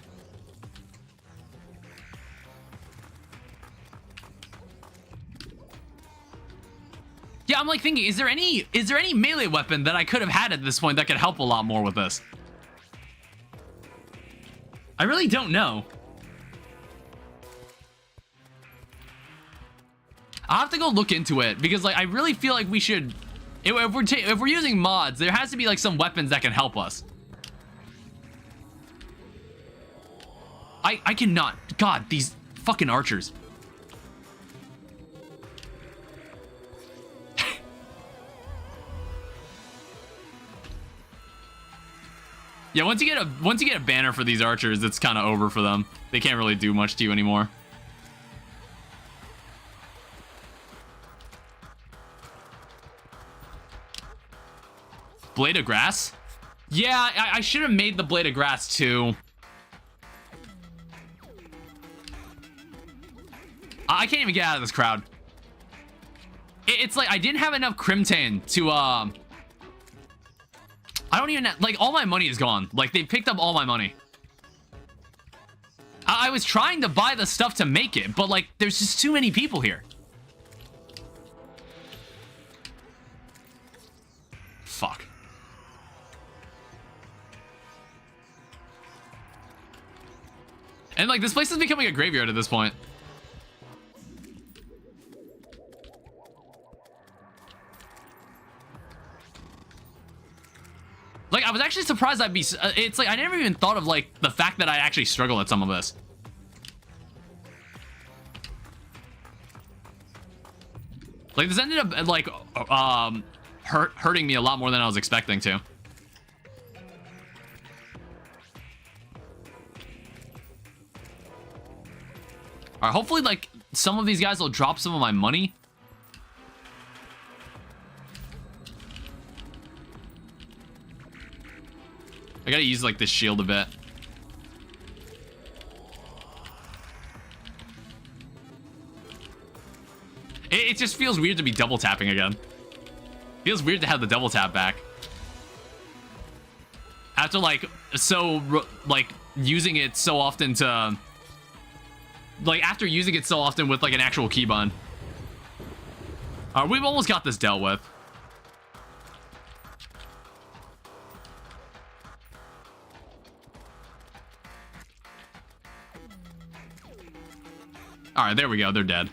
Yeah, I'm like thinking, is there any melee weapon that I could have had at this point that could help a lot more with this? I really don't know. I'll have to go look into it because like I really feel like we should, if we're using mods, there has to be like some weapons that can help us. I cannot. God, these fucking archers. Yeah, once you get a banner for these archers, it's kind of over for them. They can't really do much to you anymore. Blade of grass? Yeah, I should have made the blade of grass too. I can't even get out of this crowd. It's like I didn't have enough Crimtane to I don't even like all my money is gone. Like they picked up all my money. I was trying to buy the stuff to make it, but like there's just too many people here. Fuck. And like this place is becoming a graveyard at this point. Like, I was actually surprised I'd be... it's like, I never even thought of, like, the fact that I actually struggle at some of this. Like, this ended up, like, hurting me a lot more than I was expecting to. Alright, hopefully, like, some of these guys will drop some of my money. I gotta use, like, this shield a bit. It just feels weird to be double tapping again. Feels weird to have the double tap back. After, like, like, using it so often to like after using it so often with like an actual keybind. Alright, we've almost got this dealt with. Alright, there we go. They're dead.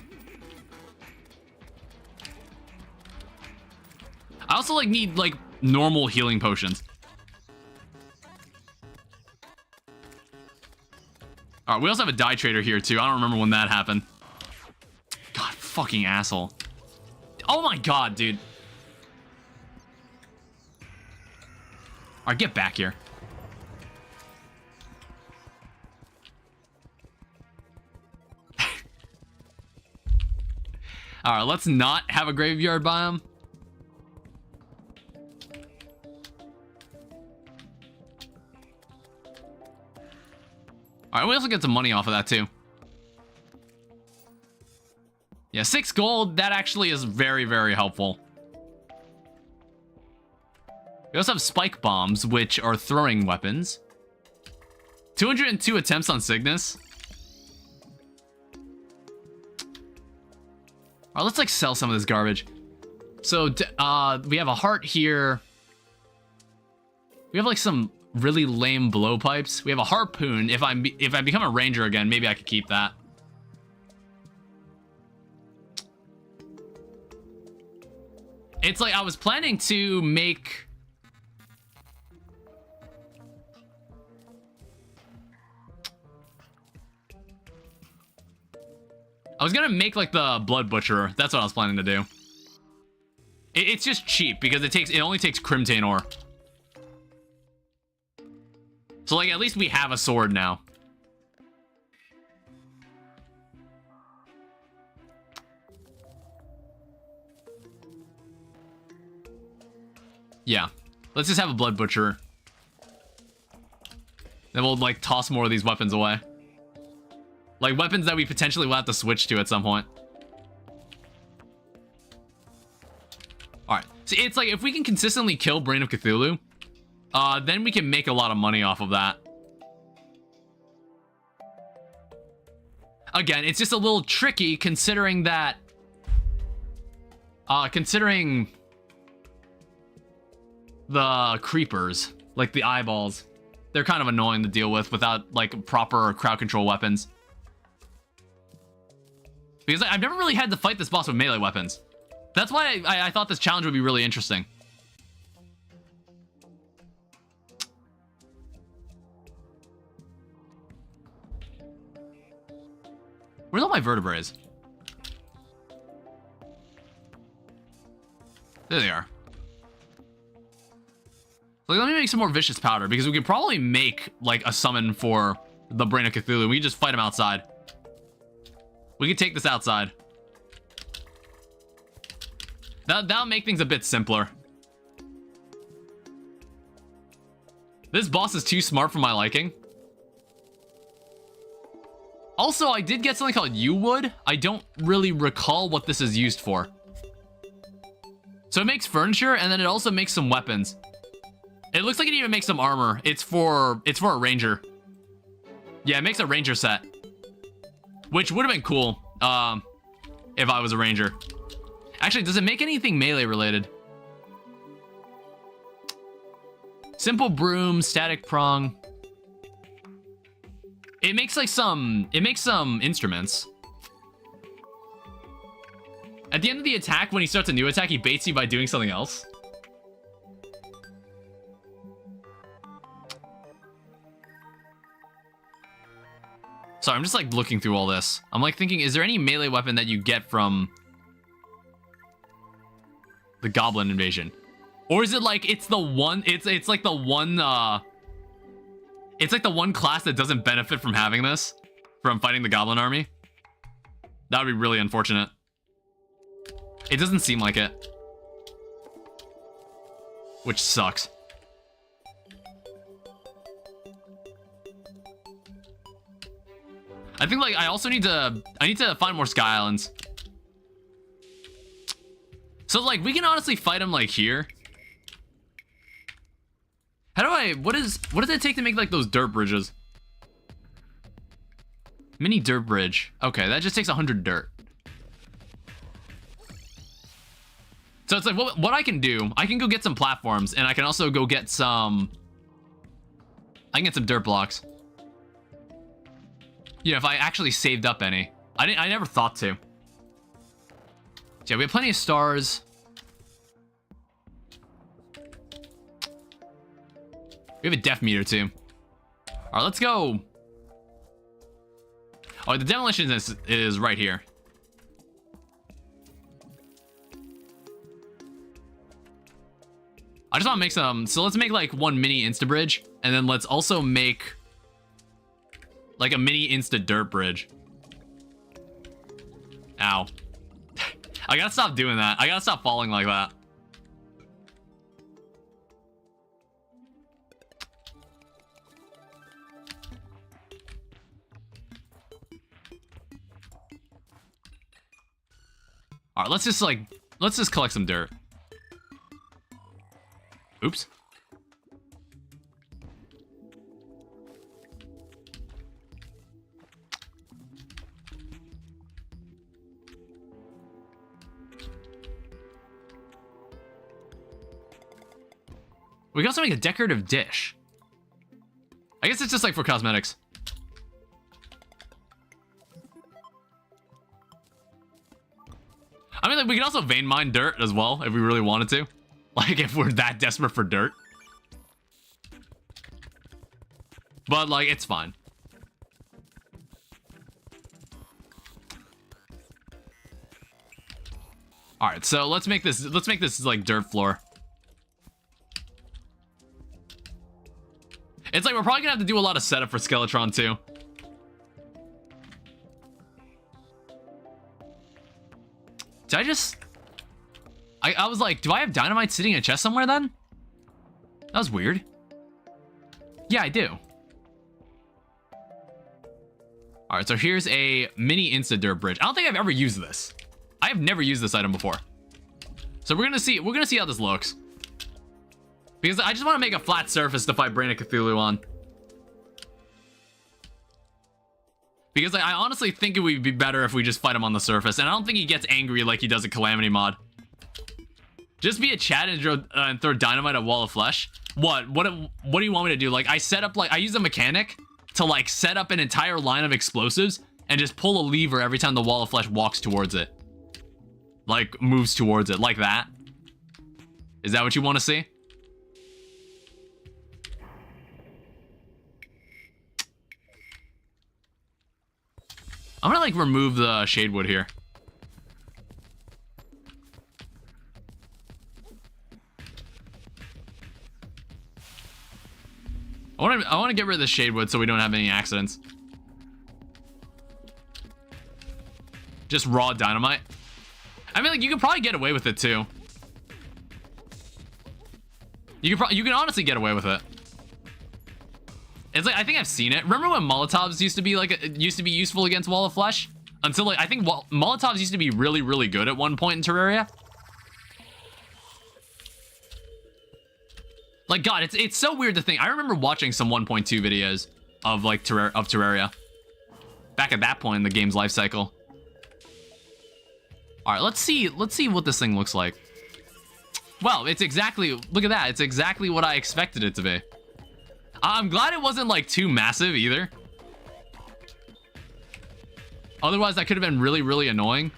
I also like need like normal healing potions. Alright, we also have a die trader here too. I don't remember when that happened. God, fucking asshole. Oh my god, dude. Alright, get back here. Alright, let's not have a graveyard biome. Alright, we also get some money off of that too. Yeah, 6 gold, that actually is very, very helpful. We also have spike bombs, which are throwing weapons. 202 attempts on Cygnus. Alright, let's like sell some of this garbage. So, we have a heart here. We have like some really lame blowpipes. We have a harpoon. If I become a ranger again, maybe I could keep that. It's like I was planning to make... I was gonna make like the blood butcher. That's what I was planning to do. It's just cheap because it only takes Crimtane ore. So like at least we have a sword now. Yeah. Let's just have a blood butcher. Then we'll like toss more of these weapons away. Like weapons that we potentially will have to switch to at some point. Alright. So it's like if we can consistently kill Brain of Cthulhu, then we can make a lot of money off of that. Again, it's just a little tricky considering that... considering... the creepers, like the eyeballs. They're kind of annoying to deal with without like proper crowd control weapons. Because I've never really had to fight this boss with melee weapons. That's why I thought this challenge would be really interesting. Where's all my vertebrae? There they are. Like, let me make some more vicious powder because we could probably make like a summon for the Brain of Cthulhu. We can just fight him outside. We can take this outside. That'll make things a bit simpler. This boss is too smart for my liking. Also, I did get something called U-Wood. I don't really recall what this is used for. So it makes furniture and then it also makes some weapons. It looks like it even makes some armor. It's for a ranger. Yeah, it makes a ranger set. Which would have been cool, if I was a ranger. Actually, does it make anything melee related? Simple broom, static prong. It makes like some instruments. At the end of the attack, when he starts a new attack, he baits you by doing something else. Sorry, I'm just like looking through all this. I'm like thinking, is there any melee weapon that you get from the goblin invasion? Or is it like it's the one it's like the one it's like the one class that doesn't benefit from having this, from fighting the goblin army? That would be really unfortunate. It doesn't seem like it. Which sucks. I think like I also need to find more Sky Islands. So like we can honestly fight him like here. How do I what does it take to make like those dirt bridges? Mini dirt bridge. Okay, that just takes 100 dirt. So it's like, what I can do, I can go get some platforms, and I can also go get some... I can get some dirt blocks. Yeah, if I actually saved up any. I never thought to. So yeah, we have plenty of stars. We have a def meter too. All right, let's go. Oh, the demolition is right here. I just want to make some, so let's make like one mini insta bridge, and then let's also make like a mini insta dirt bridge. Ow. I gotta stop doing that. I gotta stop falling like that. All right, let's just collect some dirt. Oops. We can also make a decorative dish. I guess it's just like for cosmetics. I mean, like, we can also vein mine dirt as well if we really wanted to. Like, if we're that desperate for dirt. But, like, it's fine. Alright, so let's make this like dirt floor. It's like we're probably gonna have to do a lot of setup for Skeletron too. Did I just... I was like, do I have dynamite sitting in a chest somewhere then? That was weird. Yeah, I do. Alright, so here's a mini insta dirt bridge. I don't think I've ever used this. I have never used this item before. So we're gonna see how this looks. Because I just want to make a flat surface to fight Brain of Cthulhu on. Because I honestly think it would be better if we just fight him on the surface. And I don't think he gets angry like he does at Calamity Mod. Just be a chat and throw dynamite at Wall of Flesh. What do you want me to do? Like, I use a mechanic to like set up an entire line of explosives and just pull a lever every time the Wall of Flesh walks towards it. Like, moves towards it, like that. Is that what you want to see? I'm gonna like remove the shade wood here. I want to get rid of the shade wood so we don't have any accidents. Just raw dynamite. I mean, like, you could probably get away with it too. You can honestly get away with it. It's like, I think I've seen it. Remember when Molotovs used to be useful against Wall of Flesh? Until like, I think Molotovs used to be really, really good at one point in Terraria. Like, God, it's so weird to think. I remember watching some 1.2 videos of like Terraria. Back at that point in the game's life cycle. All right, let's see what this thing looks like. Well, it's exactly, look at that. It's exactly what I expected it to be. I'm glad it wasn't like too massive either. Otherwise, that could have been really, really annoying.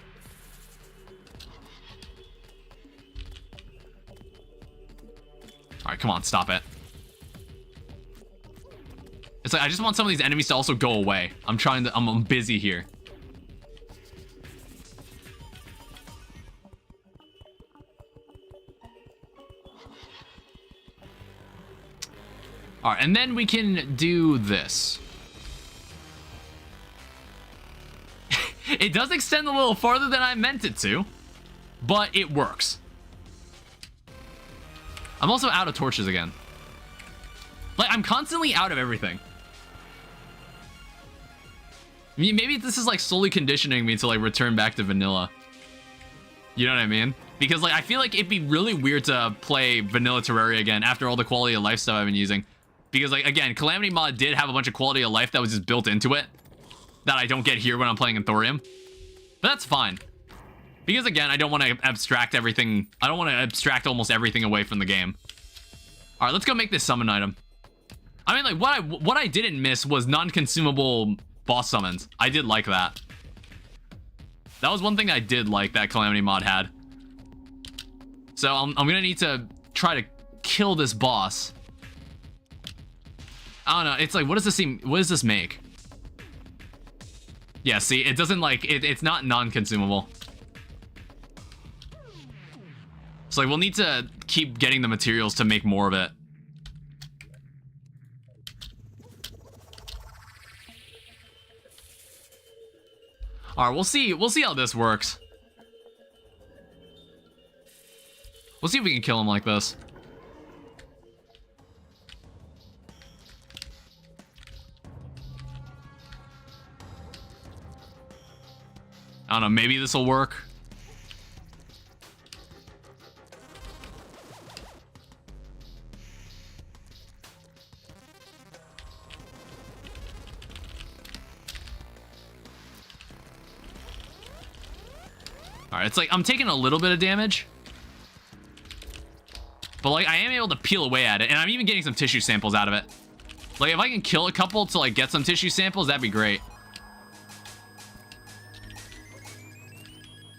All right, come on, stop it. It's like, I just want some of these enemies to also go away. I'm busy here. All right, and then we can do this. It does extend a little farther than I meant it to, but it works. I'm also out of torches again. Like, I'm constantly out of everything. I mean, maybe this is like slowly conditioning me to like return back to vanilla. You know what I mean? Because like, I feel like it'd be really weird to play vanilla Terraria again after all the quality of life stuff I've been using. Because like, again, Calamity Mod did have a bunch of quality of life that was just built into it. that I don't get here when I'm playing in Thorium. But that's fine. Because again, I don't want to abstract everything. I don't want to abstract almost everything away from the game. All right, let's go make this summon item. I mean, like, what I didn't miss was non-consumable boss summons. I did like that. That was one thing I did like that Calamity mod had. So I'm gonna need to try to kill this boss. I don't know. It's like, what does this seem? What does this make? Yeah, see, it doesn't like it's not non-consumable. So like, we'll need to keep getting the materials to make more of it. All right, we'll see how this works. We'll see if we can kill him like this. I don't know, maybe this will work. All right, it's like I'm taking a little bit of damage. But like I am able to peel away at it, and I'm even getting some tissue samples out of it. Like if I can kill a couple to like get some tissue samples, that'd be great.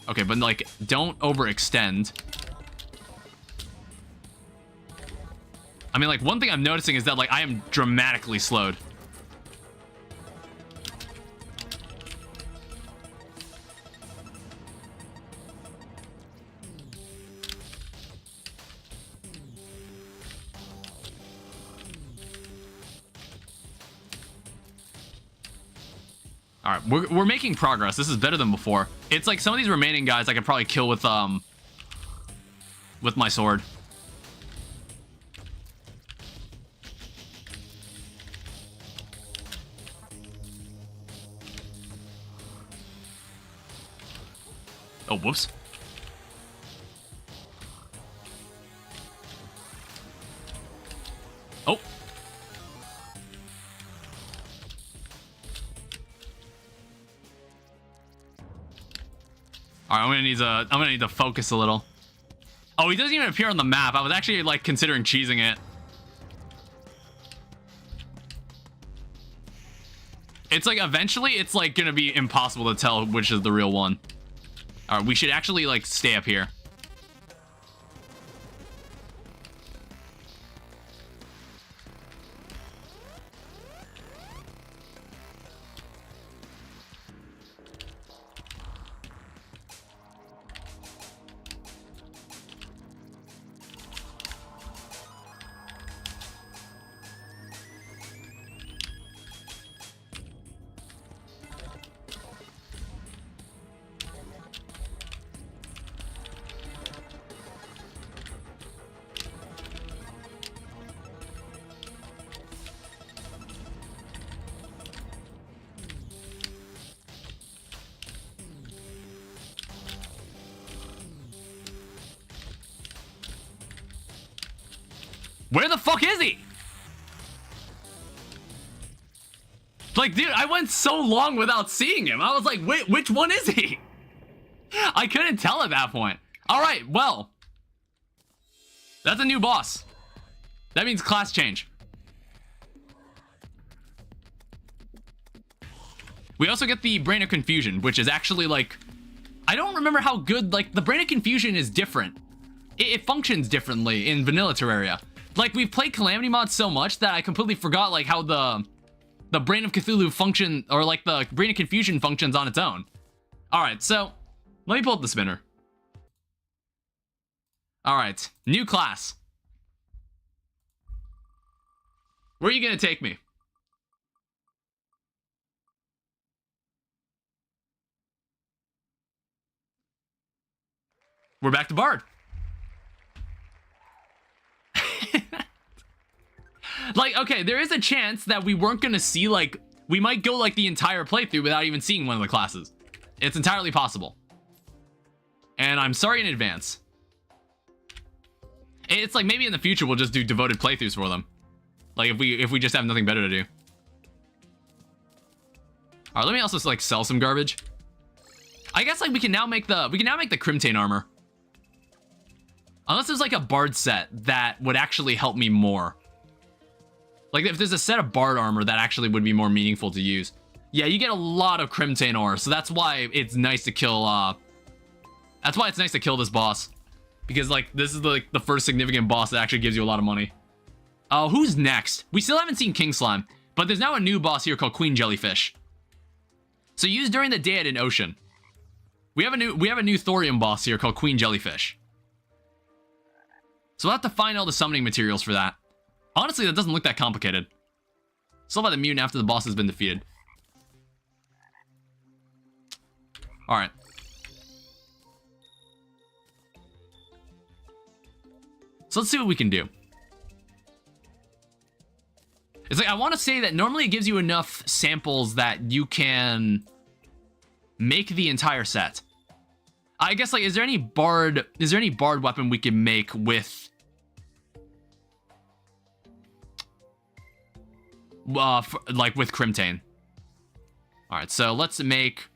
Okay, but like don't overextend. I mean, like one thing I'm noticing is that like I am dramatically slowed. All right, we're making progress. This is better than before. It's like some of these remaining guys I could probably kill with my sword. Oh, whoops. Oh. All right, I'm gonna need to focus a little. Oh, he doesn't even appear on the map. I was actually like considering cheesing it. It's like eventually it's like gonna be impossible to tell which is the real one. All right, we should actually like stay up here. Where the fuck is he? Like, dude, I went so long without seeing him. I was like, wait, which one is he? I couldn't tell at that point. All right, well, that's a new boss. That means class change. We also get the Brain of Confusion, which is actually like, I don't remember how good, like the Brain of Confusion is different. It functions differently in vanilla Terraria. Like we've played Calamity mod so much that I completely forgot like how the Brain of Cthulhu function, or like the Brain of Confusion functions on its own. All right, so let me pull up the spinner. All right, new class. Where are you gonna take me? We're back to Bard. Like, okay, there is a chance that we weren't gonna see, like, we might go, like, the entire playthrough without even seeing one of the classes. It's entirely possible. And I'm sorry in advance. It's like, maybe in the future we'll just do devoted playthroughs for them. Like, if we just have nothing better to do. All right, let me also like sell some garbage. I guess like we can now make the Crimtane armor. Unless there's like a Bard set that would actually help me more. Like if there's a set of Bard armor that actually would be more meaningful to use. Yeah, you get a lot of Crimtane ore, so that's why it's nice to kill. That's why it's nice to kill this boss, because like this is like the first significant boss that actually gives you a lot of money. Oh, who's next? We still haven't seen King Slime, but there's now a new boss here called Queen Jellyfish. So used during the day at an ocean. We have a new thorium boss here called Queen Jellyfish. So we'll have to find all the summoning materials for that. Honestly, that doesn't look that complicated. Still by the mutant after the boss has been defeated. Alright. So let's see what we can do. It's like, I want to say that normally it gives you enough samples that you can make the entire set. I guess, like, is there any bard weapon we can make with with Crimtane? All right, so let's make,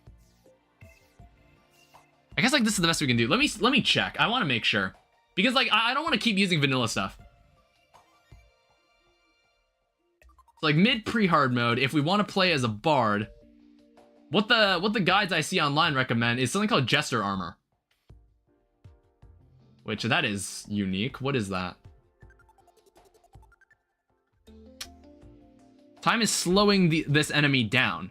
I guess like this is the best we can do. Let me check. I want to make sure, because like I don't want to keep using vanilla stuff. Like mid pre-hard mode, if we want to play as a bard, what the guides I see online recommend is something called Jester armor, which that is unique. What is that? Time is slowing this enemy down.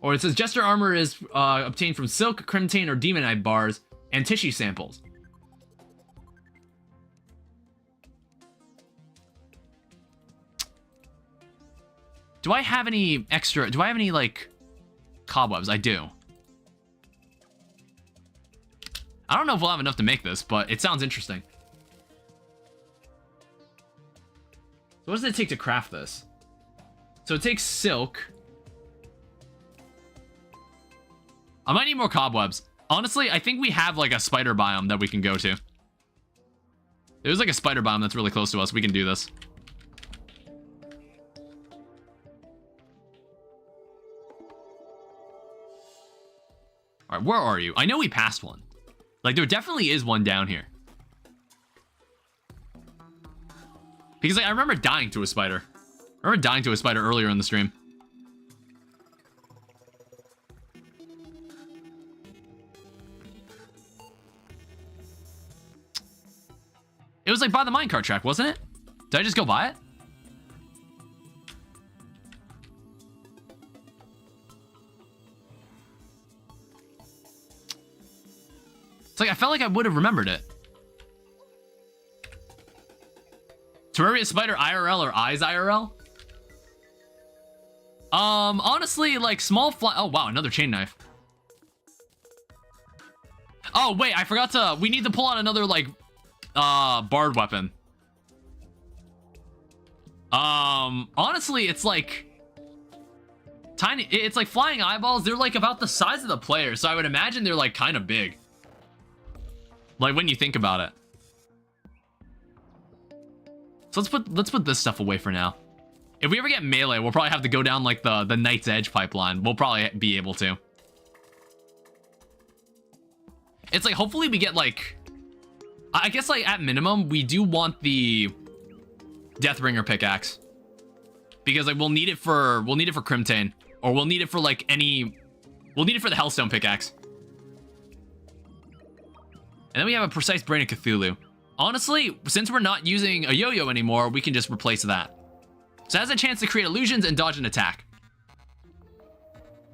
Or it says Jester armor is obtained from silk, Crimtane, or demonite bars and tissue samples. Do I have any extra? Do I have any like cobwebs? I do. I don't know if we'll have enough to make this, but it sounds interesting. So what does it take to craft this? So it takes silk. I might need more cobwebs. Honestly, I think we have like a spider biome that we can go to. There's like a spider biome that's really close to us. We can do this. All right, where are you? I know we passed one. Like, there definitely is one down here. Because like, I remember dying to a spider. I remember dying to a spider earlier in the stream. It was like by the minecart track, wasn't it? Did I just go by it? It's like I felt like I would have remembered it. Terraria spider IRL or eyes IRL? Honestly, like small fly. Oh wow, another chain knife. Oh wait, I forgot to. We need to pull out another like bard weapon. Honestly, it's like tiny. It's like flying eyeballs. They're like about the size of the player, so I would imagine they're like kind of big. Like when you think about it. So let's put this stuff away for now. If we ever get melee, we'll probably have to go down like the Knight's Edge pipeline. We'll probably be able to. It's like hopefully we get like, I guess like at minimum we do want the Deathbringer pickaxe, because like we'll need it for Crimtane, or we'll need it for like we'll need it for the Hellstone pickaxe. And then we have a Precise Brain of Cthulhu. Honestly, since we're not using a yo-yo anymore, we can just replace that. So it has a chance to create illusions and dodge an attack.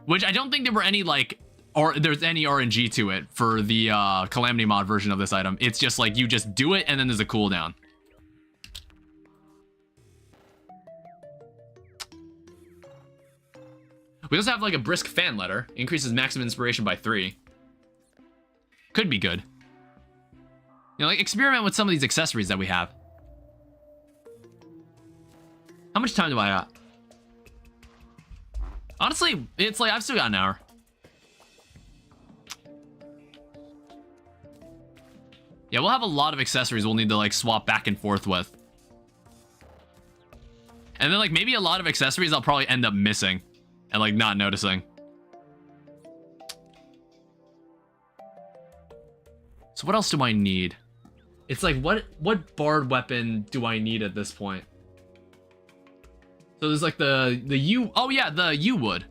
Which I don't think there were any like, or there's any RNG to it for the Calamity mod version of this item. It's just like you just do it and then there's a cooldown. We also have like a Brisk Fan Letter. Increases maximum inspiration by 3. Could be good. You know, like experiment with some of these accessories that we have. How much time do I got? Honestly, it's like I've still got an hour. Yeah, we'll have a lot of accessories we'll need to like swap back and forth with. And then like maybe a lot of accessories I'll probably end up missing. and like not noticing. So what else do I need? It's like, what bard weapon do I need at this point? So there's like the yew. Oh yeah, the yew wood.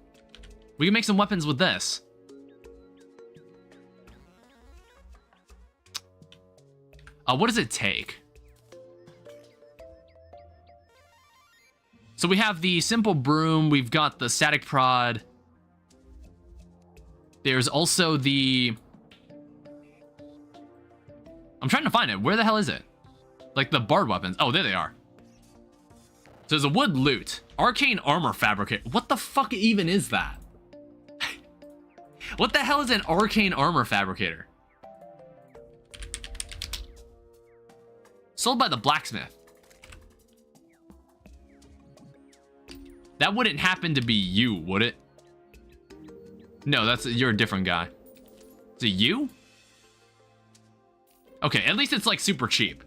We can make some weapons with this. What does it take? So we have the simple broom. We've got the static prod. There's also the... I'm trying to find it. Where the hell is it? Like the bard weapons. Oh, there they are. So there's a wood loot. Arcane armor fabricator. What the fuck even is that? What the hell is an arcane armor fabricator? Sold by the blacksmith. That wouldn't happen to be you, would it? No, you're a different guy. Is it you? Okay, at least it's like super cheap.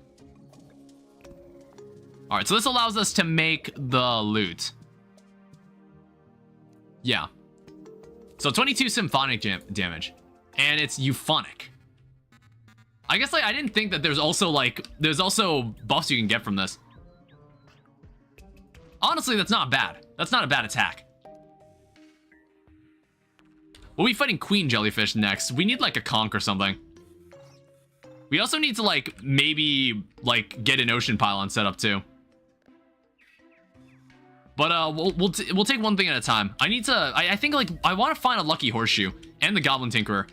All right, so this allows us to make the loot. Yeah. So 22 symphonic damage, and it's euphonic. I guess like I didn't think that there's also buffs you can get from this. Honestly, that's not bad. That's not a bad attack. We'll be fighting Queen Jellyfish next. We need like a conch or something. We also need to like maybe like get an ocean pylon set up too. But we'll take one thing at a time. I think like I want to find a lucky horseshoe and the Goblin Tinkerer.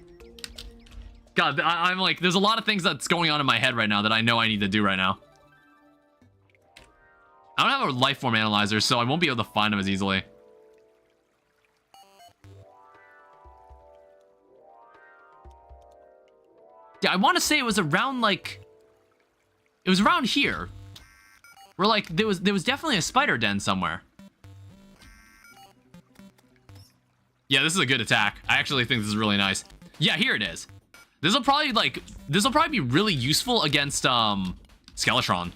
God, I'm like, there's a lot of things that's going on in my head right now that I know I need to do right now. I don't have a life form analyzer, so I won't be able to find them as easily. Yeah, I want to say it was around like, it was around here. Where like there was definitely a spider den somewhere. Yeah, this is a good attack. I actually think this is really nice. Yeah, here it is. This will probably be really useful against Skeletron.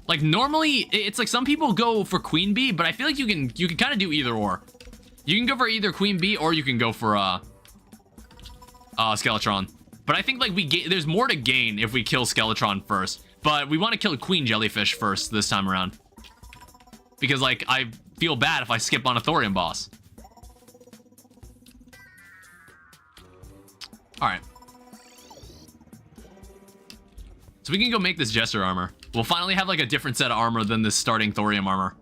Like normally it's like some people go for Queen Bee, but I feel like you can kind of do either or. You can go for either Queen Bee or you can go for Skeletron. But I think like there's more to gain if we kill Skeletron first. But we want to kill Queen Jellyfish first this time around. Because like I feel bad if I skip on a Thorium boss. Alright. So we can go make this Jester armor. We'll finally have like a different set of armor than this starting Thorium armor.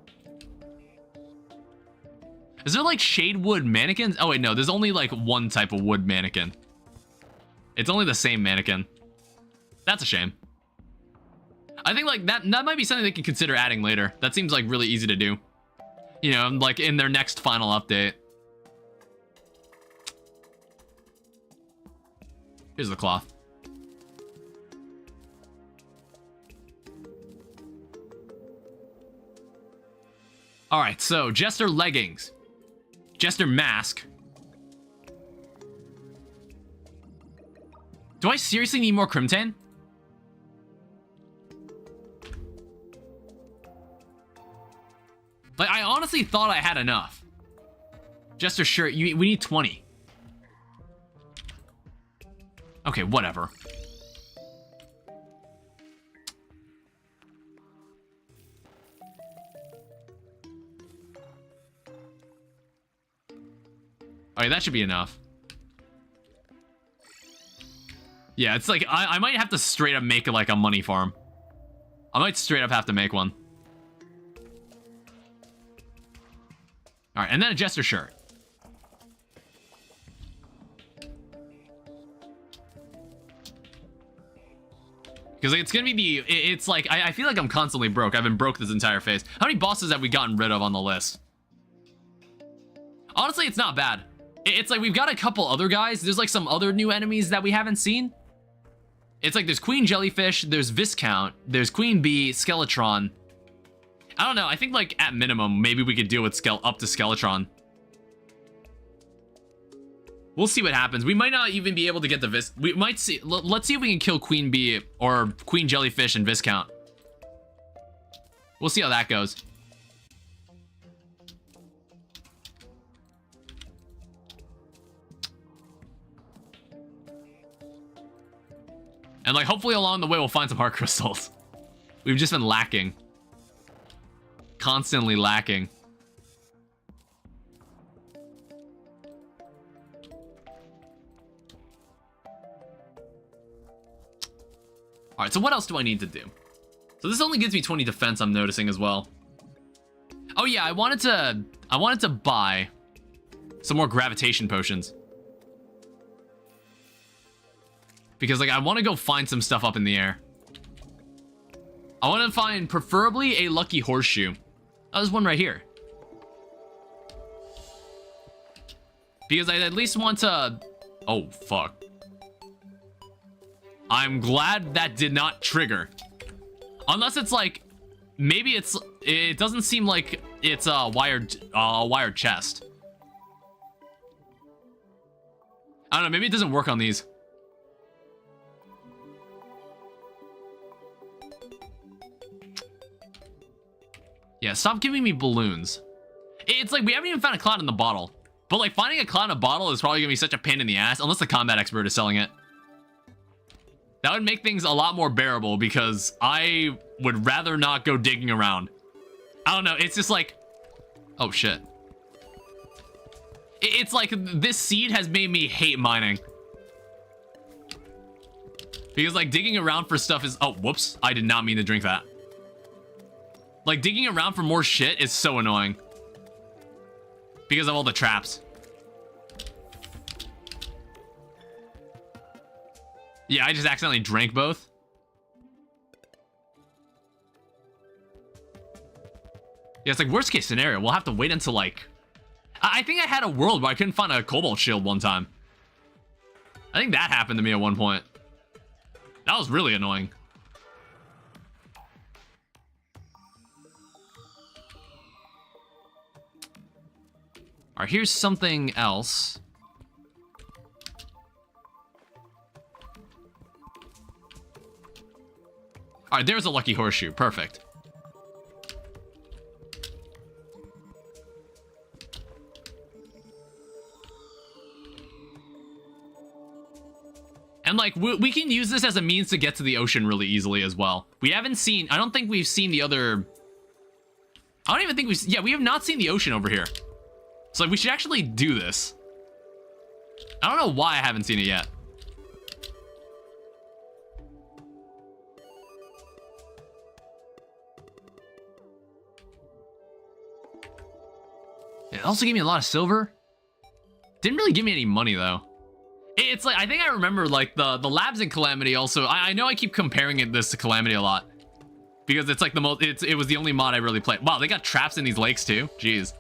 Is there like shade wood mannequins? Oh wait, no, there's only like one type of wood mannequin. It's only the same mannequin. That's a shame. I think like that might be something they can consider adding later. That seems like really easy to do. You know, like in their next final update. Here's the cloth. All right, so Jester leggings, Jester mask. Do I seriously need more Crimtane? Like, I honestly thought I had enough. Jester shirt, we need 20. Okay, whatever. Alright, that should be enough. Yeah, it's like, I might have to straight up make like a money farm. I might straight up have to make one. Alright, and then a Jester shirt. Because it's gonna be it's like, I feel like I'm constantly broke. I've been broke this entire phase. How many bosses have we gotten rid of on the list? Honestly, it's not bad. It's like we've got a couple other guys. There's like some other new enemies that we haven't seen. It's like there's Queen Jellyfish, there's Viscount, there's Queen Bee, Skeletron. I don't know. I think like at minimum, maybe we could deal with up to Skeletron. We'll see what happens. We might not even be able to get the we might see. Let's see if we can kill Queen Bee or Queen Jellyfish and Viscount. We'll see how that goes. And like, hopefully along the way we'll find some heart crystals. We've just been lacking. Constantly lacking. Alright, so what else do I need to do? So this only gives me 20 defense, I'm noticing as well. Oh yeah, I wanted to buy some more gravitation potions. Because like I want to go find some stuff up in the air. I want to find preferably a lucky horseshoe. Oh, there's one right here. Because I at least want to... Oh, fuck. I'm glad that did not trigger. Unless it's like... Maybe it's... It doesn't seem like it's a wired chest. I don't know, maybe it doesn't work on these. Yeah, stop giving me balloons. It's like we haven't even found a cloud in the bottle. But like finding a cloud in a bottle is probably gonna be such a pain in the ass, unless the combat expert is selling it. That would make things a lot more bearable because I would rather not go digging around. I don't know, it's just like... Oh shit. It's like this seed has made me hate mining. Because like digging around for stuff is... Oh, whoops. I did not mean to drink that. Like digging around for more shit is so annoying. Because of all the traps. Yeah, I just accidentally drank both. Yeah, it's like worst case scenario. We'll have to wait until like... I think I had a world where I couldn't find a cobalt shield one time. I think that happened to me at one point. That was really annoying. Alright, here's something else. Alright, there's a lucky horseshoe. Perfect. And like, we can use this as a means to get to the ocean really easily as well. We haven't seen... I don't think we've seen the other... I don't even think we've... Yeah, we have not seen the ocean over here. So like, we should actually do this. I don't know why I haven't seen it yet. It also gave me a lot of silver. Didn't really give me any money though. It's like, I think I remember like the labs in Calamity also. I know I keep comparing this to Calamity a lot. Because it's like the most, it was the only mod I really played. Wow, they got traps in these lakes too? Jeez.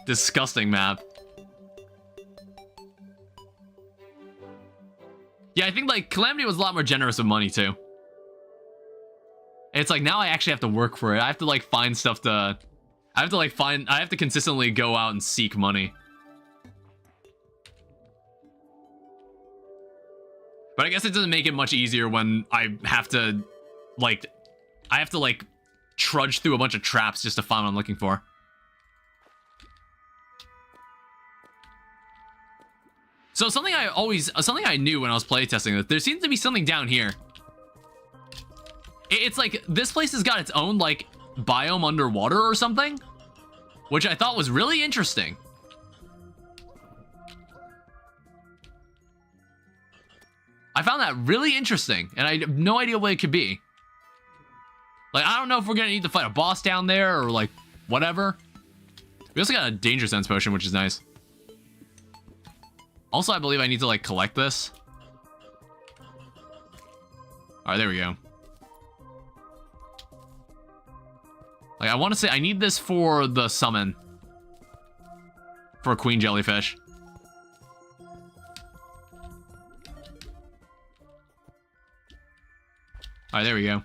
Disgusting map. Yeah, I think like Calamity was a lot more generous with money too. It's like now I actually have to work for it. I have to like find stuff to... I have to consistently go out and seek money. But I guess it doesn't make it much easier when I have to like trudge through a bunch of traps just to find what I'm looking for. So something I knew when I was playtesting this, there seems to be something down here. It's like this place has got its own like biome underwater or something, which I thought was really interesting. I found that really interesting, and I have no idea what it could be. Like, I don't know if we're gonna need to fight a boss down there or like whatever. We also got a danger sense potion, which is nice. Also, I believe I need to like collect this. All right, there we go. Like, I want to say I need this for the summon. For Queen Jellyfish. Alright, there we go.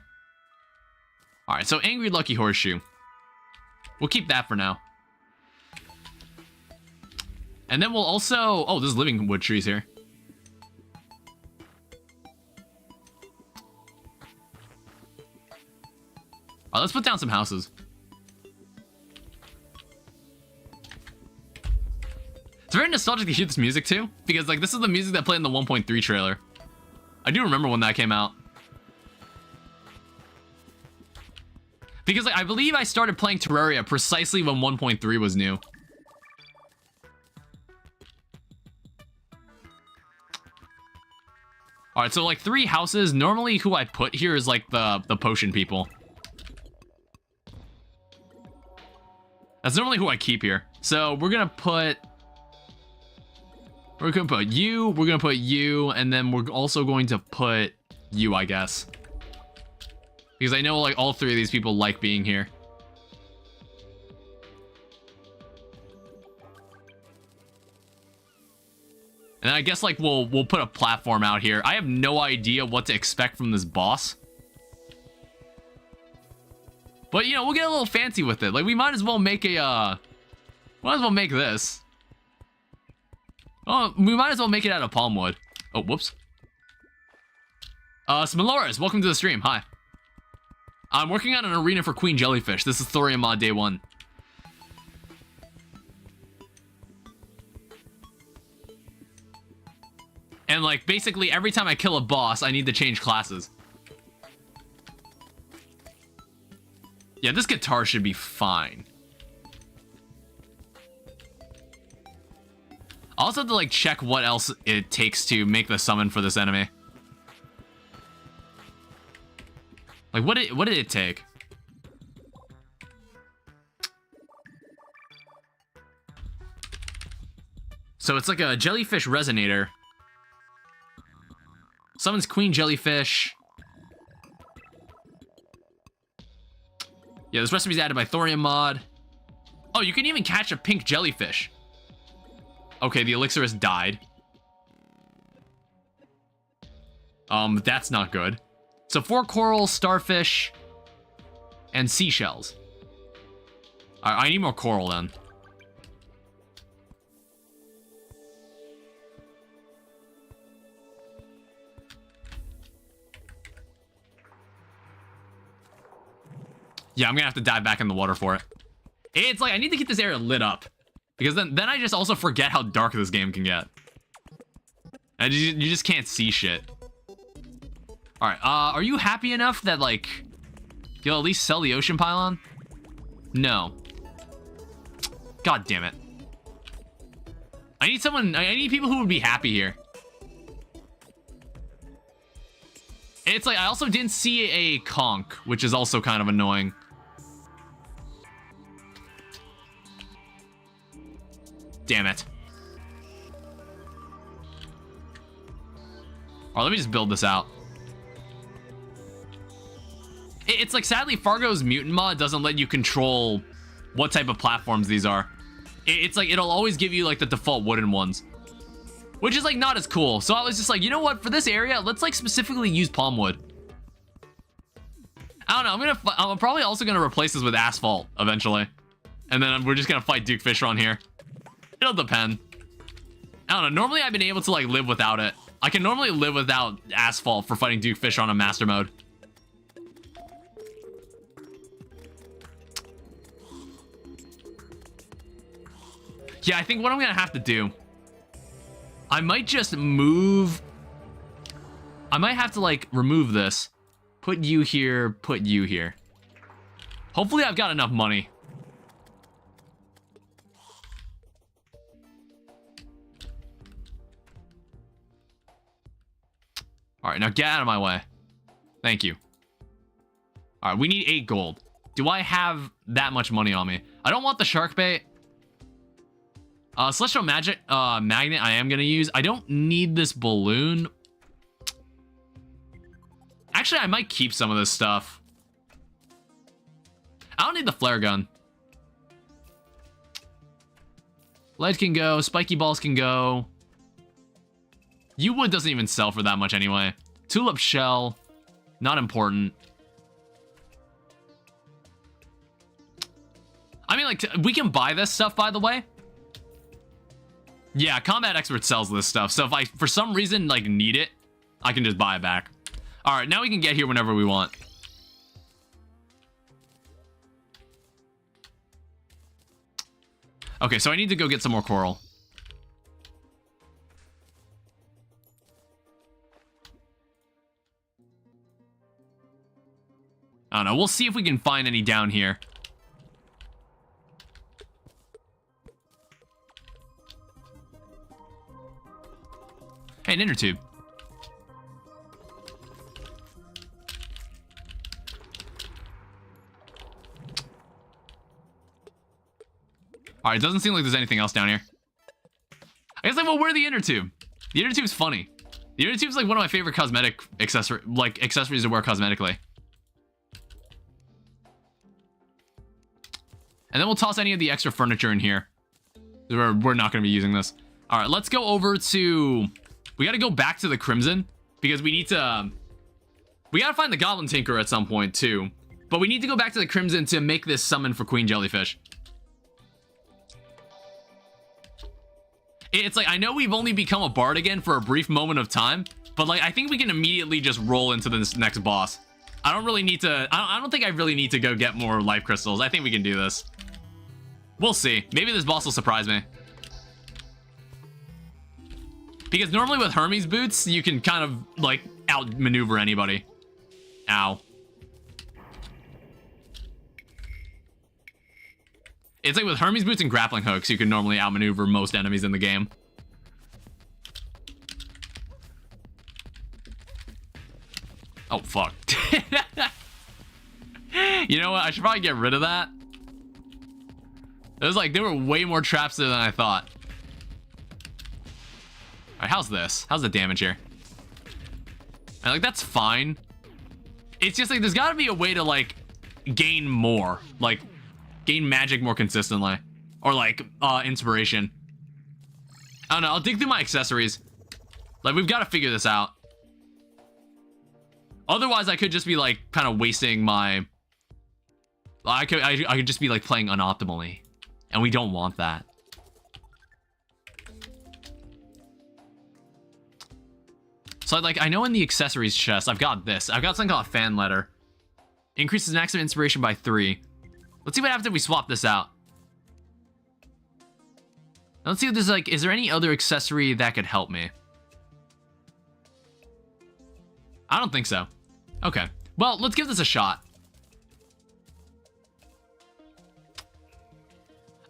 Alright, so Angry Lucky Horseshoe. We'll keep that for now. And then we'll also... Oh, there's living wood trees here. Alright, let's put down some houses. It's very nostalgic to hear this music too, because like this is the music that played in the 1.3 trailer. I do remember when that came out. Because like, I believe I started playing Terraria precisely when 1.3 was new. Alright, so like 3 houses. Normally who I put here is like the potion people. That's normally who I keep here. So we're gonna put you, we're gonna put you, and then we're also going to put you, I guess. Because I know like all 3 of these people like being here. And I guess like we'll put a platform out here. I have no idea what to expect from this boss. But you know, we'll get a little fancy with it. Like we might as well make a might as well make this. Oh, we might as well make it out of palm wood. Oh, whoops. Smilores, welcome to the stream. Hi. I'm working on an arena for Queen Jellyfish. This is Thorium Mod Day 1. And like basically every time I kill a boss, I need to change classes. Yeah, this guitar should be fine. I also have to like check what else it takes to make the summon for this enemy. Like what did it take? So it's like a jellyfish resonator. Summons Queen Jellyfish. Yeah, this recipe's added by Thorium Mod. Oh, you can even catch a pink jellyfish. Okay, the elixir has died. That's not good. So 4 coral, starfish, and seashells. Alright, I need more coral then. Yeah, I'm gonna have to dive back in the water for it. It's like, I need to keep this area lit up. Because then I just also forget how dark this game can get. And you just can't see shit. Alright, are you happy enough that, like, you'll at least sell the ocean pylon? No. God damn it. I need people who would be happy here. It's like, I also didn't see a conch, which is also kind of annoying. Damn it. Alright, let me just build this out. It's like, sadly, Fargo's mutant mod doesn't let you control what type of platforms these are. It's like, it'll always give you like the default wooden ones, which is like not as cool. So I was just like, you know what, for this area, let's like specifically use palm wood. I don't know, I'm probably also gonna replace this with asphalt eventually. And then we're just gonna fight Duke Fish on here. It'll depend. I don't know, normally I've been able to like live without it. I can normally live without asphalt for fighting Duke Fish on a master mode. Yeah, I think what I'm gonna have to do, I might just move. I might have to like remove this, put you here, put you here. Hopefully I've got enough money. All right, now get out of my way. Thank you. All right, we need 8 gold. Do I have that much money on me? I don't want the shark bait. Celestial Magnet I am gonna use. I don't need this balloon. Actually, I might keep some of this stuff. I don't need the flare gun. Lead can go, spiky balls can go. U-wood doesn't even sell for that much anyway. Tulip shell, not important. I mean, like, we can buy this stuff, by the way. Yeah, Combat Expert sells this stuff, so if I, for some reason, like, need it, I can just buy it back. Alright, now we can get here whenever we want. Okay, so I need to go get some more coral. I don't know. We'll see if we can find any down here. Hey, an inner tube. Alright, it doesn't seem like there's anything else down here. I guess like, well, where's the inner tube? The inner tube's funny. The inner tube's like one of my favorite cosmetic accessories to wear cosmetically. And then we'll toss any of the extra furniture in here. We're not going to be using this. Alright, let's go over to... We got to go back to the Crimson, because we need to... We got to find the Goblin Tinker at some point, too. But we need to go back to the Crimson to make this summon for Queen Jellyfish. It's like, I know we've only become a bard again for a brief moment of time, but like, I think we can immediately just roll into this next boss. I don't really need to... I don't think I really need to go get more life crystals. I think we can do this. We'll see. Maybe this boss will surprise me. Because normally with Hermes boots, you can kind of, like, outmaneuver anybody. Ow. It's like with Hermes boots and grappling hooks, you can normally outmaneuver most enemies in the game. Oh, fuck. You know what? I should probably get rid of that. It was like, there were way more traps there than I thought. Alright, how's this? How's the damage here? And like, that's fine. It's just like, there's gotta be a way to like, gain more. Like, gain magic more consistently. Or like, inspiration. I don't know, I'll dig through my accessories. Like, we've gotta figure this out. Otherwise, I could just be like, kind of wasting my... I could just be like, playing unoptimally. And we don't want that. So like, I know in the accessories chest, I've got this. I've got something called a fan letter. Increases maximum inspiration by 3. Let's see what happens if we swap this out. Now, let's see if there's like, is there any other accessory that could help me? I don't think so. Okay. Well, let's give this a shot.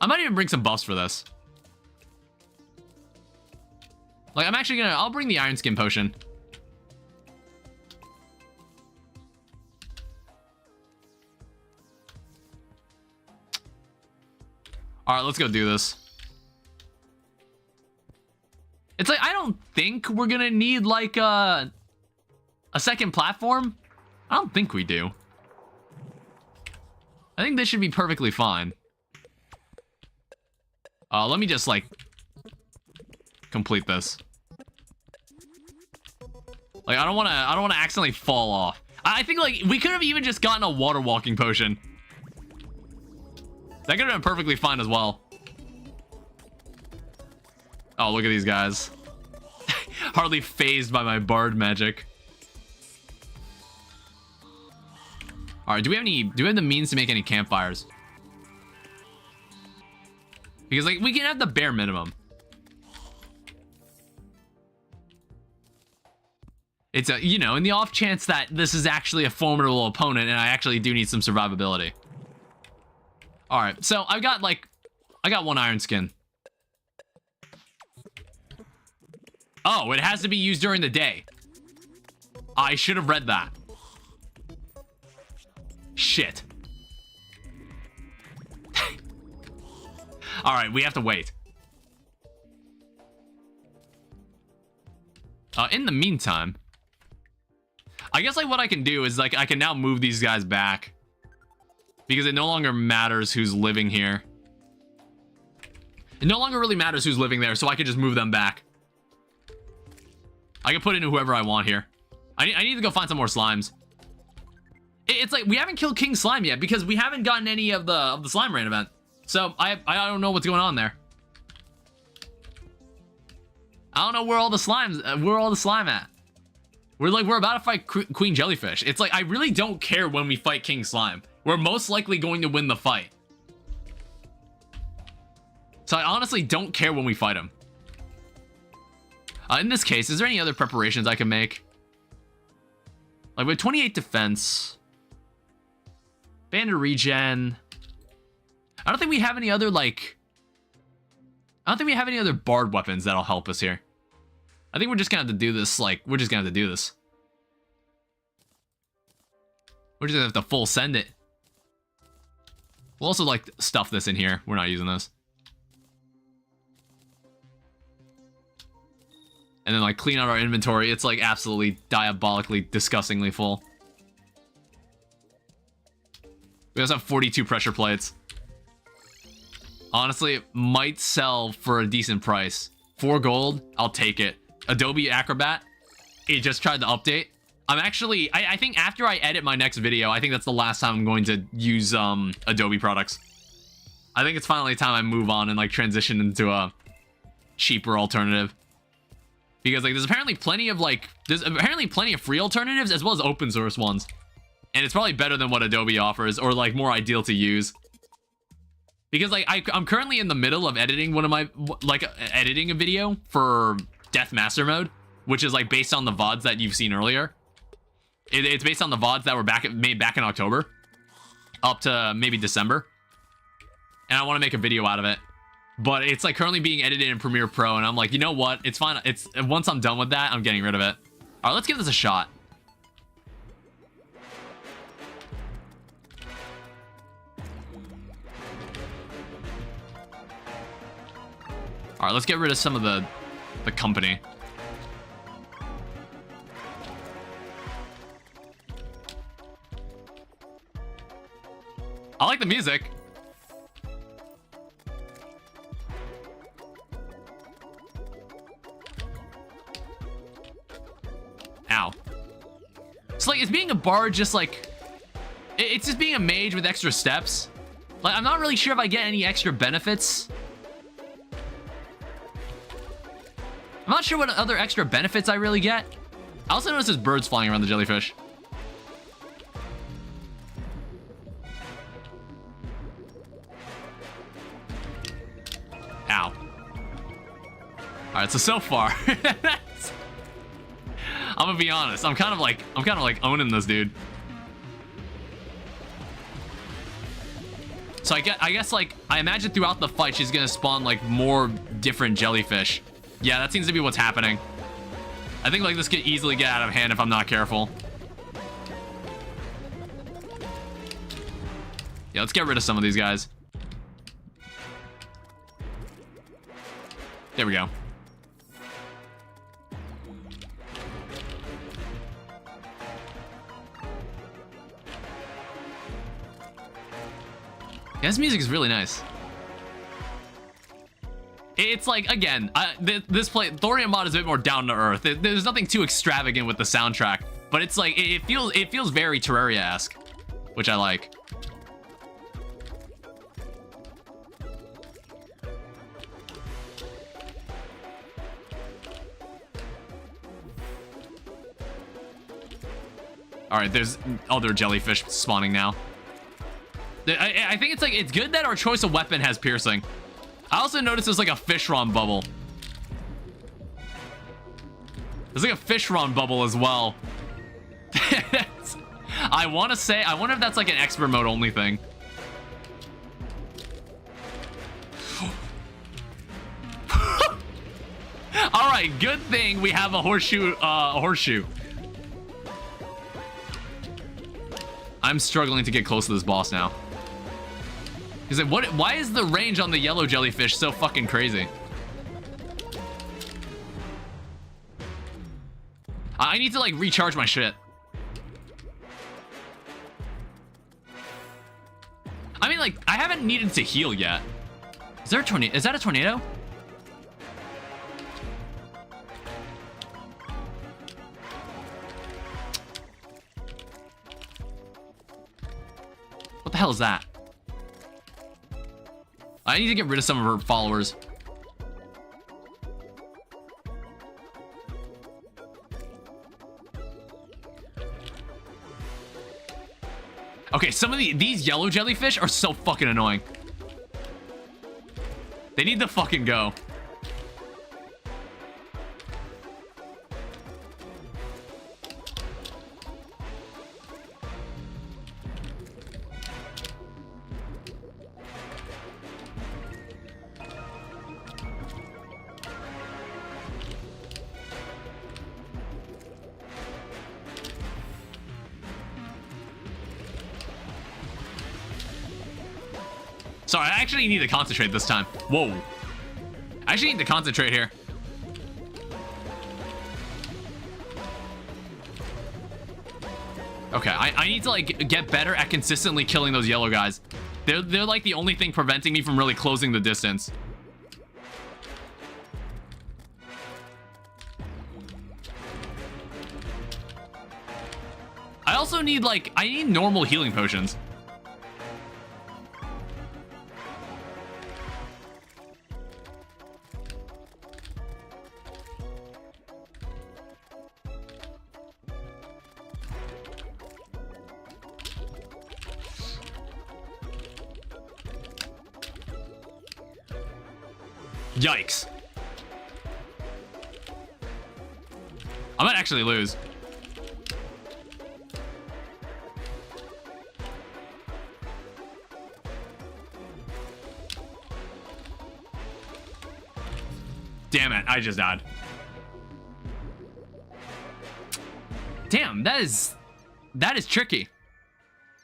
I might even bring some buffs for this. Like, I'm actually gonna... I'll bring the Iron Skin Potion. Alright, let's go do this. It's like, I don't think we're gonna need, like, a second platform. I don't think we do. I think this should be perfectly fine. Let me just, like, complete this. Like, I don't want to accidentally fall off. I think, like, we could have even just gotten a water walking potion. That could have been perfectly fine as well. Oh, look at these guys. Hardly phased by my bard magic. Alright, do we have the means to make any campfires? Because, like, we can have the bare minimum. It's a, you know, in the off chance that this is actually a formidable opponent and I actually do need some survivability. Alright, so I got one iron skin. Oh, it has to be used during the day. I should have read that. Shit. Alright, we have to wait. In the meantime, I guess, like, what I can do is, like, I can now move these guys back. Because it no longer matters who's living here. It no longer really matters who's living there, so I can just move them back. I can put in whoever I want here. I need to go find some more slimes. It's like, we haven't killed King Slime yet, because we haven't gotten any of the Slime Rain event. So, I don't know what's going on there. I don't know where all the slimes, where all the slime at. We're about to fight Queen Jellyfish. It's like, I really don't care when we fight King Slime. We're most likely going to win the fight. So I honestly don't care when we fight him. In this case, is there any other preparations I can make? Like, with 28 defense... Bandit regen. I don't think we have any other, like... I don't think we have any other bard weapons that'll help us here. I think we're just gonna have to do this, like... We're just gonna have to do this. We're just gonna have to full send it. We'll also, like, stuff this in here. We're not using this. And then, like, clean out our inventory. It's, like, absolutely diabolically, disgustingly full. We also have 42 pressure plates. Honestly, it might sell for a decent price. 4 gold, I'll take it. Adobe Acrobat, it just tried to update. I'm actually, I think after I edit my next video, I think that's the last time I'm going to use Adobe products. I think it's finally time I move on and like transition into a cheaper alternative. Because like there's apparently plenty of free alternatives as well as open source ones. And it's probably better than what Adobe offers, or like more ideal to use. Because like I'm currently in the middle of editing one of my editing a video for Death Master Mode, which is like based on the VODs that you've seen earlier. It's based on the VODs that were made back in October, up to maybe December. And I want to make a video out of it. But it's like currently being edited in Premiere Pro, and I'm like, you know what? It's fine. Once I'm done with that, I'm getting rid of it. All right, let's give this a shot. All right, let's get rid of some of the company. I like the music. Ow. So like, is being a bard just like... It's just being a mage with extra steps. Like, I'm not really sure if I get any extra benefits. I'm not sure what other extra benefits I really get. I also noticed there's birds flying around the jellyfish. Ow. Alright, so far. I'm gonna be honest. I'm kind of like owning this dude. So I guess like I imagine throughout the fight she's gonna spawn like more different jellyfish. Yeah, that seems to be what's happening. I think like this could easily get out of hand if I'm not careful. Yeah, let's get rid of some of these guys. There we go. Yeah, this music is really nice. It's like, again, this Thorium mod is a bit more down to earth. There's nothing too extravagant with the soundtrack, but it's like it feels very Terraria-esque, which I like. All right, there's other jellyfish spawning now. I think it's like, it's good that our choice of weapon has piercing. I also noticed there's like a fish run bubble. There's like a fish run bubble as well. I want to say, I wonder if that's like an expert mode only thing. All right, good thing we have a horseshoe. I'm struggling to get close to this boss now. He's like, why is the range on the yellow jellyfish so fucking crazy? I need to like recharge my shit. I mean, like, I haven't needed to heal yet. Is there a tornado? Is that a tornado? What the hell is that? I need to get rid of some of her followers. Okay, some of these yellow jellyfish are so fucking annoying. They need to fucking go. Sorry, I actually need to concentrate this time. Whoa. I actually need to concentrate here. Okay, I need to like get better at consistently killing those yellow guys. They're like the only thing preventing me from really closing the distance. I also need I need normal healing potions. Yikes. I might actually lose. Damn it, I just died. Damn, that is tricky.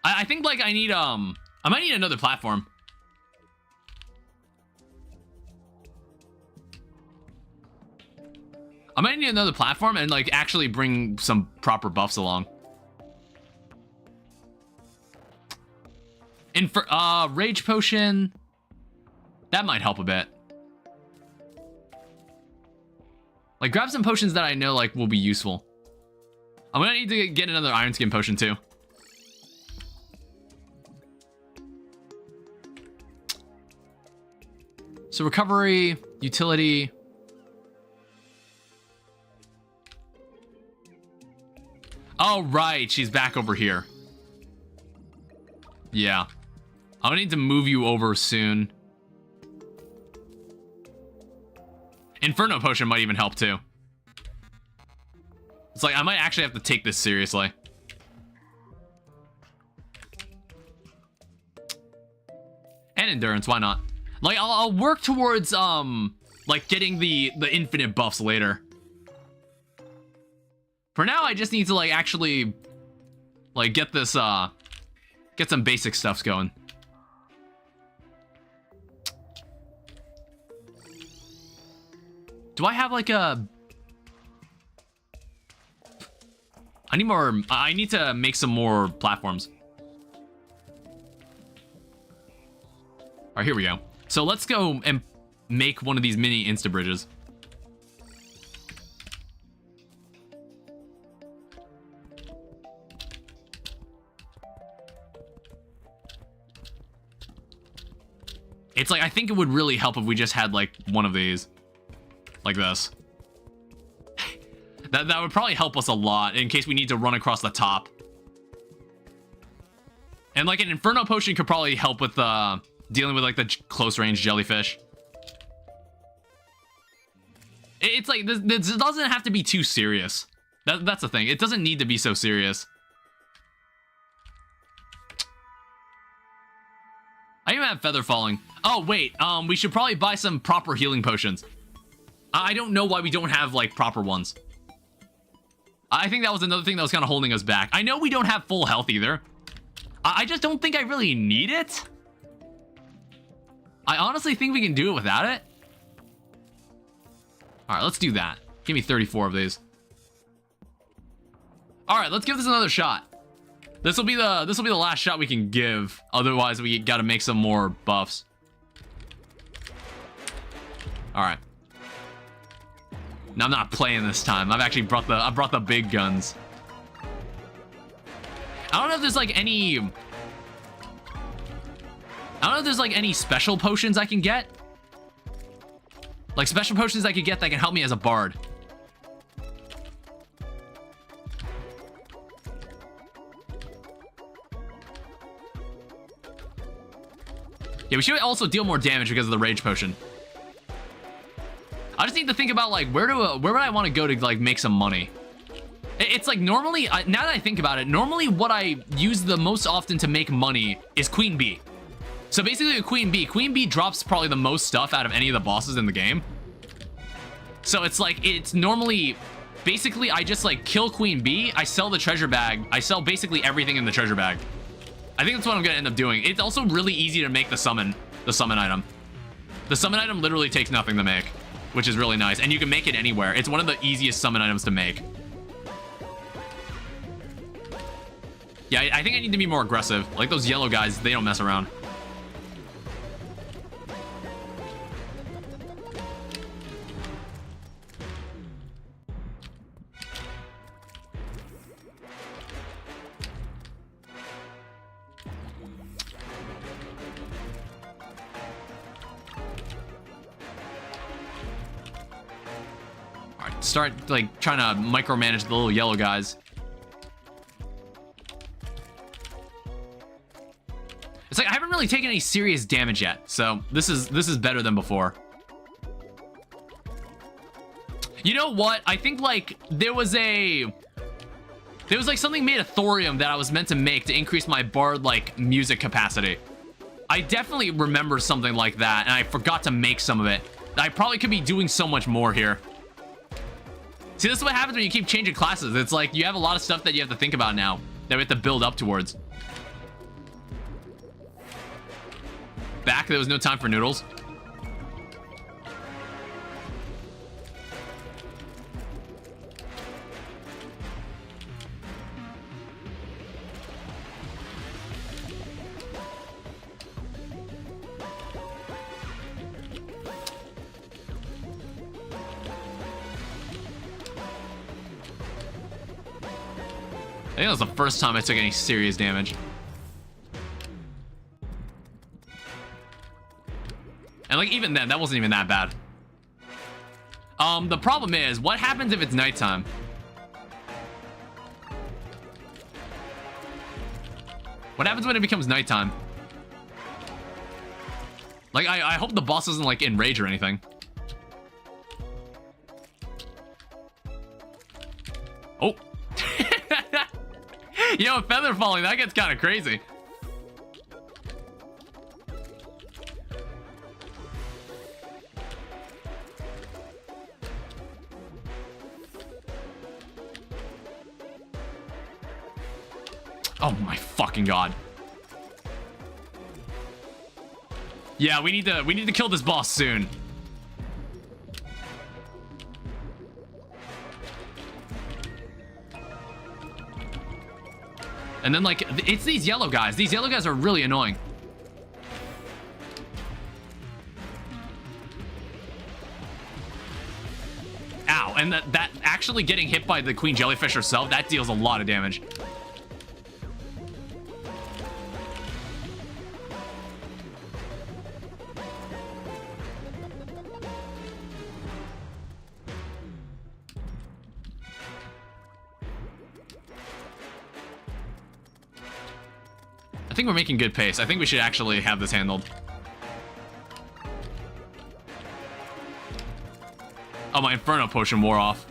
I think I need I might need another platform. I might need another platform and actually bring some proper buffs along. And for rage potion, that might help a bit. Grab some potions that I know will be useful. I'm gonna need to get another iron skin potion too. So recovery, utility. Oh, right. She's back over here. Yeah. I'm gonna need to move you over soon. Inferno potion might even help too. It's I might actually have to take this seriously. And endurance, why not? I'll work towards getting the infinite buffs later. For now, I just need to actually get this get some basic stuffs going. Do I have a I need more. I need to make some more platforms. All right, here we go. So let's go and make one of these mini insta bridges. It's I think it would really help if we just had one of these. Like this. That would probably help us a lot in case we need to run across the top. And an Inferno potion could probably help with dealing with the close range jellyfish. It's this doesn't have to be too serious. That's the thing. It doesn't need to be so serious. I even have feather falling. Oh wait, we should probably buy some proper healing potions. I don't know why we don't have proper ones. I think that was another thing that was kind of holding us back. I know we don't have full health either. I just don't think I really need it. I honestly think we can do it without it. All right, let's do that. Give me 34 of these. All right, let's give this another shot. This will be the last shot we can give. Otherwise, we got to make some more buffs. All right. No, I'm not playing this time. I've actually brought the big guns. I don't know if there's any. I don't know if there's any special potions I can get. Special potions I could get that can help me as a bard. Yeah, we should also deal more damage because of the rage potion. I just need to think about where would I want to go to make some money. It's normally, now that I think about it, normally what I use the most often to make money is Queen Bee. So basically with Queen Bee drops probably the most stuff out of any of the bosses in the game. So it's it's normally, basically I just kill Queen Bee, I sell the treasure bag, I sell basically everything in the treasure bag. I think that's what I'm gonna end up doing. It's also really easy to make the summon. the summon item. The summon item literally takes nothing to make, which is really nice. And you can make it anywhere. It's one of the easiest summon items to make. Yeah, I think I need to be more aggressive. Like those yellow guys, they don't mess around. Start like trying to micromanage the little yellow guys. It's like I haven't really taken any serious damage yet, so this is better than before. You know what? I think like there was like something made of thorium that I was meant to make to increase my bard like music capacity. I definitely remember something like that, and I forgot to make some of it. I probably could be doing so much more here. See, this is what happens when you keep changing classes. It's like you have a lot of stuff that you have to think about now that we have to build up towards. Back, there was no time for noodles. I think that was the first time I took any serious damage. And like even then, that wasn't even that bad. The problem is, what happens if it's nighttime? What happens when it becomes nighttime? Like, I hope the boss isn't like in rage or anything. Oh. Yo, feather falling, that gets kind of crazy. Oh my fucking god. Yeah, we need to kill this boss soon. And then, like, it's these yellow guys. These yellow guys are really annoying. Ow, and that actually getting hit by the Queen Jellyfish herself, that deals a lot of damage. I think we're making good pace. I think we should actually have this handled. Oh, my Inferno potion wore off.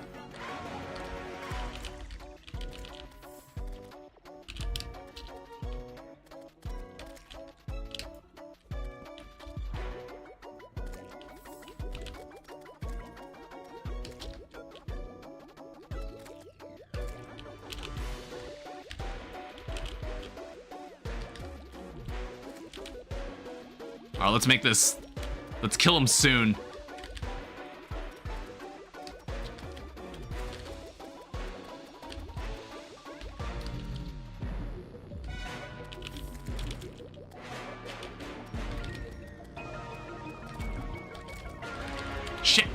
All right, let's make this. Let's kill him soon. Shit.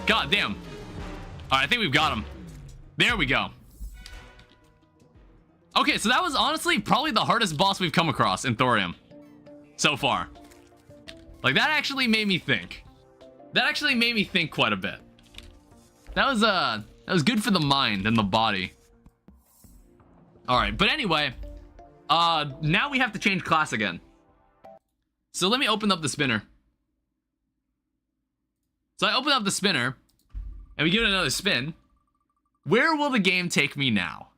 God damn. All right, I think we've got him. There we go. Okay, so that was honestly probably the hardest boss we've come across in Thorium so far. Like, that actually made me think. That actually made me think quite a bit. That was good for the mind and the body. All right, but anyway, now we have to change class again. So let me open up the spinner. So I open up the spinner, and we give it another spin. Where will the game take me now?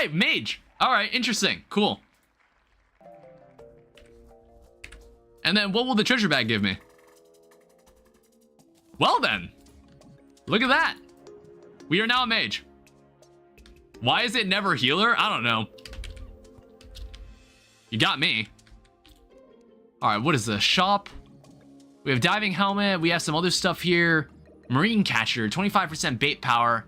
Hi, mage. All right, interesting. Cool. And then what will the treasure bag give me? Well then. Look at that. We are now a mage. Why is it never healer? I don't know. You got me. All right, what is this? Shop. We have diving helmet. We have some other stuff here. Marine catcher, 25% bait power.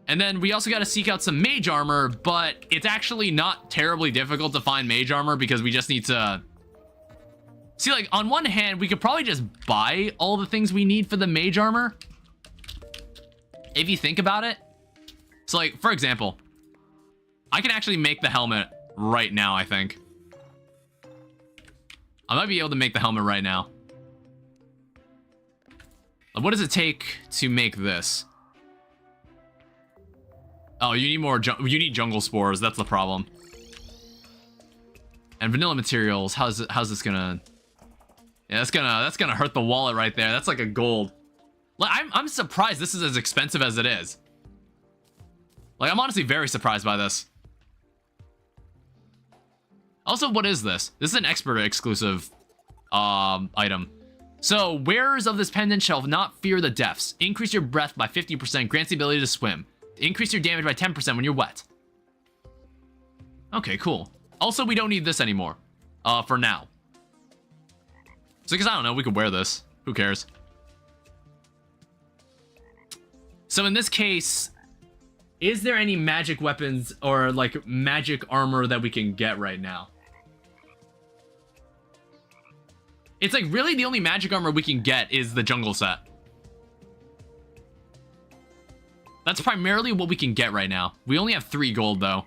And then we also got to seek out some mage armor, but it's actually not terribly difficult to find mage armor because we just need to... See, like, on one hand, we could probably just buy all the things we need for the mage armor. If you think about it. So, like, for example, I can actually make the helmet right now, I think. I might be able to make the helmet right now. What does it take to make this? Oh, you need more. You need jungle spores. That's the problem. And vanilla materials. How's this gonna? Yeah, that's gonna hurt the wallet right there. That's like a gold. Like I'm surprised this is as expensive as it is. Like I'm honestly very surprised by this. Also, what is this? This is an expert exclusive item. So, wearers of this pendant shall not fear the depths. Increase your breath by 50%, grants the ability to swim. Increase your damage by 10% when you're wet. Okay, cool. Also, we don't need this anymore. For now. So, because I don't know, we could wear this. Who cares? So, in this case, is there any magic weapons or, like, magic armor that we can get right now? It's like really the only magic armor we can get is the jungle set. That's primarily what we can get right now. We only have 3 gold though.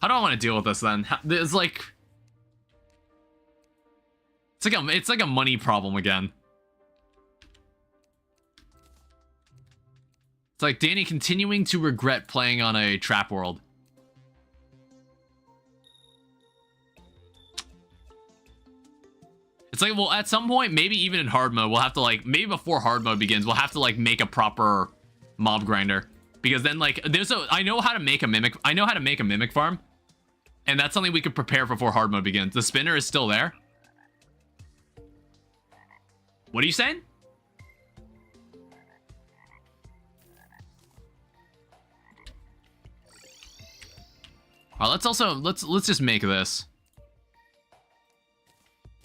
How do I want to deal with this then? It's like a money problem again. It's like Danny continuing to regret playing on a trap world. It's like, well, at some point, maybe even in hard mode, we'll have to like, maybe before hard mode begins, we'll have to like make a proper mob grinder. Because then like, I know how to make a mimic farm. And that's something we could prepare before hard mode begins. The spinner is still there. What are you saying? All right, let's just make this.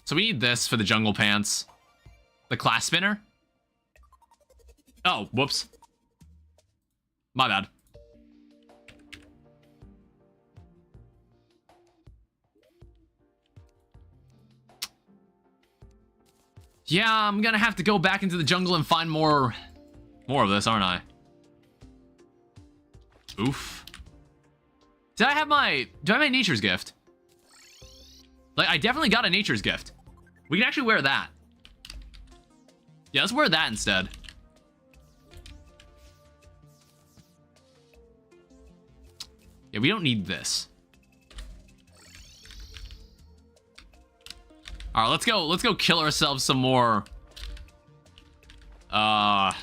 So we need this for the jungle pants. The class spinner. Oh, whoops. My bad. Yeah, I'm gonna have to go back into the jungle and find more of this, aren't I? Oof. Do I have my nature's gift? Like, I definitely got a nature's gift. We can actually wear that. Yeah, let's wear that instead. Yeah, we don't need this. All right, let's go kill ourselves some more. Let's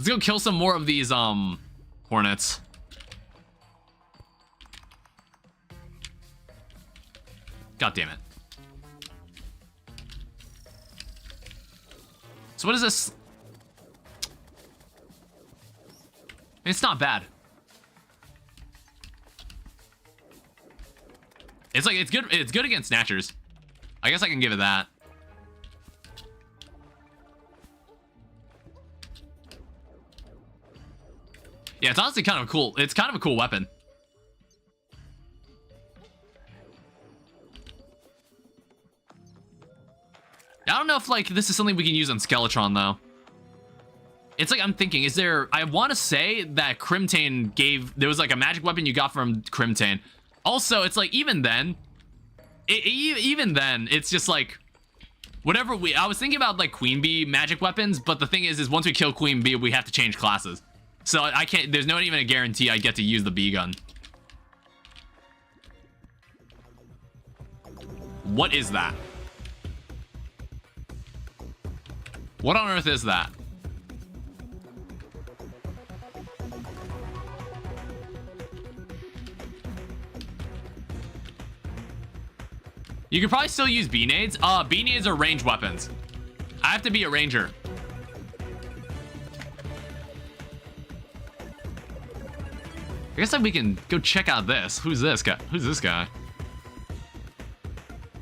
go kill some more of these hornets. God damn it. So what is this? It's not bad. It's like, it's good against snatchers. I guess I can give it that. Yeah, it's honestly kind of cool. It's kind of a cool weapon. I don't know if, like, this is something we can use on Skeletron, though. It's like, I'm thinking, is there... I want to say that Crimtane gave... There was, like, a magic weapon you got from Crimtane. Also, it's like, even then... Even then, it's just, like... Whatever we... I was thinking about, like, Queen Bee magic weapons, but the thing is once we kill Queen Bee, we have to change classes. So, I can't... There's not even a guarantee I get to use the bee gun. What is that? What on earth is that? You could probably still use B-nades. B-nades are ranged weapons. I have to be a ranger. I guess like we can go check out this. Who's this guy? Who's this guy?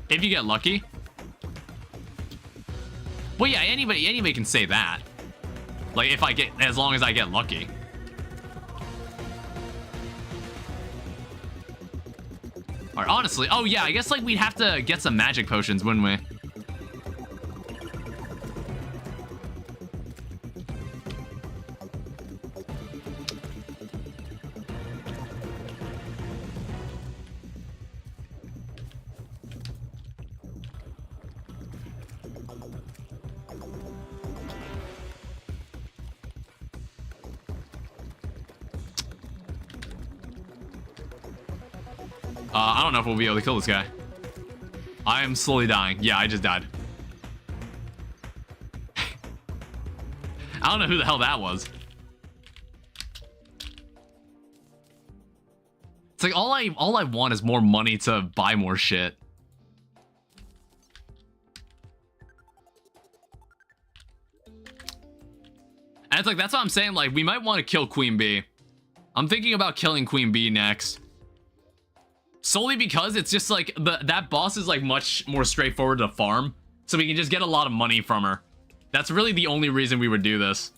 If you get lucky. Well, yeah, anybody can say that. Like, if I get, as long as I get lucky. Or honestly, oh yeah, I guess like we'd have to get some magic potions, wouldn't we? I don't know if we'll be able to kill this guy. I am slowly dying. Yeah, I just died. I don't know who the hell that was. It's like all I want is more money to buy more shit. And it's like, that's what I'm saying, like, we might want to kill Queen Bee. I'm thinking about killing Queen Bee next. Solely because it's just like that boss is like much more straightforward to farm, so we can just get a lot of money from her. That's really the only reason we would do this.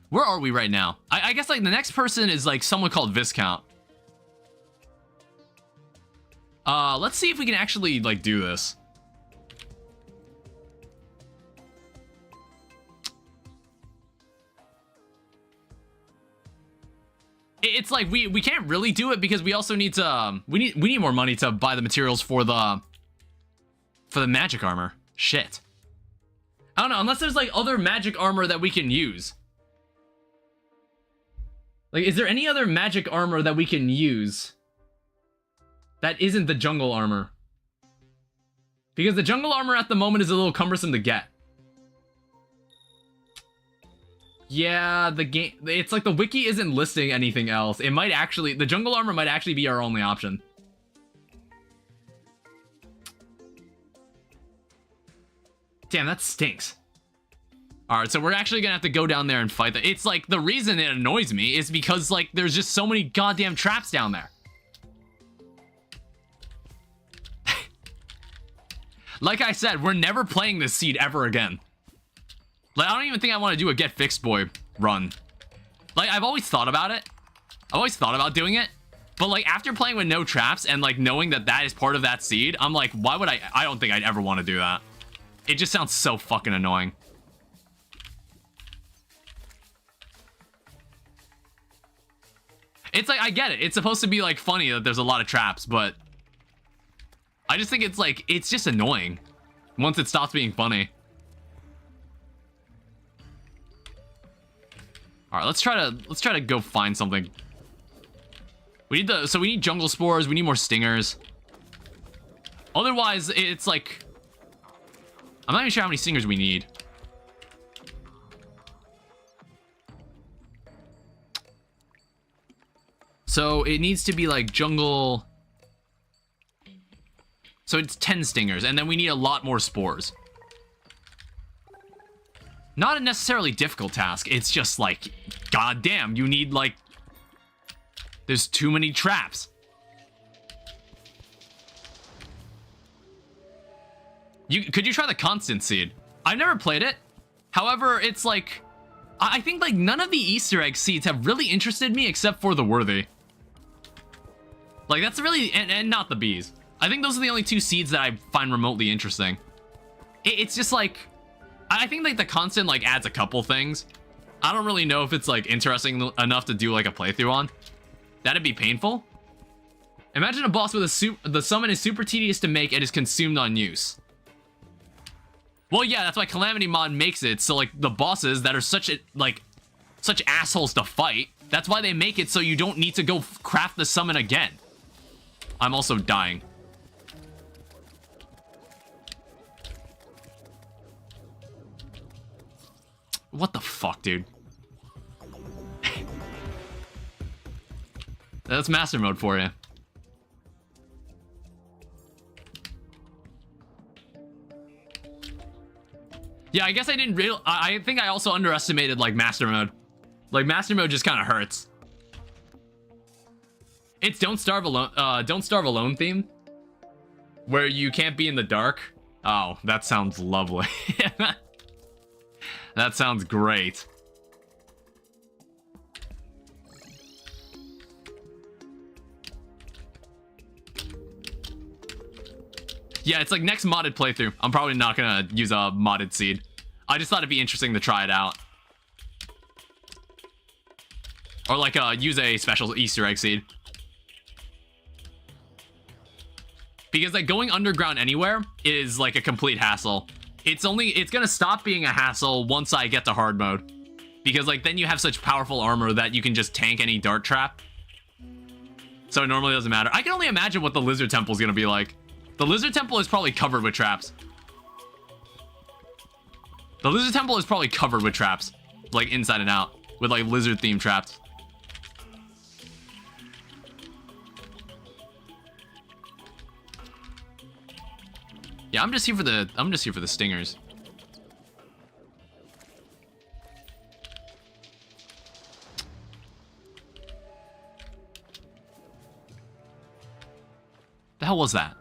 Where are we right now? I guess like the next person is like someone called Viscount. Let's see if we can actually like do this. It's like we can't really do it because we also need to we need more money to buy the materials for the magic armor. Shit. I don't know, unless there's like other magic armor that we can use. Like, is there any other magic armor that we can use that isn't the jungle armor? Because the jungle armor at the moment is a little cumbersome to get. Yeah, the game, it's like the wiki isn't listing anything else. It might actually, the jungle armor might actually be our only option. Damn, that stinks. Alright, so we're actually gonna have to go down there and fight that. It's like, the reason it annoys me is because like, there's just so many goddamn traps down there. Like I said, we're never playing this seed ever again. Like, I don't even think I want to do a Get Fixed Boy run. Like, I've always thought about it. I've always thought about doing it. But, like, after playing with no traps and, like, knowing that that is part of that seed, I'm like, why would I don't think I'd ever want to do that. It just sounds so fucking annoying. It's like, I get it. It's supposed to be, like, funny that there's a lot of traps, but I just think it's, like, it's just annoying once it stops being funny. All right, let's try to go find something. We need jungle spores. We need more stingers. Otherwise, it's like, I'm not even sure how many stingers we need. So it needs to be like jungle. So it's 10 stingers, and then we need a lot more spores. Not a necessarily difficult task. It's just like, goddamn, you need like, there's too many traps. Could you try the constant seed? I've never played it. However, it's like, I think like none of the Easter egg seeds have really interested me except for the worthy. Like that's really, and not the bees. I think those are the only two seeds that I find remotely interesting. It's just like, I think like the constant like adds a couple things. I don't really know if it's like interesting enough to do like a playthrough on. That'd be painful. Imagine a boss with the summon is super tedious to make and is consumed on use. Well, yeah, that's why Calamity Mod makes it so like the bosses that are such assholes to fight That's why they make it so you don't need to go craft the summon again. I'm also dying. What the fuck, dude? That's master mode for you. Yeah, I guess I didn't real. I think I also underestimated like master mode. Like master mode just kind of hurts. It's Don't Starve Alone theme, where you can't be in the dark. Oh, that sounds lovely. That sounds great. Yeah, it's like next modded playthrough. I'm probably not gonna use a modded seed. I just thought it'd be interesting to try it out. Or like use a special Easter egg seed. Because like going underground anywhere is like a complete hassle. It's gonna stop being a hassle once I get to hard mode. Because like then you have such powerful armor that you can just tank any dart trap. So it normally doesn't matter. I can only imagine what the lizard temple is gonna be like. The lizard temple is probably covered with traps. The lizard temple is probably covered with traps. Like inside and out. With like lizard themed traps. Yeah, I'm just here for the stingers. The hell was that?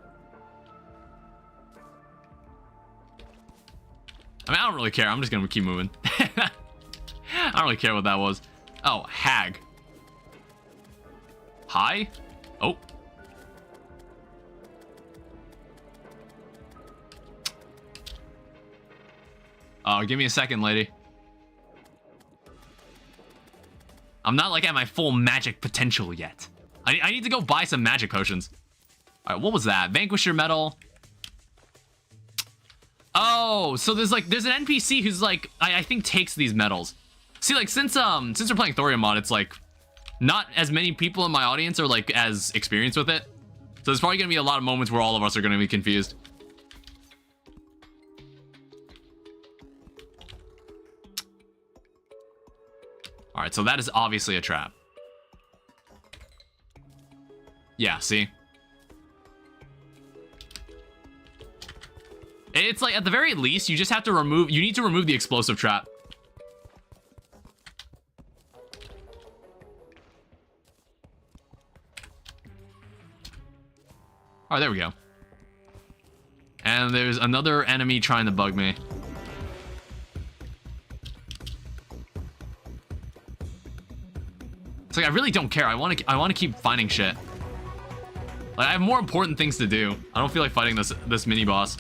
I mean, I don't really care. I'm just gonna keep moving. I don't really care what that was. Oh, hag. Hi? Oh. Give me a second, lady. I'm not like at my full magic potential yet. I need to go buy some magic potions. All right, what was that? Vanquisher medal. Oh, so there's an NPC who's like I think takes these medals. See, like since we're playing Thorium mod, it's like not as many people in my audience are like as experienced with it. So there's probably gonna be a lot of moments where all of us are gonna be confused. All right, so that is obviously a trap. Yeah, see? It's like, at the very least, you just have to you need to remove the explosive trap. All right, there we go. And there's another enemy trying to bug me. It's like, I really don't care. I want to keep finding shit. Like, I have more important things to do. I don't feel like fighting this mini boss.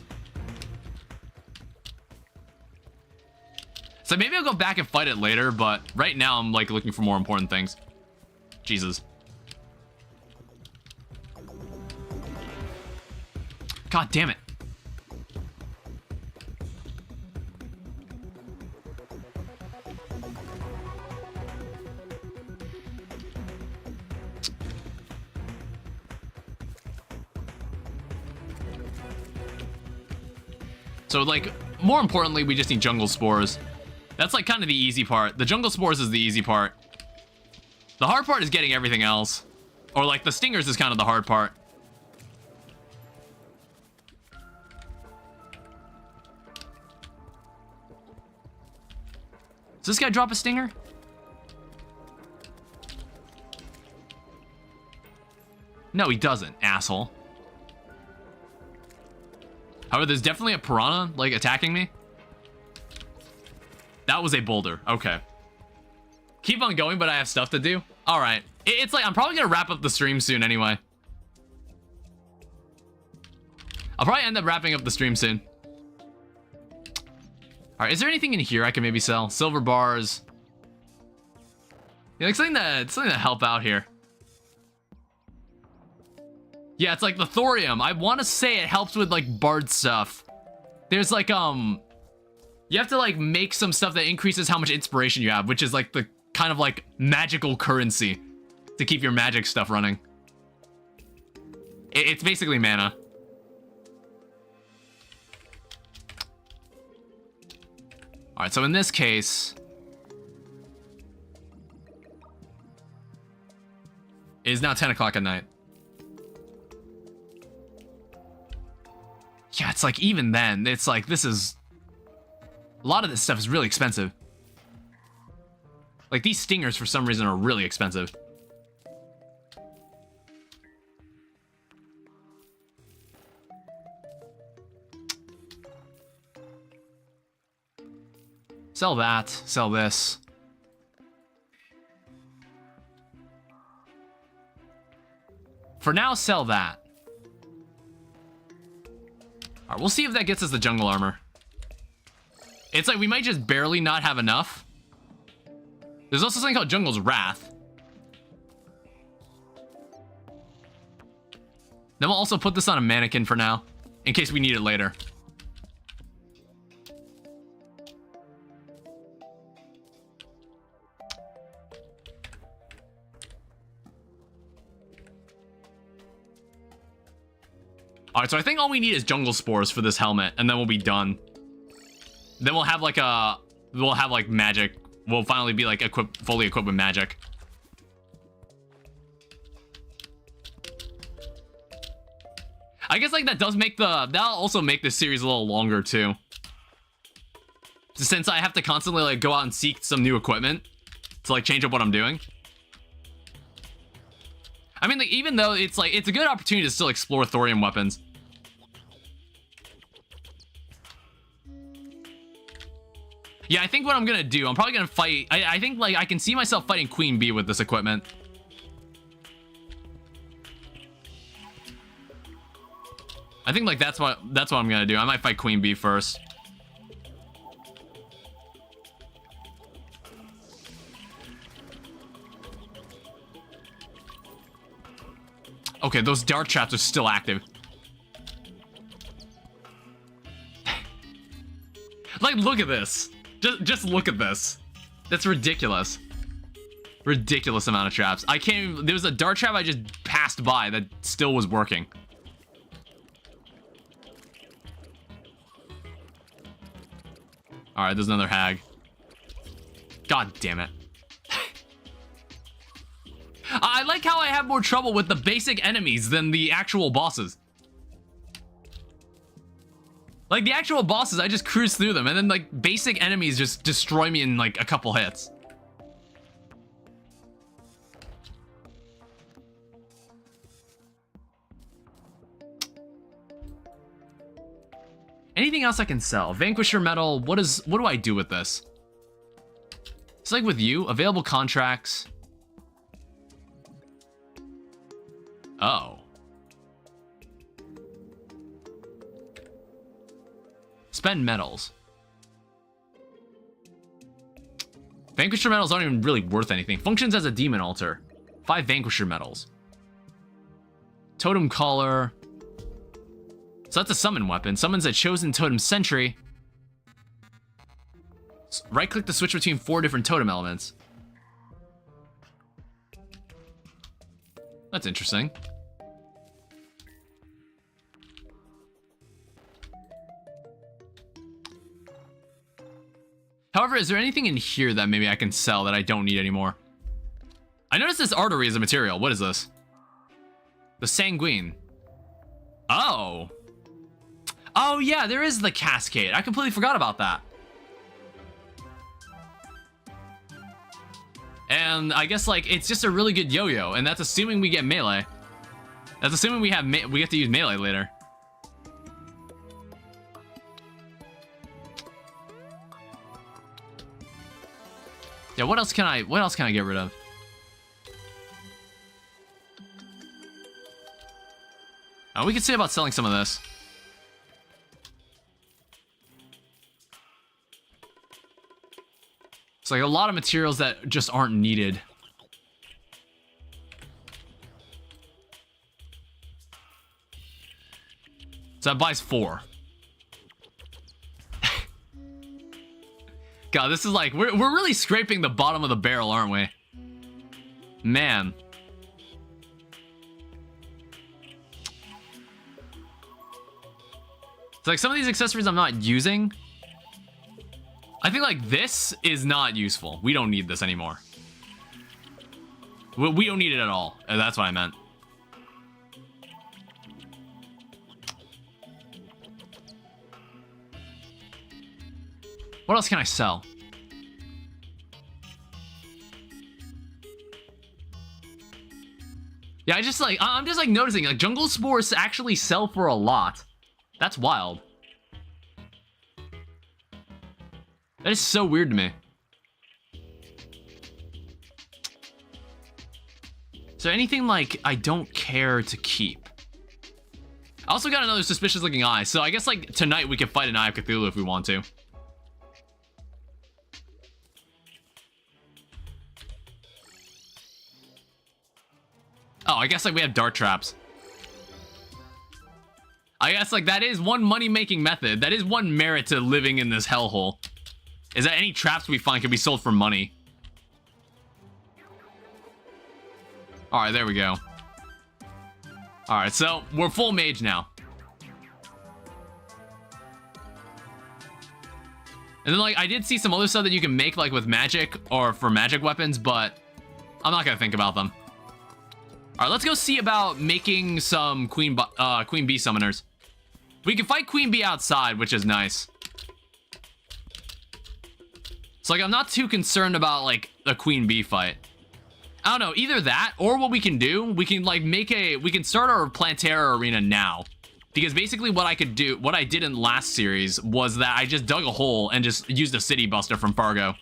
So maybe I'll go back and fight it later, but right now I'm like looking for more important things. Jesus. God damn it. So like, more importantly, we just need jungle spores. That's like kind of the easy part. The jungle spores is the easy part. The hard part is getting everything else. Or like the stingers is kind of the hard part. Does this guy drop a stinger? No, he doesn't, asshole. However, there's definitely a piranha, like, attacking me. That was a boulder. Okay. Keep on going, but I have stuff to do. All right. It's like, I'm probably going to wrap up the stream soon anyway. I'll probably end up wrapping up the stream soon. All right, is there anything in here I can maybe sell? Silver bars. Yeah, like something to help out here. Yeah, it's like the thorium. I want to say it helps with like bard stuff. There's like you have to like make some stuff that increases how much inspiration you have, which is like the kind of like magical currency to keep your magic stuff running. It's basically mana. All right, so in this case, it is now 10 o'clock at night. Yeah, it's like even then, it's like this is... A lot of this stuff is really expensive. Like these stingers for some reason are really expensive. Sell that, sell this. For now, sell that. All right, we'll see if that gets us the jungle armor. It's like we might just barely not have enough. There's also something called Jungle's Wrath. Then we'll also put this on a mannequin for now, in case we need it later. All right, so I think all we need is jungle spores for this helmet, and then we'll be done. Then we'll have like magic. We'll finally be like fully equipped with magic. I guess like that'll also make this series a little longer too. Since I have to constantly like go out and seek some new equipment to like change up what I'm doing. I mean, like, even though it's like, it's a good opportunity to still explore thorium weapons. Yeah, I think what I'm gonna do, I'm probably gonna fight, I think like I can see myself fighting Queen Bee with this equipment. I think like that's what I'm gonna do. I might fight Queen Bee first. Okay, those dart traps are still active. Like, look at this. Just look at this. That's ridiculous. Ridiculous amount of traps. I can't even, there was a dart trap I just passed by that still was working. Alright, there's another hag. God damn it. I like how I have more trouble with the basic enemies than the actual bosses. Like, the actual bosses, I just cruise through them, and then, like, basic enemies just destroy me in, like, a couple hits. Anything else I can sell? Vanquisher Metal, what do I do with this? It's like with you, available contracts. Oh. Spend metals. Vanquisher metals aren't even really worth anything. Functions as a demon altar. 5 Vanquisher metals. Totem collar. So that's a summon weapon. Summons a chosen totem sentry. Right click to switch between 4 different totem elements. That's interesting. However, is there anything in here that maybe I can sell that I don't need anymore? I noticed this artery is a material. What is this? The sanguine. Oh. Oh, yeah, there is the cascade. I completely forgot about that. And I guess, like, it's just a really good yo-yo, and that's assuming we get melee. That's assuming we get to use melee later. Yeah, what else can I get rid of? We can see about selling some of this. It's like a lot of materials that just aren't needed. So that buys 4. God, this is like, we're really scraping the bottom of the barrel, aren't we? Man. It's like some of these accessories I'm not using. I think like this is not useful. We don't need this anymore. We don't need it at all. That's what I meant. What else can I sell? Yeah, I'm just like noticing like jungle spores actually sell for a lot. That's wild. That is so weird to me. So anything like I don't care to keep. I also got another suspicious looking eye. So I guess like tonight we could fight an Eye of Cthulhu if we want to. Oh, I guess like we have dart traps. I guess like that is one money-making method. That is one merit to living in this hellhole. Is that any traps we find can be sold for money. Alright, there we go. Alright, so we're full mage now. And then like I did see some other stuff that you can make like with magic or for magic weapons, but I'm not gonna think about them. Alright, let's go see about making some Queen Bee summoners. We can fight Queen Bee outside, which is nice. So like I'm not too concerned about like a Queen Bee fight. I don't know, either that or what we can do, we can like we can start our Plantera arena now. Because basically what I did in last series was that I just dug a hole and just used a city buster from Fargo.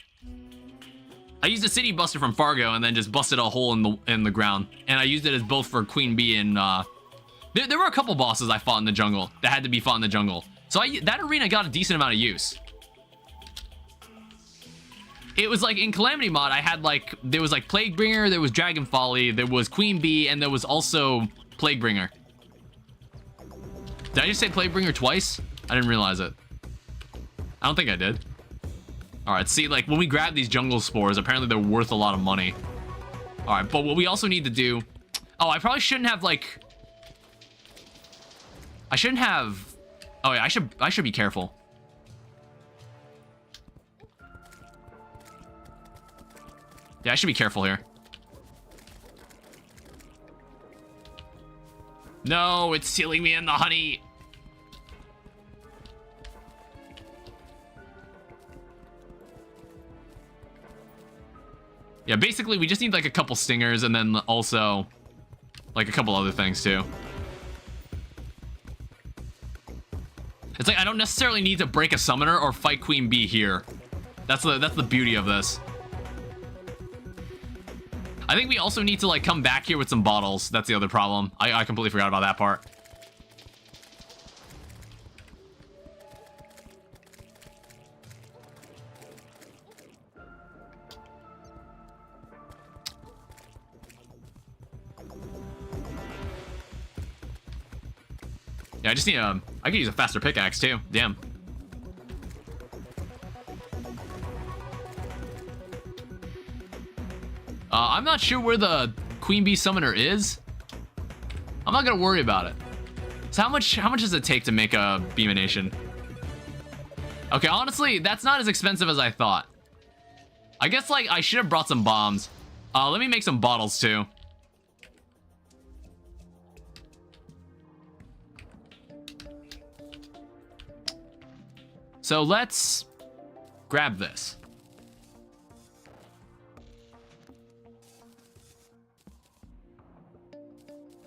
I used a city buster from Fargo and then just busted a hole in the ground. And I used it as both for Queen Bee and there were a couple bosses I fought in the jungle that had to be fought in the jungle. So that arena got a decent amount of use. It was like in Calamity mod, I had like, there was like Plaguebringer, there was Dragon Folly, there was Queen Bee, and there was also Plaguebringer. Did I just say Plaguebringer twice? I didn't realize it. I don't think I did. Alright, see, like when we grab these jungle spores, apparently they're worth a lot of money. Alright, but what we also need to do... Oh, I probably shouldn't have like... I shouldn't have... Oh yeah, I should be careful. Yeah, I should be careful here. No, it's sealing me in the honey. Yeah, basically we just need like a couple stingers and then also like a couple other things too. It's like I don't necessarily need to break a summoner or fight Queen Bee here. That's the beauty of this. I think we also need to like come back here with some bottles. That's the other problem. I completely forgot about that part. Yeah, I just need I could use a faster pickaxe too. Damn. I'm not sure where the Queen Bee summoner is. I'm not gonna worry about it. So how much does it take to make a Beamination? Okay, honestly, that's not as expensive as I thought. I guess like I should have brought some bombs. Let me make some bottles too. So let's grab this.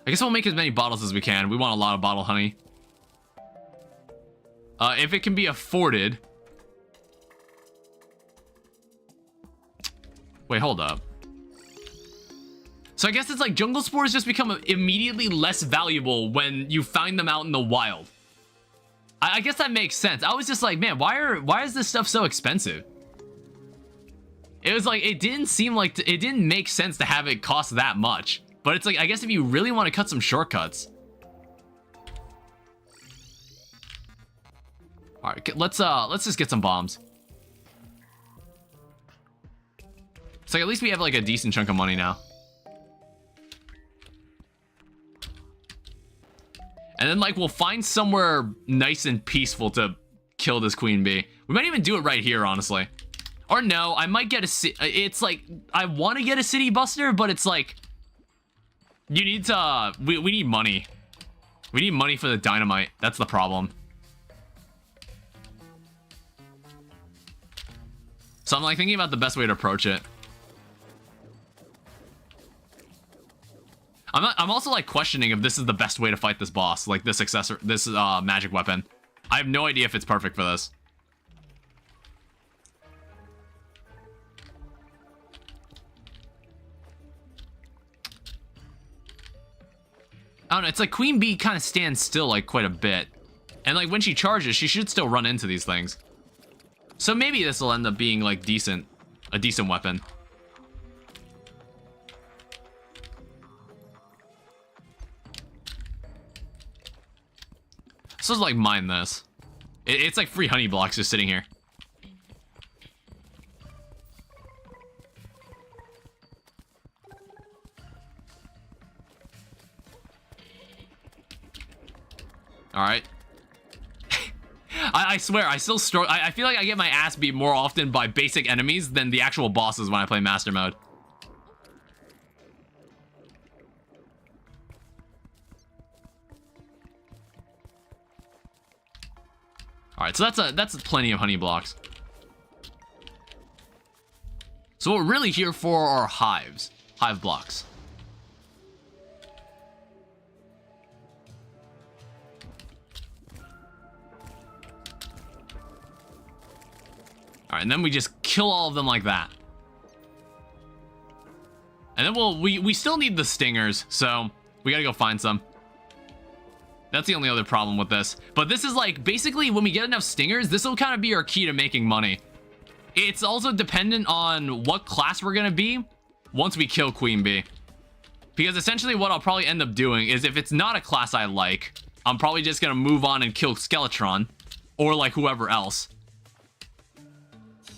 I guess we'll make as many bottles as we can. We want a lot of bottle honey. If it can be afforded. Wait, hold up. So I guess it's like jungle spores just become immediately less valuable when you find them out in the wild. I guess that makes sense. I was just like, man, why is this stuff so expensive? It was like, it didn't seem like, it didn't make sense to have it cost that much. But it's like, I guess if you really want to cut some shortcuts. All right, let's just get some bombs. It's like at least we have like a decent chunk of money now. And then like we'll find somewhere nice and peaceful to kill this queen bee. We might even do it right here, honestly. Or no, I might get a... It's like, I want to get a city buster, but it's like... You need to... We need money. We need money for the dynamite. That's the problem. So I'm like thinking about the best way to approach it. I'm also like questioning if this is the best way to fight this boss, like this accessory, this magic weapon. I have no idea if it's perfect for this. I don't know, it's like Queen Bee kind of stands still like quite a bit. And like when she charges, she should still run into these things. So maybe this will end up being like a decent weapon. So let's like mine this. It's like free honey blocks just sitting here. All right. I swear, I still struggle. I feel like I get my ass beat more often by basic enemies than the actual bosses when I play Master Mode. All right, so that's plenty of honey blocks. So what we're really here for are hive blocks. All right, and then we just kill all of them like that. And then we still need the stingers, so we gotta go find some. That's the only other problem with this. But this is like, basically, when we get enough stingers, this will kind of be our key to making money. It's also dependent on what class we're gonna be once we kill Queen Bee. Because essentially what I'll probably end up doing is if it's not a class I like, I'm probably just gonna move on and kill Skeletron. Or like whoever else.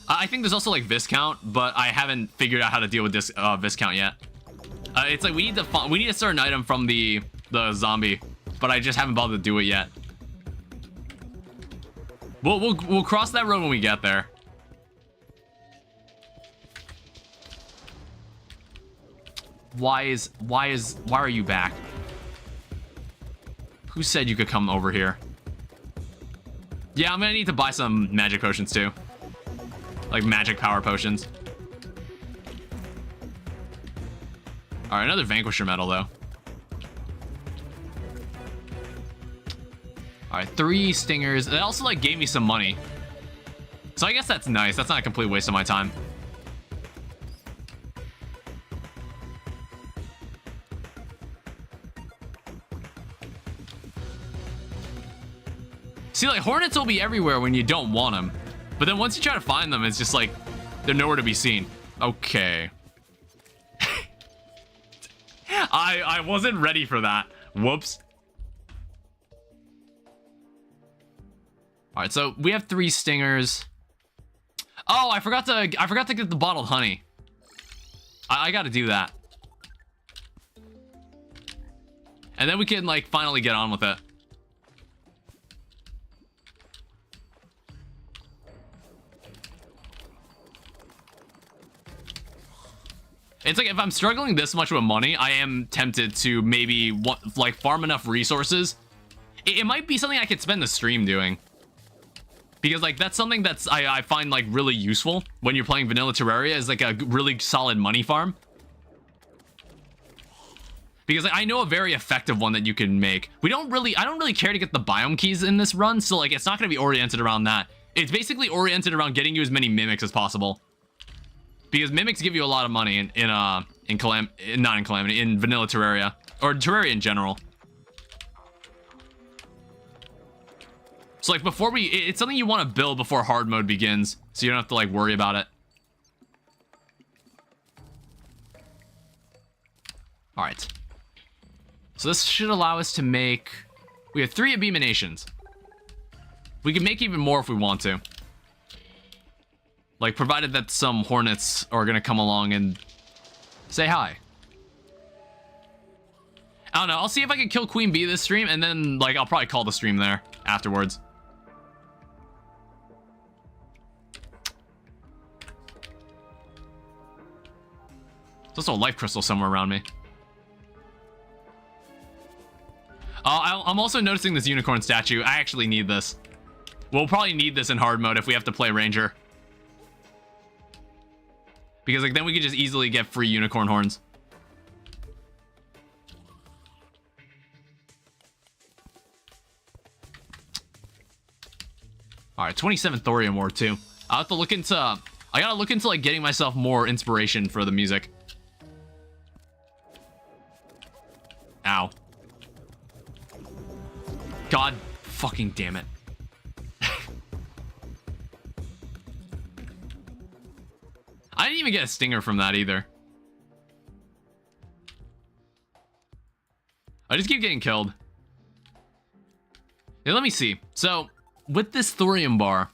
I think there's also like Viscount, but I haven't figured out how to deal with this Viscount yet. It's like we need a certain item from the zombie, but I just haven't bothered to do it yet. We'll cross that road when we get there. Why are you back? Who said you could come over here? Yeah, I'm gonna need to buy some magic potions too. Like magic power potions. All right, another Vanquisher medal though. All right, 3 stingers. It also like gave me some money. So I guess that's nice. That's not a complete waste of my time. See, like Hornets will be everywhere when you don't want them. But then once you try to find them, it's just like, they're nowhere to be seen. Okay. I wasn't ready for that. Whoops. All right, so we have 3 stingers. Oh, I forgot to get the bottled honey. I gotta do that. And then we can like finally get on with it. It's like if I'm struggling this much with money, I am tempted to maybe like farm enough resources. It might be something I could spend the stream doing. Because like that's something that's I find like really useful when you're playing vanilla Terraria is like a really solid money farm. Because like, I know a very effective one that you can make. I don't really care to get the biome keys in this run, so like it's not going to be oriented around that. It's basically oriented around getting you as many mimics as possible. Because mimics give you a lot of money in vanilla Terraria or Terraria in general. So like before it's something you want to build before hard mode begins, so you don't have to like worry about it. All right. So this should allow us to make. We have 3 Abeeminations. We can make even more if we want to. Like, provided that some hornets are gonna come along and say hi. I don't know. I'll see if I can kill Queen Bee this stream, and then, like, I'll probably call the stream there afterwards. There's also a life crystal somewhere around me. I'm also noticing this unicorn statue. I actually need this. We'll probably need this in hard mode if we have to play Ranger. Because, like, then we could just easily get free unicorn horns. Alright, 27 thorium ore, too. I'll have to look into... I gotta look into, like, getting myself more inspiration for the music. Ow. God fucking damn it. I didn't even get a stinger from that either. I just keep getting killed. Hey, let me see. So, with this thorium bar,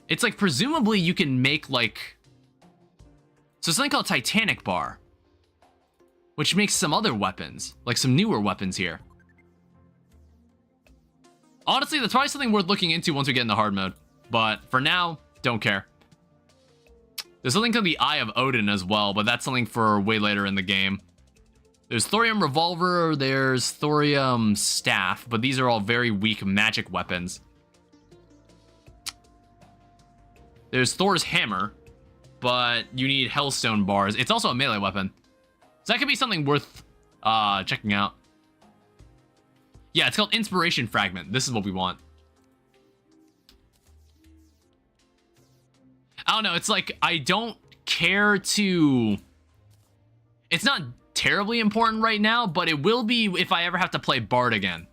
it's like presumably you can make like... So something called Titanic bar, which makes some other weapons, like some newer weapons here. Honestly, that's probably something worth looking into once we get into hard mode. But for now, don't care. There's something called the Eye of Odin as well, but that's something for way later in the game. There's Thorium Revolver, there's Thorium Staff, but these are all very weak magic weapons. There's Thor's Hammer, but you need Hellstone bars. It's also a melee weapon. So that could be something worth checking out. Yeah, it's called Inspiration Fragment. This is what we want. I don't know, it's like, I don't care to... It's not terribly important right now, but it will be if I ever have to play Bard again.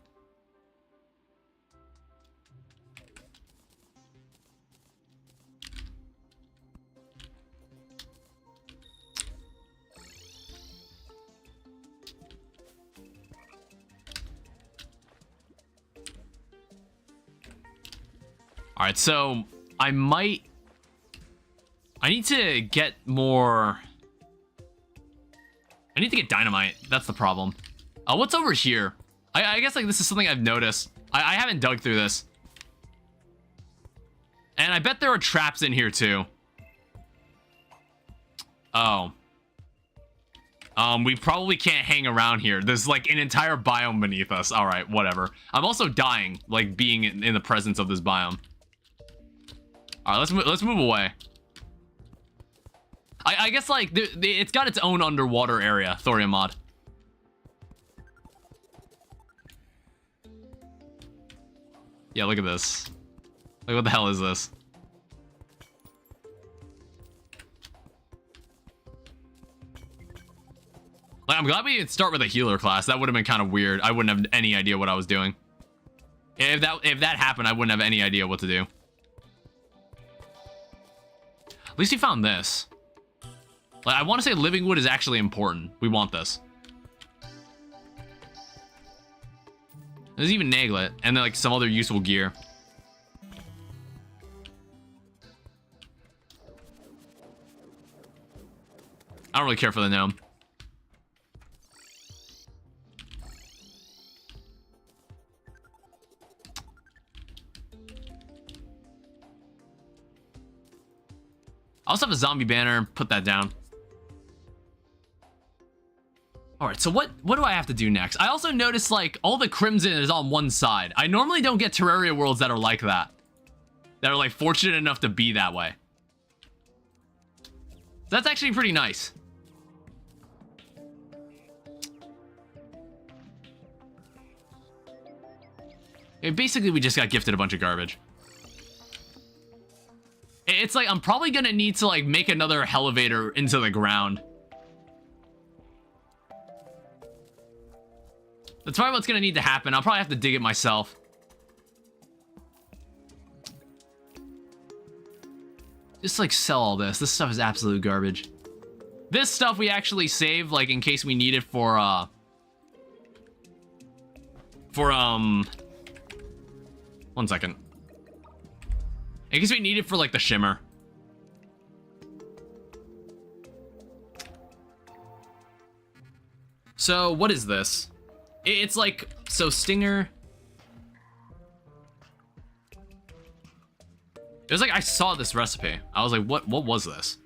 Alright, so I need to get more... I need to get dynamite. That's the problem. What's over here? I guess like this is something I've noticed. I haven't dug through this. And I bet there are traps in here too. Oh. We probably can't hang around here. There's like an entire biome beneath us. All right, whatever. I'm also dying, like being in the presence of this biome. All right, let's move away. I guess like it's got its own underwater area, Thorium mod. Yeah, look at this. Like, what the hell is this? Like, I'm glad we didn't start with a healer class. That would have been kind of weird. I wouldn't have any idea what I was doing. If that happened, I wouldn't have any idea what to do. At least we found this. Like, I want to say living wood is actually important. We want this. There's even Naglet, and then like some other useful gear. I don't really care for the gnome. I also have a zombie banner. Put that down. Alright, so what do I have to do next? I also noticed, like, all the crimson is on one side. I normally don't get Terraria worlds that are like that. That are, like, fortunate enough to be that way. That's actually pretty nice. And basically, we just got gifted a bunch of garbage. It's like, I'm probably gonna need to, like, make another elevator into the ground. That's probably what's gonna need to happen. I'll probably have to dig it myself. Just like sell all this. This stuff is absolute garbage. This stuff we actually save, like, in case we need it for one second. I guess we need it for, like, the shimmer. So, what is this? It's like, so Stinger. It was like I saw this recipe. I was like, what was this?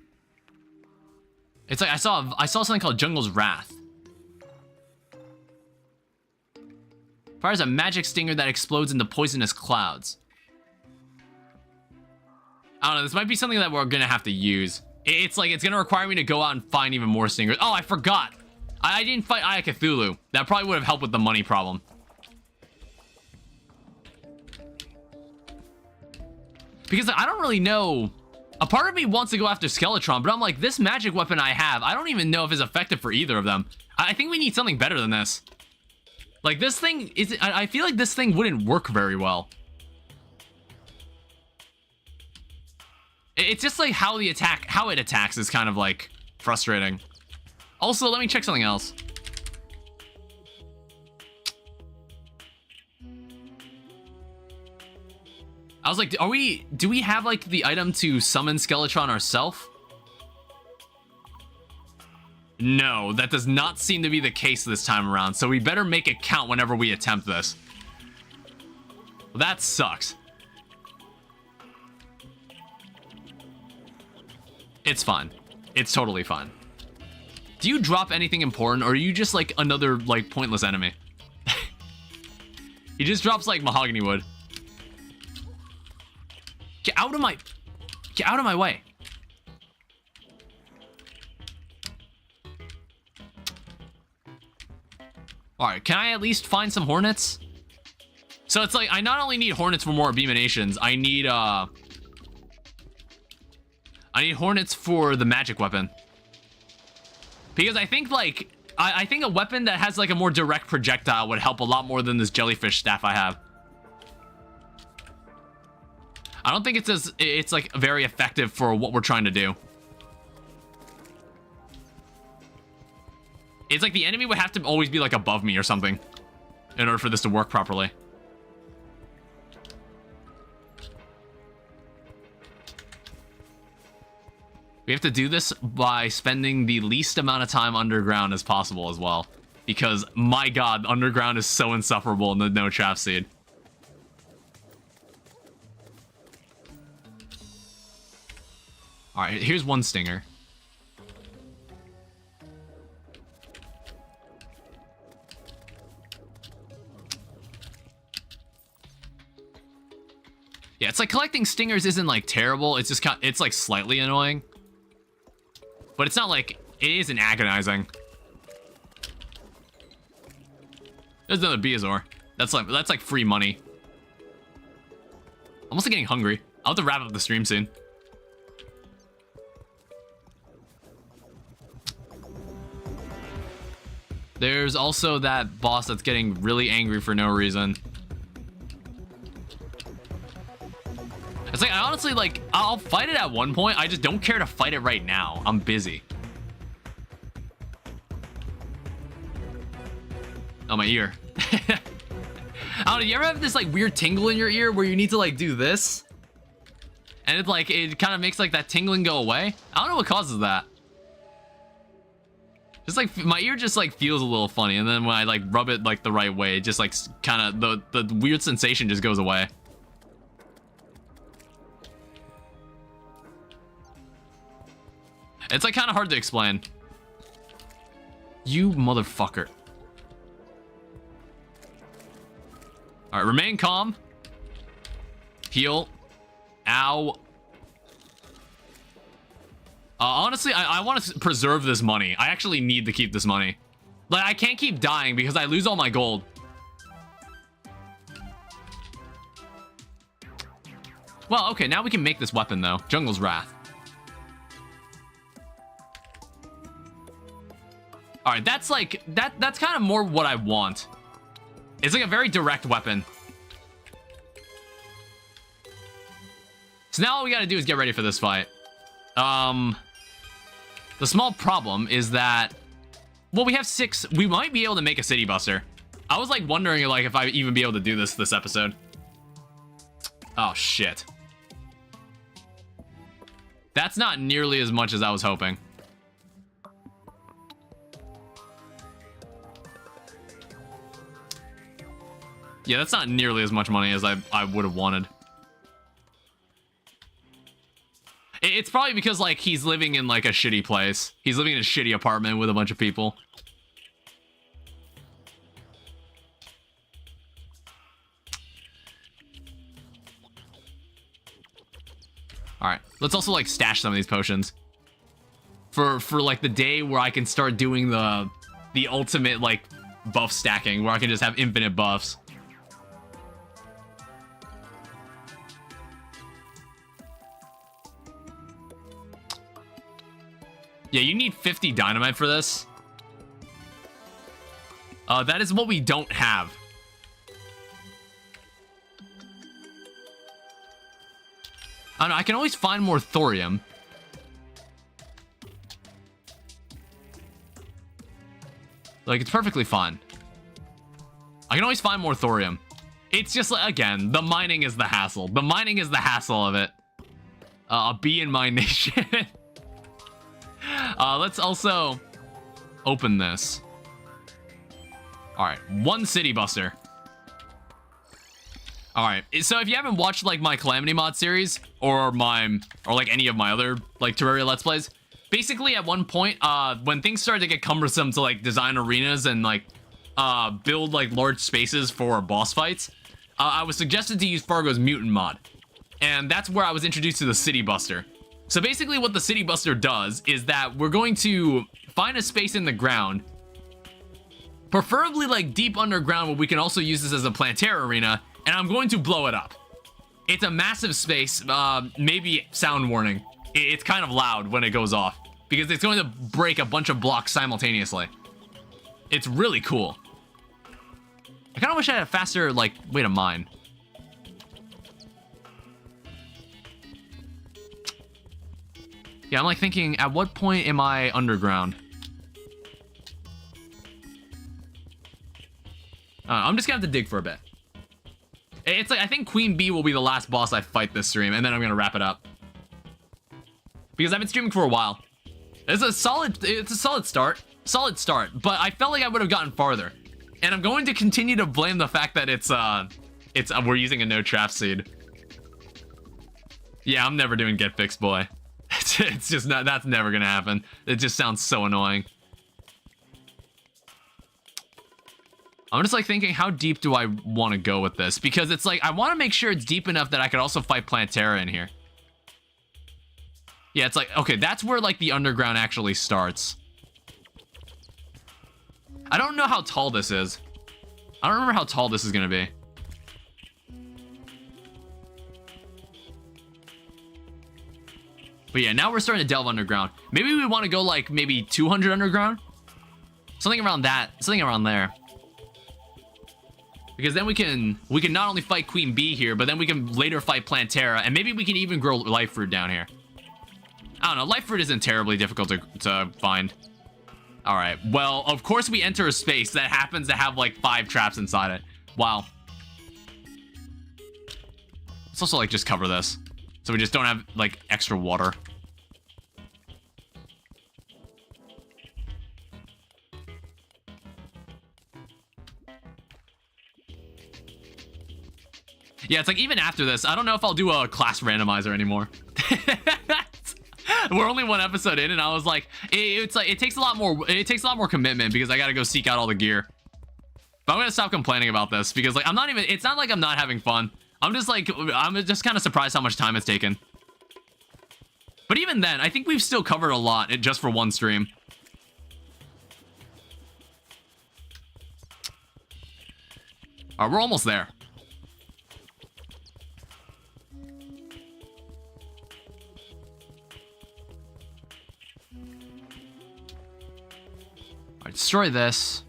It's like I saw something called Jungle's Wrath. Fires a magic stinger that explodes into poisonous clouds. I don't know, this might be something that we're gonna have to use. It's like, it's gonna require me to go out and find even more stingers. Oh, I forgot. I didn't fight Aya Cthulhu. That probably would have helped with the money problem. Because I don't really know. A part of me wants to go after Skeletron, but I'm like, this magic weapon I have, I don't even know if it's effective for either of them. I think we need something better than this. Like, this thing is, I feel like this thing wouldn't work very well. It's just like how it attacks is kind of like frustrating. Also, let me check something else. I was like, do we have like the item to summon Skeletron ourselves? No, that does not seem to be the case this time around, so we better make it count whenever we attempt this. Well, that sucks. It's fine. It's totally fine. Do you drop anything important, or are you just like another like pointless enemy? He just drops like mahogany wood. Get out of my way. All right, can I at least find some hornets? So it's like, I not only need hornets for more abominations, I need hornets for the magic weapon. Because I think like, I think a weapon that has like a more direct projectile would help a lot more than this jellyfish staff I have. I don't think it's like very effective for what we're trying to do. It's like the enemy would have to always be like above me or something in order for this to work properly. We have to do this by spending the least amount of time underground as possible as well. Because, my god, underground is so insufferable in the no trap seed. Alright, here's one stinger. Yeah, it's like collecting stingers isn't like terrible. It's just it's like slightly annoying. But it's not like, it isn't agonizing. There's another Beazor. That's like free money. I'm also getting hungry. I'll have to wrap up the stream soon. There's also that boss that's getting really angry for no reason. It's like, I honestly, like, I'll fight it at one point. I just don't care to fight it right now. I'm busy. Oh, my ear. I don't know, you ever have this, like, weird tingle in your ear where you need to, like, do this? And it, like, it kind of makes, like, that tingling go away? I don't know what causes that. Just, like, my ear just, like, feels a little funny. And then when I, like, rub it, like, the right way, it just, like, kind of, the weird sensation just goes away. It's like kind of hard to explain. You motherfucker. All right, remain calm. Heal. Ow. Honestly, I want to preserve this money. I actually need to keep this money. Like, I can't keep dying because I lose all my gold. Well, okay, now we can make this weapon, though. Jungle's Wrath. All right, that's like, that's kind of more what I want. It's like a very direct weapon. So now all we gotta do is get ready for this fight. The small problem is that, well, we have 6, we might be able to make a City Buster. I was like wondering like if I'd even be able to do this episode. Oh, shit. That's not nearly as much as I was hoping. Yeah, that's not nearly as much money as I would have wanted. It's probably because, like, he's living in, like, a shitty place. He's living in a shitty apartment with a bunch of people. Alright, let's also, like, stash some of these potions. For like, the day where I can start doing the ultimate, like, buff stacking, where I can just have infinite buffs. Yeah, you need 50 dynamite for this. That is what we don't have. I don't know, I can always find more thorium. Like, it's perfectly fine. I can always find more thorium. It's just, like, again, the mining is the hassle. The mining is the hassle of it. A bee in my nation. Let's also open this. Alright, one city buster. Alright, so if you haven't watched, like, my Calamity mod series, or like, any of my other, like, Terraria Let's Plays, basically, at one point, when things started to get cumbersome to, like, design arenas and, like, build, like, large spaces for boss fights, I was suggested to use Fargo's mutant mod. And that's where I was introduced to the city buster. So basically what the city buster does is that we're going to find a space in the ground, preferably like deep underground, where we can also use this as a Plantera arena, and I'm going to blow it up. It's a massive space, maybe sound warning. It's kind of loud when it goes off, because it's going to break a bunch of blocks simultaneously. It's really cool. I kind of wish I had a faster, like, way to mine. Yeah, I'm like thinking, at what point am I underground? I'm just gonna have to dig for a bit. It's like, I think Queen Bee will be the last boss I fight this stream, and then I'm gonna wrap it up. Because I've been streaming for a while. It's a solid start. Solid start, but I felt like I would have gotten farther. And I'm going to continue to blame the fact that we're using a no trap seed. Yeah, I'm never doing get fixed, boy. It's just not, that's never gonna happen. It just sounds so annoying. I'm just like thinking, how deep do I want to go with this? Because it's like, I want to make sure it's deep enough that I could also fight Plantera in here. Yeah, it's like, okay, that's where like the underground actually starts. I don't know how tall this is. I don't remember how tall this is gonna be. But yeah, now we're starting to delve underground. Maybe we want to go like maybe 200 underground? Something around that, something around there. Because then we can not only fight Queen Bee here, but then we can later fight Plantera, and maybe we can even grow life fruit down here. I don't know, life fruit isn't terribly difficult to find. Alright, well, of course we enter a space that happens to have like 5 traps inside it. Wow. Let's also like just cover this, so we just don't have like extra water. Yeah, it's like even after this, I don't know if I'll do a class randomizer anymore. We're only one episode in, and I was like, it's like it takes a lot more commitment because I gotta go seek out all the gear. But I'm gonna stop complaining about this because like it's not like I'm not having fun. I'm just kind of surprised how much time it's taken. But even then, I think we've still covered a lot just for one stream. All right, we're almost there. Alright, destroy this.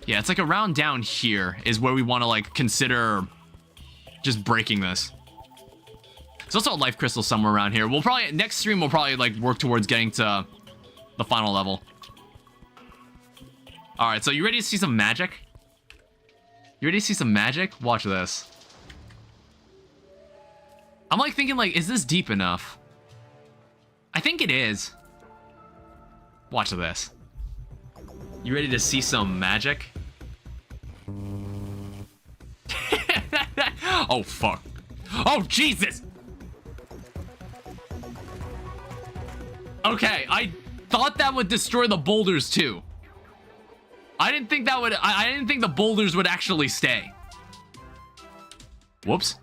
Yeah, it's like around down here is where we want to like consider just breaking this. There's also a life crystal somewhere around here. We'll probably, next stream we'll probably like work towards getting to the final level. Alright, so you ready to see some magic? You ready to see some magic? Watch this. I'm like thinking like, is this deep enough? I think it is. Watch this. You ready to see some magic? Oh, fuck. Oh, Jesus! Okay, I thought that would destroy the boulders, too. I didn't think that would... I didn't think the boulders would actually stay. Whoops.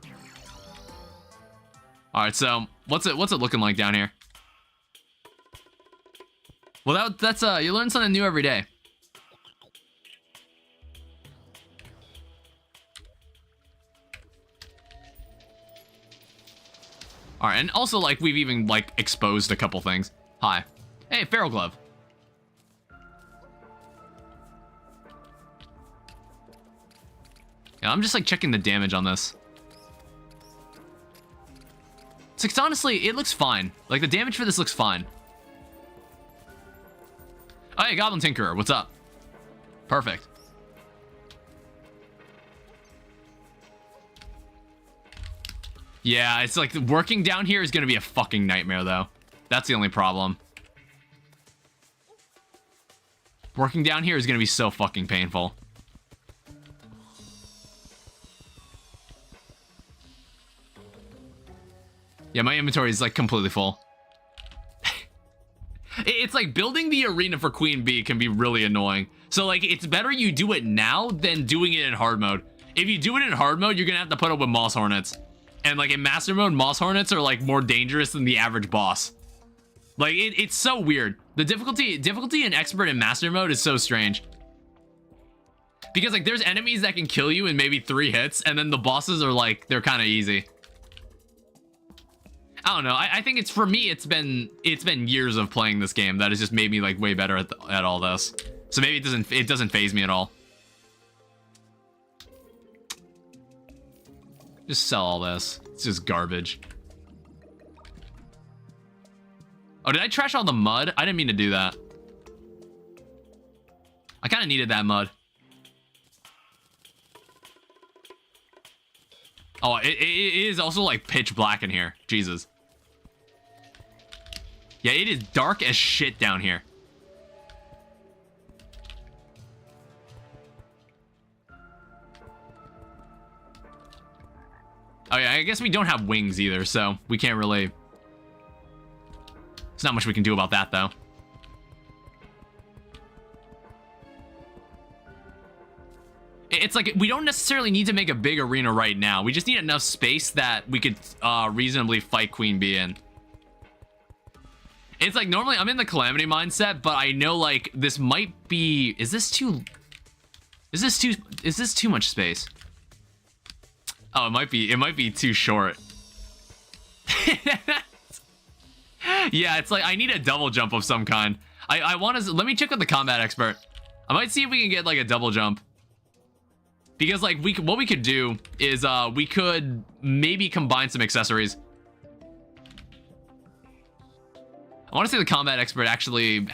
Alright, so... What's it looking like down here? Well, that's... You learn something new every day. Alright, and also, like, we've even, like, exposed a couple things. Hi. Hey, Feral Glove. Yeah, I'm just, like, checking the damage on this. It's honestly, it looks fine. Like, the damage for this looks fine. Oh, hey, Goblin Tinkerer, what's up? Perfect. Yeah, it's like working down here is going to be a fucking nightmare, though. That's the only problem. Working down here is going to be so fucking painful. Yeah, my inventory is like completely full. It's like building the arena for Queen Bee can be really annoying. So like, it's better you do it now than doing it in hard mode. If you do it in hard mode, you're going to have to put up with Moss Hornets. And like in Master Mode, Moss Hornets are like more dangerous than the average boss. Like it's so weird. The difficulty in Expert and Master Mode is so strange. Because like there's enemies that can kill you in maybe 3 hits, and then the bosses are like, they're kind of easy. I don't know. I think it's, for me, it's been years of playing this game that has just made me like way better at all this. So maybe it doesn't faze me at all. Just sell all this. It's just garbage. Oh, did I trash all the mud? I didn't mean to do that. I kind of needed that mud. Oh, it is also like pitch black in here. Jesus. Yeah, it is dark as shit down here. Oh yeah, I guess we don't have wings either, so we can't really... There's not much we can do about that, though. It's like, we don't necessarily need to make a big arena right now. We just need enough space that we could reasonably fight Queen Bee in. It's like, normally I'm in the Calamity mindset, but I know, like, this might be... Is this too much space? Oh, it might be too short. Yeah, it's like, I need a double jump of some kind. I want to... Let me check with the combat expert. I might see if we can get, like, a double jump. Because, like, what we could do is, we could maybe combine some accessories. I want to say the combat expert actually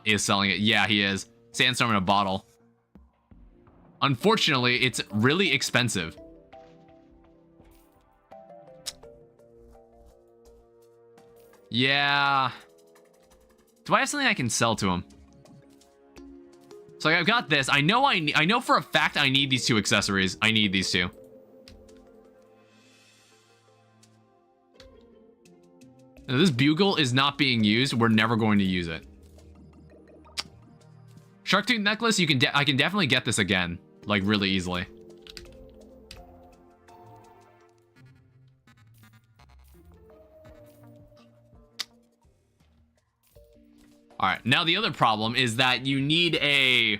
is selling it. Yeah, he is. Sandstorm in a bottle. Unfortunately, it's really expensive. Yeah. Do I have something I can sell to him? So I've got this. I know for a fact I need these 2 accessories. I need these 2. Now, this bugle is not being used. We're never going to use it. Shark tooth necklace. I can definitely get this again, like really easily. All right, now the other problem is that you need a...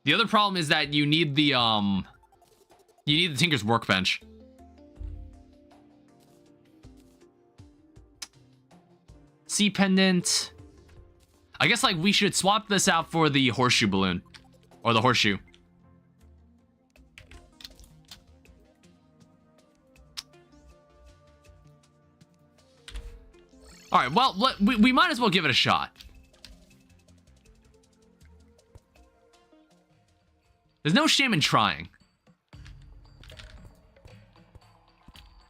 The other problem is that you need the Tinker's Workbench. Sea Pendant. I guess, like, we should swap this out for the Horseshoe Balloon. Or the Horseshoe. All right, well, we might as well give it a shot. There's no shame in trying.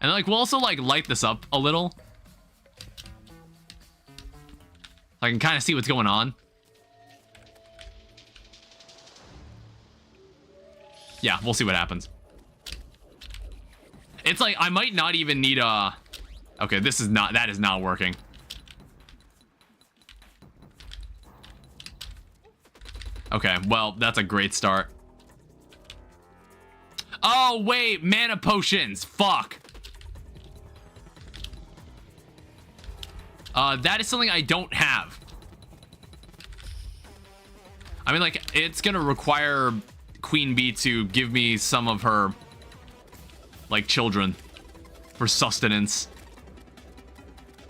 And like, we'll also like light this up a little. I can kind of see what's going on. Yeah, we'll see what happens. It's like, I might not even need a... Okay, that is not working. Okay, well, that's a great start. Oh, wait, mana potions. Fuck. That is something I don't have. I mean, like, it's gonna require Queen Bee to give me some of her, like, children for sustenance.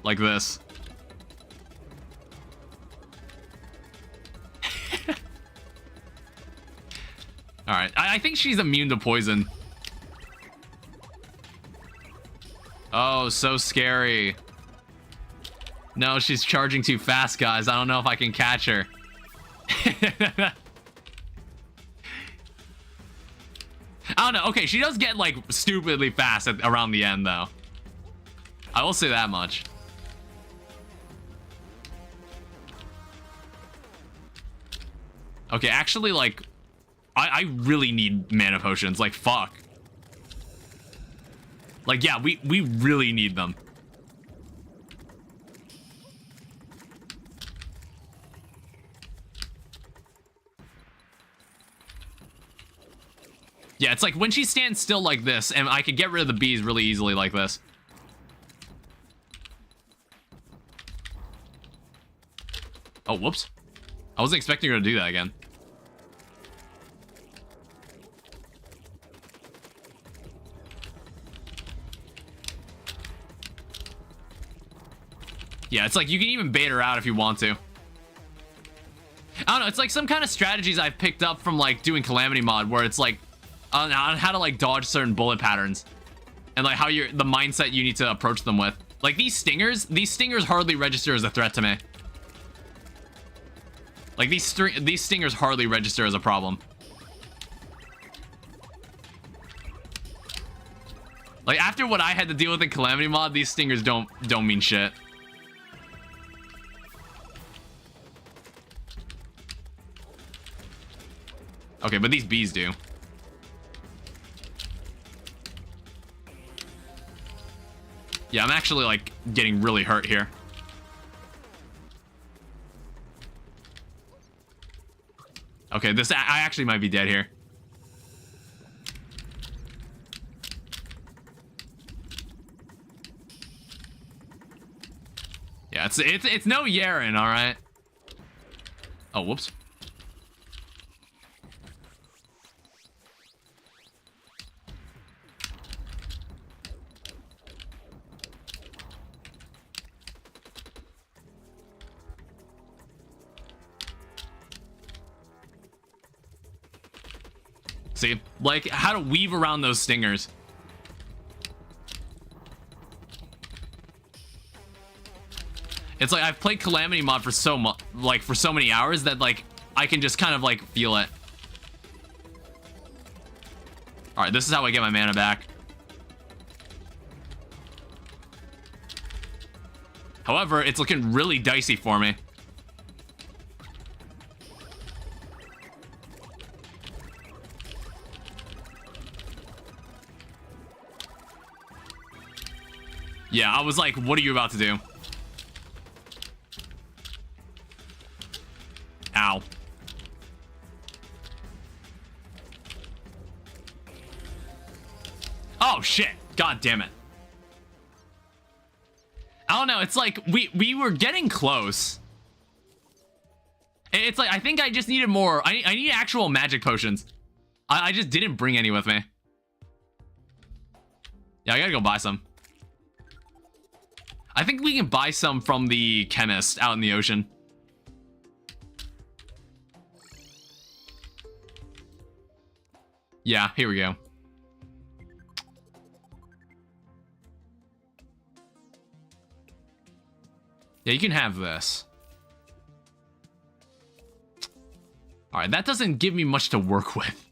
Like this. Alright, I think she's immune to poison. Oh, so scary. No, she's charging too fast, guys. I don't know if I can catch her. I don't know. Okay, she does get, like, stupidly fast around the end, though. I will say that much. Okay, actually, like, I really need mana potions. Like, fuck. Like, yeah, we really need them. Yeah, it's like when she stands still like this, and I could get rid of the bees really easily like this. Oh, whoops. I wasn't expecting her to do that again. Yeah, it's like you can even bait her out if you want to. I don't know, it's like some kind of strategies I've picked up from like doing Calamity Mod where it's like on how to like dodge certain bullet patterns and like how the mindset you need to approach them with. Like these stingers hardly register as a threat to me. Like these stingers hardly register as a problem. Like after what I had to deal with in Calamity Mod, these stingers don't mean shit. Okay, but these bees do. Yeah, I'm actually like getting really hurt here. Okay, I actually might be dead here. Yeah, it's no Yaren, all right. Oh, whoops. See, like how to weave around those stingers. It's like I've played Calamity Mod for so many hours that like I can just kind of like feel it. All right, this is how I get my mana back. However, it's looking really dicey for me. Yeah, I was like, what are you about to do? Ow. Oh, shit. God damn it. I don't know. It's like we were getting close. It's like I think I just needed more. I need actual magic potions. I just didn't bring any with me. Yeah, I gotta go buy some. I think we can buy some from the chemist out in the ocean. Yeah, here we go. Yeah, you can have this. All right, that doesn't give me much to work with.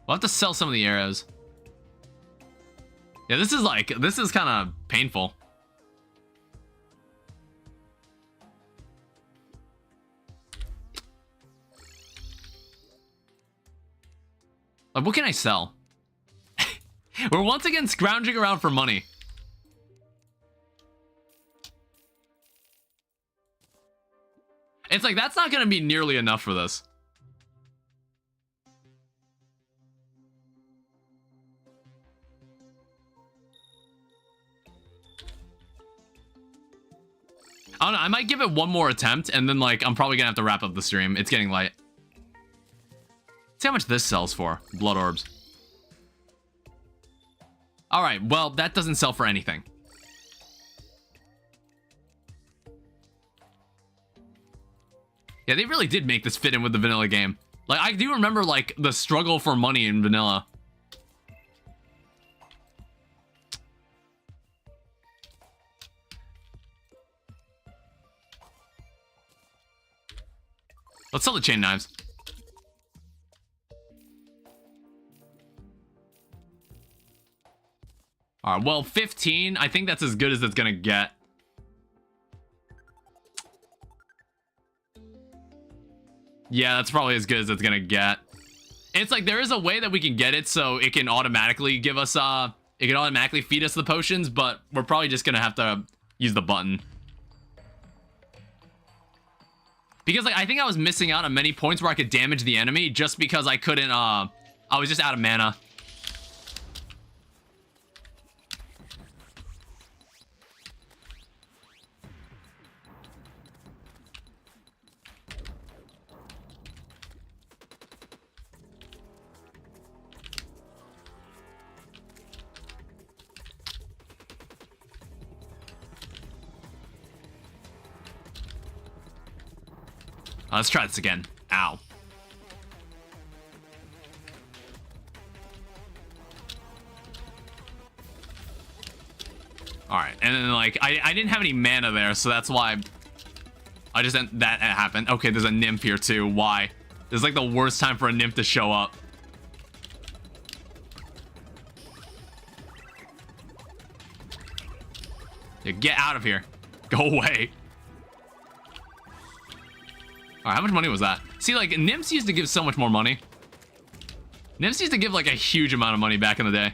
We'll have to sell some of the arrows. Yeah, this is kind of painful. Like, what can I sell? We're once again scrounging around for money. It's like, that's not going to be nearly enough for this. I don't know, I might give it one more attempt, and then, like, I'm probably gonna have to wrap up the stream. It's getting late. See how much this sells for. Blood orbs. Alright, well, that doesn't sell for anything. Yeah, they really did make this fit in with the vanilla game. Like, I do remember, like, the struggle for money in vanilla. Let's sell the chain knives. Alright, well, 15. I think that's as good as it's gonna get. Yeah, that's probably as good as it's gonna get. It's like, there is a way that we can get it so it can automatically give us, it can automatically feed us the potions, but we're probably just gonna have to use the button. Because, like, I think I was missing out on many points where I could damage the enemy just because I couldn't, I was just out of mana. Let's try this again. Ow. Alright, and then, like, I didn't have any mana there, so that's why I just that happened. Okay, there's a nymph here too. Why? This is like the worst time for a nymph to show up. Yeah, get out of here. Go away. Alright, how much money was that? See, like, nymphs used to give so much more money. Nymphs used to give, like, a huge amount of money back in the day.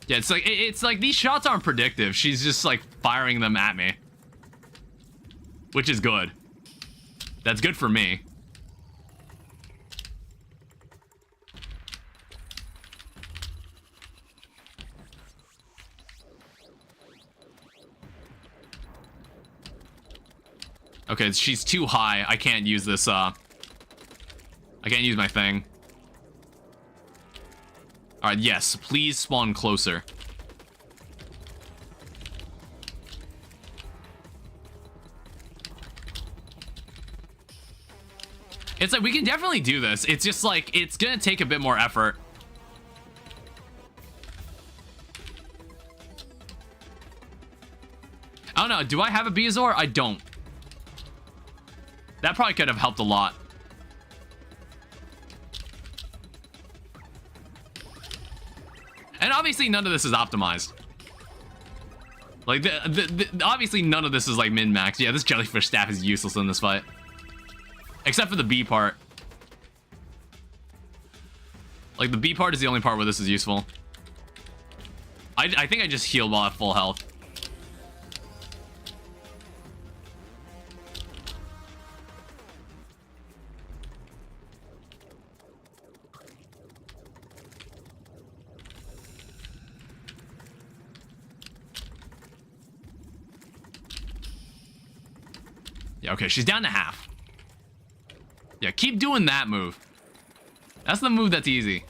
Yeah, it's like these shots aren't predictive. She's just, like, firing them at me. Which is good. That's good for me. Okay, she's too high. I can't use this, I can't use my thing. Alright, yes. Please spawn closer. It's like, we can definitely do this. It's just like, it's gonna take a bit more effort. I don't know. Do I have a Bezoar? I don't. That probably could have helped a lot. And obviously none of this is optimized. Like, obviously none of this is like min-max. Yeah, this jellyfish staff is useless in this fight. Except for the B part. Like, the B part is the only part where this is useful. I think I just healed while at full health. Yeah, okay, she's down to half. Yeah, keep doing that move. That's the move that's easy.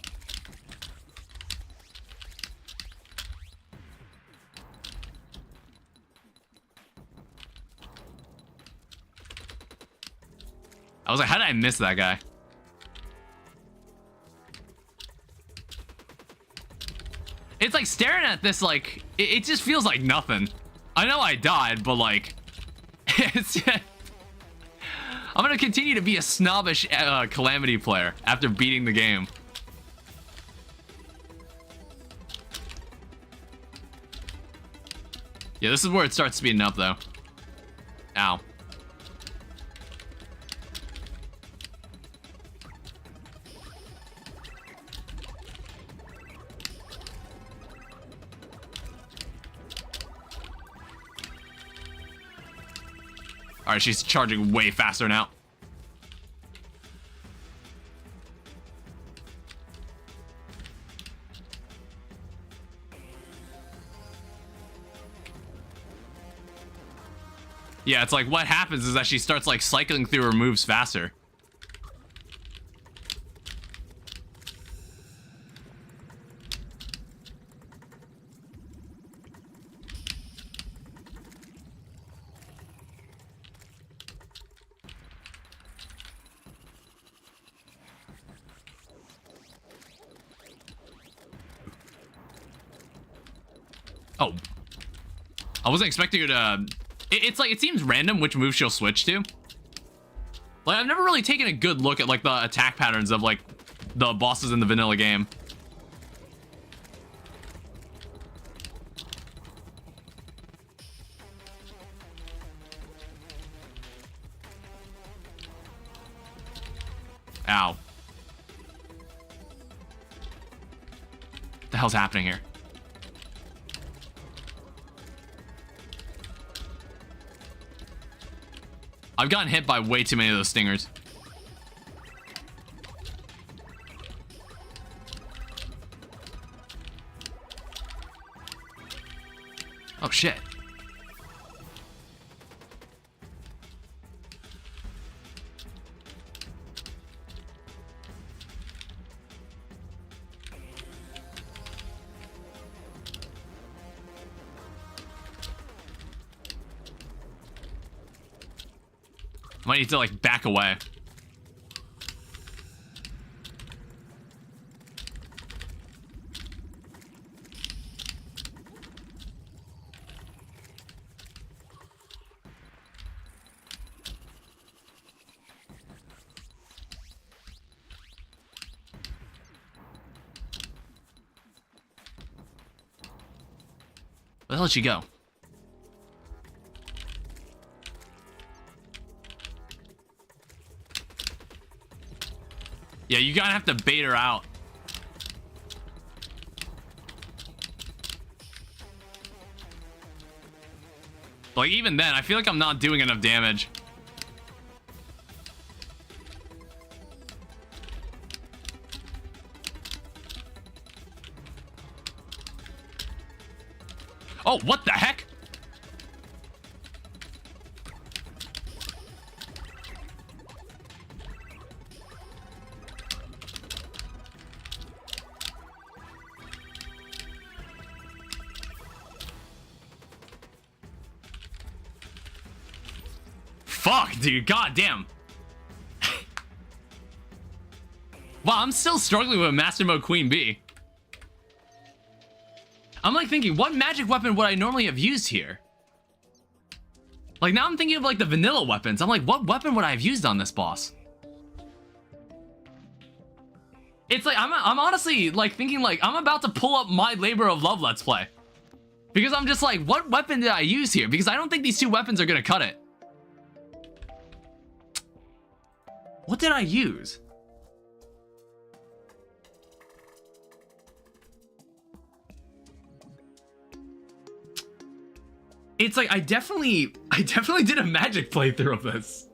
I was like, how did I miss that guy? It's like staring at this, like, it just feels like nothing. I know I died, but like, it's... I'm gonna continue to be a snobbish Calamity player after beating the game. Yeah, this is where it starts speeding up, though. Ow. Alright, she's charging way faster now. Yeah, it's like what happens is that she starts like cycling through her moves faster. Oh. I wasn't expecting her to... It's like, it seems random which move she'll switch to. Like, I've never really taken a good look at, like, the attack patterns of, like, the bosses in the vanilla game. Ow. What the hell's happening here? I've gotten hit by way too many of those stingers. Oh, shit. Might need to, like, back away. Where the hell did she go? Yeah, you gotta have to bait her out. Like, even then, I feel like I'm not doing enough damage. Oh, what the heck? Fuck, dude, goddamn. Wow, I'm still struggling with Master Mode Queen Bee. I'm like thinking, what magic weapon would I normally have used here? Like, now I'm thinking of like the vanilla weapons. I'm like, what weapon would I have used on this boss? It's like, I'm honestly like thinking like, I'm about to pull up my Labor of Love Let's Play. Because I'm just like, what weapon did I use here? Because I don't think these two weapons are gonna cut it. What did I use? It's like, I definitely did a magic playthrough of this.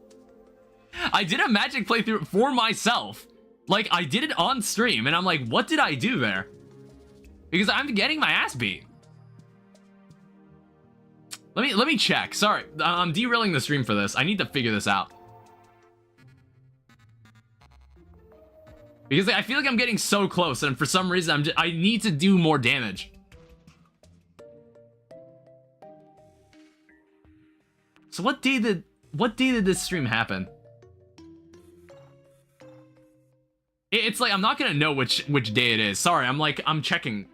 I did a magic playthrough for myself. Like, I did it on stream, and I'm like, what did I do there? Because I'm getting my ass beat. Let me check. Sorry, I'm derailing the stream for this. I need to figure this out. Because I feel like I'm getting so close, and for some reason I need to do more damage. So what day did this stream happen? It's like I'm not gonna know which day it is. Sorry, I'm checking.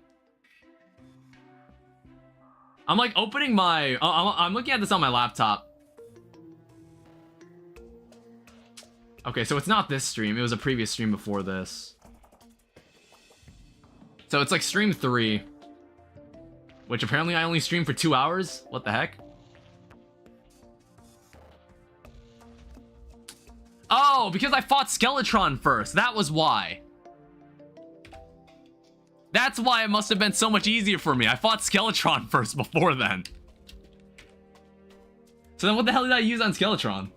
I'm like opening my... I'm looking at this on my laptop. Okay, so it's not this stream. It was a previous stream before this. So it's like stream 3. Which apparently I only streamed for 2 hours? What the heck? Oh, because I fought Skeletron first. That was why. That's why it must have been so much easier for me. I fought Skeletron first before then. So then what the hell did I use on Skeletron?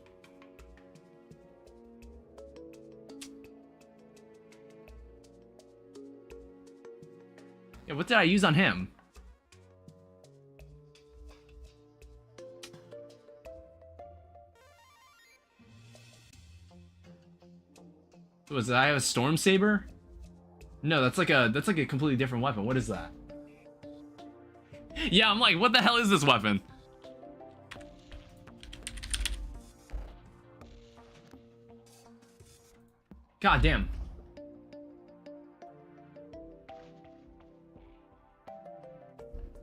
Yeah, what did I use on him? Was I have a Storm Saber? No, that's like a completely different weapon. What is that? Yeah, I'm like, what the hell is this weapon? God damn.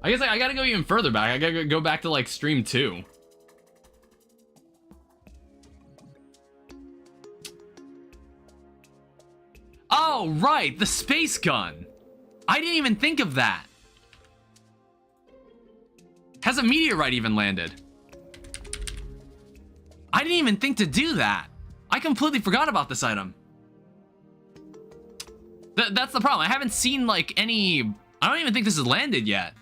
I guess I gotta go even further back. I gotta go back to like stream 2. Oh, right, the space gun. I didn't even think of that. Has a meteorite even landed? I didn't even think to do that. I completely forgot about this item. That's the problem. I haven't seen like any... I don't even think this has landed yet.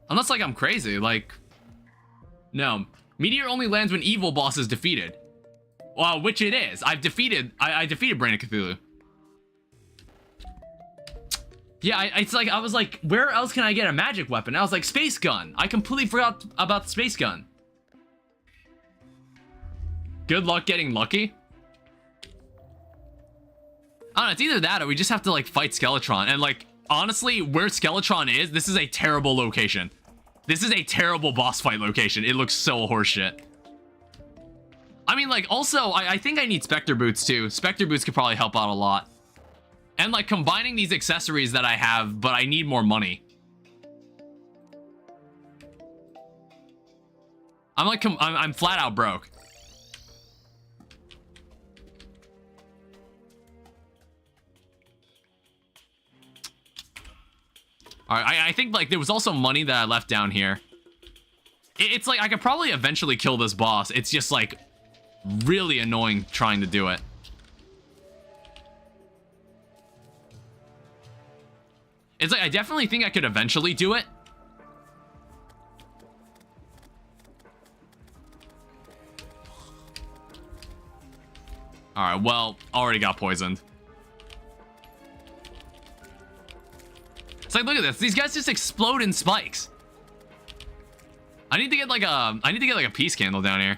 Unless like I'm crazy, like... No. Meteor only lands when evil boss is defeated. Well, which it is. I defeated Brain of Cthulhu. Yeah, it's like, I was like, where else can I get a magic weapon? I was like, space gun. I completely forgot about the space gun. Good luck getting lucky. I don't know, it's either that or we just have to like fight Skeletron. And like, honestly, where Skeletron is, this is a terrible location. This is a terrible boss fight location. It looks so horseshit. I mean, like, also, I think I need Spectre Boots, too. Spectre Boots could probably help out a lot. And, like, combining these accessories that I have, but I need more money. I'm, like, I'm flat out broke. Alright, I think, like, there was also money that I left down here. It's, like, I could probably eventually kill this boss. It's just, like... really annoying trying to do it. It's like, I definitely think I could eventually do it. Alright, well, already got poisoned. It's like, look at this. These guys just explode in spikes. I need to get like a peace candle down here.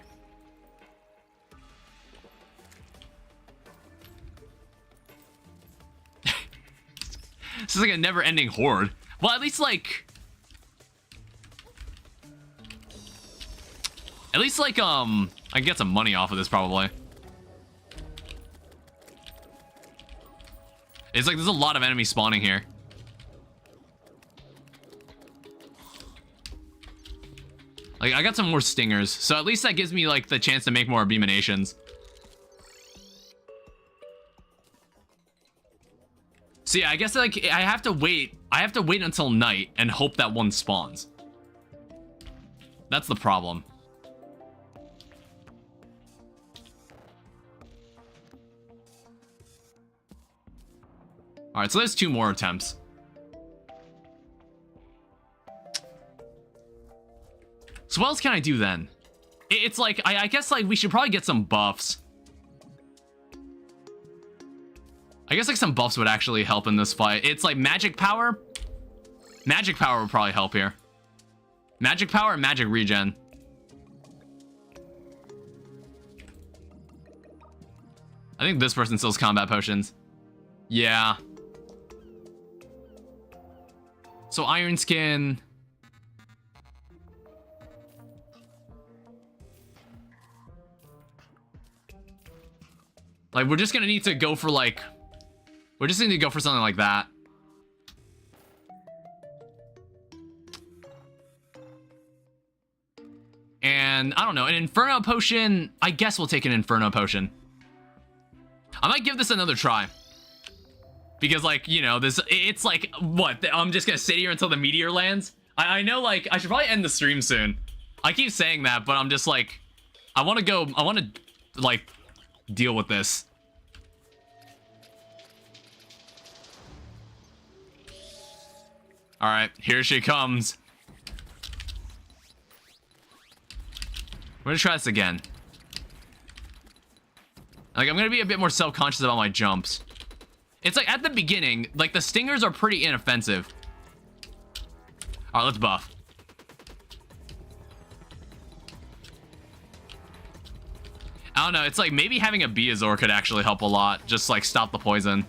This is like a never-ending horde. Well, at least like... I can get some money off of this, probably. It's like there's a lot of enemies spawning here. Like, I got some more stingers, so at least that gives me, like, the chance to make more abominations. So yeah, I guess, like, I have to wait until night and hope that one spawns. That's the problem. Alright, so there's 2 more attempts. So what else can I do then? It's like, I guess, like, we should probably get some buffs. I guess, like, some buffs would actually help in this fight. It's like magic power. Magic power would probably help here. Magic power and magic regen. I think this person sells combat potions. Yeah. So iron skin. Like, we're just gonna need to go for, like... We're just gonna need to go for something like that. And I don't know, an Inferno Potion. I guess we'll take an Inferno Potion. I might give this another try. Because, like, you know, it's like, what? I'm just gonna sit here until the meteor lands? I know, like, I should probably end the stream soon. I keep saying that, but I'm just like, I want to, like, deal with this. Alright, here she comes. We're gonna try this again. Like, I'm gonna be a bit more self-conscious about my jumps. It's like, at the beginning, like, the stingers are pretty inoffensive. Alright, let's buff. I don't know, it's like, maybe having a Beazor could actually help a lot. Just, like, stop the poison.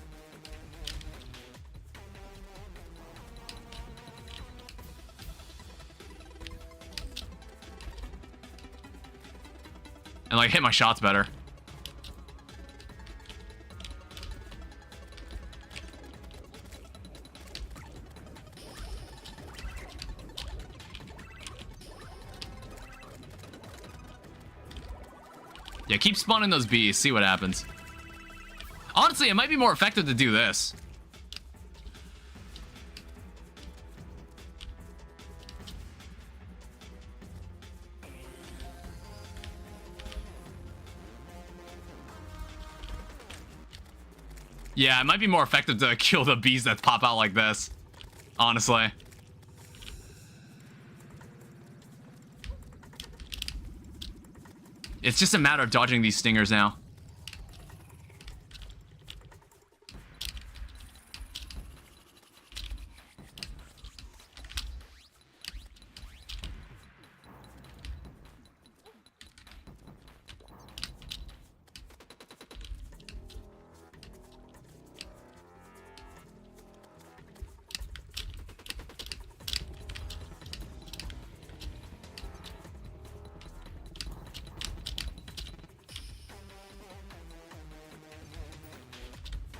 And, like, hit my shots better. Yeah, keep spawning those bees, see what happens. Honestly, it might be more effective to do this. Yeah, it might be more effective to kill the bees that pop out like this. Honestly. It's just a matter of dodging these stingers now.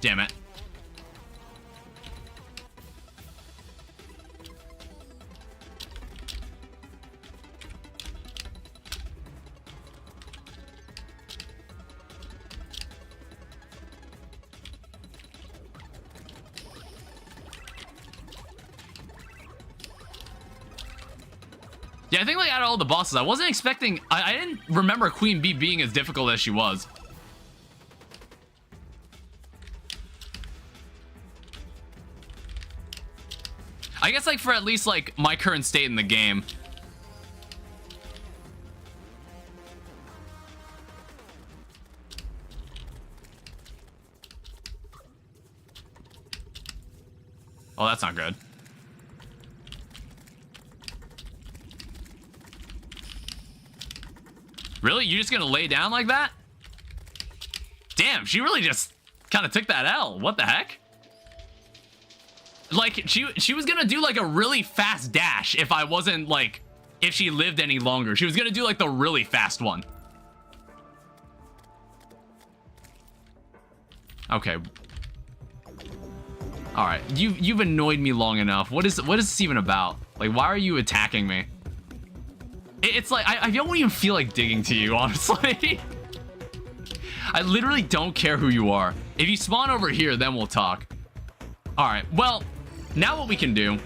Damn it. Yeah, I think like out of all the bosses, I wasn't expecting... I didn't remember Queen Bee being as difficult as she was. I guess, like, for at least, like, my current state in the game. Oh, that's not good. Really? You just gonna lay down like that? Damn, she really just kind of took that L. What the heck? Like, she was gonna do, like, a really fast dash if I wasn't, like, if she lived any longer. She was gonna do, like, the really fast one. Okay. Alright, you've annoyed me long enough. What is this even about? Like, why are you attacking me? It's like, I don't even feel like digging to you, honestly. I literally don't care who you are. If you spawn over here, then we'll talk. Alright, well... Now what we can do,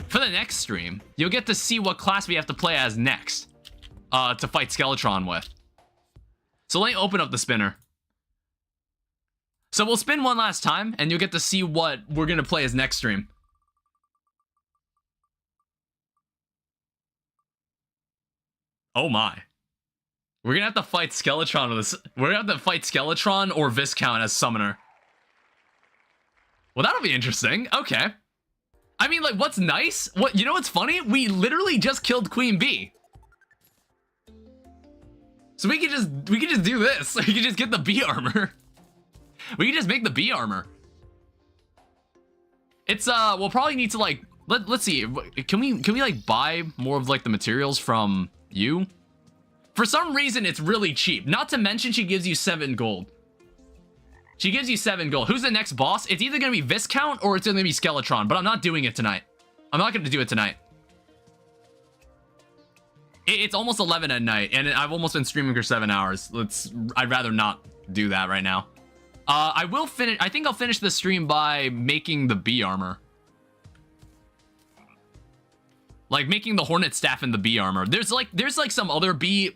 for the next stream, you'll get to see what class we have to play as next, to fight Skeletron with. So let me open up the spinner. So we'll spin one last time, and you'll get to see what we're going to play as next stream. Oh my. We're going to have to fight Skeletron with this. We're going to have to fight Skeletron or Viscount as summoner. Well, that'll be interesting. Okay. I mean, like, what's nice? You know what's funny? We literally just killed Queen Bee. So we could just do this. We could just get the bee armor. We can just make the bee armor. It's we'll probably need to like let's see. Can we like buy more of like the materials from you? For some reason it's really cheap. Not to mention she gives you 7 gold. She gives you 7 gold. Who's the next boss? It's either going to be Viscount or it's going to be Skeletron, but I'm not doing it tonight. I'm not going to do it tonight. It's almost 11 at night, and I've almost been streaming for 7 hours. I'd rather not do that right now. I will finish. I think I'll finish the stream by making the bee armor. Like making the hornet staff and the bee armor. There's like some other bee,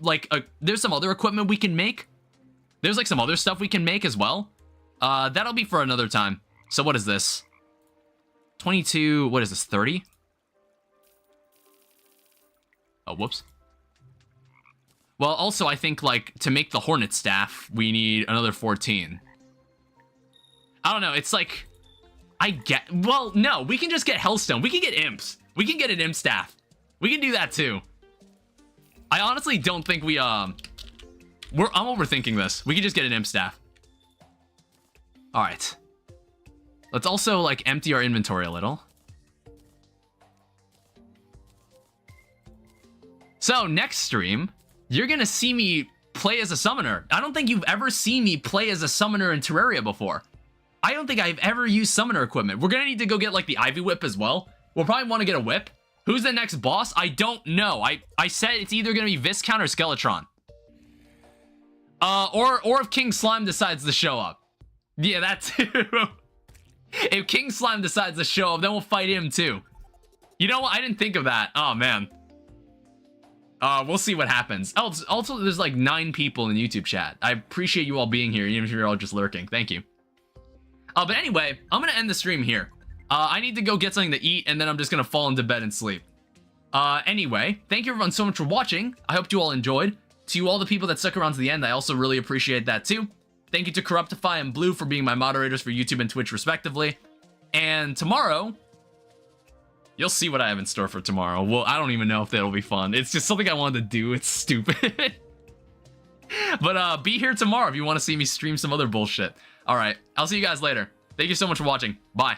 there's some other equipment we can make. There's like some other stuff we can make as well. That'll be for another time. So what is this? 22, what is this, 30? Oh, whoops. Well, also I think like to make the hornet staff, we need another 14. I don't know, it's like, well, no, we can just get hellstone. We can get imps. We can get an imp staff. We can do that too. I honestly don't think I'm overthinking this. We can just get an imp staff. All right. Let's also like empty our inventory a little. So next stream, you're gonna see me play as a summoner. I don't think you've ever seen me play as a summoner in Terraria before. I don't think I've ever used summoner equipment. We're gonna need to go get like the Ivy Whip as well. We'll probably want to get a whip. Who's the next boss? I don't know. I said it's either gonna be Viscount or Skeletron. Or if King Slime decides to show up. Yeah, that too. If King Slime decides to show up, then we'll fight him too. You know what? I didn't think of that. Oh man. We'll see what happens. Also, there's like 9 people in the YouTube chat. I appreciate you all being here, even if you're all just lurking. Thank you. But anyway, I'm gonna end the stream here. I need to go get something to eat, and then I'm just gonna fall into bed and sleep. Anyway, thank you everyone so much for watching. I hope you all enjoyed. To you all the people that stuck around to the end, I also really appreciate that too. Thank you to Corruptify and Blue for being my moderators for YouTube and Twitch respectively. And tomorrow, you'll see what I have in store for tomorrow. Well, I don't even know if that'll be fun. It's just something I wanted to do. It's stupid. But be here tomorrow if you want to see me stream some other bullshit. All right, I'll see you guys later. Thank you so much for watching. Bye.